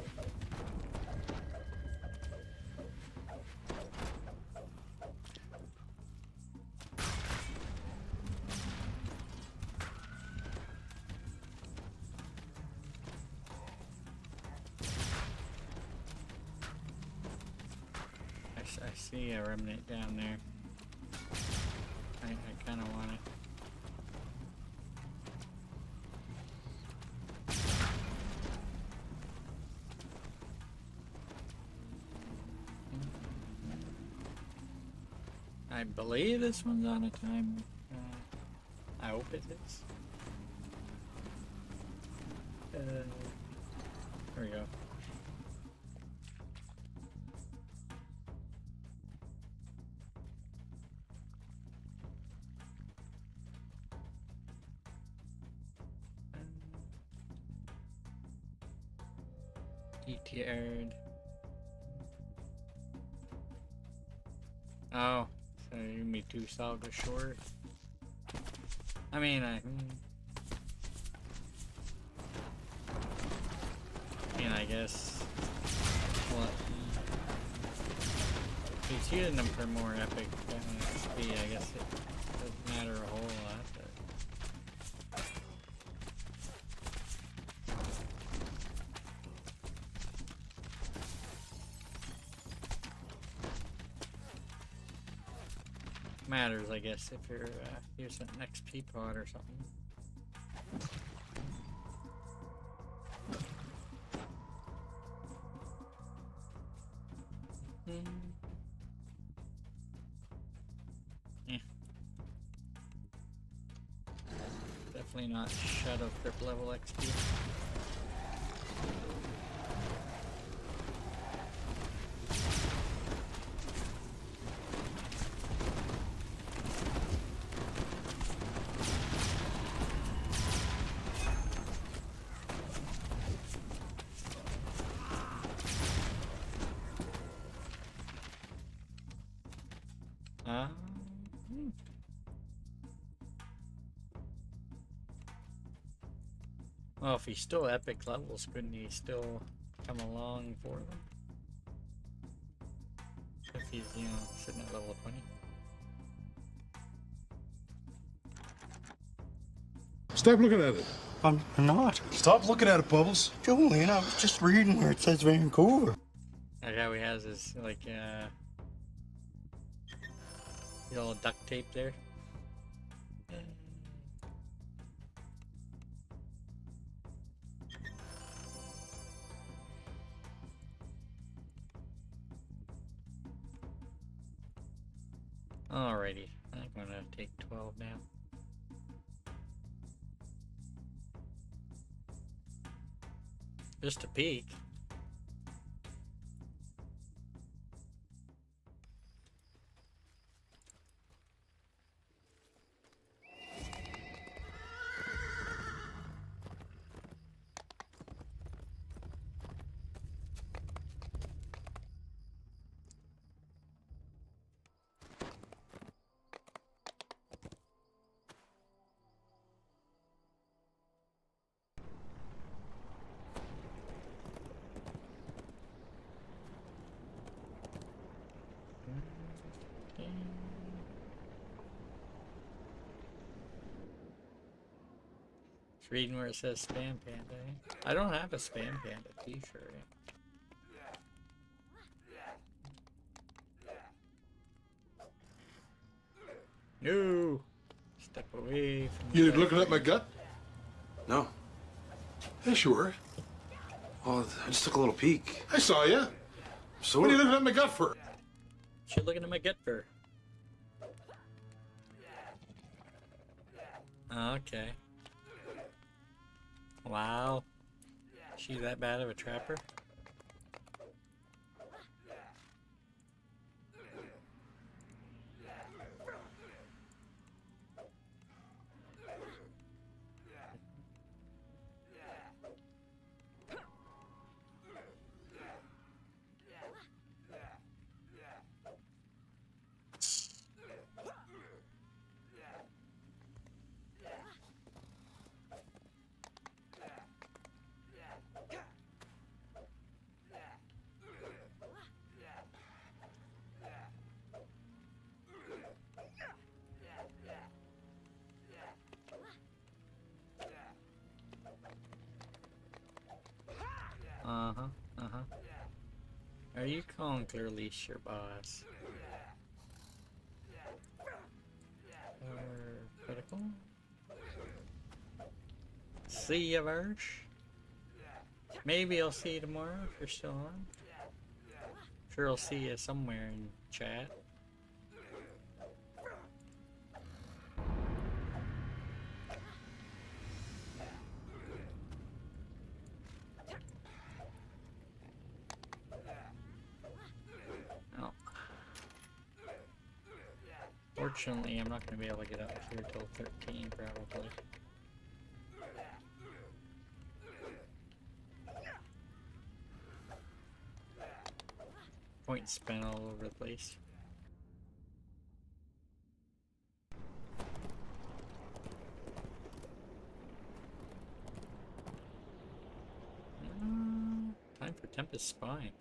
I see a remnant down there. I kind of want it. I believe this one's on a time. I hope it is. There we go. DTR'd. Oh, so you me two saga short. I mean, I guess. What? He's using them for more epic XP. I guess it doesn't matter a whole lot. But matters, I guess, if you're using an XP pod or something. Yeah. Definitely not Shadow Crypt level XP. Well, if he's still epic levels, couldn't he still come along for them? If he's, sitting at level 20. Stop looking at it. I'm not. Stop looking at it, Bubbles. Julian, I was just reading where it says Vancouver. Like how he has his, like, the old duct tape there. Alrighty, I'm gonna take 12 now. Just a peek. It's reading where it says Spam Panda. Eh? I don't have a Spam Panda t-shirt. No! Step away from You the looking at my gut? No. Yeah, sure. Well, I just took a little peek. I saw you. So What are you looking at my gut for? What you looking at my gut for? Okay. Wow. She that bad of a trapper? Are you calling clearly your boss? Or critical? See ya, Verge. Maybe I'll see you tomorrow if you're still on. Sure, I'll see you somewhere in chat. Fortunately, I'm not going to be able to get up here till 13, probably. Point spent all over the place. Time for Tempest Spine.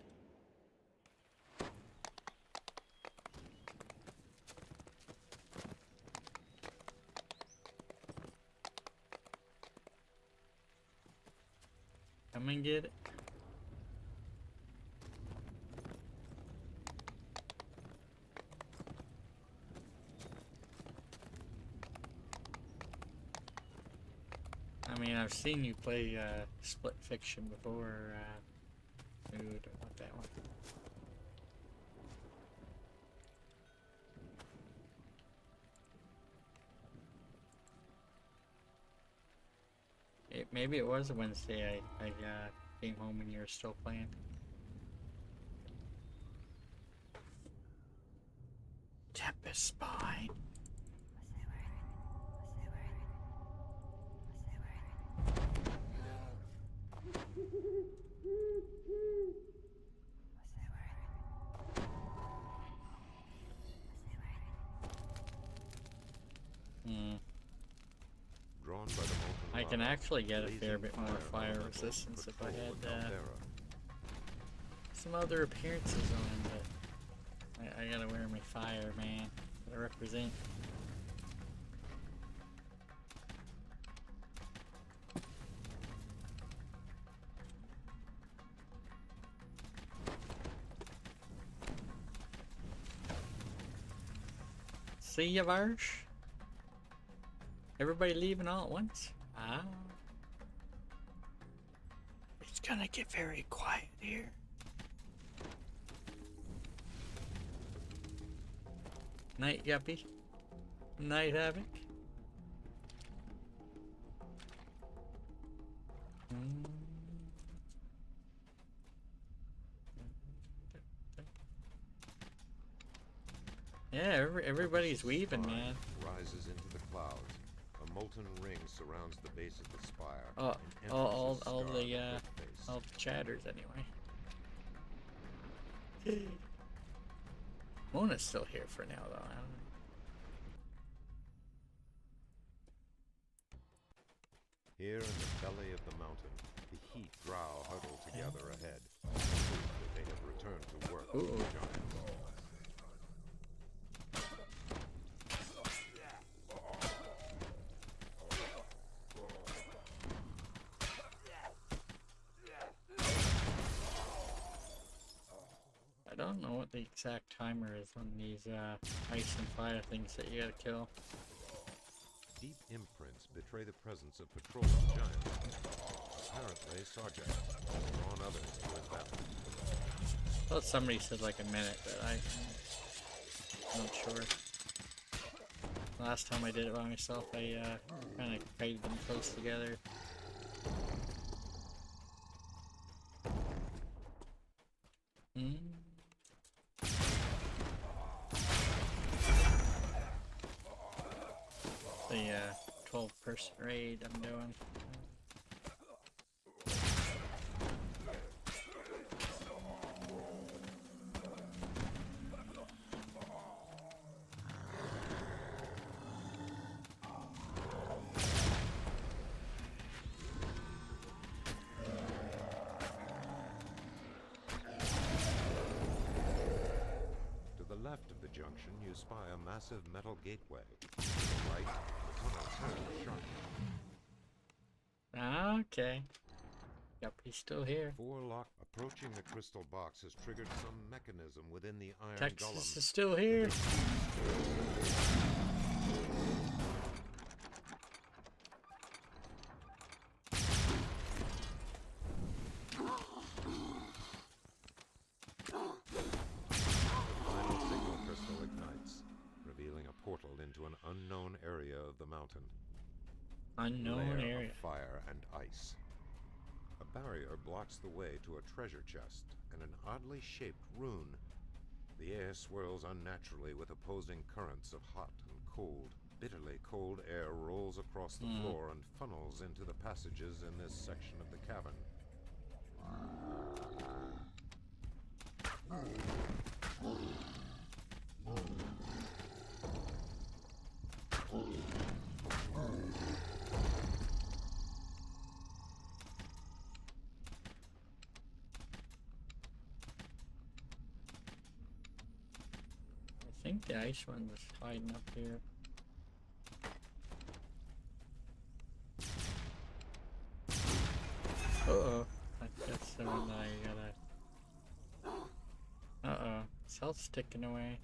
Come and get it. I mean, I've seen you play Split Fiction before, dude, I want that one. Maybe it was a Wednesday I came home when you were still playing. Tempest Spine. I can actually get a fair bit more fire resistance if I had some other appearances on, but I gotta wear my fire, man. Gotta represent. See ya, Varsh? Everybody leaving all at once? Ah. It's gonna get very quiet here. Night Guppy. Night Havoc. Yeah, everybody's weaving, man. Rises into the clouds. A molten ring surrounds the base of the spire. Oh, all the chatters anyway. Mona's still here for now, though. I don't know. Here in the belly of the mountain, the heat Drow huddle together ahead. Proof that they have returned to work with the giants. I don't know what the exact timer is on these ice and fire things that you gotta kill. Deep imprints betray the presence of patrolling giants. Apparently, Sarjak has drawn others to his battle. I thought somebody said like a minute, but I'm not sure. Last time I did it by myself, I kind of kited them close together. The 12-person raid I'm doing. Left of the junction, you spy a massive metal gateway. To the right, the tunnel turns sharply. Okay. Yep, he's still here. Forelock approaching the crystal box has triggered some mechanism within the iron Texas golem. is still here. Into an unknown area of the mountain. Unknown area. Of fire and ice. A barrier blocks the way to a treasure chest and an oddly shaped rune. The air swirls unnaturally with opposing currents of hot and cold. Bitterly cold air rolls across the floor and funnels into the passages in this section of the cavern. I think the ice one was hiding up here. Uh-oh. That's the one that I gotta... Uh-oh. His health's ticking away.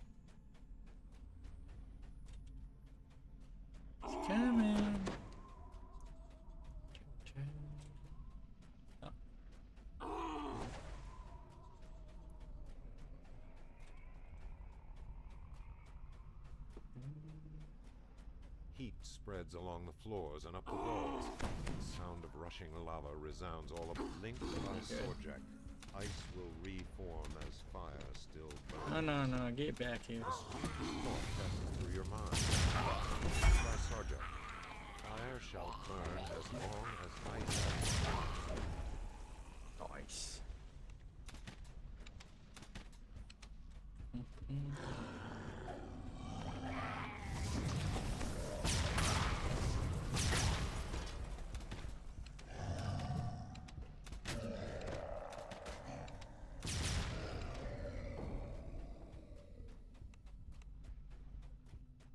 It's coming! Heat spreads along the floors and up the walls. The sound of rushing lava resounds all about. Linked by Sorjak. Ice will reform as fire still burns. No, get back here. A strange thought passes through your mind. Linked by Sorjak. Fire shall burn as long as ice has. Nice.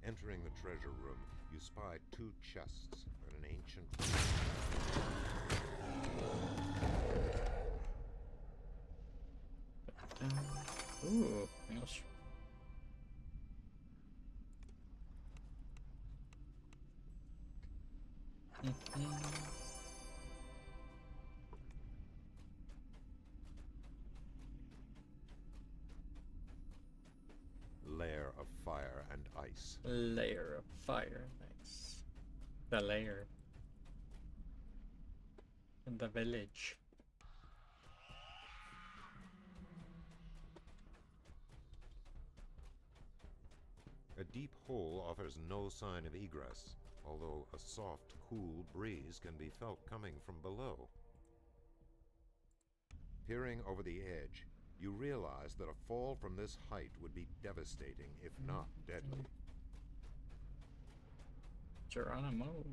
Entering the treasure room, you spy 2 chests and an ancient Ooh, maelstrom. lair of fire and ice. Layer of fire and ice. The lair. In the village. A deep hole offers no sign of egress, although a soft, cool breeze can be felt coming from below. Peering over the edge, you realize that a fall from this height would be devastating, if not deadly. Geronimo.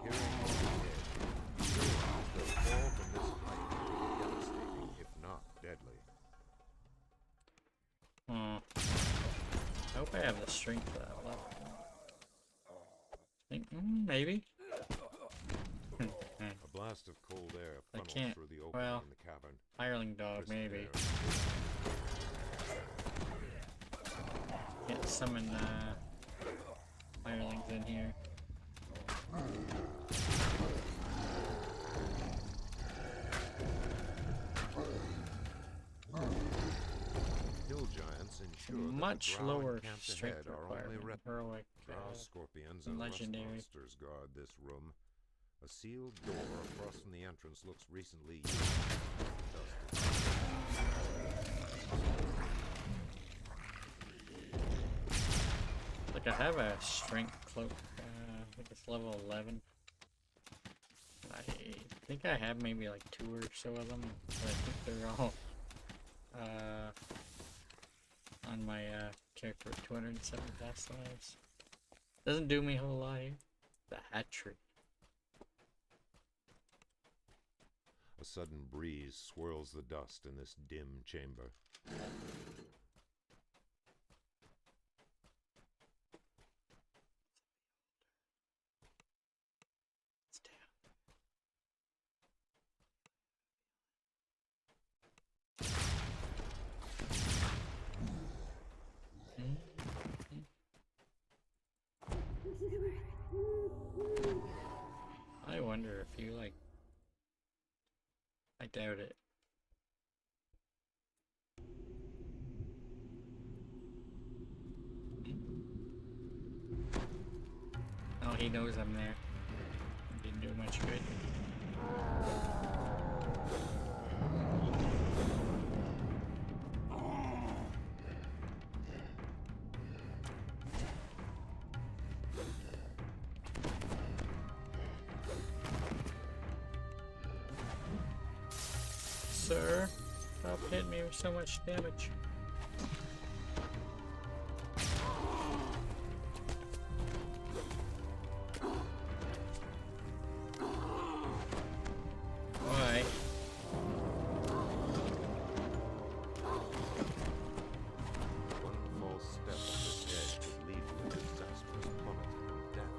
Peering over the edge, you realize that a fall from this height would be devastating, if not deadly. I hope I have the strength for that level. Maybe. A blast of cold air I funnels can't. through the opening Well, in the cavern. hireling dog, maybe. Can't summon hirelings in here. Hill giants ensure Much that the Drow lower encamped strength ahead are only requirement. Heroic, Drow scorpions and rust legendary. monsters guard this room. A sealed door across from the entrance looks recently used. Like I have a strength cloak. I think it's level 11. I think I have maybe like 2 or so of them. But I think they're all on my character with 207 past lives. Doesn't do me a whole lot here. The hatchery. A sudden breeze swirls the dust in this dim chamber. I wonder if you like. I doubt it. Oh, he knows I'm there. Didn't do much good. Sir, stop hitting me with so much damage. Why? One false step on this edge could lead to a disastrous plummet and death.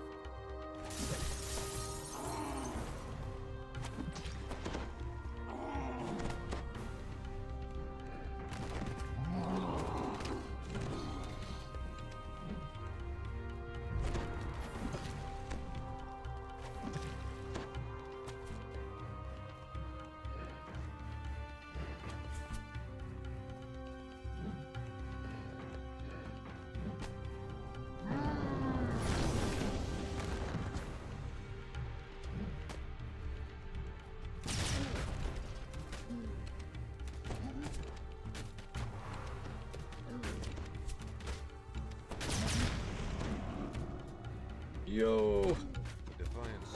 Yo. The Defiance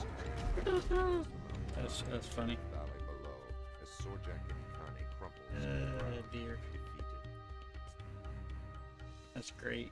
That's funny. valley below as Sorjak and Kani crumples to the ground, Dear. defeated. That's great.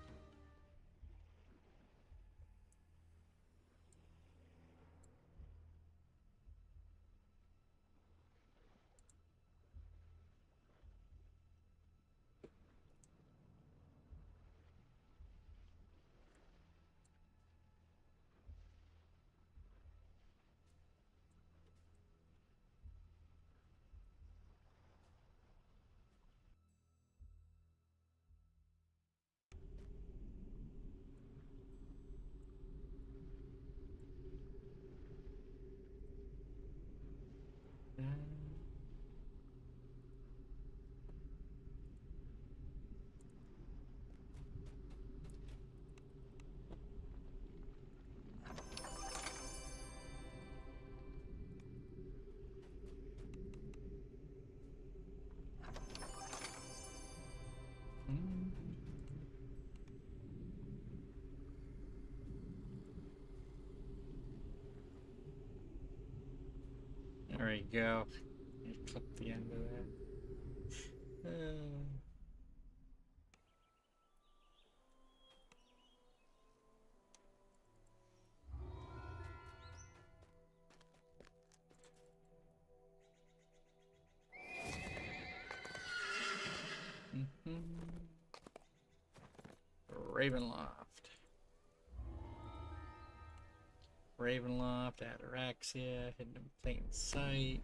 There we go. You clip the end of that. Ravenloft. Ravenloft, Ataraxia, hidden in plain sight.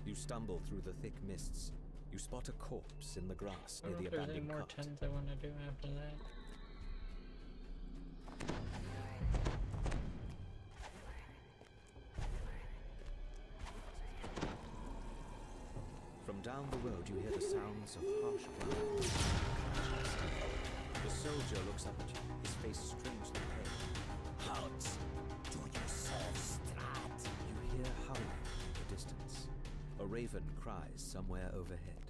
You stumble through the thick mists. You spot a corpse in the grass I near don't know the if there's any abandoned more cart. tens I want to do after that. From down the road, you hear the sounds of harsh growls. The soldier looks up at you, his face strangely pale. How do you serve Strat? You hear howling in the distance. A raven cries somewhere overhead.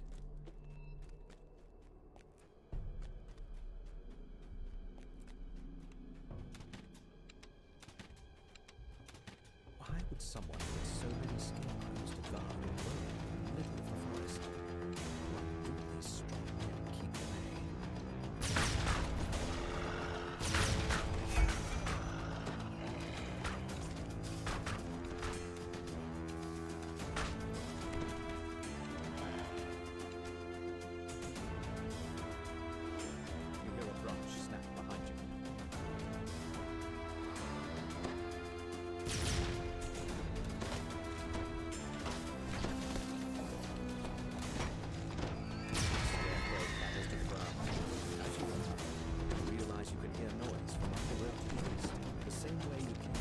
Why would someone put so many scarecrows to guard a road in the middle of the forest? What do these strong men keep away? You hear a branch snap behind you. Scarecrow clatters to the ground. As you look up, you realize you can hear noise from up the road to the east, the same way you came.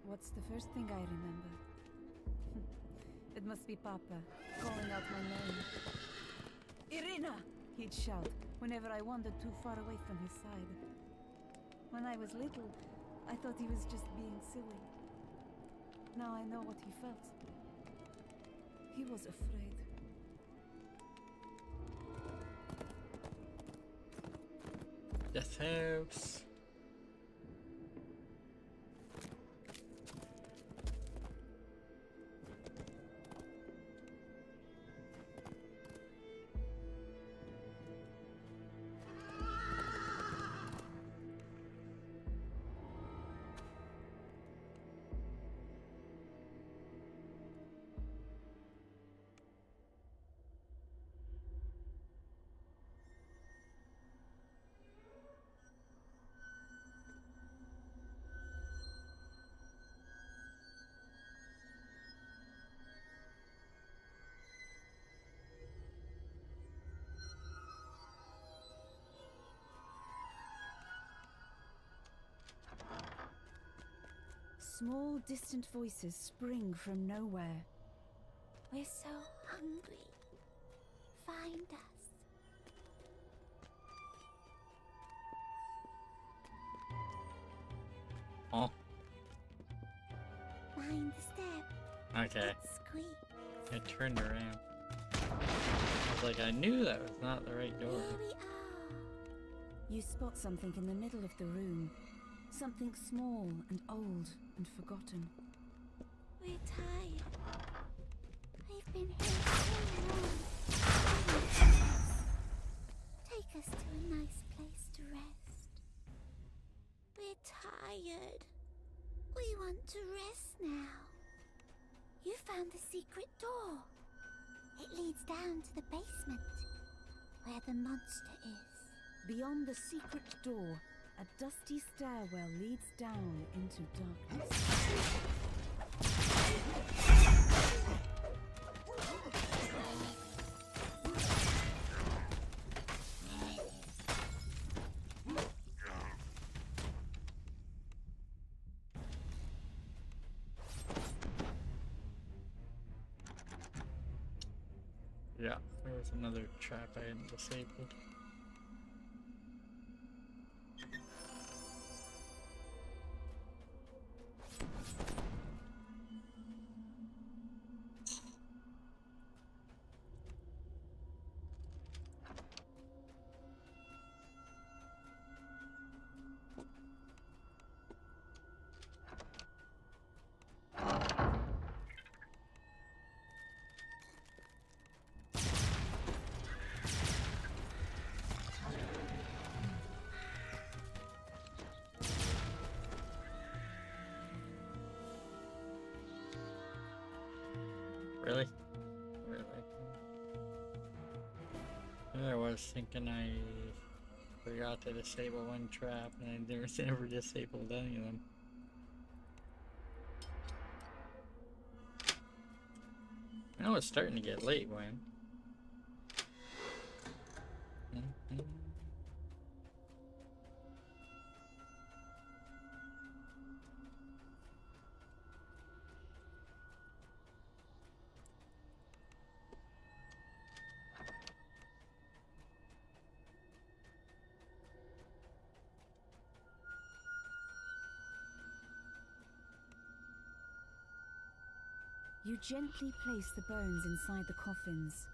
What's the first thing I remember? It must be Papa, calling out my name. Irina! He'd shout whenever I wandered too far away from his side. When I was little, I thought he was just being silly. Now I know what he felt. He was afraid. Death House. Small, distant voices spring from nowhere. We're so hungry. Find us. Oh, Mind the step. okay. It squeaks. I turned around. I was like, I knew that was not the right door. Here we are. You spot something in the middle of the room. Something small and old and forgotten. We're tired. We've been here so long. Take us to a nice place to rest. We're tired. We want to rest now. You found the secret door. It leads down to the basement, where the monster is. Beyond the secret door, a dusty stairwell leads down into darkness. Yeah, there was another trap I hadn't disabled. Really? Really? I was thinking I forgot to disable one trap and I never disabled any of them. I know it's starting to get late, Wayne. You gently place the bones inside the coffins.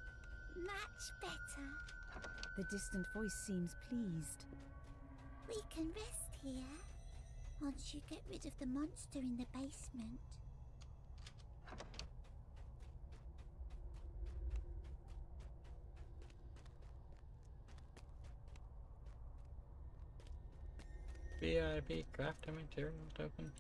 Much better. The distant voice seems pleased. We can rest here once you get rid of the monster in the basement. VIP craft a material token.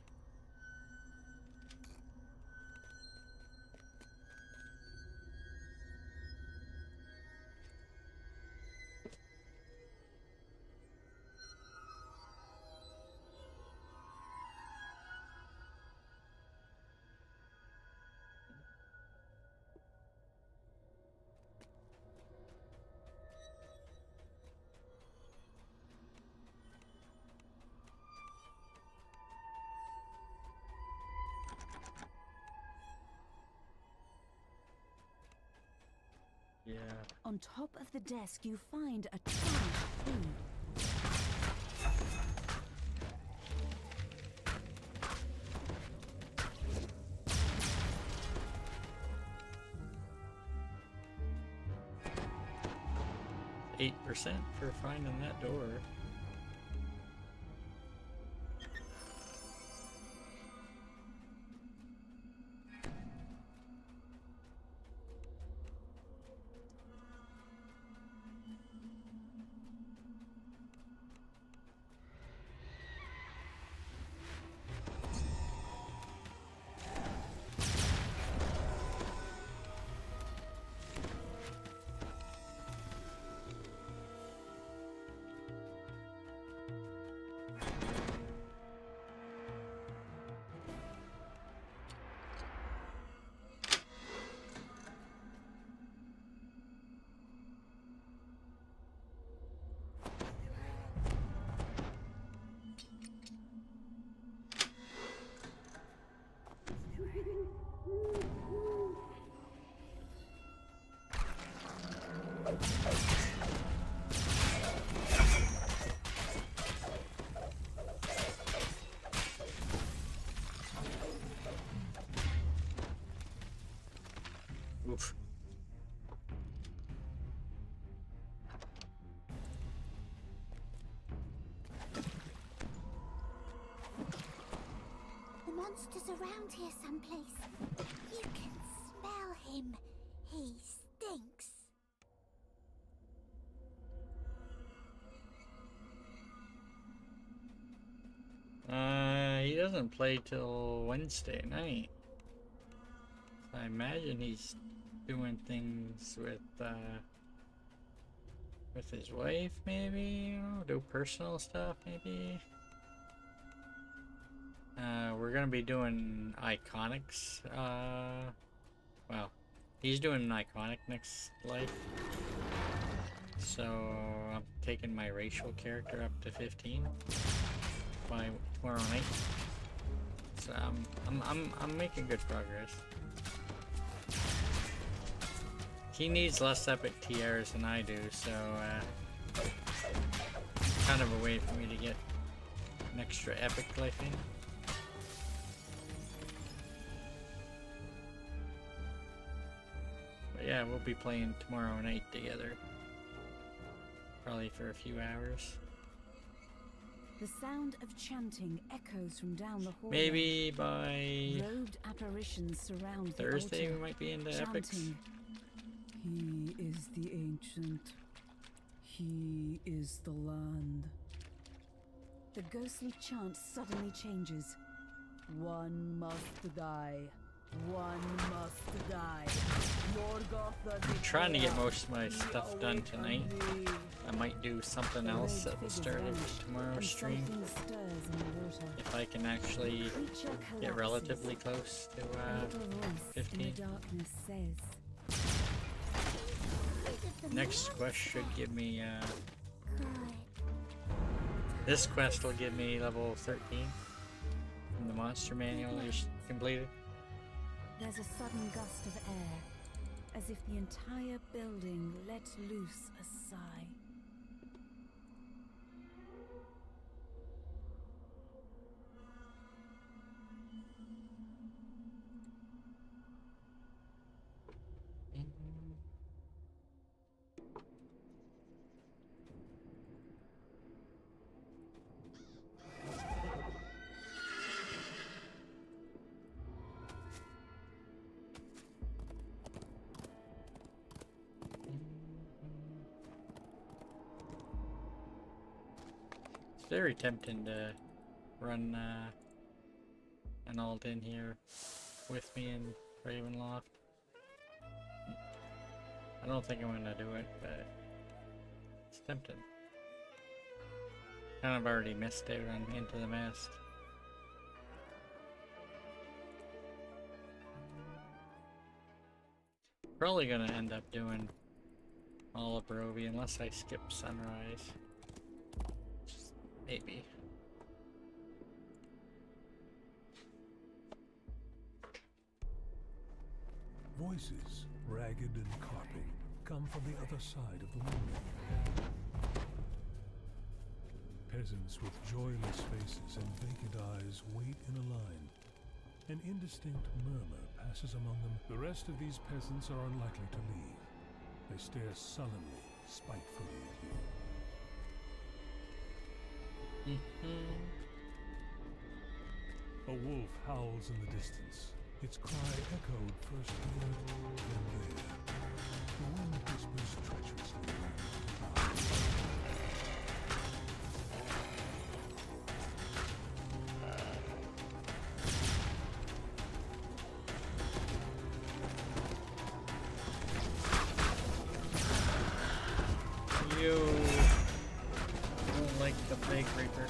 Yeah. On top of the desk, you find a trash food. 8% for finding that door. Oof. The monster's around here someplace. You can smell him. He stinks. He doesn't play till Wednesday night. So I imagine he's doing things with his wife, maybe, you know, do personal stuff, maybe. We're gonna be doing Iconics, well, he's doing an Iconic next life. So I'm taking my racial character up to 15 by tomorrow night. So I'm making good progress. He needs less epic TRs than I do, so kind of a way for me to get an extra epic life in. But yeah, we'll be playing tomorrow night together. Probably for a few hours. The sound of chanting echoes from down the hallway. Maybe by robed apparitions surround Thursday the altar, we might be into chanting, epics. He is the ancient. He is the land. The ghostly chant suddenly changes. One must die. One must die. I'm trying to get most of my stuff done tonight. I might do something else at the start of tomorrow's stream. If I can actually get relatively close to 15. Next quest should give me, this quest will give me level 13 from the monster manual I just completed. There's a sudden gust of air, as if the entire building let loose a sigh. Very tempting to run an alt in here with me in Ravenloft. I don't think I'm gonna do it, but it's tempting. Kind of already missed out on Into the Mist. Probably gonna end up doing all of Barovia unless I skip Sunrise. Maybe. Voices, ragged and carping, come from the other side of the window. Peasants with joyless faces and vacant eyes wait in a line. An indistinct murmur passes among them. The rest of these peasants are unlikely to leave. They stare sullenly, spitefully at you. A wolf howls in the distance. Its cry echoed first here, then there. The wind whispers treacherously. You don't like the Plague Reaper.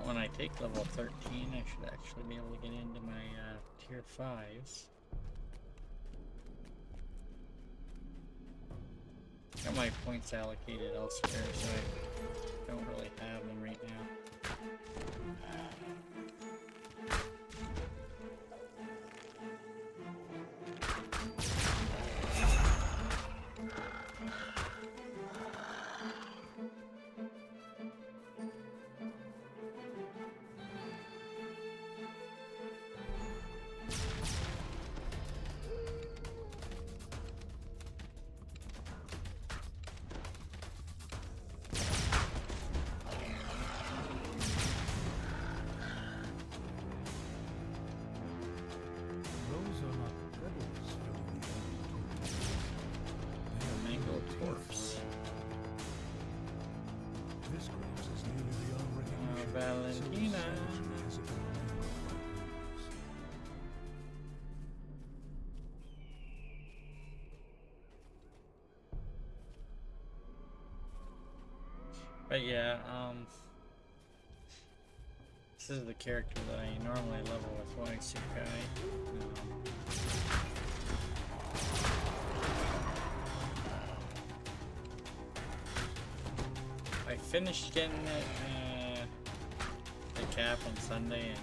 When I take level 13, I should actually be able to get into my tier 5s. Got my points allocated elsewhere, so I don't really have them right now. But yeah, this is the character that I normally level with Waizukai. I finished getting it, the cap on Sunday, and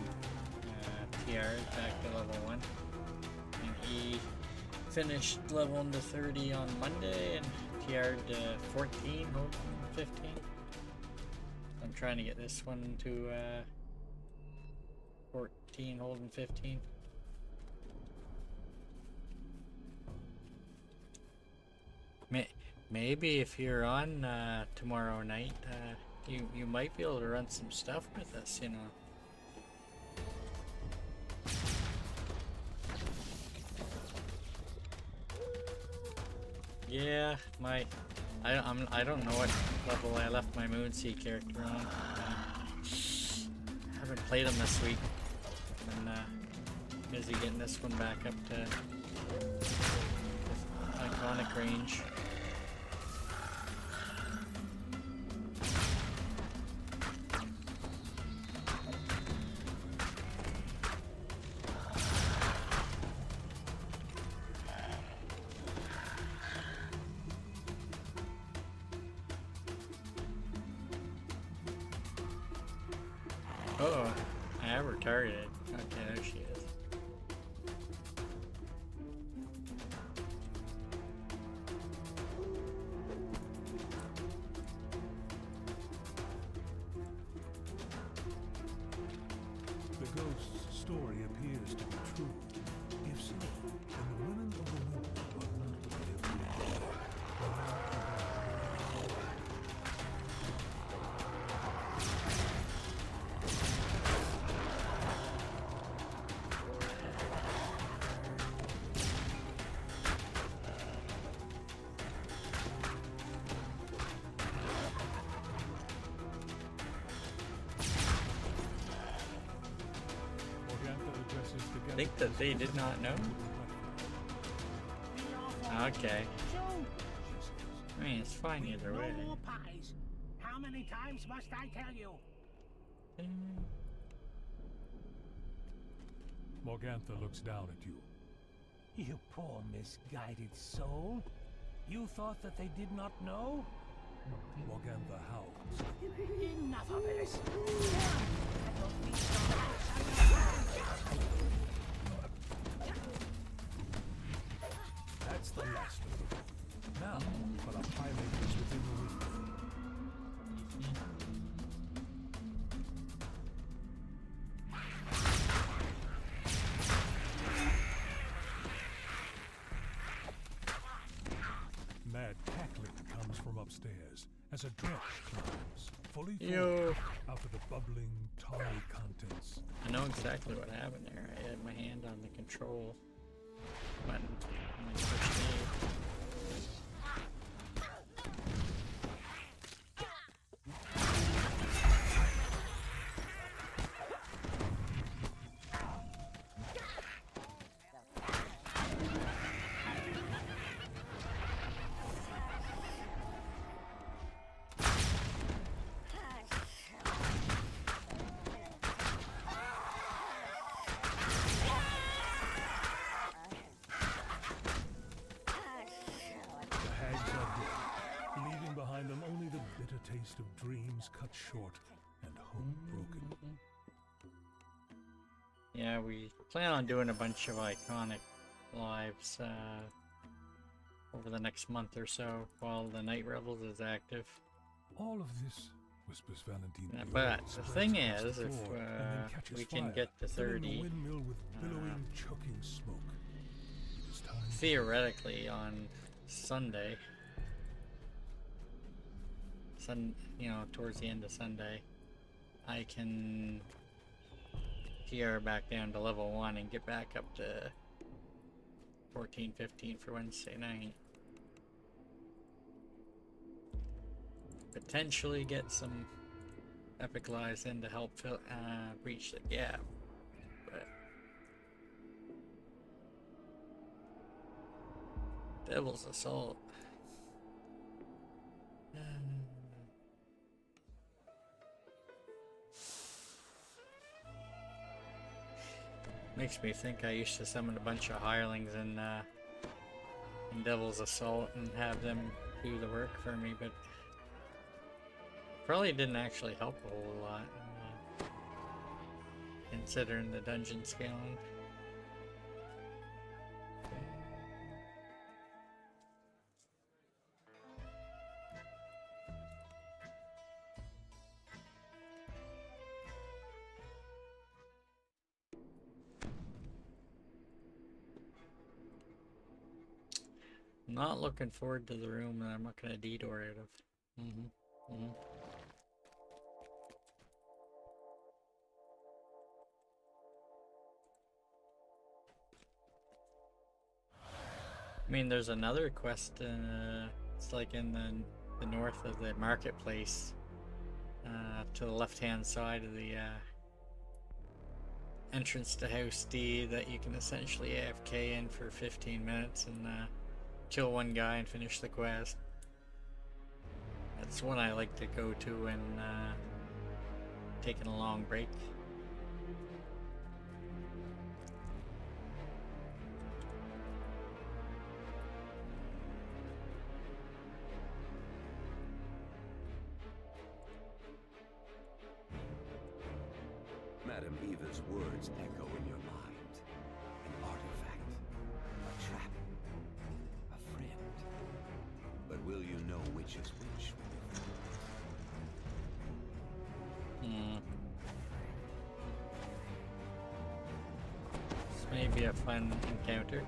TR'd back to level 1. And he finished leveling to 30 on Monday, and TR'd 14, holding 15. I'm trying to get this one to 14, holding 15. Maybe if you're on tomorrow night, you might be able to run some stuff with us, you know. Yeah, I don't know what level I left my Moonseed character on. Haven't played him this week. Been busy getting this one back up to iconic range. Uh-oh, I have her targeted. Okay, there she is. The ghost's story appears to be true. If so, then the women of the moon are not what they appear. I think that they did not know. Okay. I mean, it's fine either way. No more pies. How many times must I tell you? Morgantha looks down at you. You poor misguided soul. You thought that they did not know? Morgantha howls. Enough of this. That's the last of them. Now, for the highlanders within the windmill. Mad cackling comes from upstairs as a drench climbs, fully formed out of the bubbling, tarry contents. I know exactly what happened there. I had my hand on the control button and I pushed A. Taste of dreams cut short and hope broken. Yeah, we plan on doing a bunch of iconic lives over the next month or so while the Night Rebels is active. All of this, whispers Valentine. Yeah, but the thing is, if we can get to 30, with billowing, choking smoke. It is time. Theoretically on Sunday, you know, towards the end of Sunday, I can TR back down to level 1 and get back up to 14, 15 for Wednesday night. Potentially get some epic lives in to help breach the gap, but Devil's Assault. Makes me think I used to summon a bunch of hirelings in Devil's Assault and have them do the work for me, but probably didn't actually help a whole lot, considering the dungeon scaling. Not looking forward to the room that I'm not going to detour out of. I mean, there's another quest, it's like in the north of the marketplace, to the left-hand side of the entrance to House D, that you can essentially AFK in for 15 minutes and kill one guy and finish the quest. That's one I like to go to when taking a long break. Madam Eva's words echo in your mind. An artifact, a trap, a friend. But will you know which is which when you This may be a fun encounter.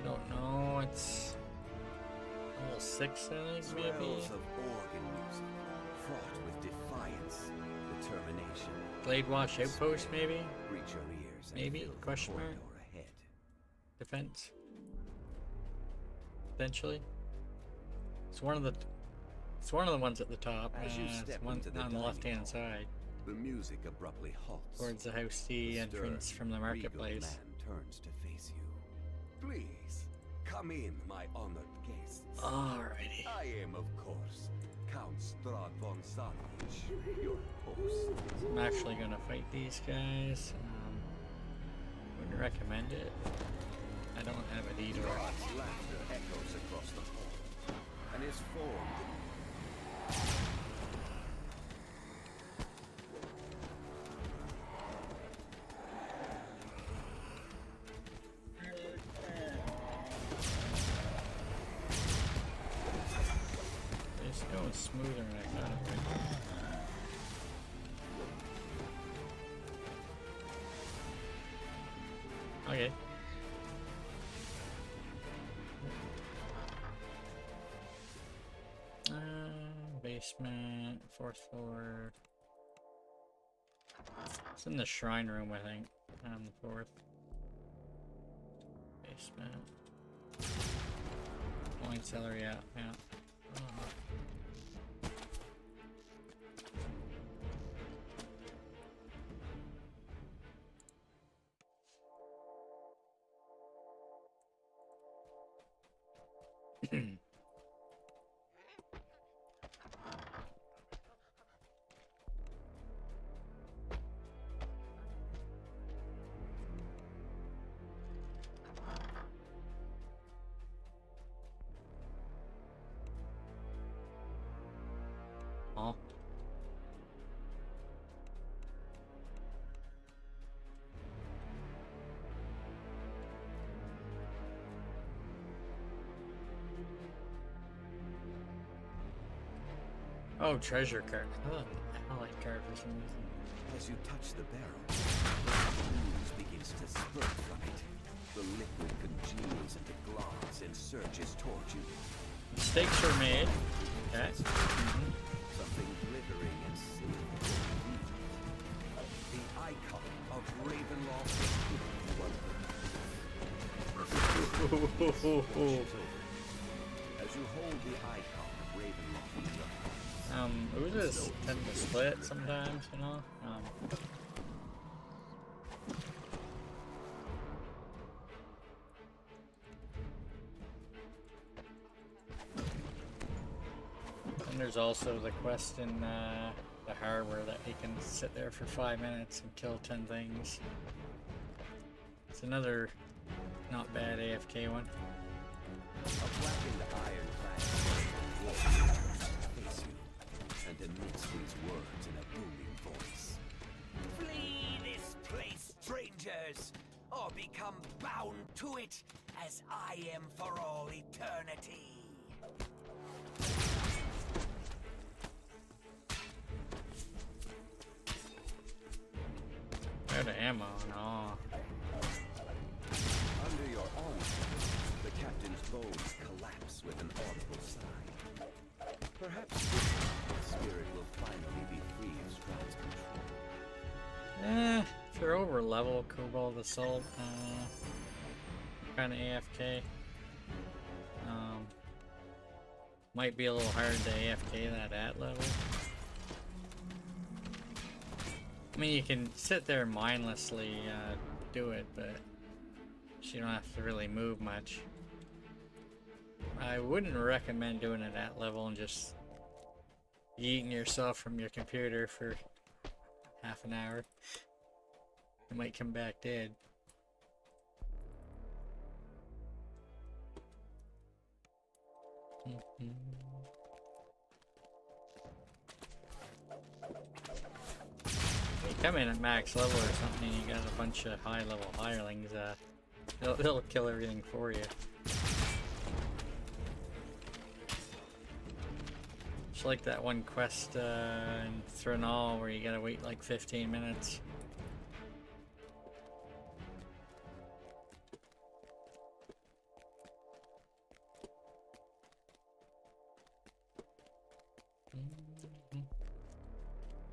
Don't know, it's level 6, I think, maybe? Swells of organ music, fraught with defiance, determination. Blade Wash Outpost, maybe? Reach your ears and Maybe? feel the Question mark? corridor ahead. Defense? Potentially? It's one of the ones at the top. As you It's step one into the on the dining left-hand hall, side. The music abruptly halts. Towards the House C The entrance stern, from the marketplace. regal man turns to face you. Please, come in, my honored guests. Alrighty. I am, of course, Count Strahd von Sandwich, your host. I'm actually gonna fight these guys. Wouldn't recommend it. I don't have a detour. Strahrd's laughter echoes across the hall, and is formed. It's going smoother than I thought it would. Okay. Basement, 4th floor. It's in the shrine room, I think, on the 4th. Basement. Wine cellar, yeah. Oh. Oh, treasure card. Oh, I like card for some reason. As you touch the barrel, ooze begins to spurt from it. The liquid congeals into globs and surges toward you. Mistakes were made. Okay. Something glittering and silver. The icon of Ravenloft is as you hold the icon of Ravenloft in your hands. Oozes tend to split sometimes, you know? And there's also the quest in the the harbor that he can sit there for 5 minutes and kill 10 things. It's another not bad AFK one. A blackened ironclad face you and emits these words in a booming voice. Flee this place, strangers, or become bound to it as I am for all eternity. Out of ammo, no. Under your onslaught, the captain's bones collapse with an audible sigh. Perhaps this time the spirit will finally be free of Strahd's control. If you're over level, Cobalt Assault, kind of AFK. Might be a little hard to AFK that at level. I mean, you can sit there mindlessly do it, but you don't have to really move much. I wouldn't recommend doing it at level and just yeeting yourself from your computer for half an hour. You might come back dead. You come in at max level or something and you got a bunch of high level hirelings, they'll kill everything for you. It's like that one quest in Thrane where you gotta wait like 15 minutes.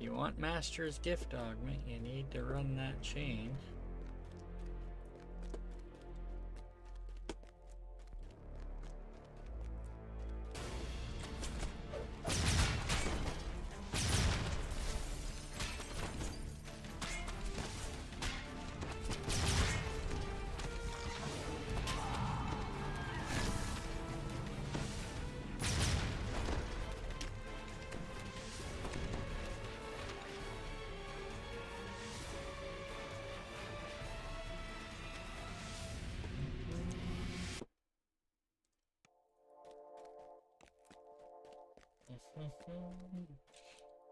You want Master's Gift Augment, you need to run that chain.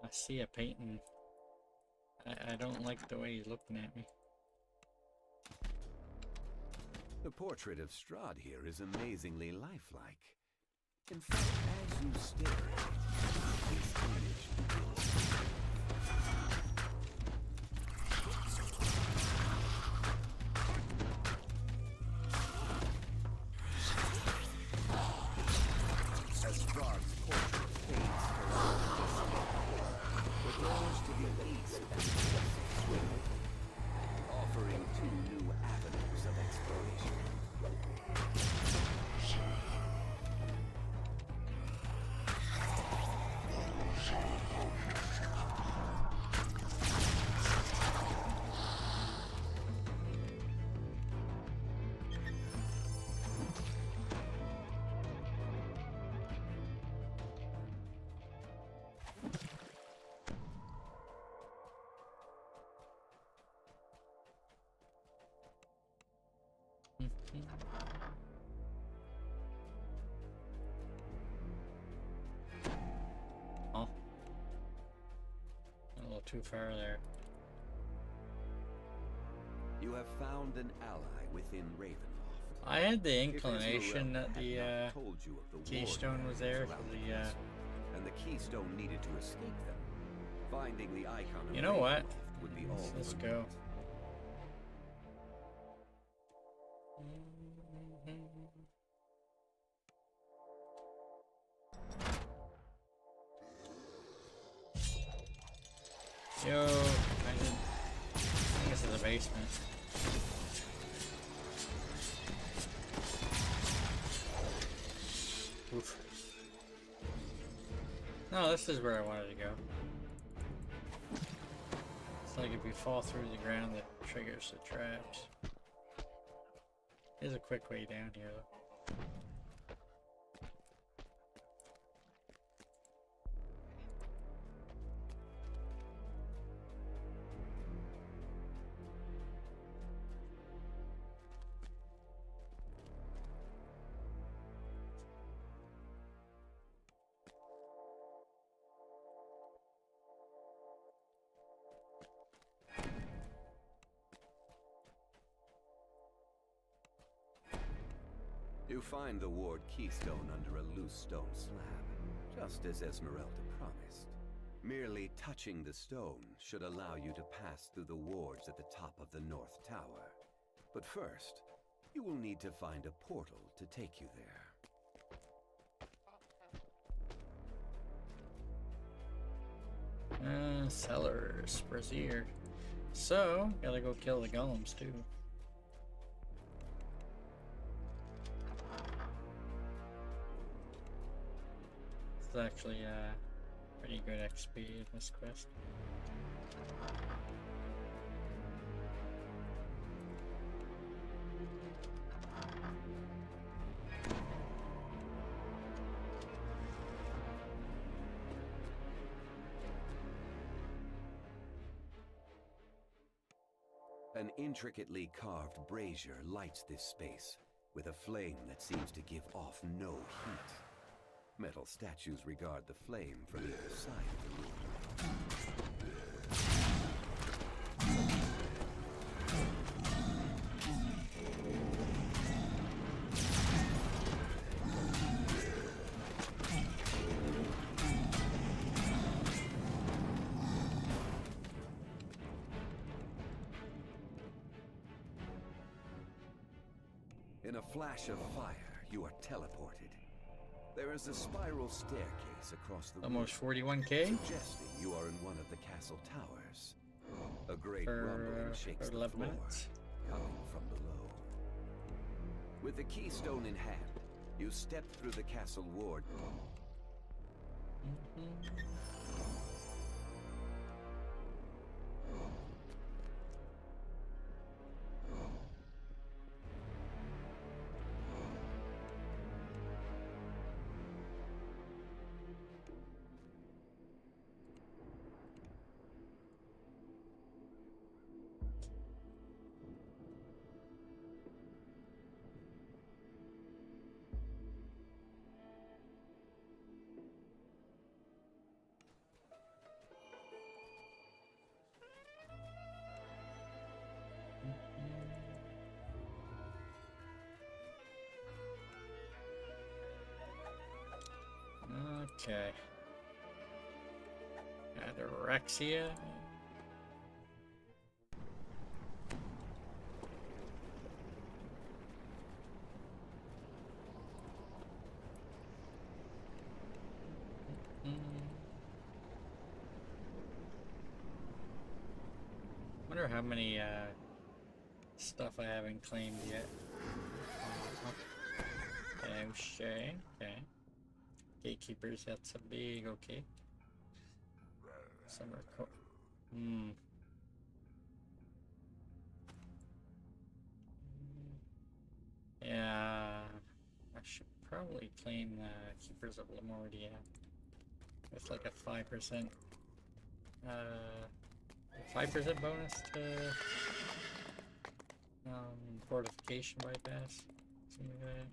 I see a painting. I don't like the way he's looking at me. The portrait of Strahd here is amazingly lifelike. In fact, as you stare at it, his image builds. As Strahd's portrait fades around the distance, the doors to the east and west swing open, offering two new avenues of exploration. Oh. A little too far there. You have found an ally within Ravenloft. I had the If inclination Ezreal that had the not told you of the keystone was there for surrounding the us, and the keystone needed to escape them. Finding the icon of You know what? Ravenloft would be all Let's for go. Yo, I think this is the basement. Oof. No, this is where I wanted to go. It's like if you fall through the ground, that triggers the traps. There's a quick way down here, though. You find the ward keystone under a loose stone slab, just as Esmeralda promised. Merely touching the stone should allow you to pass through the wards at the top of the North Tower. But first, you will need to find a portal to take you there. Cellars, Brazier. So, gotta go kill the golems too. It's actually pretty good XP in this quest. An intricately carved brazier lights this space, with a flame that seems to give off no heat. Metal statues regard the flame from either side of the room. In a flash of fire, you are teleported. There is a spiral staircase across the almost room, 41k, suggesting you are in one of the castle towers. A great rumbling shakes the 11 floor, minutes. coming from below. With the keystone in hand, you step through the castle ward. Okay. Ataraxia. Wonder how many stuff I haven't claimed yet. Okay, okay. Gatekeepers, that's a big okay. Summer coat. Yeah, I should probably claim the Keepers of Lemordia with like a 5%, 5% bonus to fortification bypass, something like that.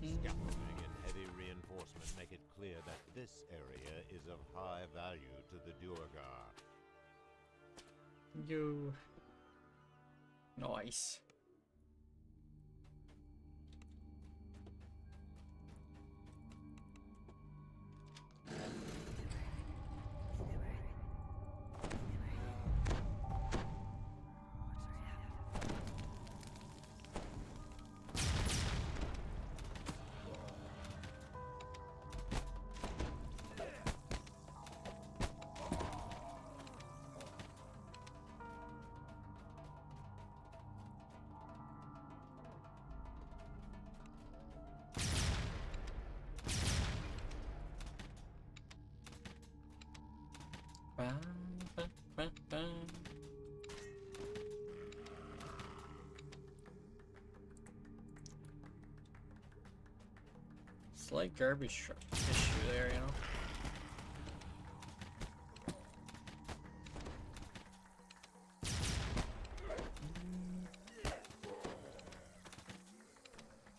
Scaffolding and heavy reinforcement make it clear that this area is of high value to the Duergar. You. Nice. Ba, ba, ba, ba. Slight garbage issue there, you know.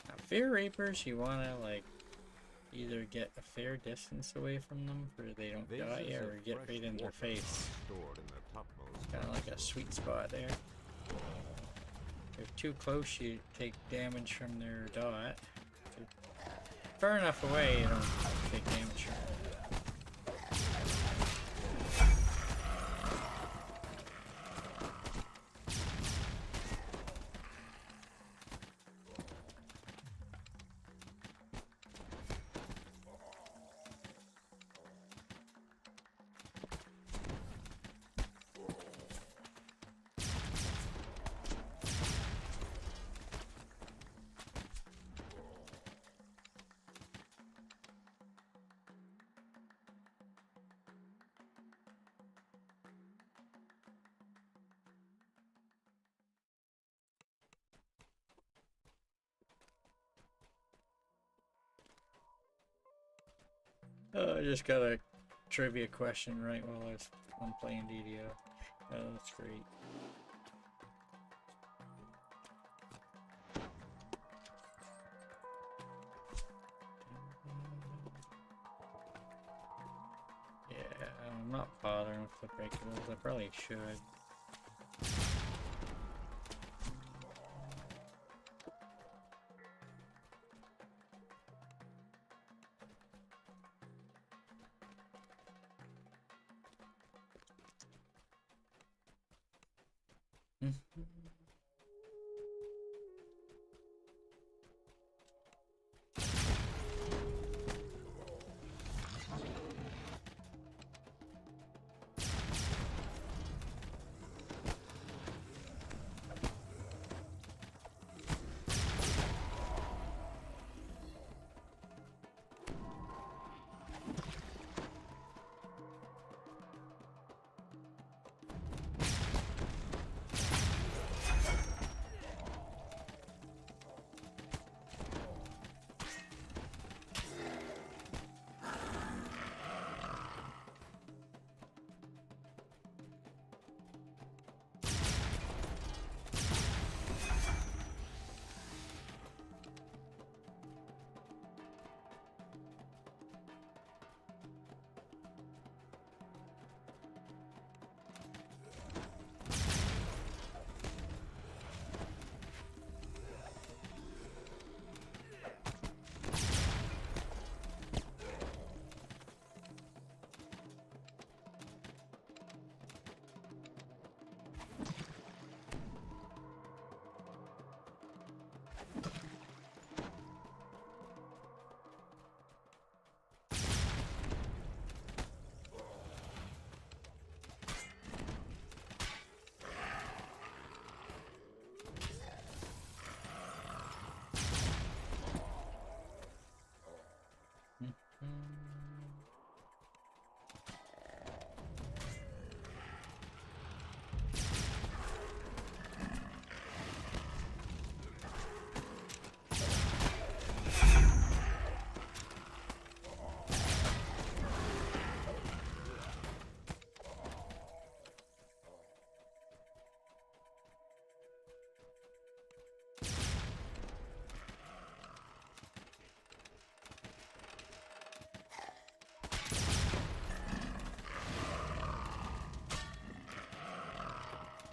Now, Fear Reapers, you wanna like either get a fair distance away from them so they don't die, or get right in their face. Kind of like a sweet spot there. If you're too close, you take damage from their dot. If you're far enough away, you don't take damage from it. I just got a trivia question right while I'm playing DDO. Oh, that's great. Yeah, I'm not bothering with the breakables. I probably should.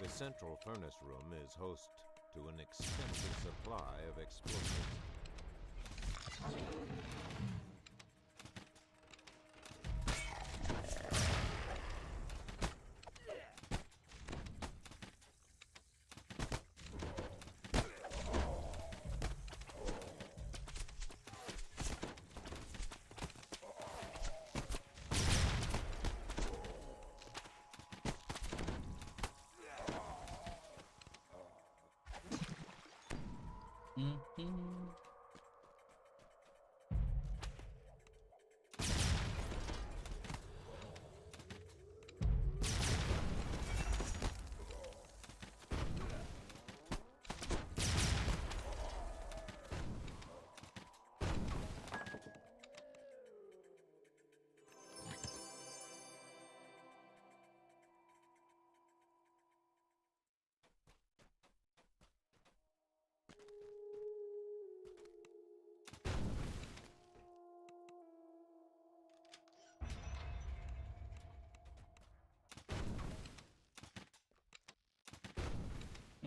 The central furnace room is host to an extensive supply of explosives.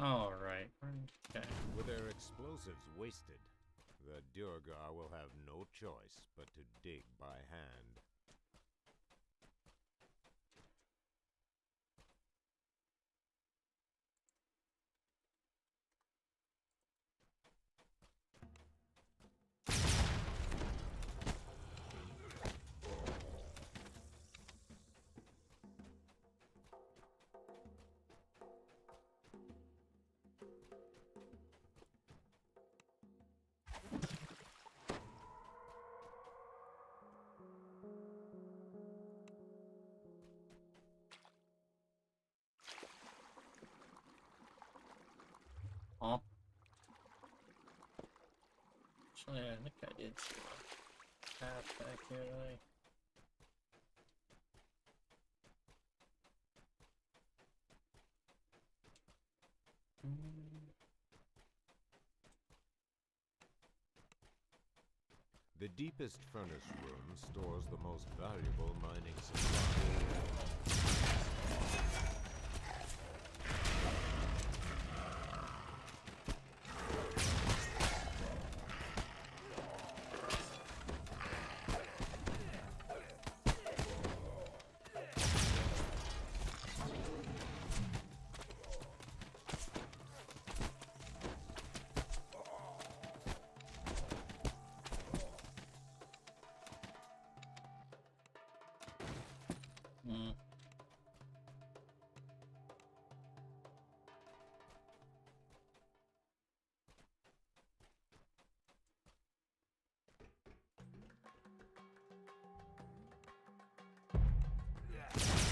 Alright. Okay. With their explosives wasted, the Durgar will have no choice but to dig by hand. Oh. Actually, I think I did see a path back here today. The deepest furnace room stores the most valuable mining supplies.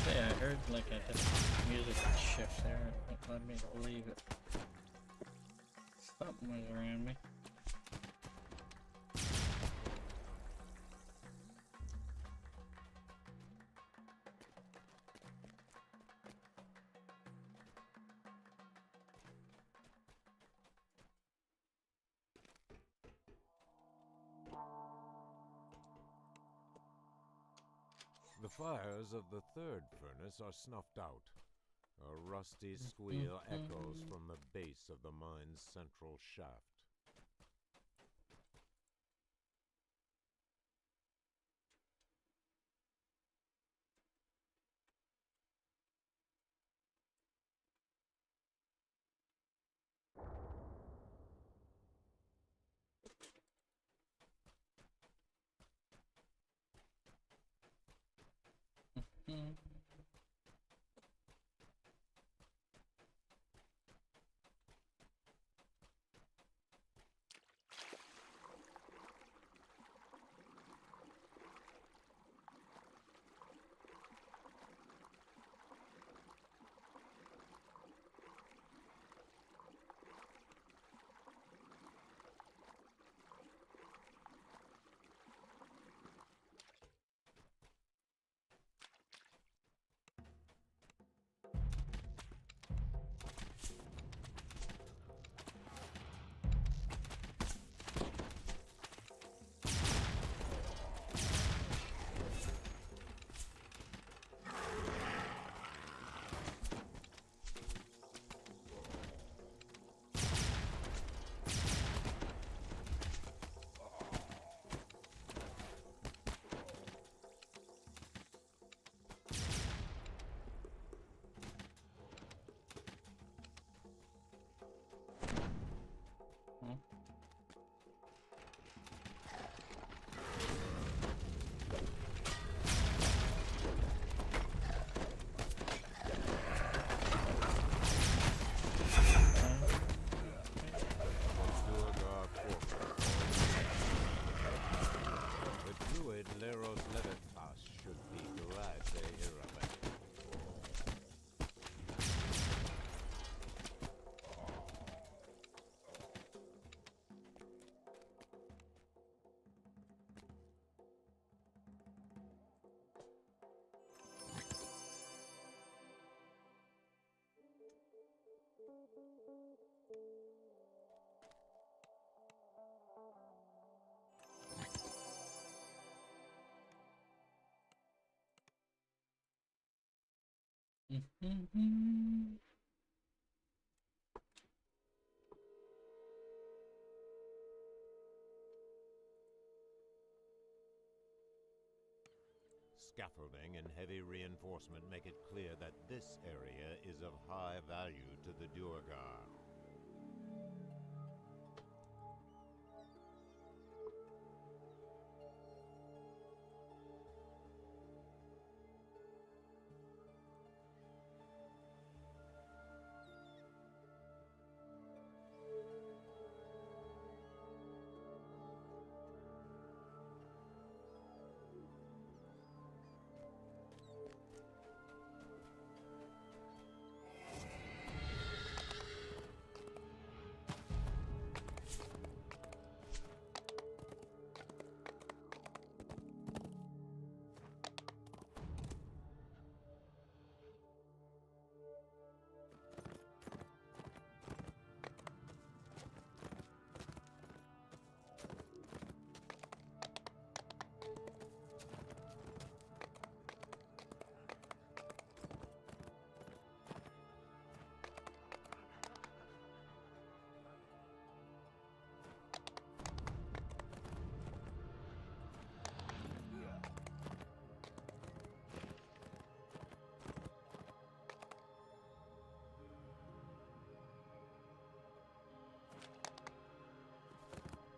Yeah, I heard like a music shift there. It led me to believe it. Something was around me. The fires of the third furnace are snuffed out. A rusty squeal echoes from the base of the mine's central shaft. scaffolding and heavy reinforcement make it clear that this area is of high value to the Duergar.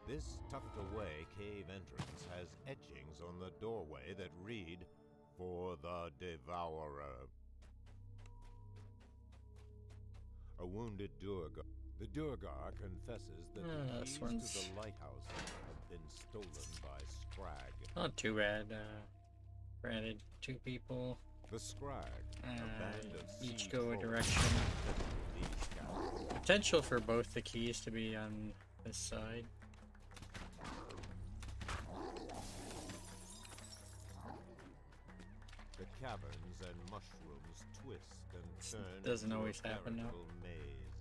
This tucked-away cave entrance has etchings on the doorway that read, "For the Devourer." A wounded Duergar. The Duergar confesses that the keys to the lighthouse have been stolen by Scrag. Not too bad. Granted, 2 people. The Scrag, a band of each sea go a trolls. direction. Potential for both the keys to be on this side. The caverns and mushrooms twist and turn. Doesn't into always a happen now. veritable maze.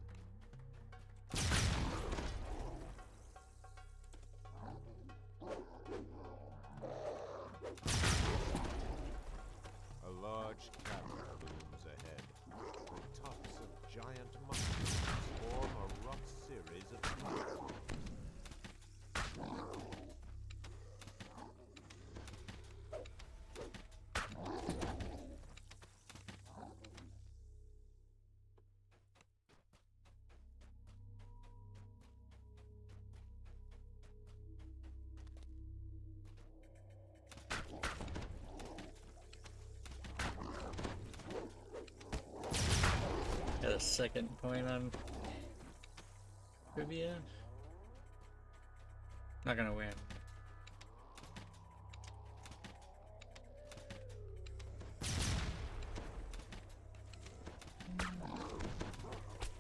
A large cavern looms ahead. The tops of giant mushrooms form a rough series of tunnels. Got a second point on trivia. Not gonna win.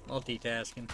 Multitasking.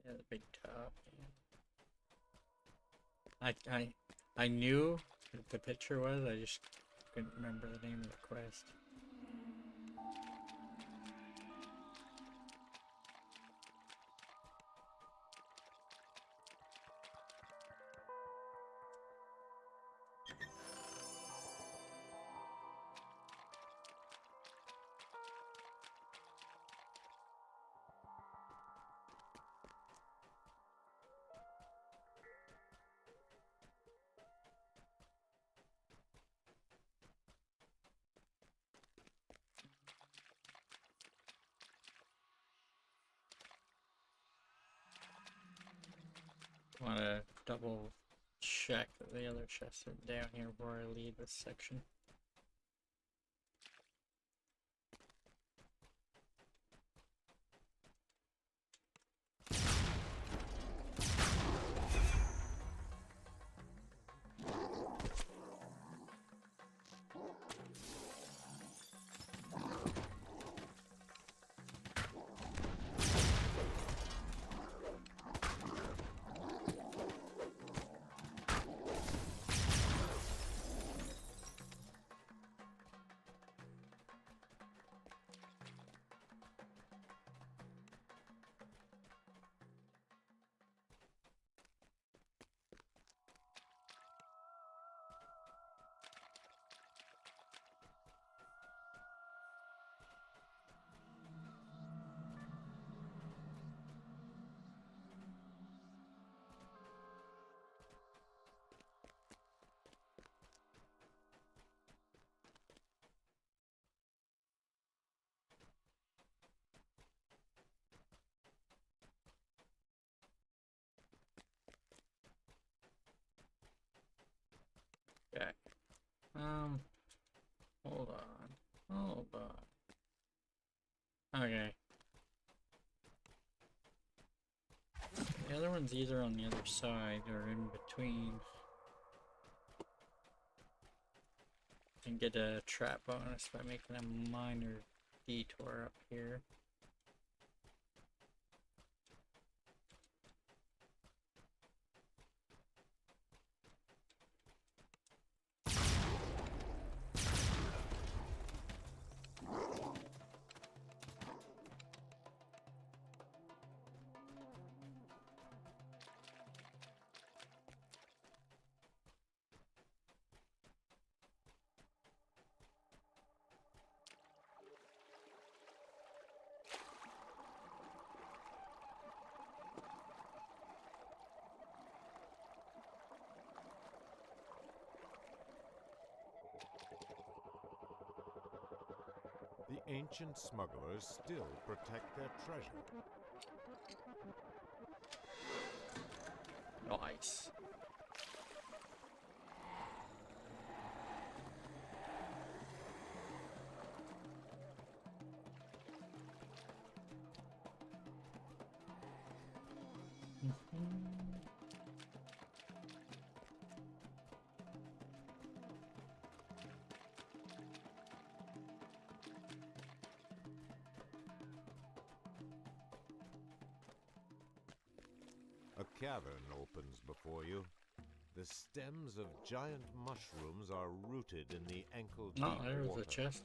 Yeah, the big top. Yeah. I knew what the picture was. I just couldn't remember the name of the quest. Want to double check that the other chests are down here before I leave this section. Hold on. Hold on. Okay. The other one's either on the other side or in between. And get a trap bonus by making a minor detour up here. The ancient smugglers still protect their treasure. Nice. A cavern opens before you. The stems of giant mushrooms are rooted in the ankle-deep Oh, there's water. a chest.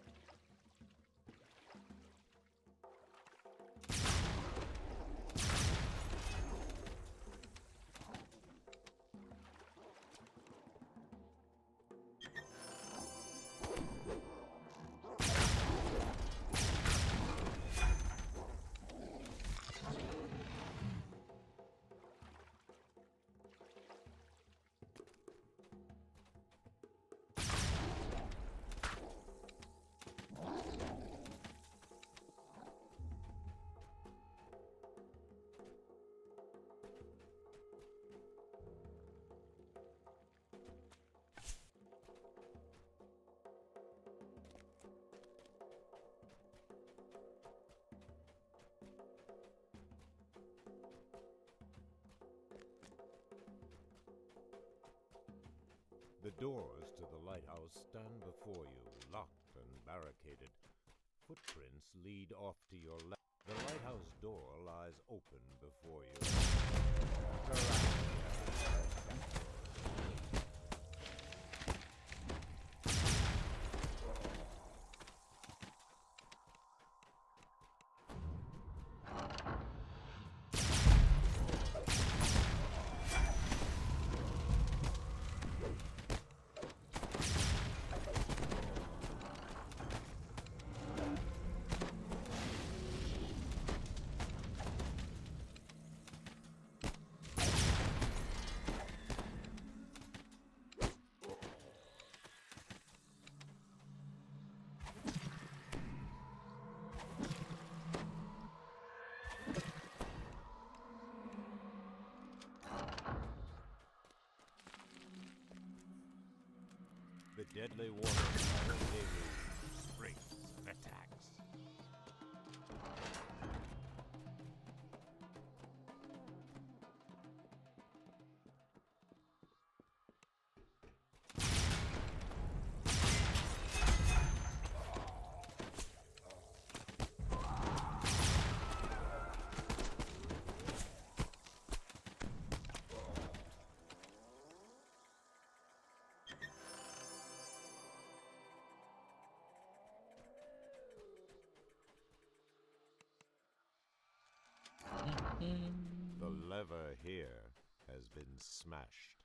The doors to the lighthouse stand before you, locked and barricaded. Footprints lead off to your left. The lighthouse door lies open before you. The deadly water springs and attacks. The lever here has been smashed.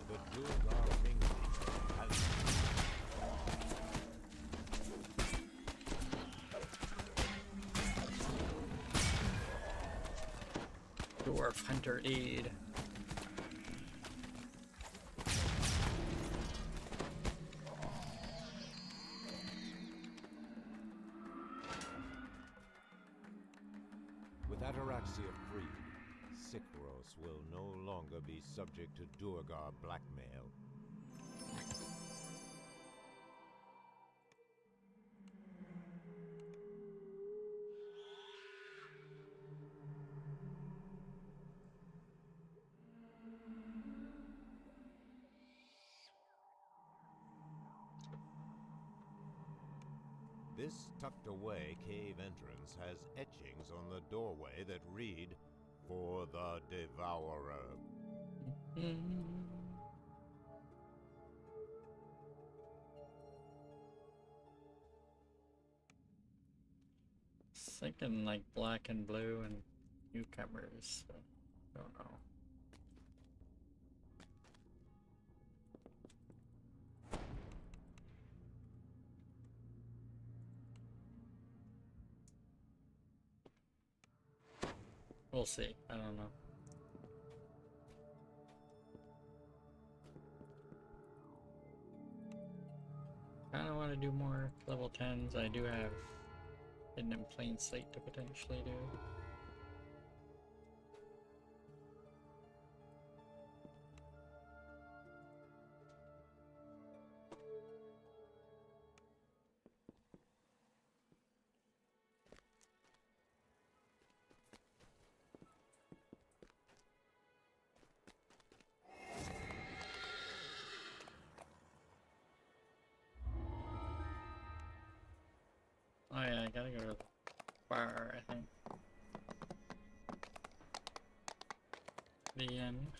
The good are mingling. Dwarf Hunter Aid. we're freed, Sikros will no longer be subject to Durgar blackmail. This tucked-away cave entrance has etchings on the doorway that read, "For the Devourer." Thinking like black and blue and newcomers, so don't know. We'll see. I don't know. Kinda want to do more level 10s. I do have hidden in plain sight to potentially do. Oh yeah, I gotta go to the bar, I think. The end.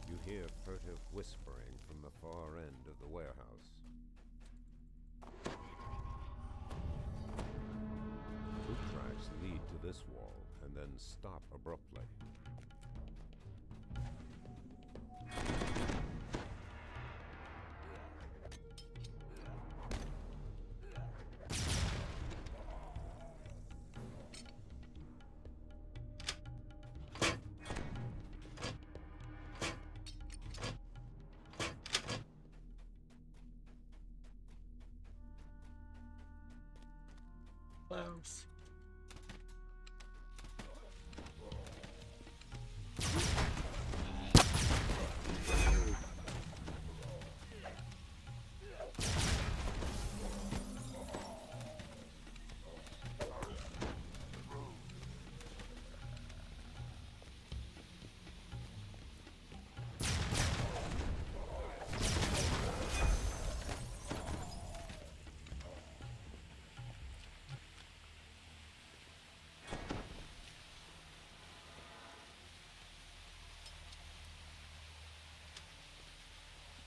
You hear furtive whispering from the far end of the warehouse. Boot tracks lead to this wall and then stop abruptly. Close.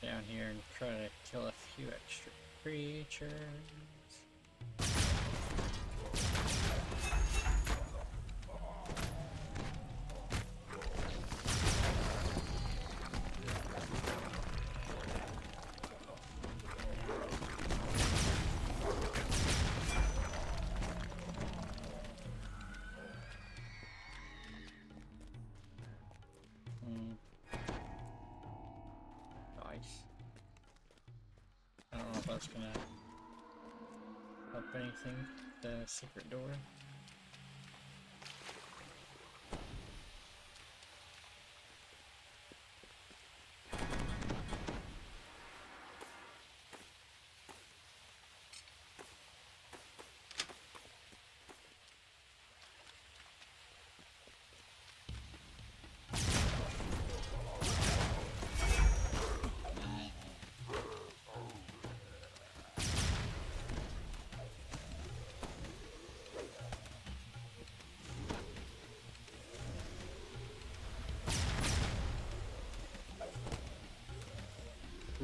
Down here and try to kill a few extra creatures. I don't know if that's gonna help anything. The secret door.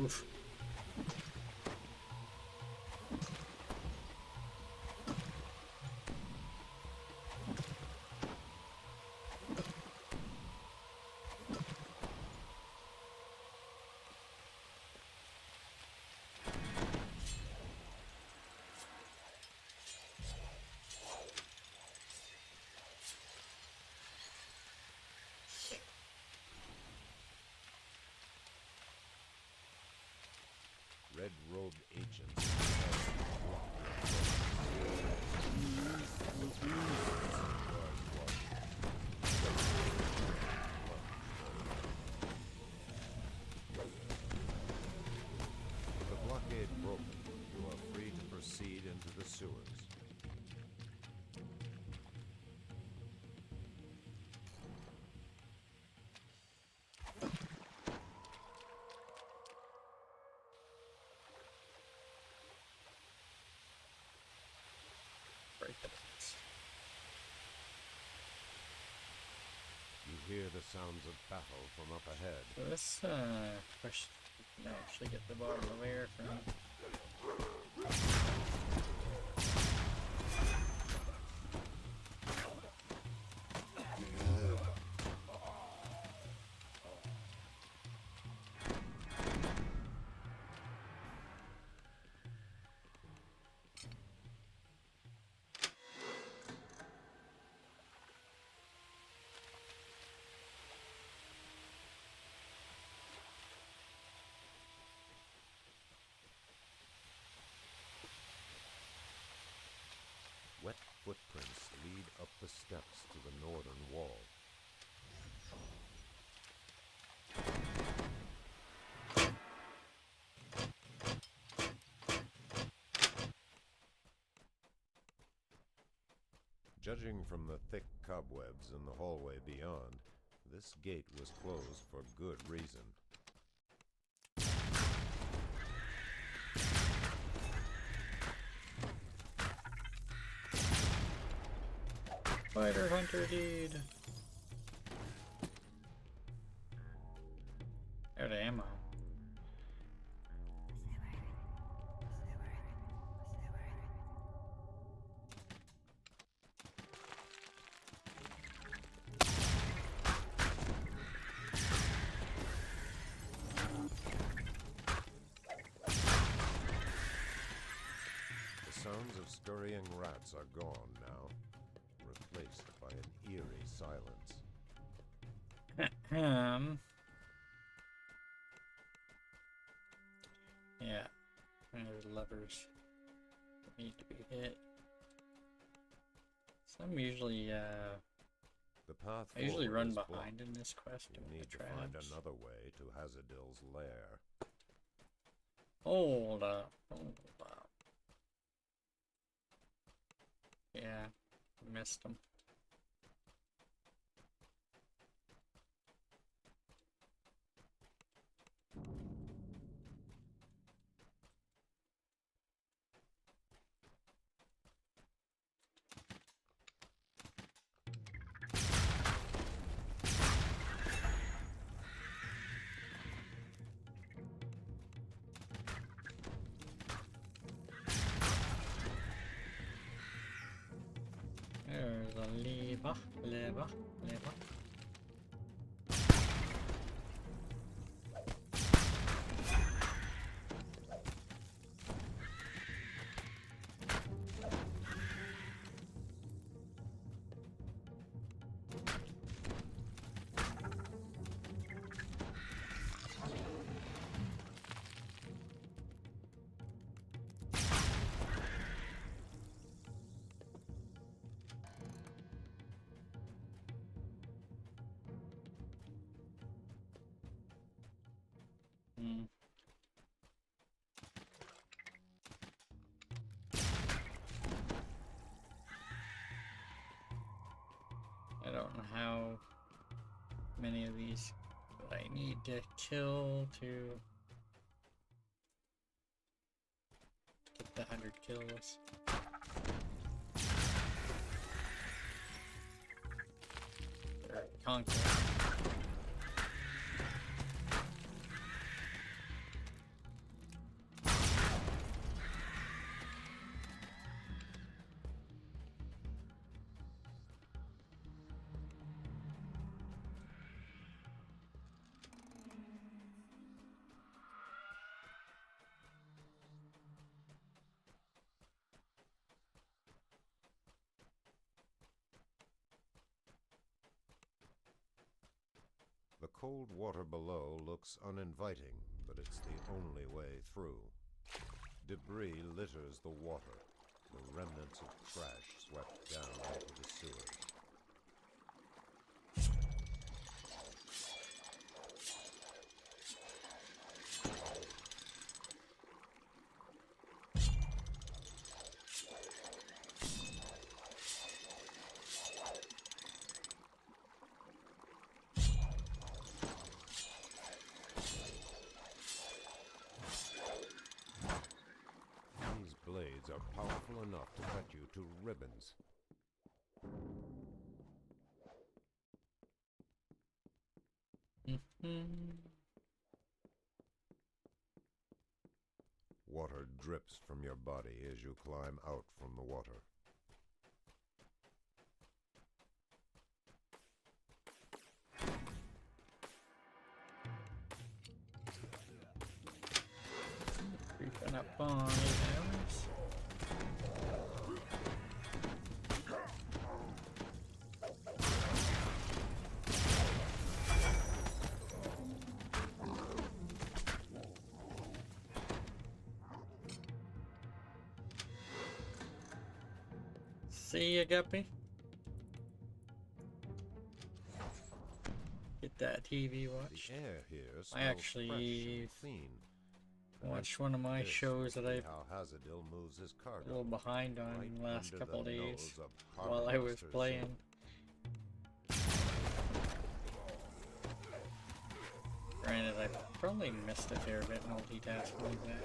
Oof. Red-robed agents. With the blockade broken, you are free to proceed into the sewers. You hear the sounds of battle from up ahead. So let's push. No, actually get the bottom of the layer from. Wet footprints lead up the steps to the northern wall. Judging from the thick cobwebs in the hallway beyond, this gate was closed for good reason. Spider Hunter, dude. Out of ammo. The sounds of scurrying rats are gone now, replaced by an eerie silence. Yeah, there's levers that need to be hit. Some usually, The path I usually forward run is behind blocked. in this quest You with need the to find traps. another way to Hazadil's lair. Hold up, hold up. Yeah, missed him. There's a lever. I don't know how many of these I need to kill to get the 100 kills. Or conquer. cold water below looks uninviting, but it's the only way through. Debris litters the water, the remnants of trash swept down into the sewers. Blades are powerful enough to cut you to ribbons. Water drips from your body as you climb out from the water. Creeping up on me now. See ya, Guppy. Get that TV watched. The air here I actually watched one of my This shows that must be I how Hazadil moves his a cargo, little behind on right the last under couple the days nose of while I was Harvester playing. Granted, I probably missed a fair bit multitasking like that.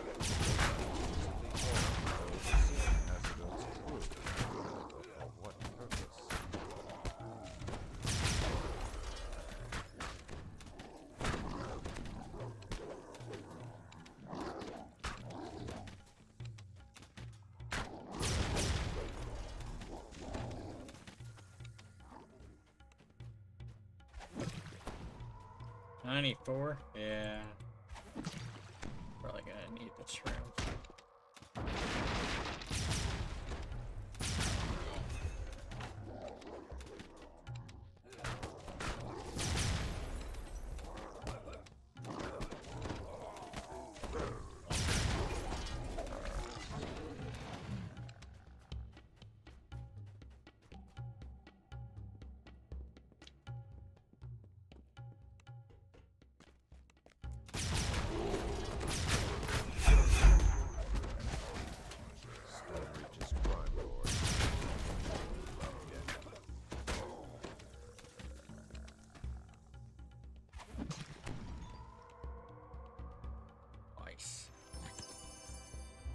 Hazadil's crew. For what purpose? $94? Yeah. Probably gonna need this room.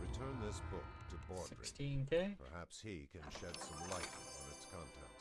Return this book to Bordry. 16K? Perhaps he can shed some light on its contents.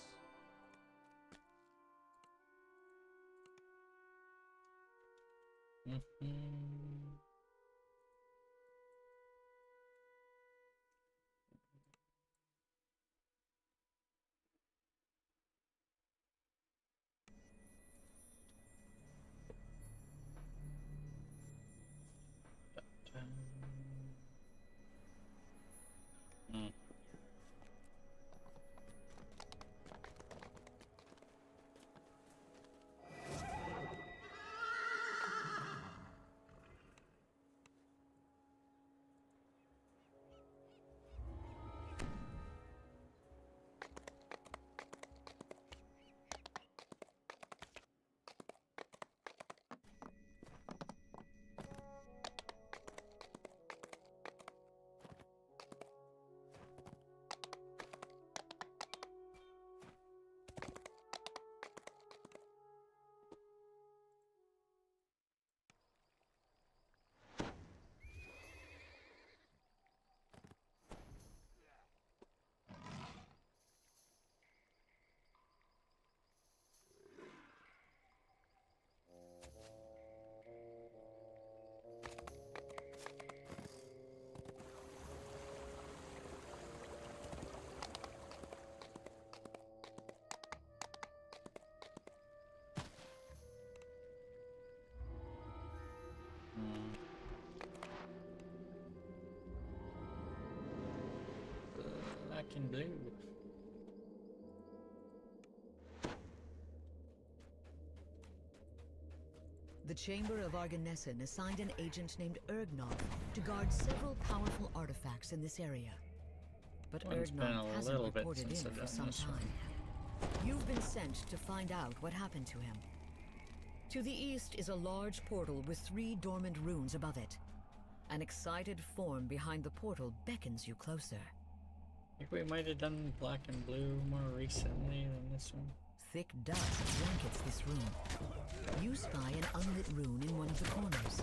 Black and blue. The Chamber of Arganessen assigned an agent named Ergnoth to guard several powerful artifacts in this area. But Well, it's been Ergnoth a hasn't little bit reported since in I've for done some this one. time. You've been sent to find out what happened to him. To the east is a large portal with 3 dormant runes above it. An excited form behind the portal beckons you closer. I think we might have done black and blue more recently than this one. Thick dust blankets this room. You spy an unlit rune in one of the corners.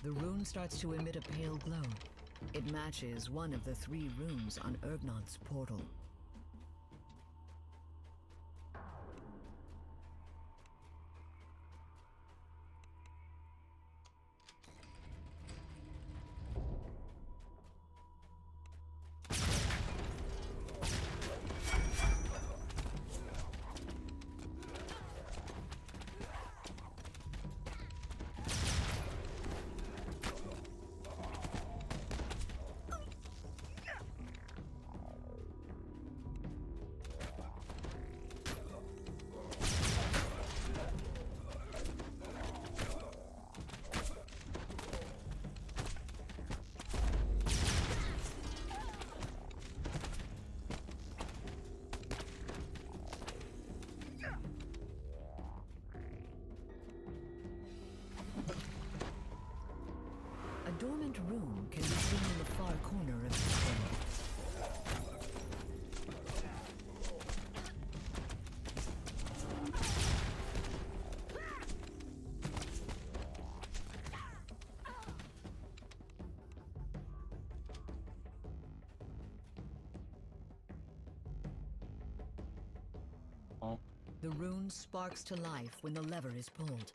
The rune starts to emit a pale glow. It matches one of the 3 runes on Ergnoth's portal. A dormant rune can be seen in the far corner of the screen. The rune sparks to life when the lever is pulled.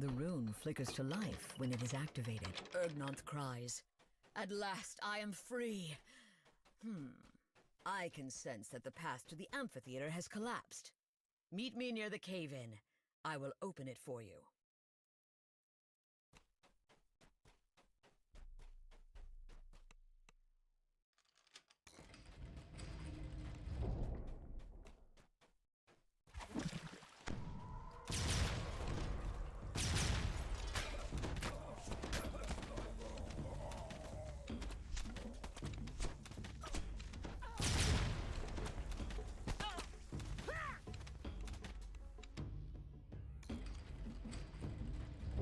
The rune flickers to life when it is activated. Ergnoth cries, "At last I am free!" I can sense that the path to the amphitheater has collapsed. Meet me near the cave-in. I will open it for you.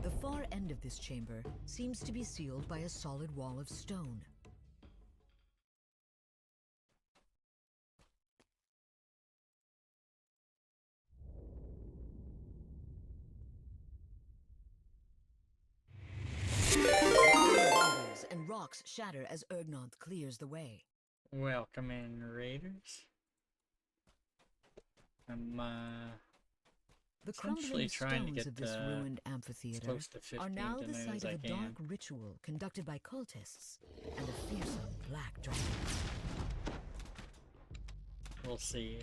The far end of this chamber seems to be sealed by a solid wall of stone. rocks shatter as Ergnonth clears the way. Welcome in, raiders. I'm The essentially crumbling trying to stones get of this ruined as amphitheater close to 15 are now the tonight site as of I a can. dark ritual conducted by cultists and a fearsome black dragon. We'll see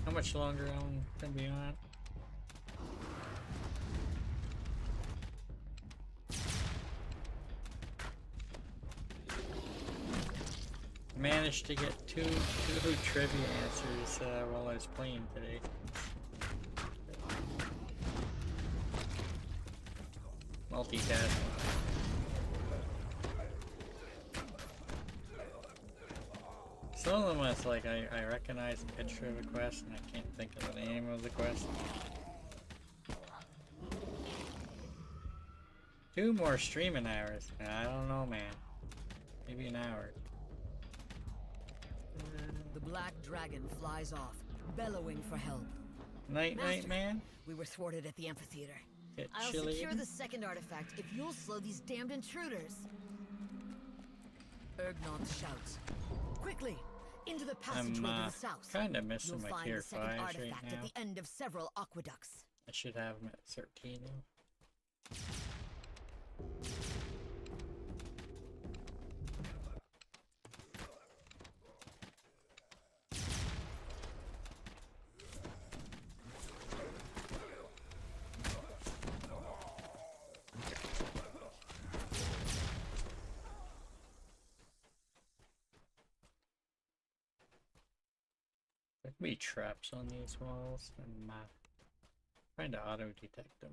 how much longer I'm gonna be on. Managed to get two trivia answers while I was playing today. Multitasking. Some of them was like I recognize the picture of a quest and I can't think of the name of the quest. 2 more streaming hours. I don't know, man. Maybe an hour. The black dragon flies off, bellowing for help. Night, Master, man. We were thwarted at the amphitheater. Get I'll chilly. secure the second artifact if you'll slow these damned intruders. Ergnonth shouts. Quickly, into the passageway to the south. Kinda missing You'll my find tier the second 5s artifact right at now. the end of several aqueducts. I should have them at 13 now. There could be traps on these walls, and trying to auto-detect them.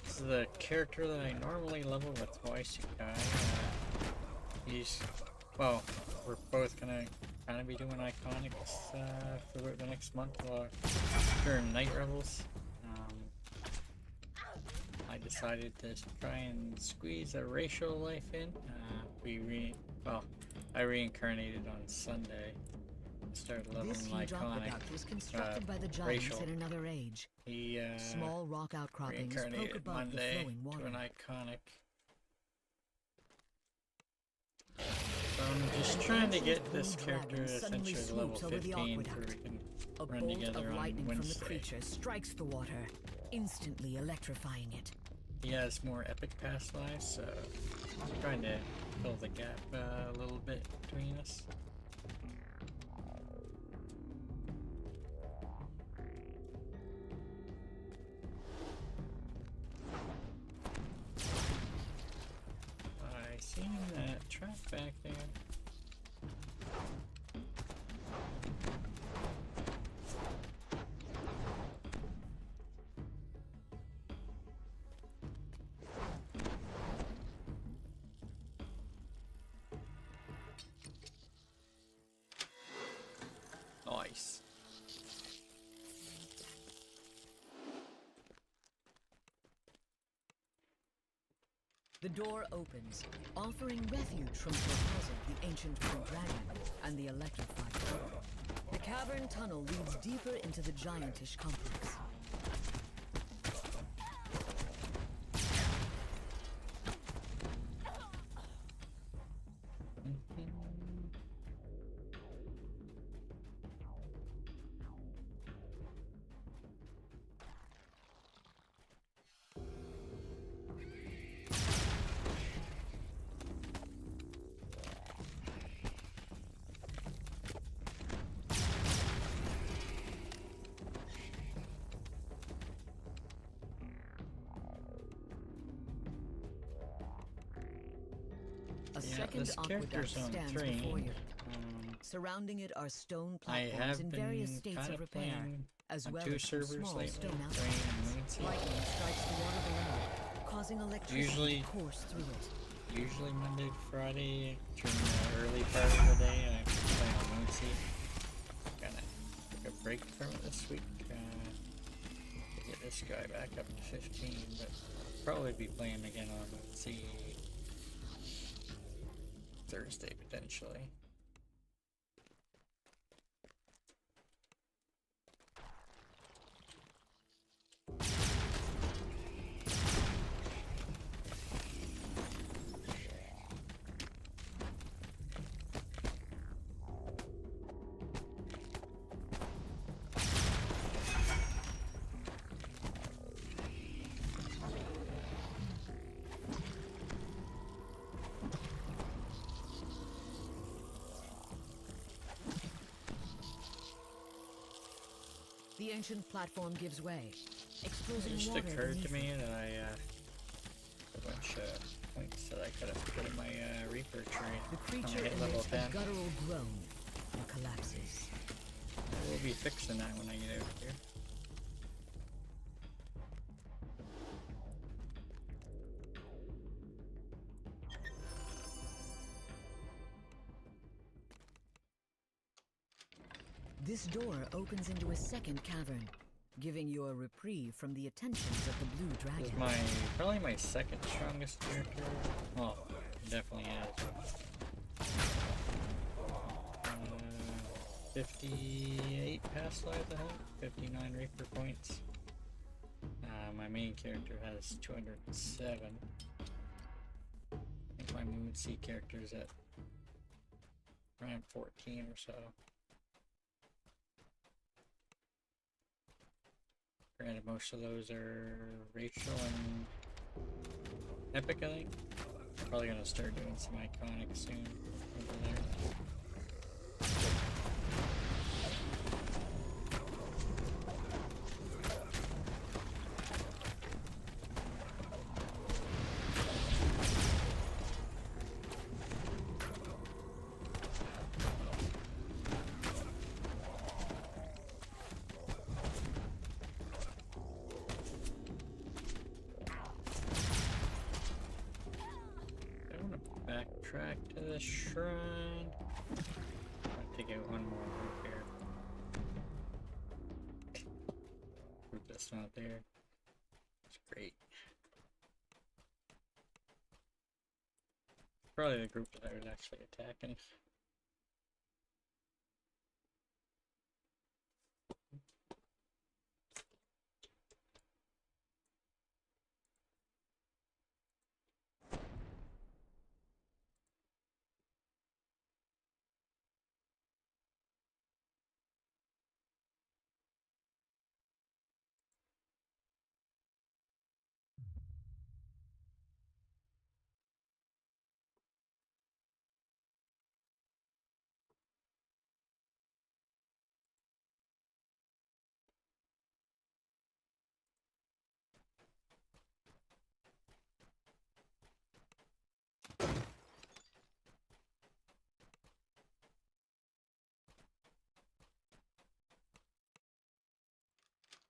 This is the character that I normally level with twice, you guys. He's, well, we're both gonna kind of be doing iconics for the next month during Night Revels. I decided to try and squeeze a racial life in. I reincarnated on Sunday. Started leveling This huge iconic. aqueduct was constructed by the giants racial. in another age. He Small rock outcroppings poke reincarnated above Monday the flowing water. to an iconic. So I'm just trying to get this character essentially to level 15 so we can A run bolt together of on lightning from the Wednesday. creature strikes the water, instantly electrifying it. He has more epic past lives, so I'm trying to fill the gap a little bit between us. I seen that trap back there. Nice. The door opens, offering refuge from Torpazil, the ancient blue dragon, and the electrified portal. The cavern tunnel leads deeper into the giantish complex. A second this aqueduct character's on stands Thrane. before you. Surrounding it are stone I platforms have in been various states kind of of repair, playing as on well 2 as some servers small lately, stone Thrane outlets. and Moonseed. Lightning strikes the water below, causing electricity Usually- to course through it. Usually Monday to Friday, during the early part of the day, I play on Moonseed. Gonna take a break from it this week to get this guy back up to 15, but I'll probably be playing again on Moonseed Thursday potentially. ancient platform gives way, exposing It just water occurred to beneath me it. that I a bunch of points that I could have put in my Reaper tree. The when I creature hit level emits 10. a guttural groan and collapses. I will be fixing that when I get out here. This door opens into a second cavern, giving you a reprieve from the attentions of the blue This dragon. is probably my second strongest character. Well, it definitely is. 58 past lives I have, 59 Reaper points. My main character has 207. I think my Moonseed character is at around 14 or so. Granted, most of those are racial and epic, I think. Probably gonna start doing some iconic soon over there. Backtrack to the shrine. I'll take out one more group here. Group that's not there. It's great. Probably the group that I was actually attacking.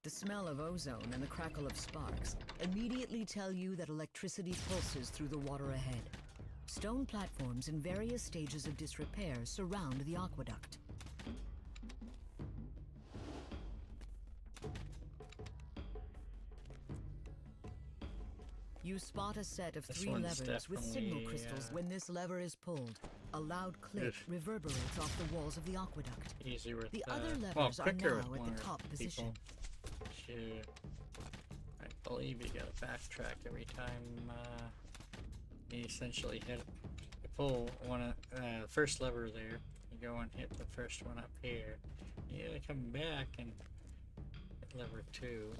The smell of ozone and the crackle of sparks immediately tell you that electricity pulses through the water ahead. Stone platforms in various stages of disrepair surround the aqueduct. You spot a set of This 3 one's levers with signal definitely, crystals. When this lever is pulled, a loud click Good. reverberates off the walls of the aqueduct. Easy with The other well, levers are quicker now with at more the top people. position. I believe you gotta backtrack every time you essentially hit. You pull one of the first lever there. You go and hit the first one up here. You gotta come back and hit lever 2.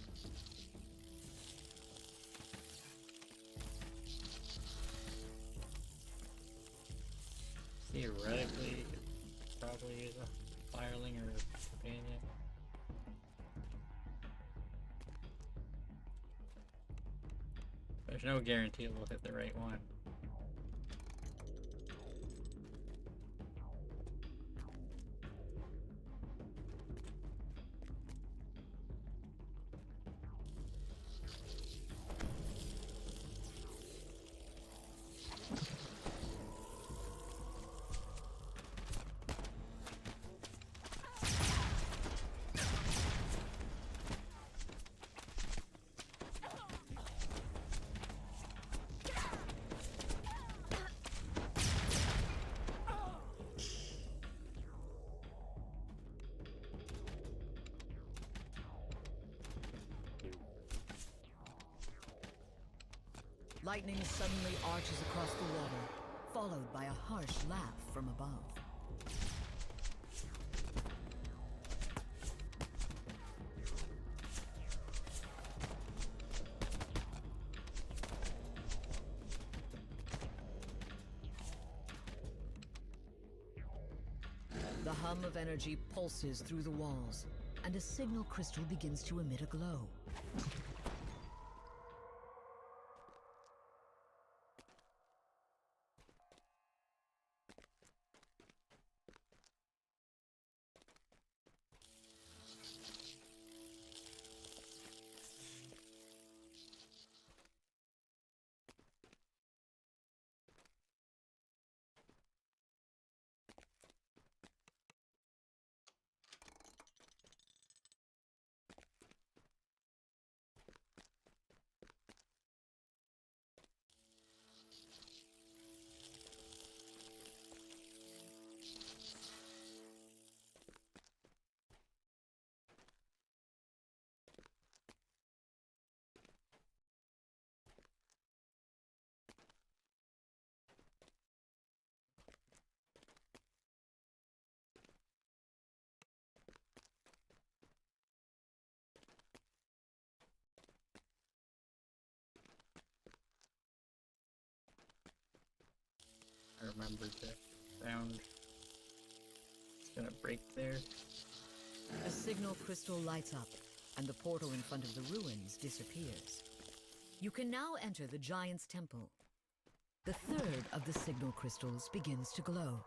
Theoretically, you could probably use a fireling or a companion. There's no guarantee we'll hit the right one. Lightning suddenly arches across the water, followed by a harsh laugh from above. The hum of energy pulses through the walls, and a signal crystal begins to emit a glow. I remember the sound. It's gonna break there. A signal crystal lights up, and the portal in front of the ruins disappears. You can now enter the Giant's Temple. The third of the signal crystals begins to glow.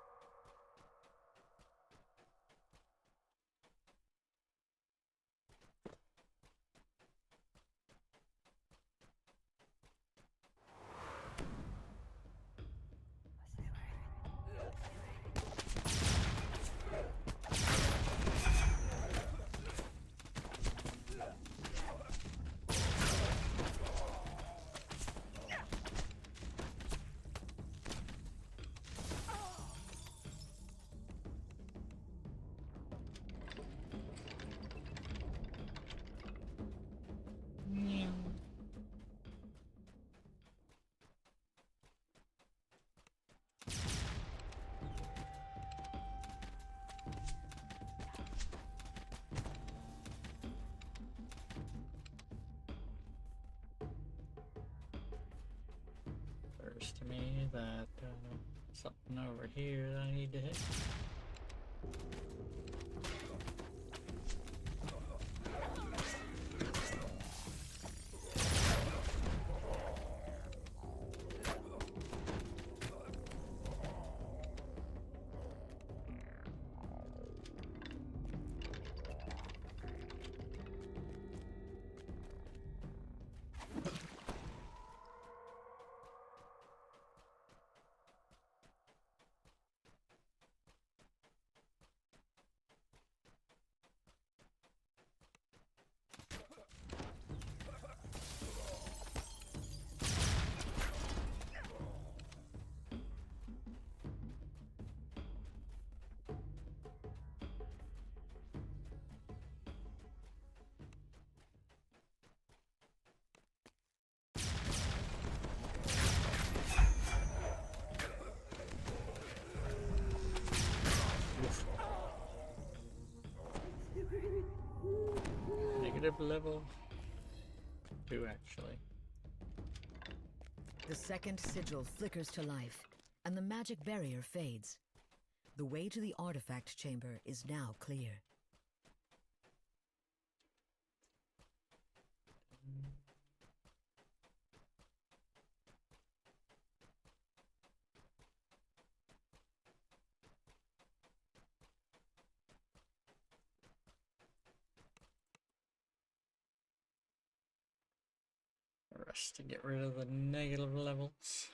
Occurs to me that something over here that I need to hit. Level 2, actually. The second sigil flickers to life, and the magic barrier fades. The way to the artifact chamber is now clear. Rest to get rid of the negative levels.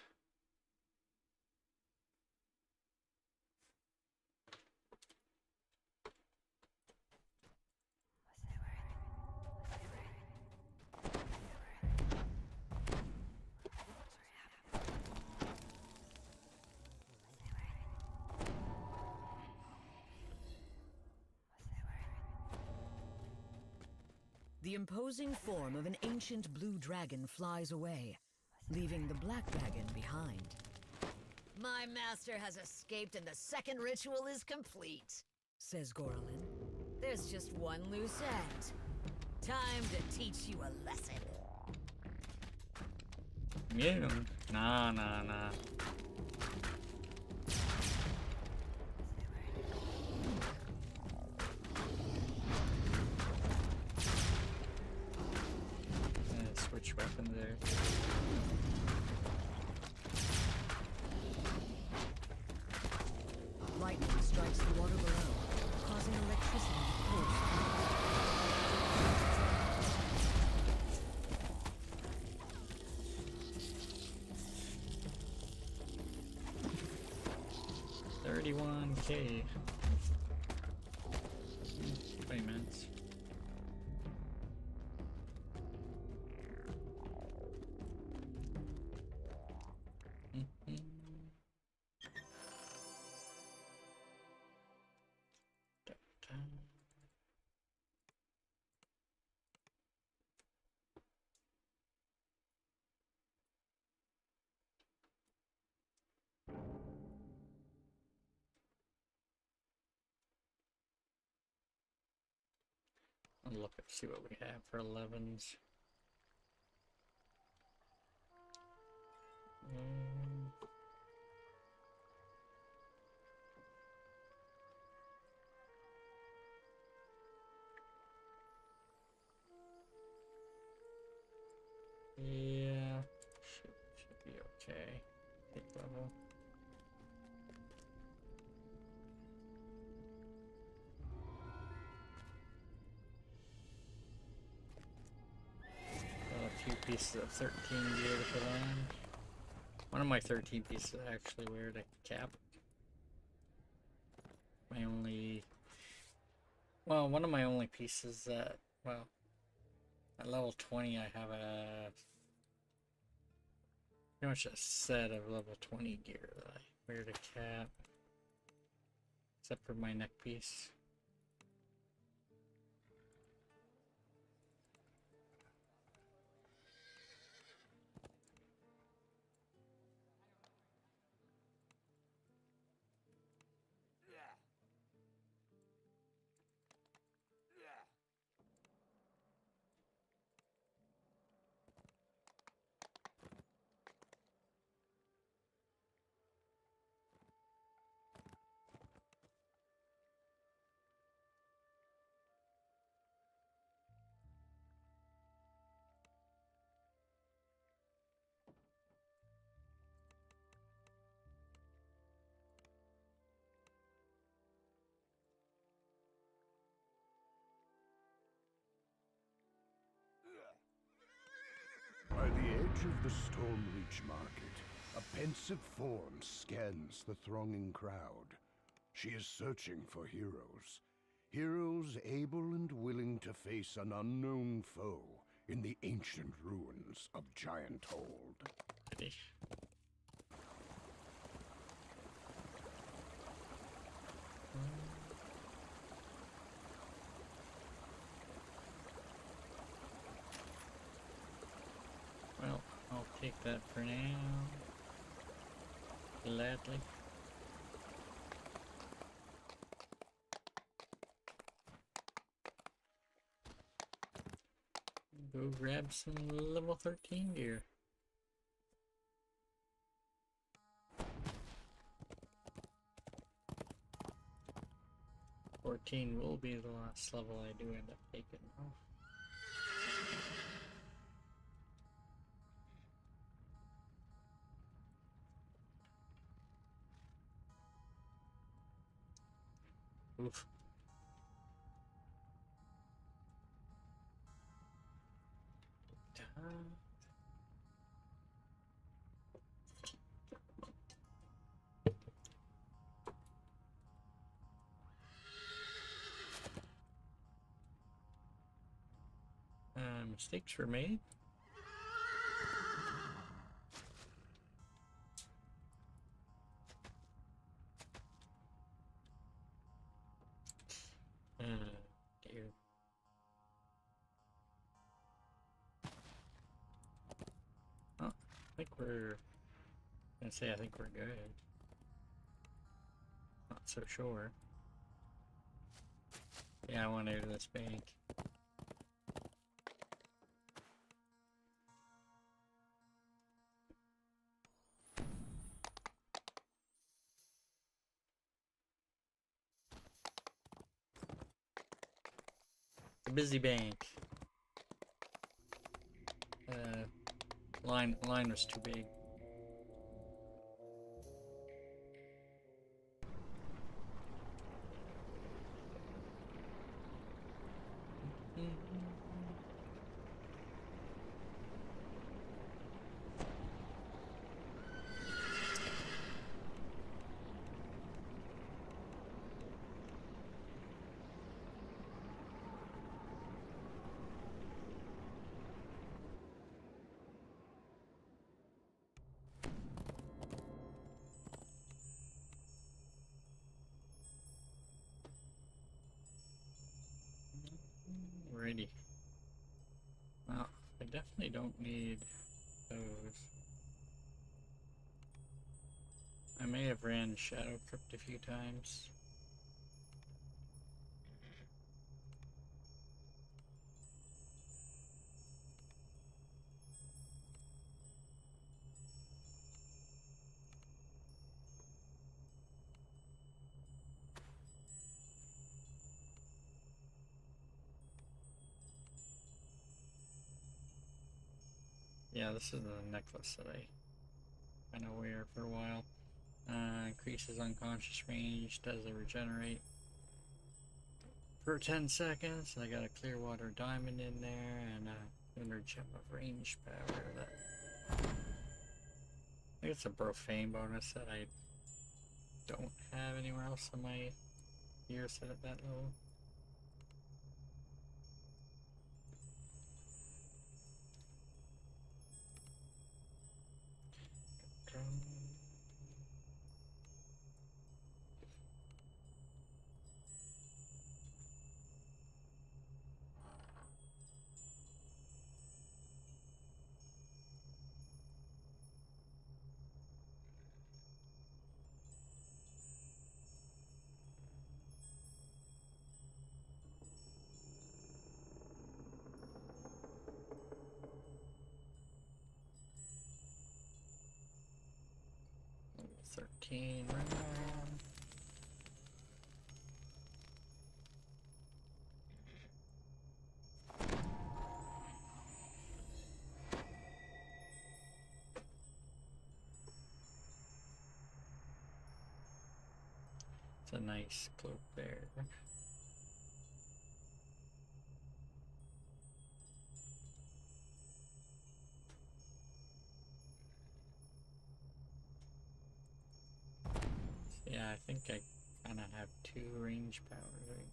The imposing form of an ancient blue dragon flies away, leaving the black dragon behind. My master has escaped and the second ritual is complete, says Gorlin. There's just one loose end. Time to teach you a lesson. Yeah. Nah. 31K. 20 minutes. I'll look at see what we have for 11s. Yeah, should be okay. Pick level. A few pieces of 13 gear to put on. One of my 13 pieces actually wear a cap. My only, well, one of my only pieces that, well, at level 20 I have a pretty much a set of level 20 gear that I wear to cap, except for my neck piece. By the edge of the Stormreach market, a pensive form scans the thronging crowd. She is searching for heroes. Heroes able and willing to face an unknown foe in the ancient ruins of Giant Hold. Well, I'll take that for now. Gladly. Go grab some level 13 gear. $14 will be the last level I do end up taking off. Oof. Mistakes were made. Dear. Oh, I think we're gonna say I think we're good. Not so sure. Yeah, I want to go to this bank. A busy bank. Line was too big. Definitely don't need those. I may have ran Shadow Crypt a few times. Yeah, this is the necklace that I kind of wear for a while. Increases unconscious range, does a regenerate for 10 seconds. I got a clear water diamond in there and a lunar gem of range power. I think it's a profane bonus that I don't have anywhere else in my gear set at that level. Level 13 right now. It's a nice cloak there. Yeah, I think I kind of have 2 range powers, right?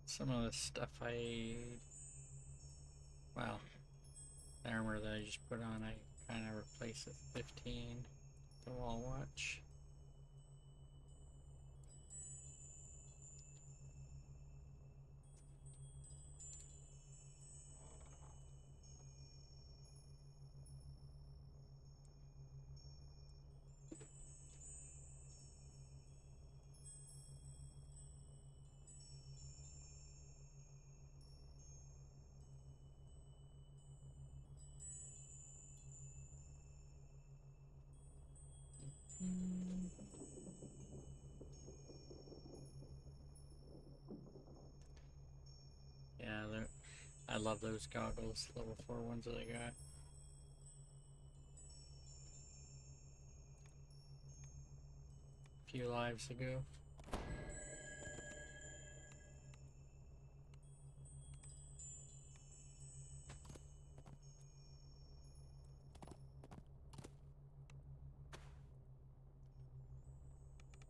Some of the stuff well, the armor that I just put on, I kind of replaced with 15, the wall watch. Yeah, I love those goggles, level 4 ones that I got. A few lives ago.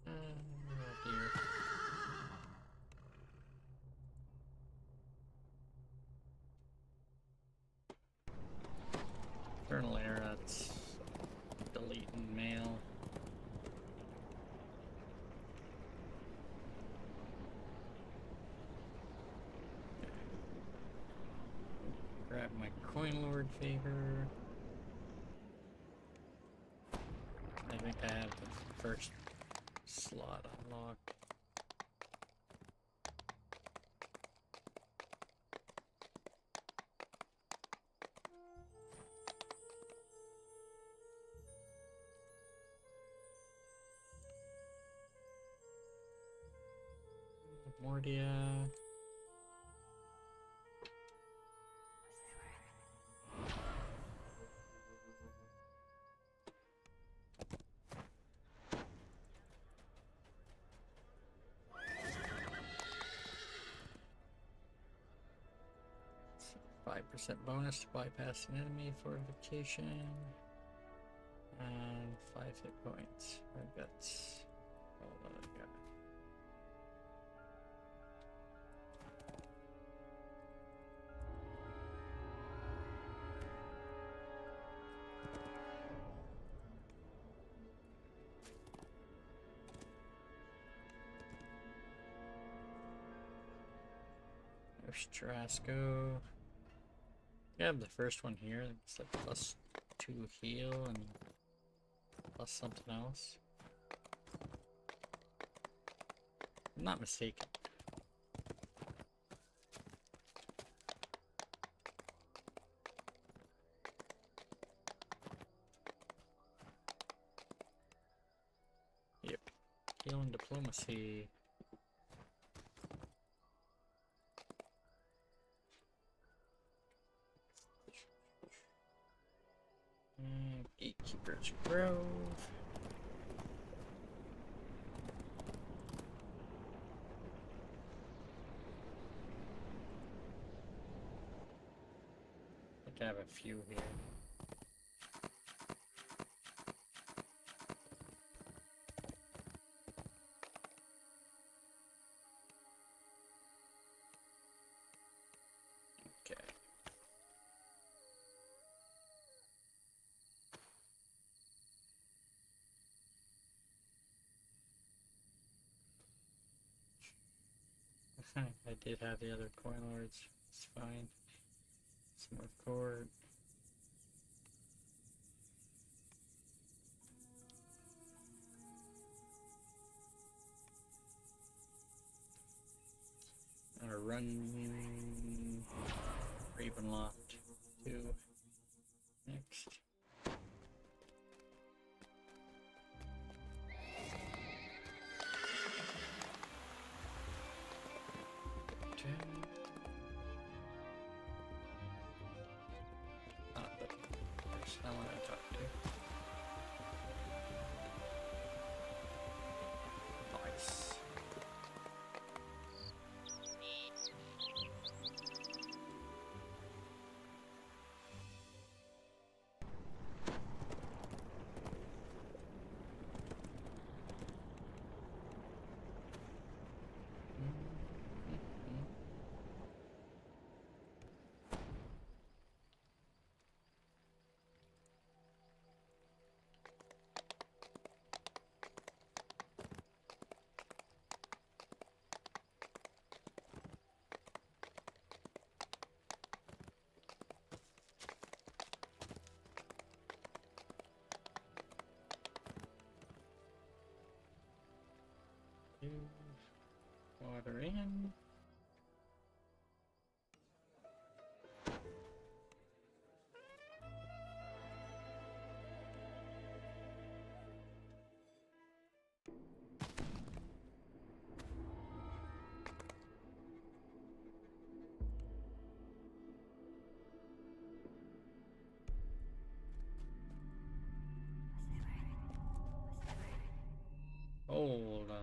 Oh dear. Eternal error, that's deleting mail. Grab my coin lord favor. I think I have the first slot unlocked. Mordia. 5% bonus to bypass an enemy fortification. And 5 hit points. Right, that's all that I got. There's Trasco. I have the first one here. It's like +2 heal and plus something else. If I'm not mistaken. Yep. Heal and diplomacy. Gatekeeper's Grove. I think I have a few here. Okay. I did have the other coin lords. It's fine. Some more cord. Run Ravenloft 2 next. The person I want to talk to. Nice. Water in. Hold on.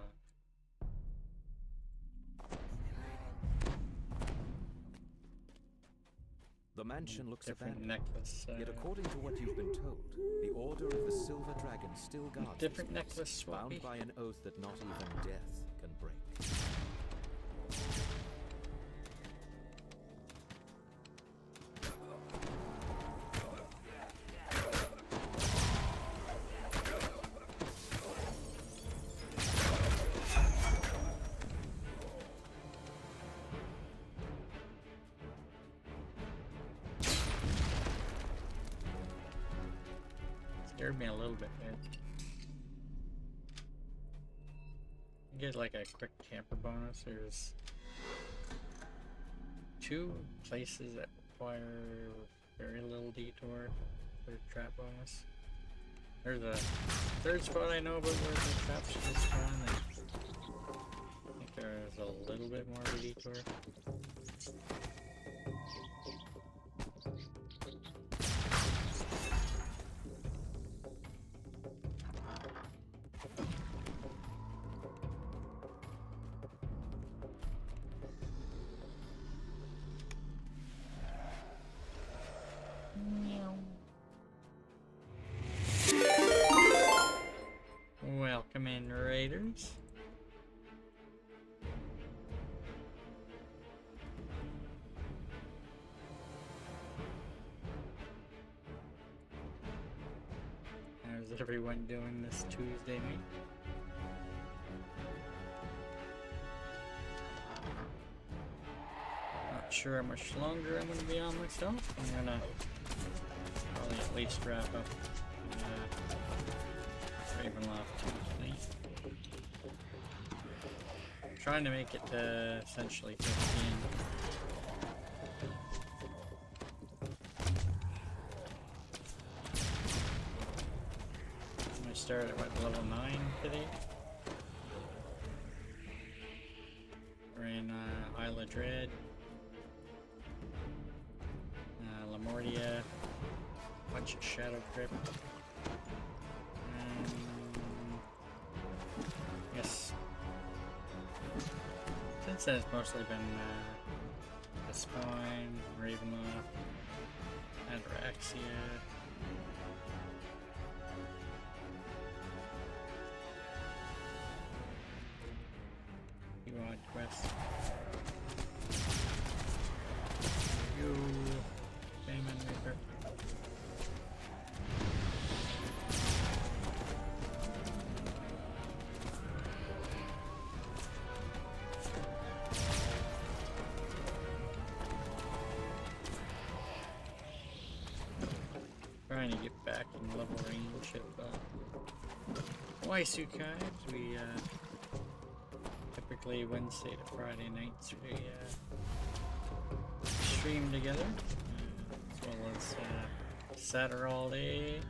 The mansion looks Different abandoned. necklace. Yet according to what you've been told, the Order of the Silver Dragon still guards different this place, necklace, bound by an oath that not even death can break. Scared me a little bit there. You get like a quick camper bonus. There's 2 places that require very little detour for trap bonus. There's a 3rd spot I know about where the traps should spawn. I think there's a little bit more of a detour. How's everyone doing this Tuesday night? Not sure how much longer I'm going to be on myself. I'm going to probably at least wrap up Ravenloft 2 tonight. Trying to make it to essentially 15. I started at what, level 9 today? Ran Isle of Dread, Lamortia, bunch of Shadow Crypt. Yes. Since then, it's mostly been the Spawn, Ravenloft, Adraxia. Few odd quests. Yo, Famine Reaper. Trying to get back in level range of Waisukai. We typically Wednesday to Friday nights we stream together, as well as Saturday all day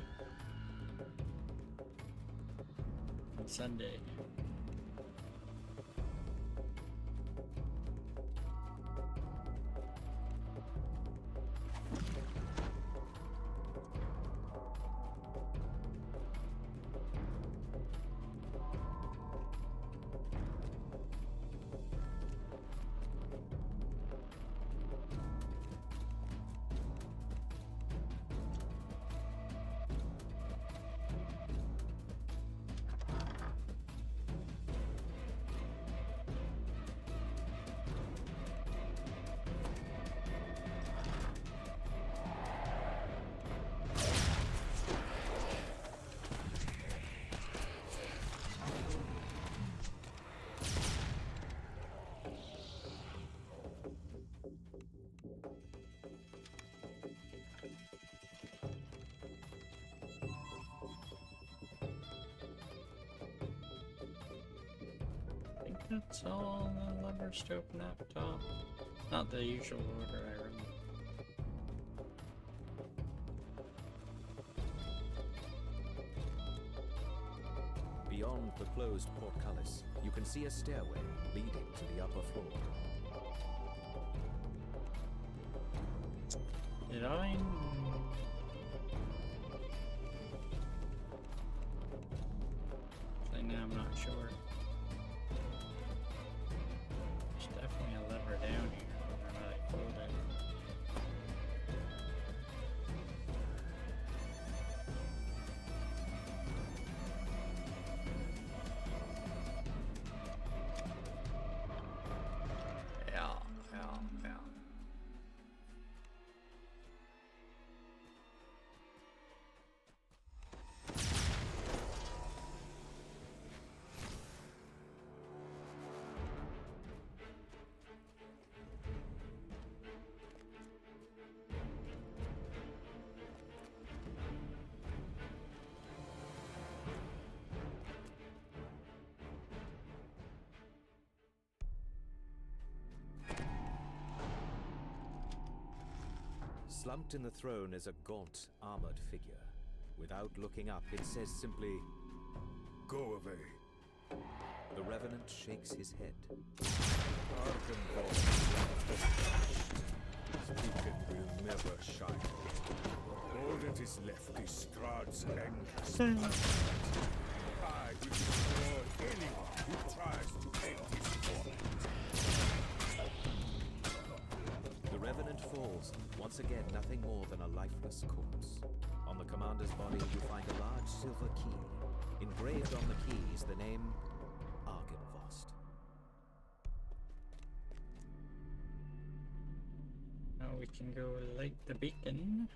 and Sunday. That's all the levers to open up top. Not the usual order I run. Beyond the closed portcullis, you can see a stairway leading to the upper floor. Did I? Actually, now I'm not sure. There's definitely a lever down here. Whether or not I pulled it. Yeah. Slumped in the throne is a gaunt, armored figure. Without looking up, it says simply, "Go away." The Revenant shakes his head. Beacon will never shine. All that is left is Strahd's endless punishment. I will destroy anyone who tries to end his torment. The Revenant falls, once again nothing more than a lifeless corpse. On the commander's body you find a large silver key. Engraved on the key is the name Argynvost. Now we can go light the beacon.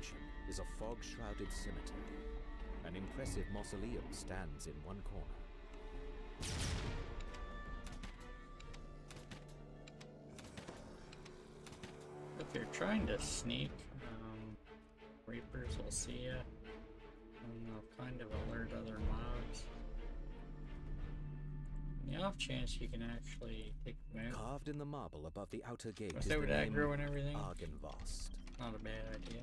mansion is a fog-shrouded cemetery. An impressive mausoleum stands in one corner. If you're trying to sneak, Reapers will see you, and they'll kind of alert other mobs. In the off chance you can actually take them out. Carved in the marble above the outer gate is Say the with name aggro and everything. Argynvost. Not a bad idea.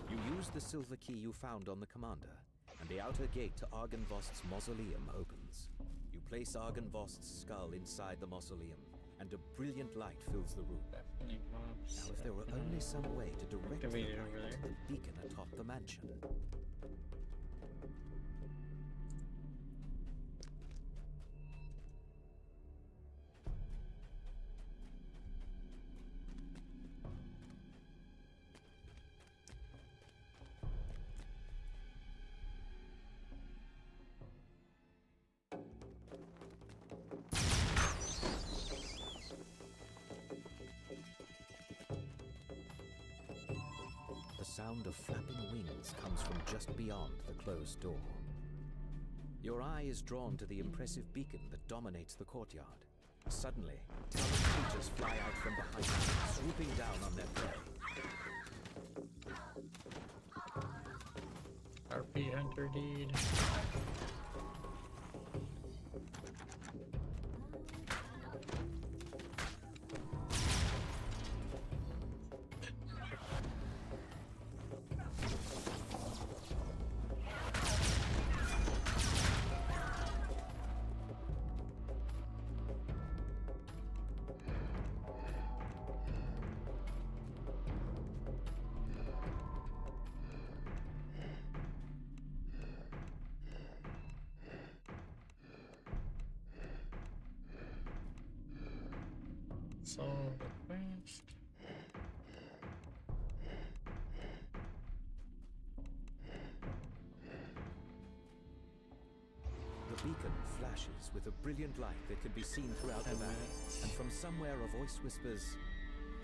You use the silver key you found on the commander, and the outer gate to Argynvost's mausoleum opens. You place Argynvost's skull inside the mausoleum, and a brilliant light fills the room. Definitely mobs. Now, if there were only some way to direct the activated light over there. to the beacon atop the mansion. The sound of flapping wings comes from just beyond the closed door. Your eye is drawn to the impressive beacon that dominates the courtyard. Suddenly, towering creatures fly out from behind you, swooping down on their prey. RP Hunter deed. Solve the quest. The beacon flashes with a brilliant light that can be seen throughout the valley, and from somewhere a voice whispers,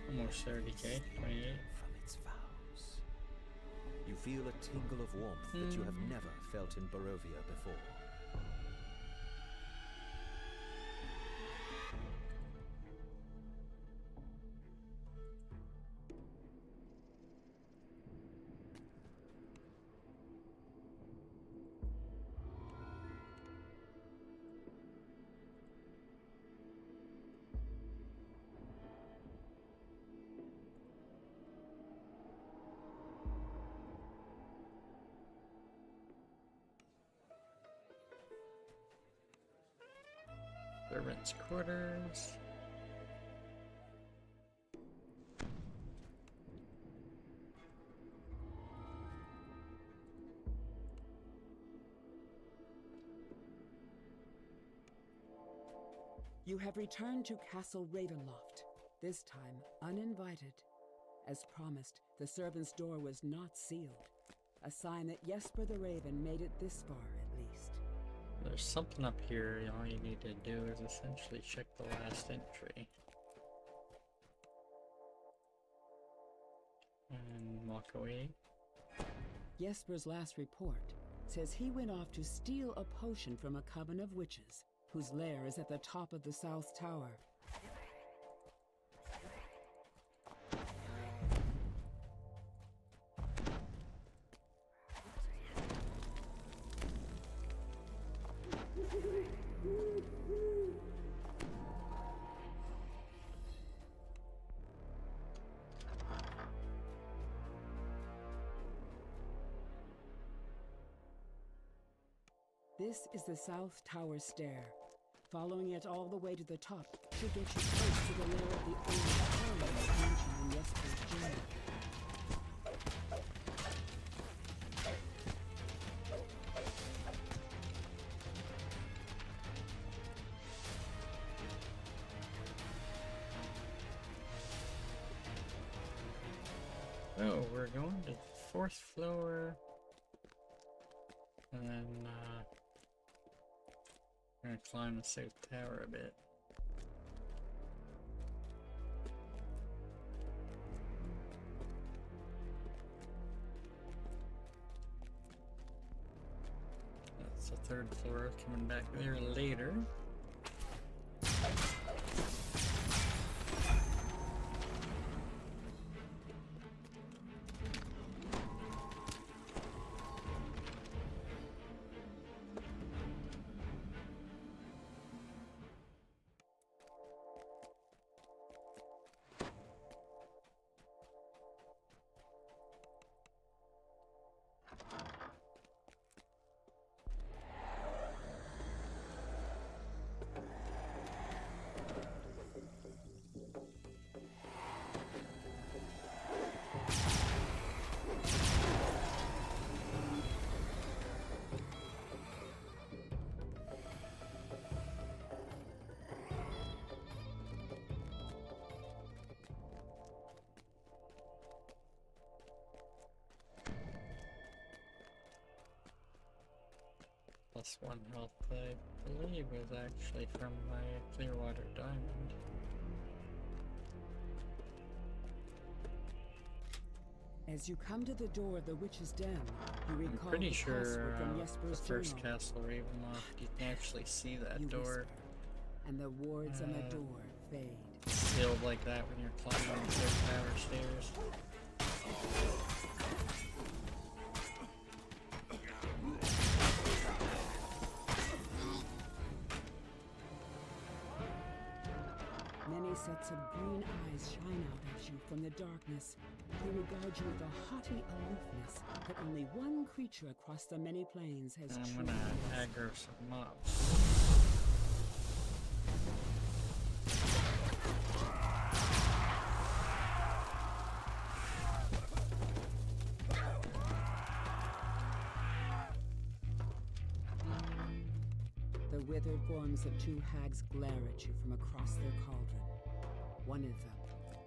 Almost 30k, 28. from its vows. You feel a tingle of warmth that you have never felt in Barovia before. Servants' quarters. You have returned to Castle Ravenloft, this time uninvited. As promised, the servant's door was not sealed, a sign that Jesper the Raven made it this far at least. There's something up here, all you need to do is essentially check the last entry. And walk away. Jesper's last report says he went off to steal a potion from a coven of witches, whose lair is at the top of the South Tower. This is the South Tower stair. Following it all the way to the top should get you close to the lair of the old Thrane mentioned in Jesper's journal. Oh, we're going to the 4th floor. And then, we're gonna climb the South Tower a bit. 3rd floor, coming back there later. Plus 1 health, I believe, was actually from my Clearwater Diamond. As you come to the door of the Witch's Den, you I'm recall pretty the sure password from the Jesper's first journal. Castle Ravenloft, you can actually see that You door. whisper, and the wards on the door fade. Sealed like that when you're climbing the tower stairs. Many sets of green eyes shine out at you from the darkness. They regard you with a haughty aloofness that only one creature across the many planes has I'm truly gonna mastered. aggro some mobs. The withered forms of 2 hags glare at you from across their cauldron. One of them,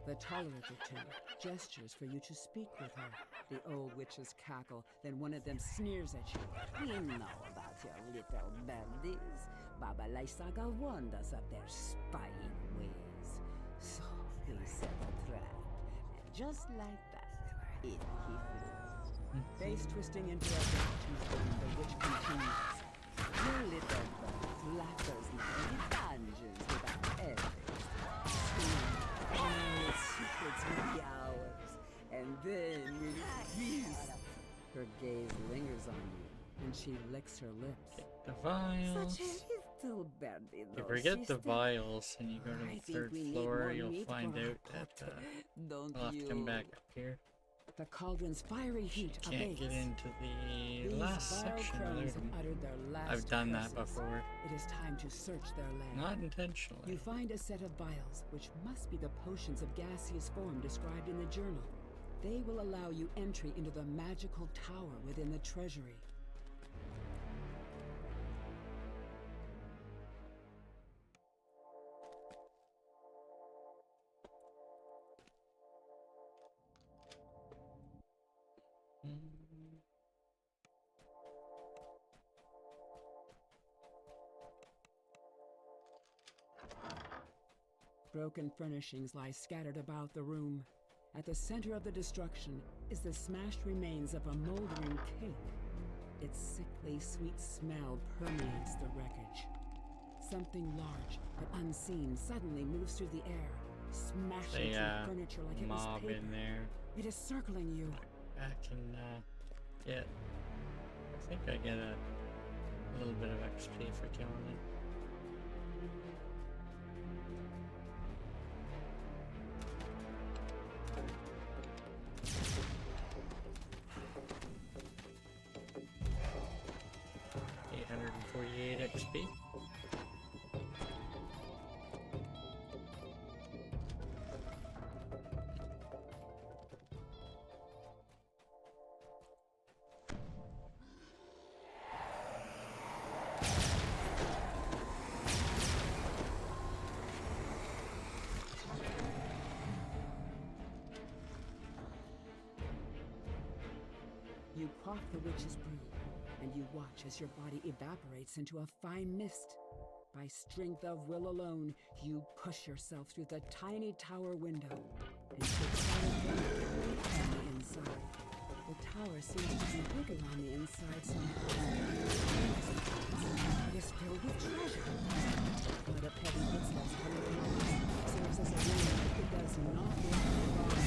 the taller of the 2, gestures for you to speak with her. The old witches cackle, then one of them sneers at you. We know about your little birdies. Baba Lysaga warned us of their spying ways. So we set a trap. And just like that, in he flew. Face twisting into a dark the witch continues. Your little bird flatters now in dungeons without ethics. And its secrets will be ours. And then we'll feast. Her gaze lingers on you, and she licks her lips. The vials. Such a little birdie, If you though, forget the sister. vials and you go to I the think 3rd we need floor, more you'll meat find for our out that pot. Don't we'll have to come you? back up here. The cauldron's fiery heat Can't abates. get into the These last vile section crones without have them. uttered their last I've done that curses. before. It is time to search their land. Not intentionally. You find a set of vials, which must be the potions of gaseous form described in the journal. They will allow you entry into the magical tower within the treasury. Broken furnishings lie scattered about the room. At the center of the destruction is the smashed remains of a moldering cake. Its sickly, sweet smell permeates the wreckage. Something large but unseen suddenly moves through the air, smashing through furniture like it was mob paper. in there. It is circling you. I can get. I think I get a little bit of XP for killing it. $848 XP. You quaff the witch's brew, and you watch as your body evaporates into a fine mist. By strength of will alone, you push yourself through the tiny tower window and take sight of them on the inside. The power seems to be bigger on the inside somehow. It is filled with treasure. But a petty business coming from Mars serves as a warning that it does not look wrong.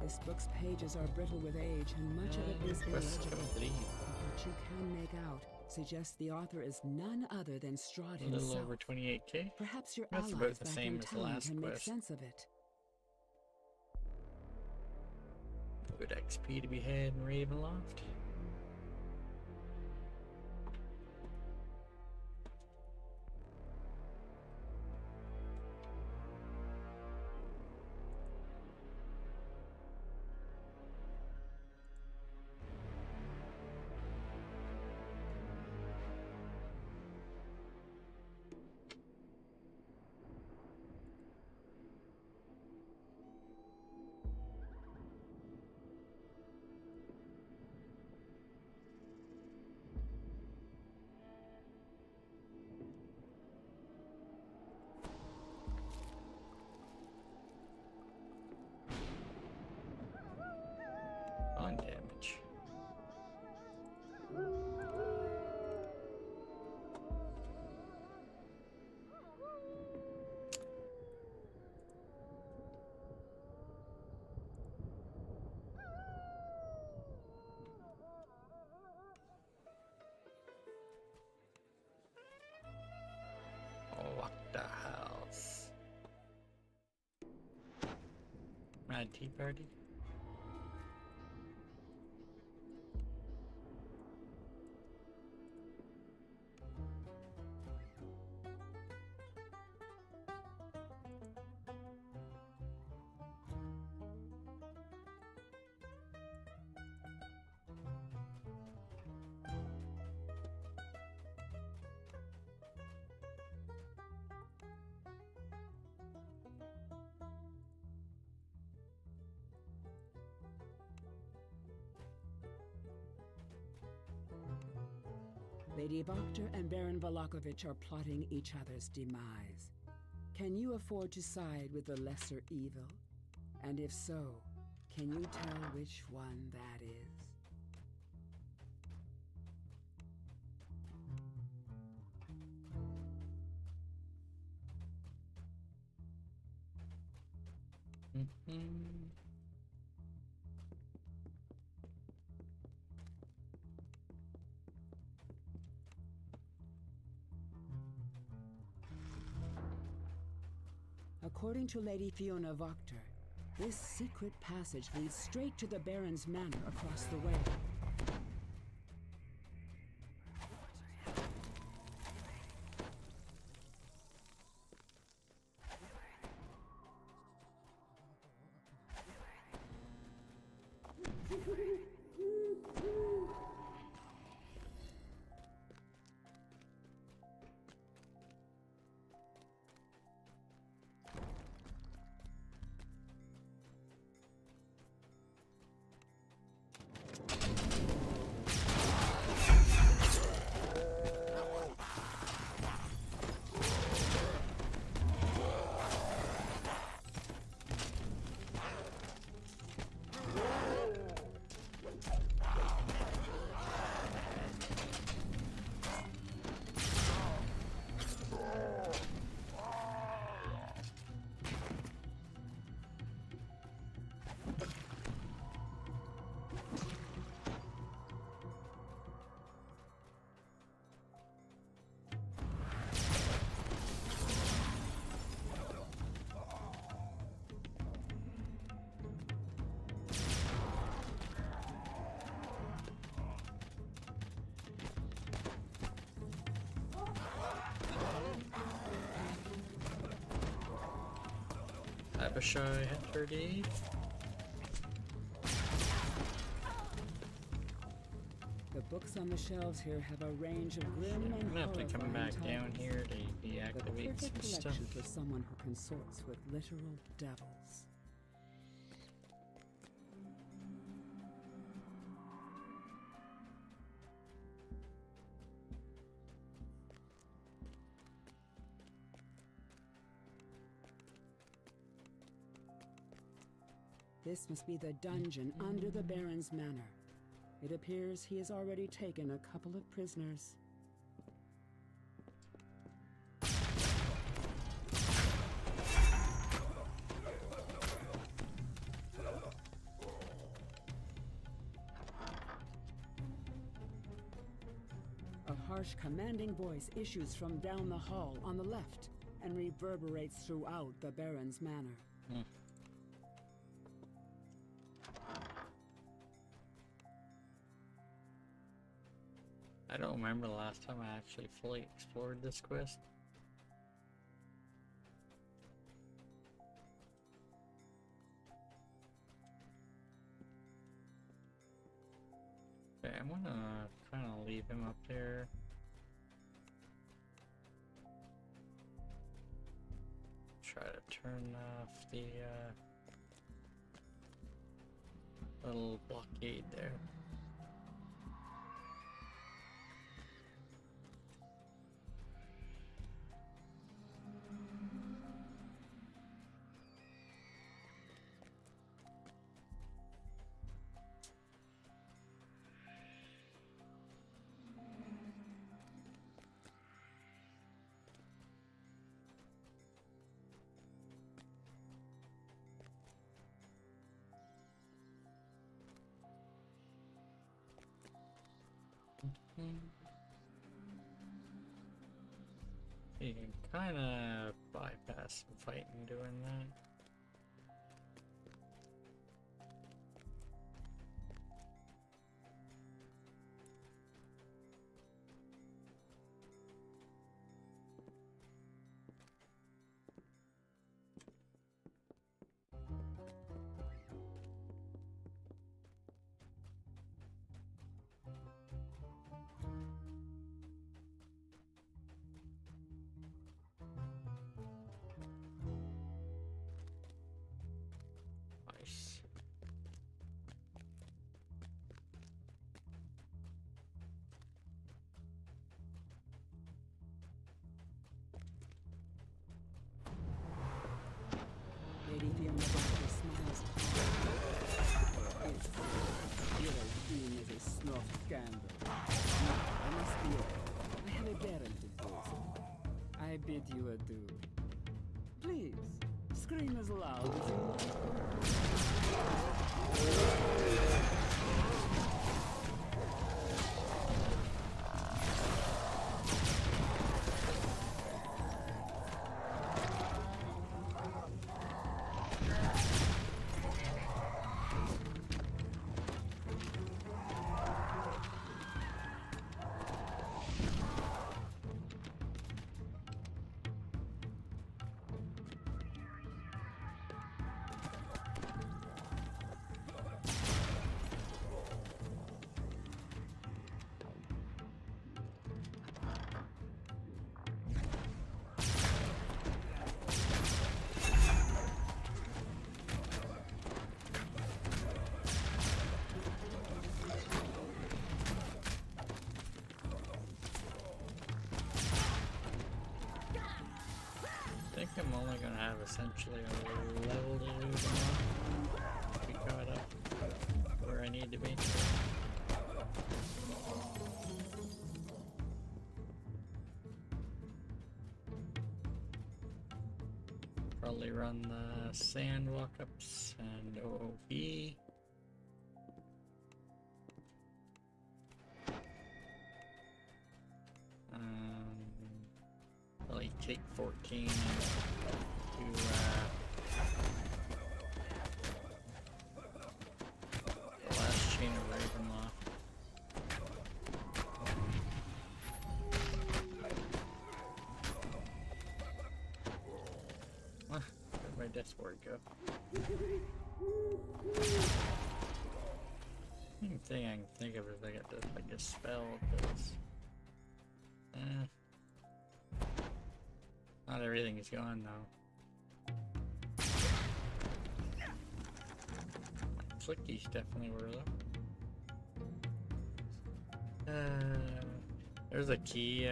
This book's pages are brittle with age, and much of it is illegible. What you can make out suggests the author is none other than Strahd A little himself. over 28k. Perhaps your That's allies about the back same in as the town last can make quest. sense of it. Good XP to be had in Ravenloft. On damage. What the house? Mad Tea Party? Lady Boktor and Baron Valakovich are plotting each other's demise. Can you afford to side with the lesser evil? And if so, can you tell which one that is? According to Lady Fiona Voktor, this secret passage leads straight to the Baron's manor across the way. Abishai Henterdy. The books on the shelves here have a range of grim and I'm gonna have to come horrifying back titles. down here to The deactivate perfect some stuff. collection for someone who consorts with literal devils. This must be the dungeon under the Baron's manor. It appears he has already taken a couple of prisoners. A harsh, commanding voice issues from down the hall on the left and reverberates throughout the Baron's manor. I don't remember the last time I actually fully explored this quest. Okay, I'm gonna kind of leave him up there. Try to turn off the little blockade there. You can kind of bypass some fighting doing that. Nice. Lady Fiona Barker smiles. It's your being as a snuffed candle. Now, I must be off. I have a errand to do. I bid you adieu. Please, scream as loud as you want. I think I'm only gonna have essentially a level to lose to be caught up where I need to be. Probably run the sand walk-ups and OOP. Probably take 14 to the last chain of Ravenloft. Where'd my death ward go? Only thing I can think of is I got to like a spell because not everything is gone though. Flickies definitely were though. There's a key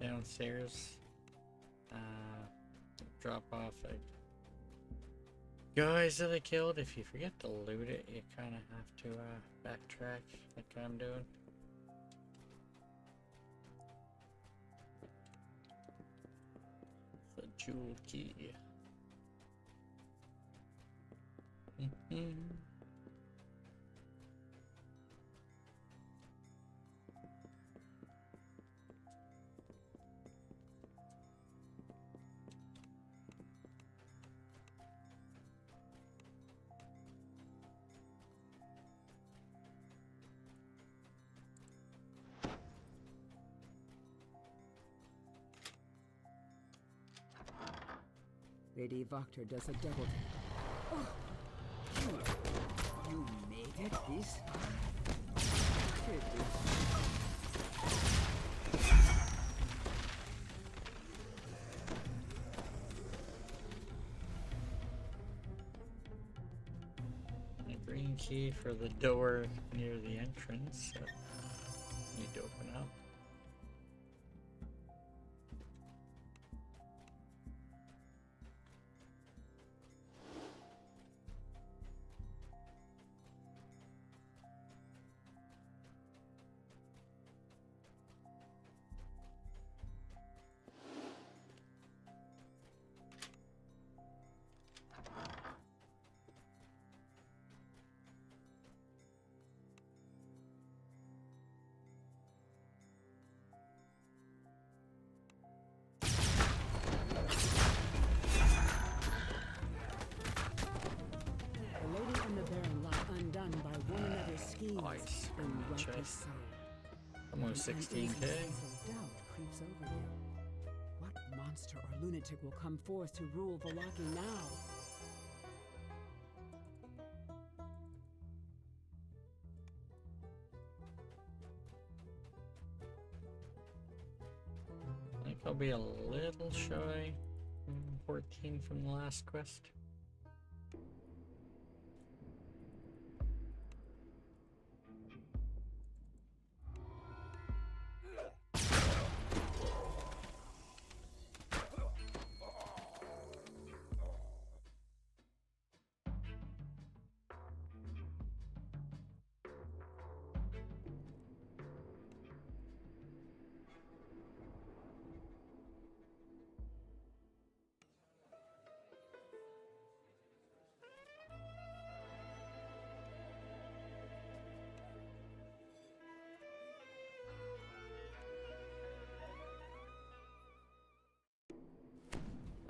downstairs. Drop off a guys that I killed. If you forget to loot it, you kind of have to backtrack like I'm doing. The jewel key. Lady Voctor does a double take. Oh, you made it this far? A green key for the door near the entrance that need to open up. Nice. Chest. Almost 16k. Creeps over you. What monster or lunatic will come forth to rule Vallaki now? I think I'll be a little shy. 14 from the last quest.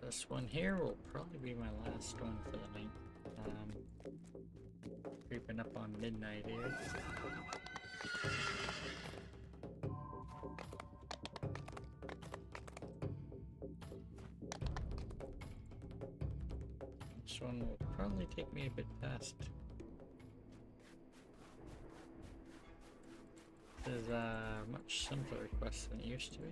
This one here will probably be my last one for the night. Creeping up on midnight here. This one will probably take me a bit past. This is a much simpler quest than it used to be.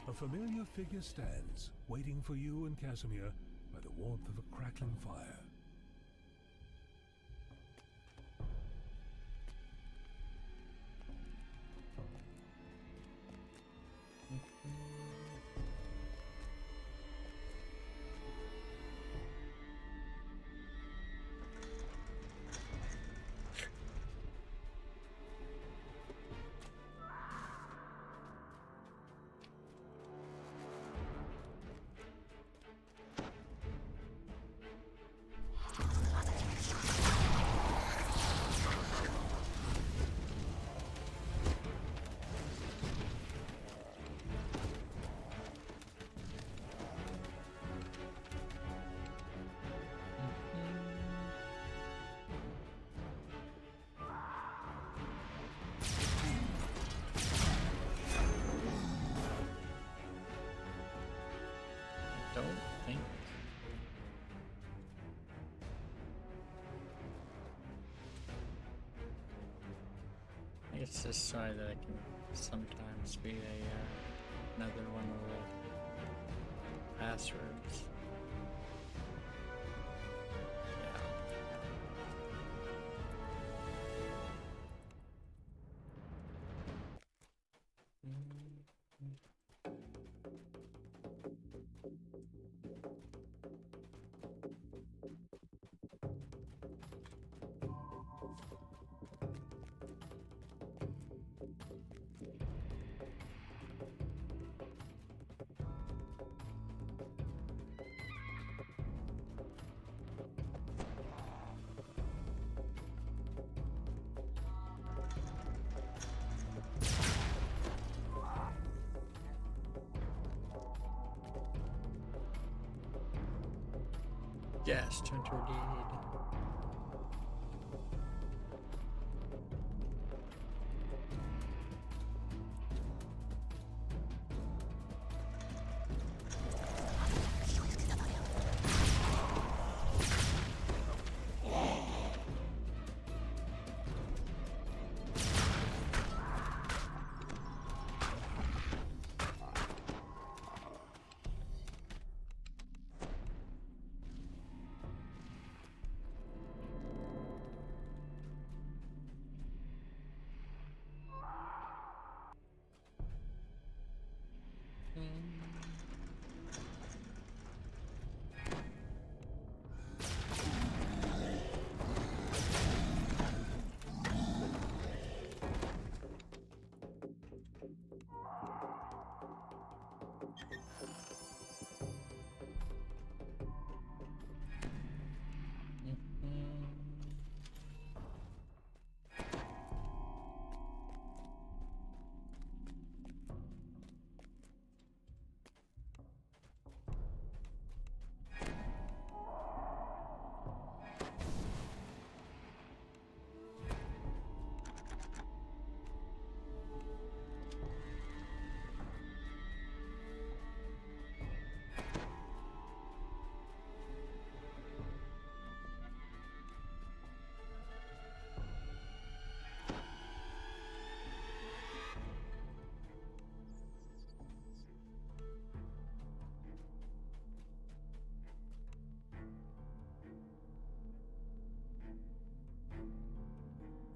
A familiar figure stands, waiting for you and Casimir by the warmth of a crackling fire. Don't think. I guess this side that I can sometimes be a another one of passwords. Yes, turn to a deed.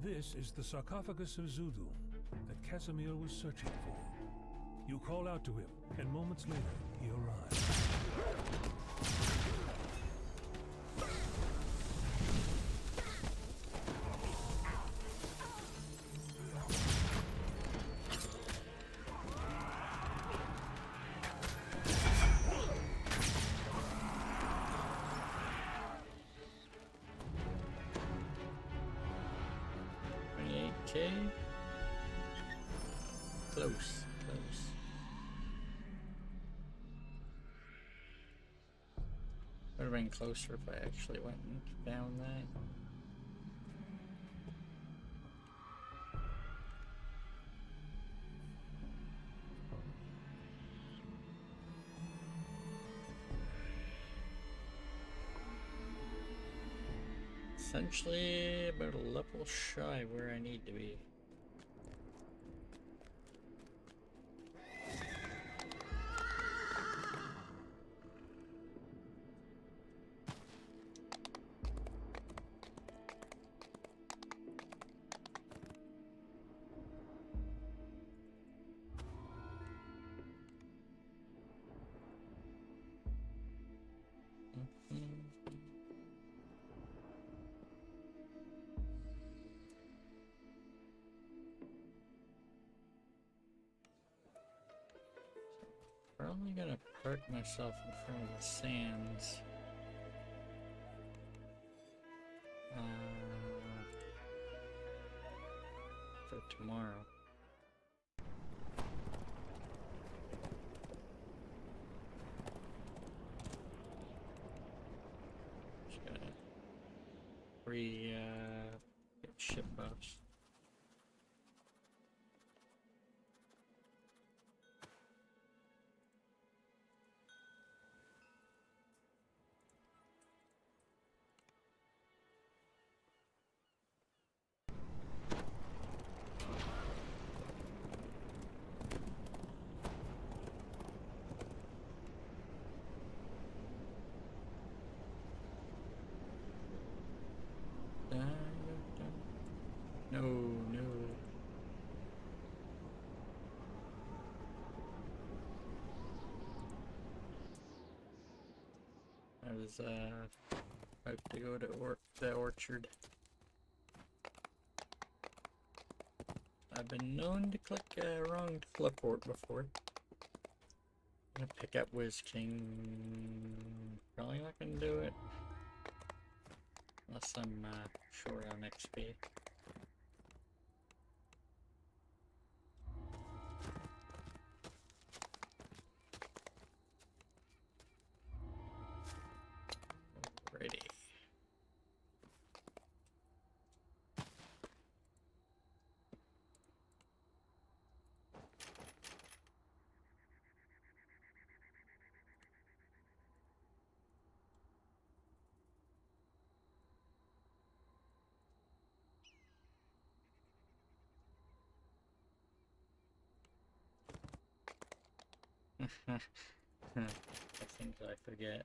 This is the sarcophagus of Zudu that Casimir was searching for. You call out to him, and moments later, he arrives. Okay. Close. Would have been closer if I actually went and found that. Essentially about a level shy where I need to be. Probably gonna park myself in front of the sands. For tomorrow. Just gotta get ship buffs. was about to go to the orchard. I've been known to click wrong teleport before. I'm gonna pick up Wiz King. Probably not gonna do it unless I'm short on XP. Ready. I think I forget.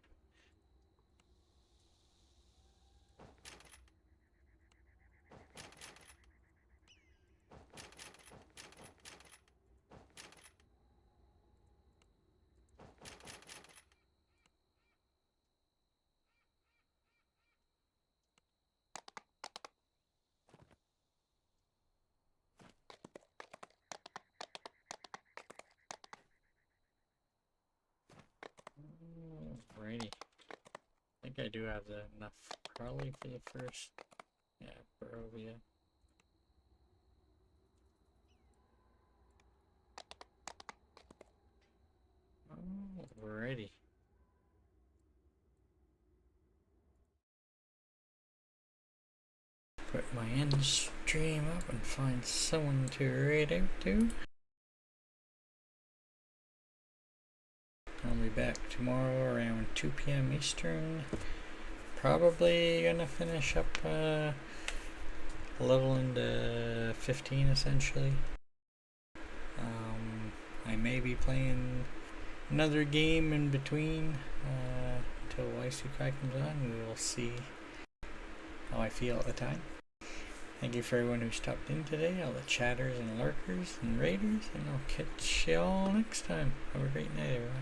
Alrighty. I think I do have enough probably for the first. Yeah, Barovia. Alrighty. Put my end stream up and find someone to raid out to. I'll be back tomorrow around 2 PM Eastern. Probably gonna finish up level into 15 essentially. I may be playing another game in between until Waisukai comes on. We will see how I feel at the time. Thank you for everyone who stopped in today, all the chatters and lurkers and raiders, and I'll catch you all next time. Have a great night, everyone.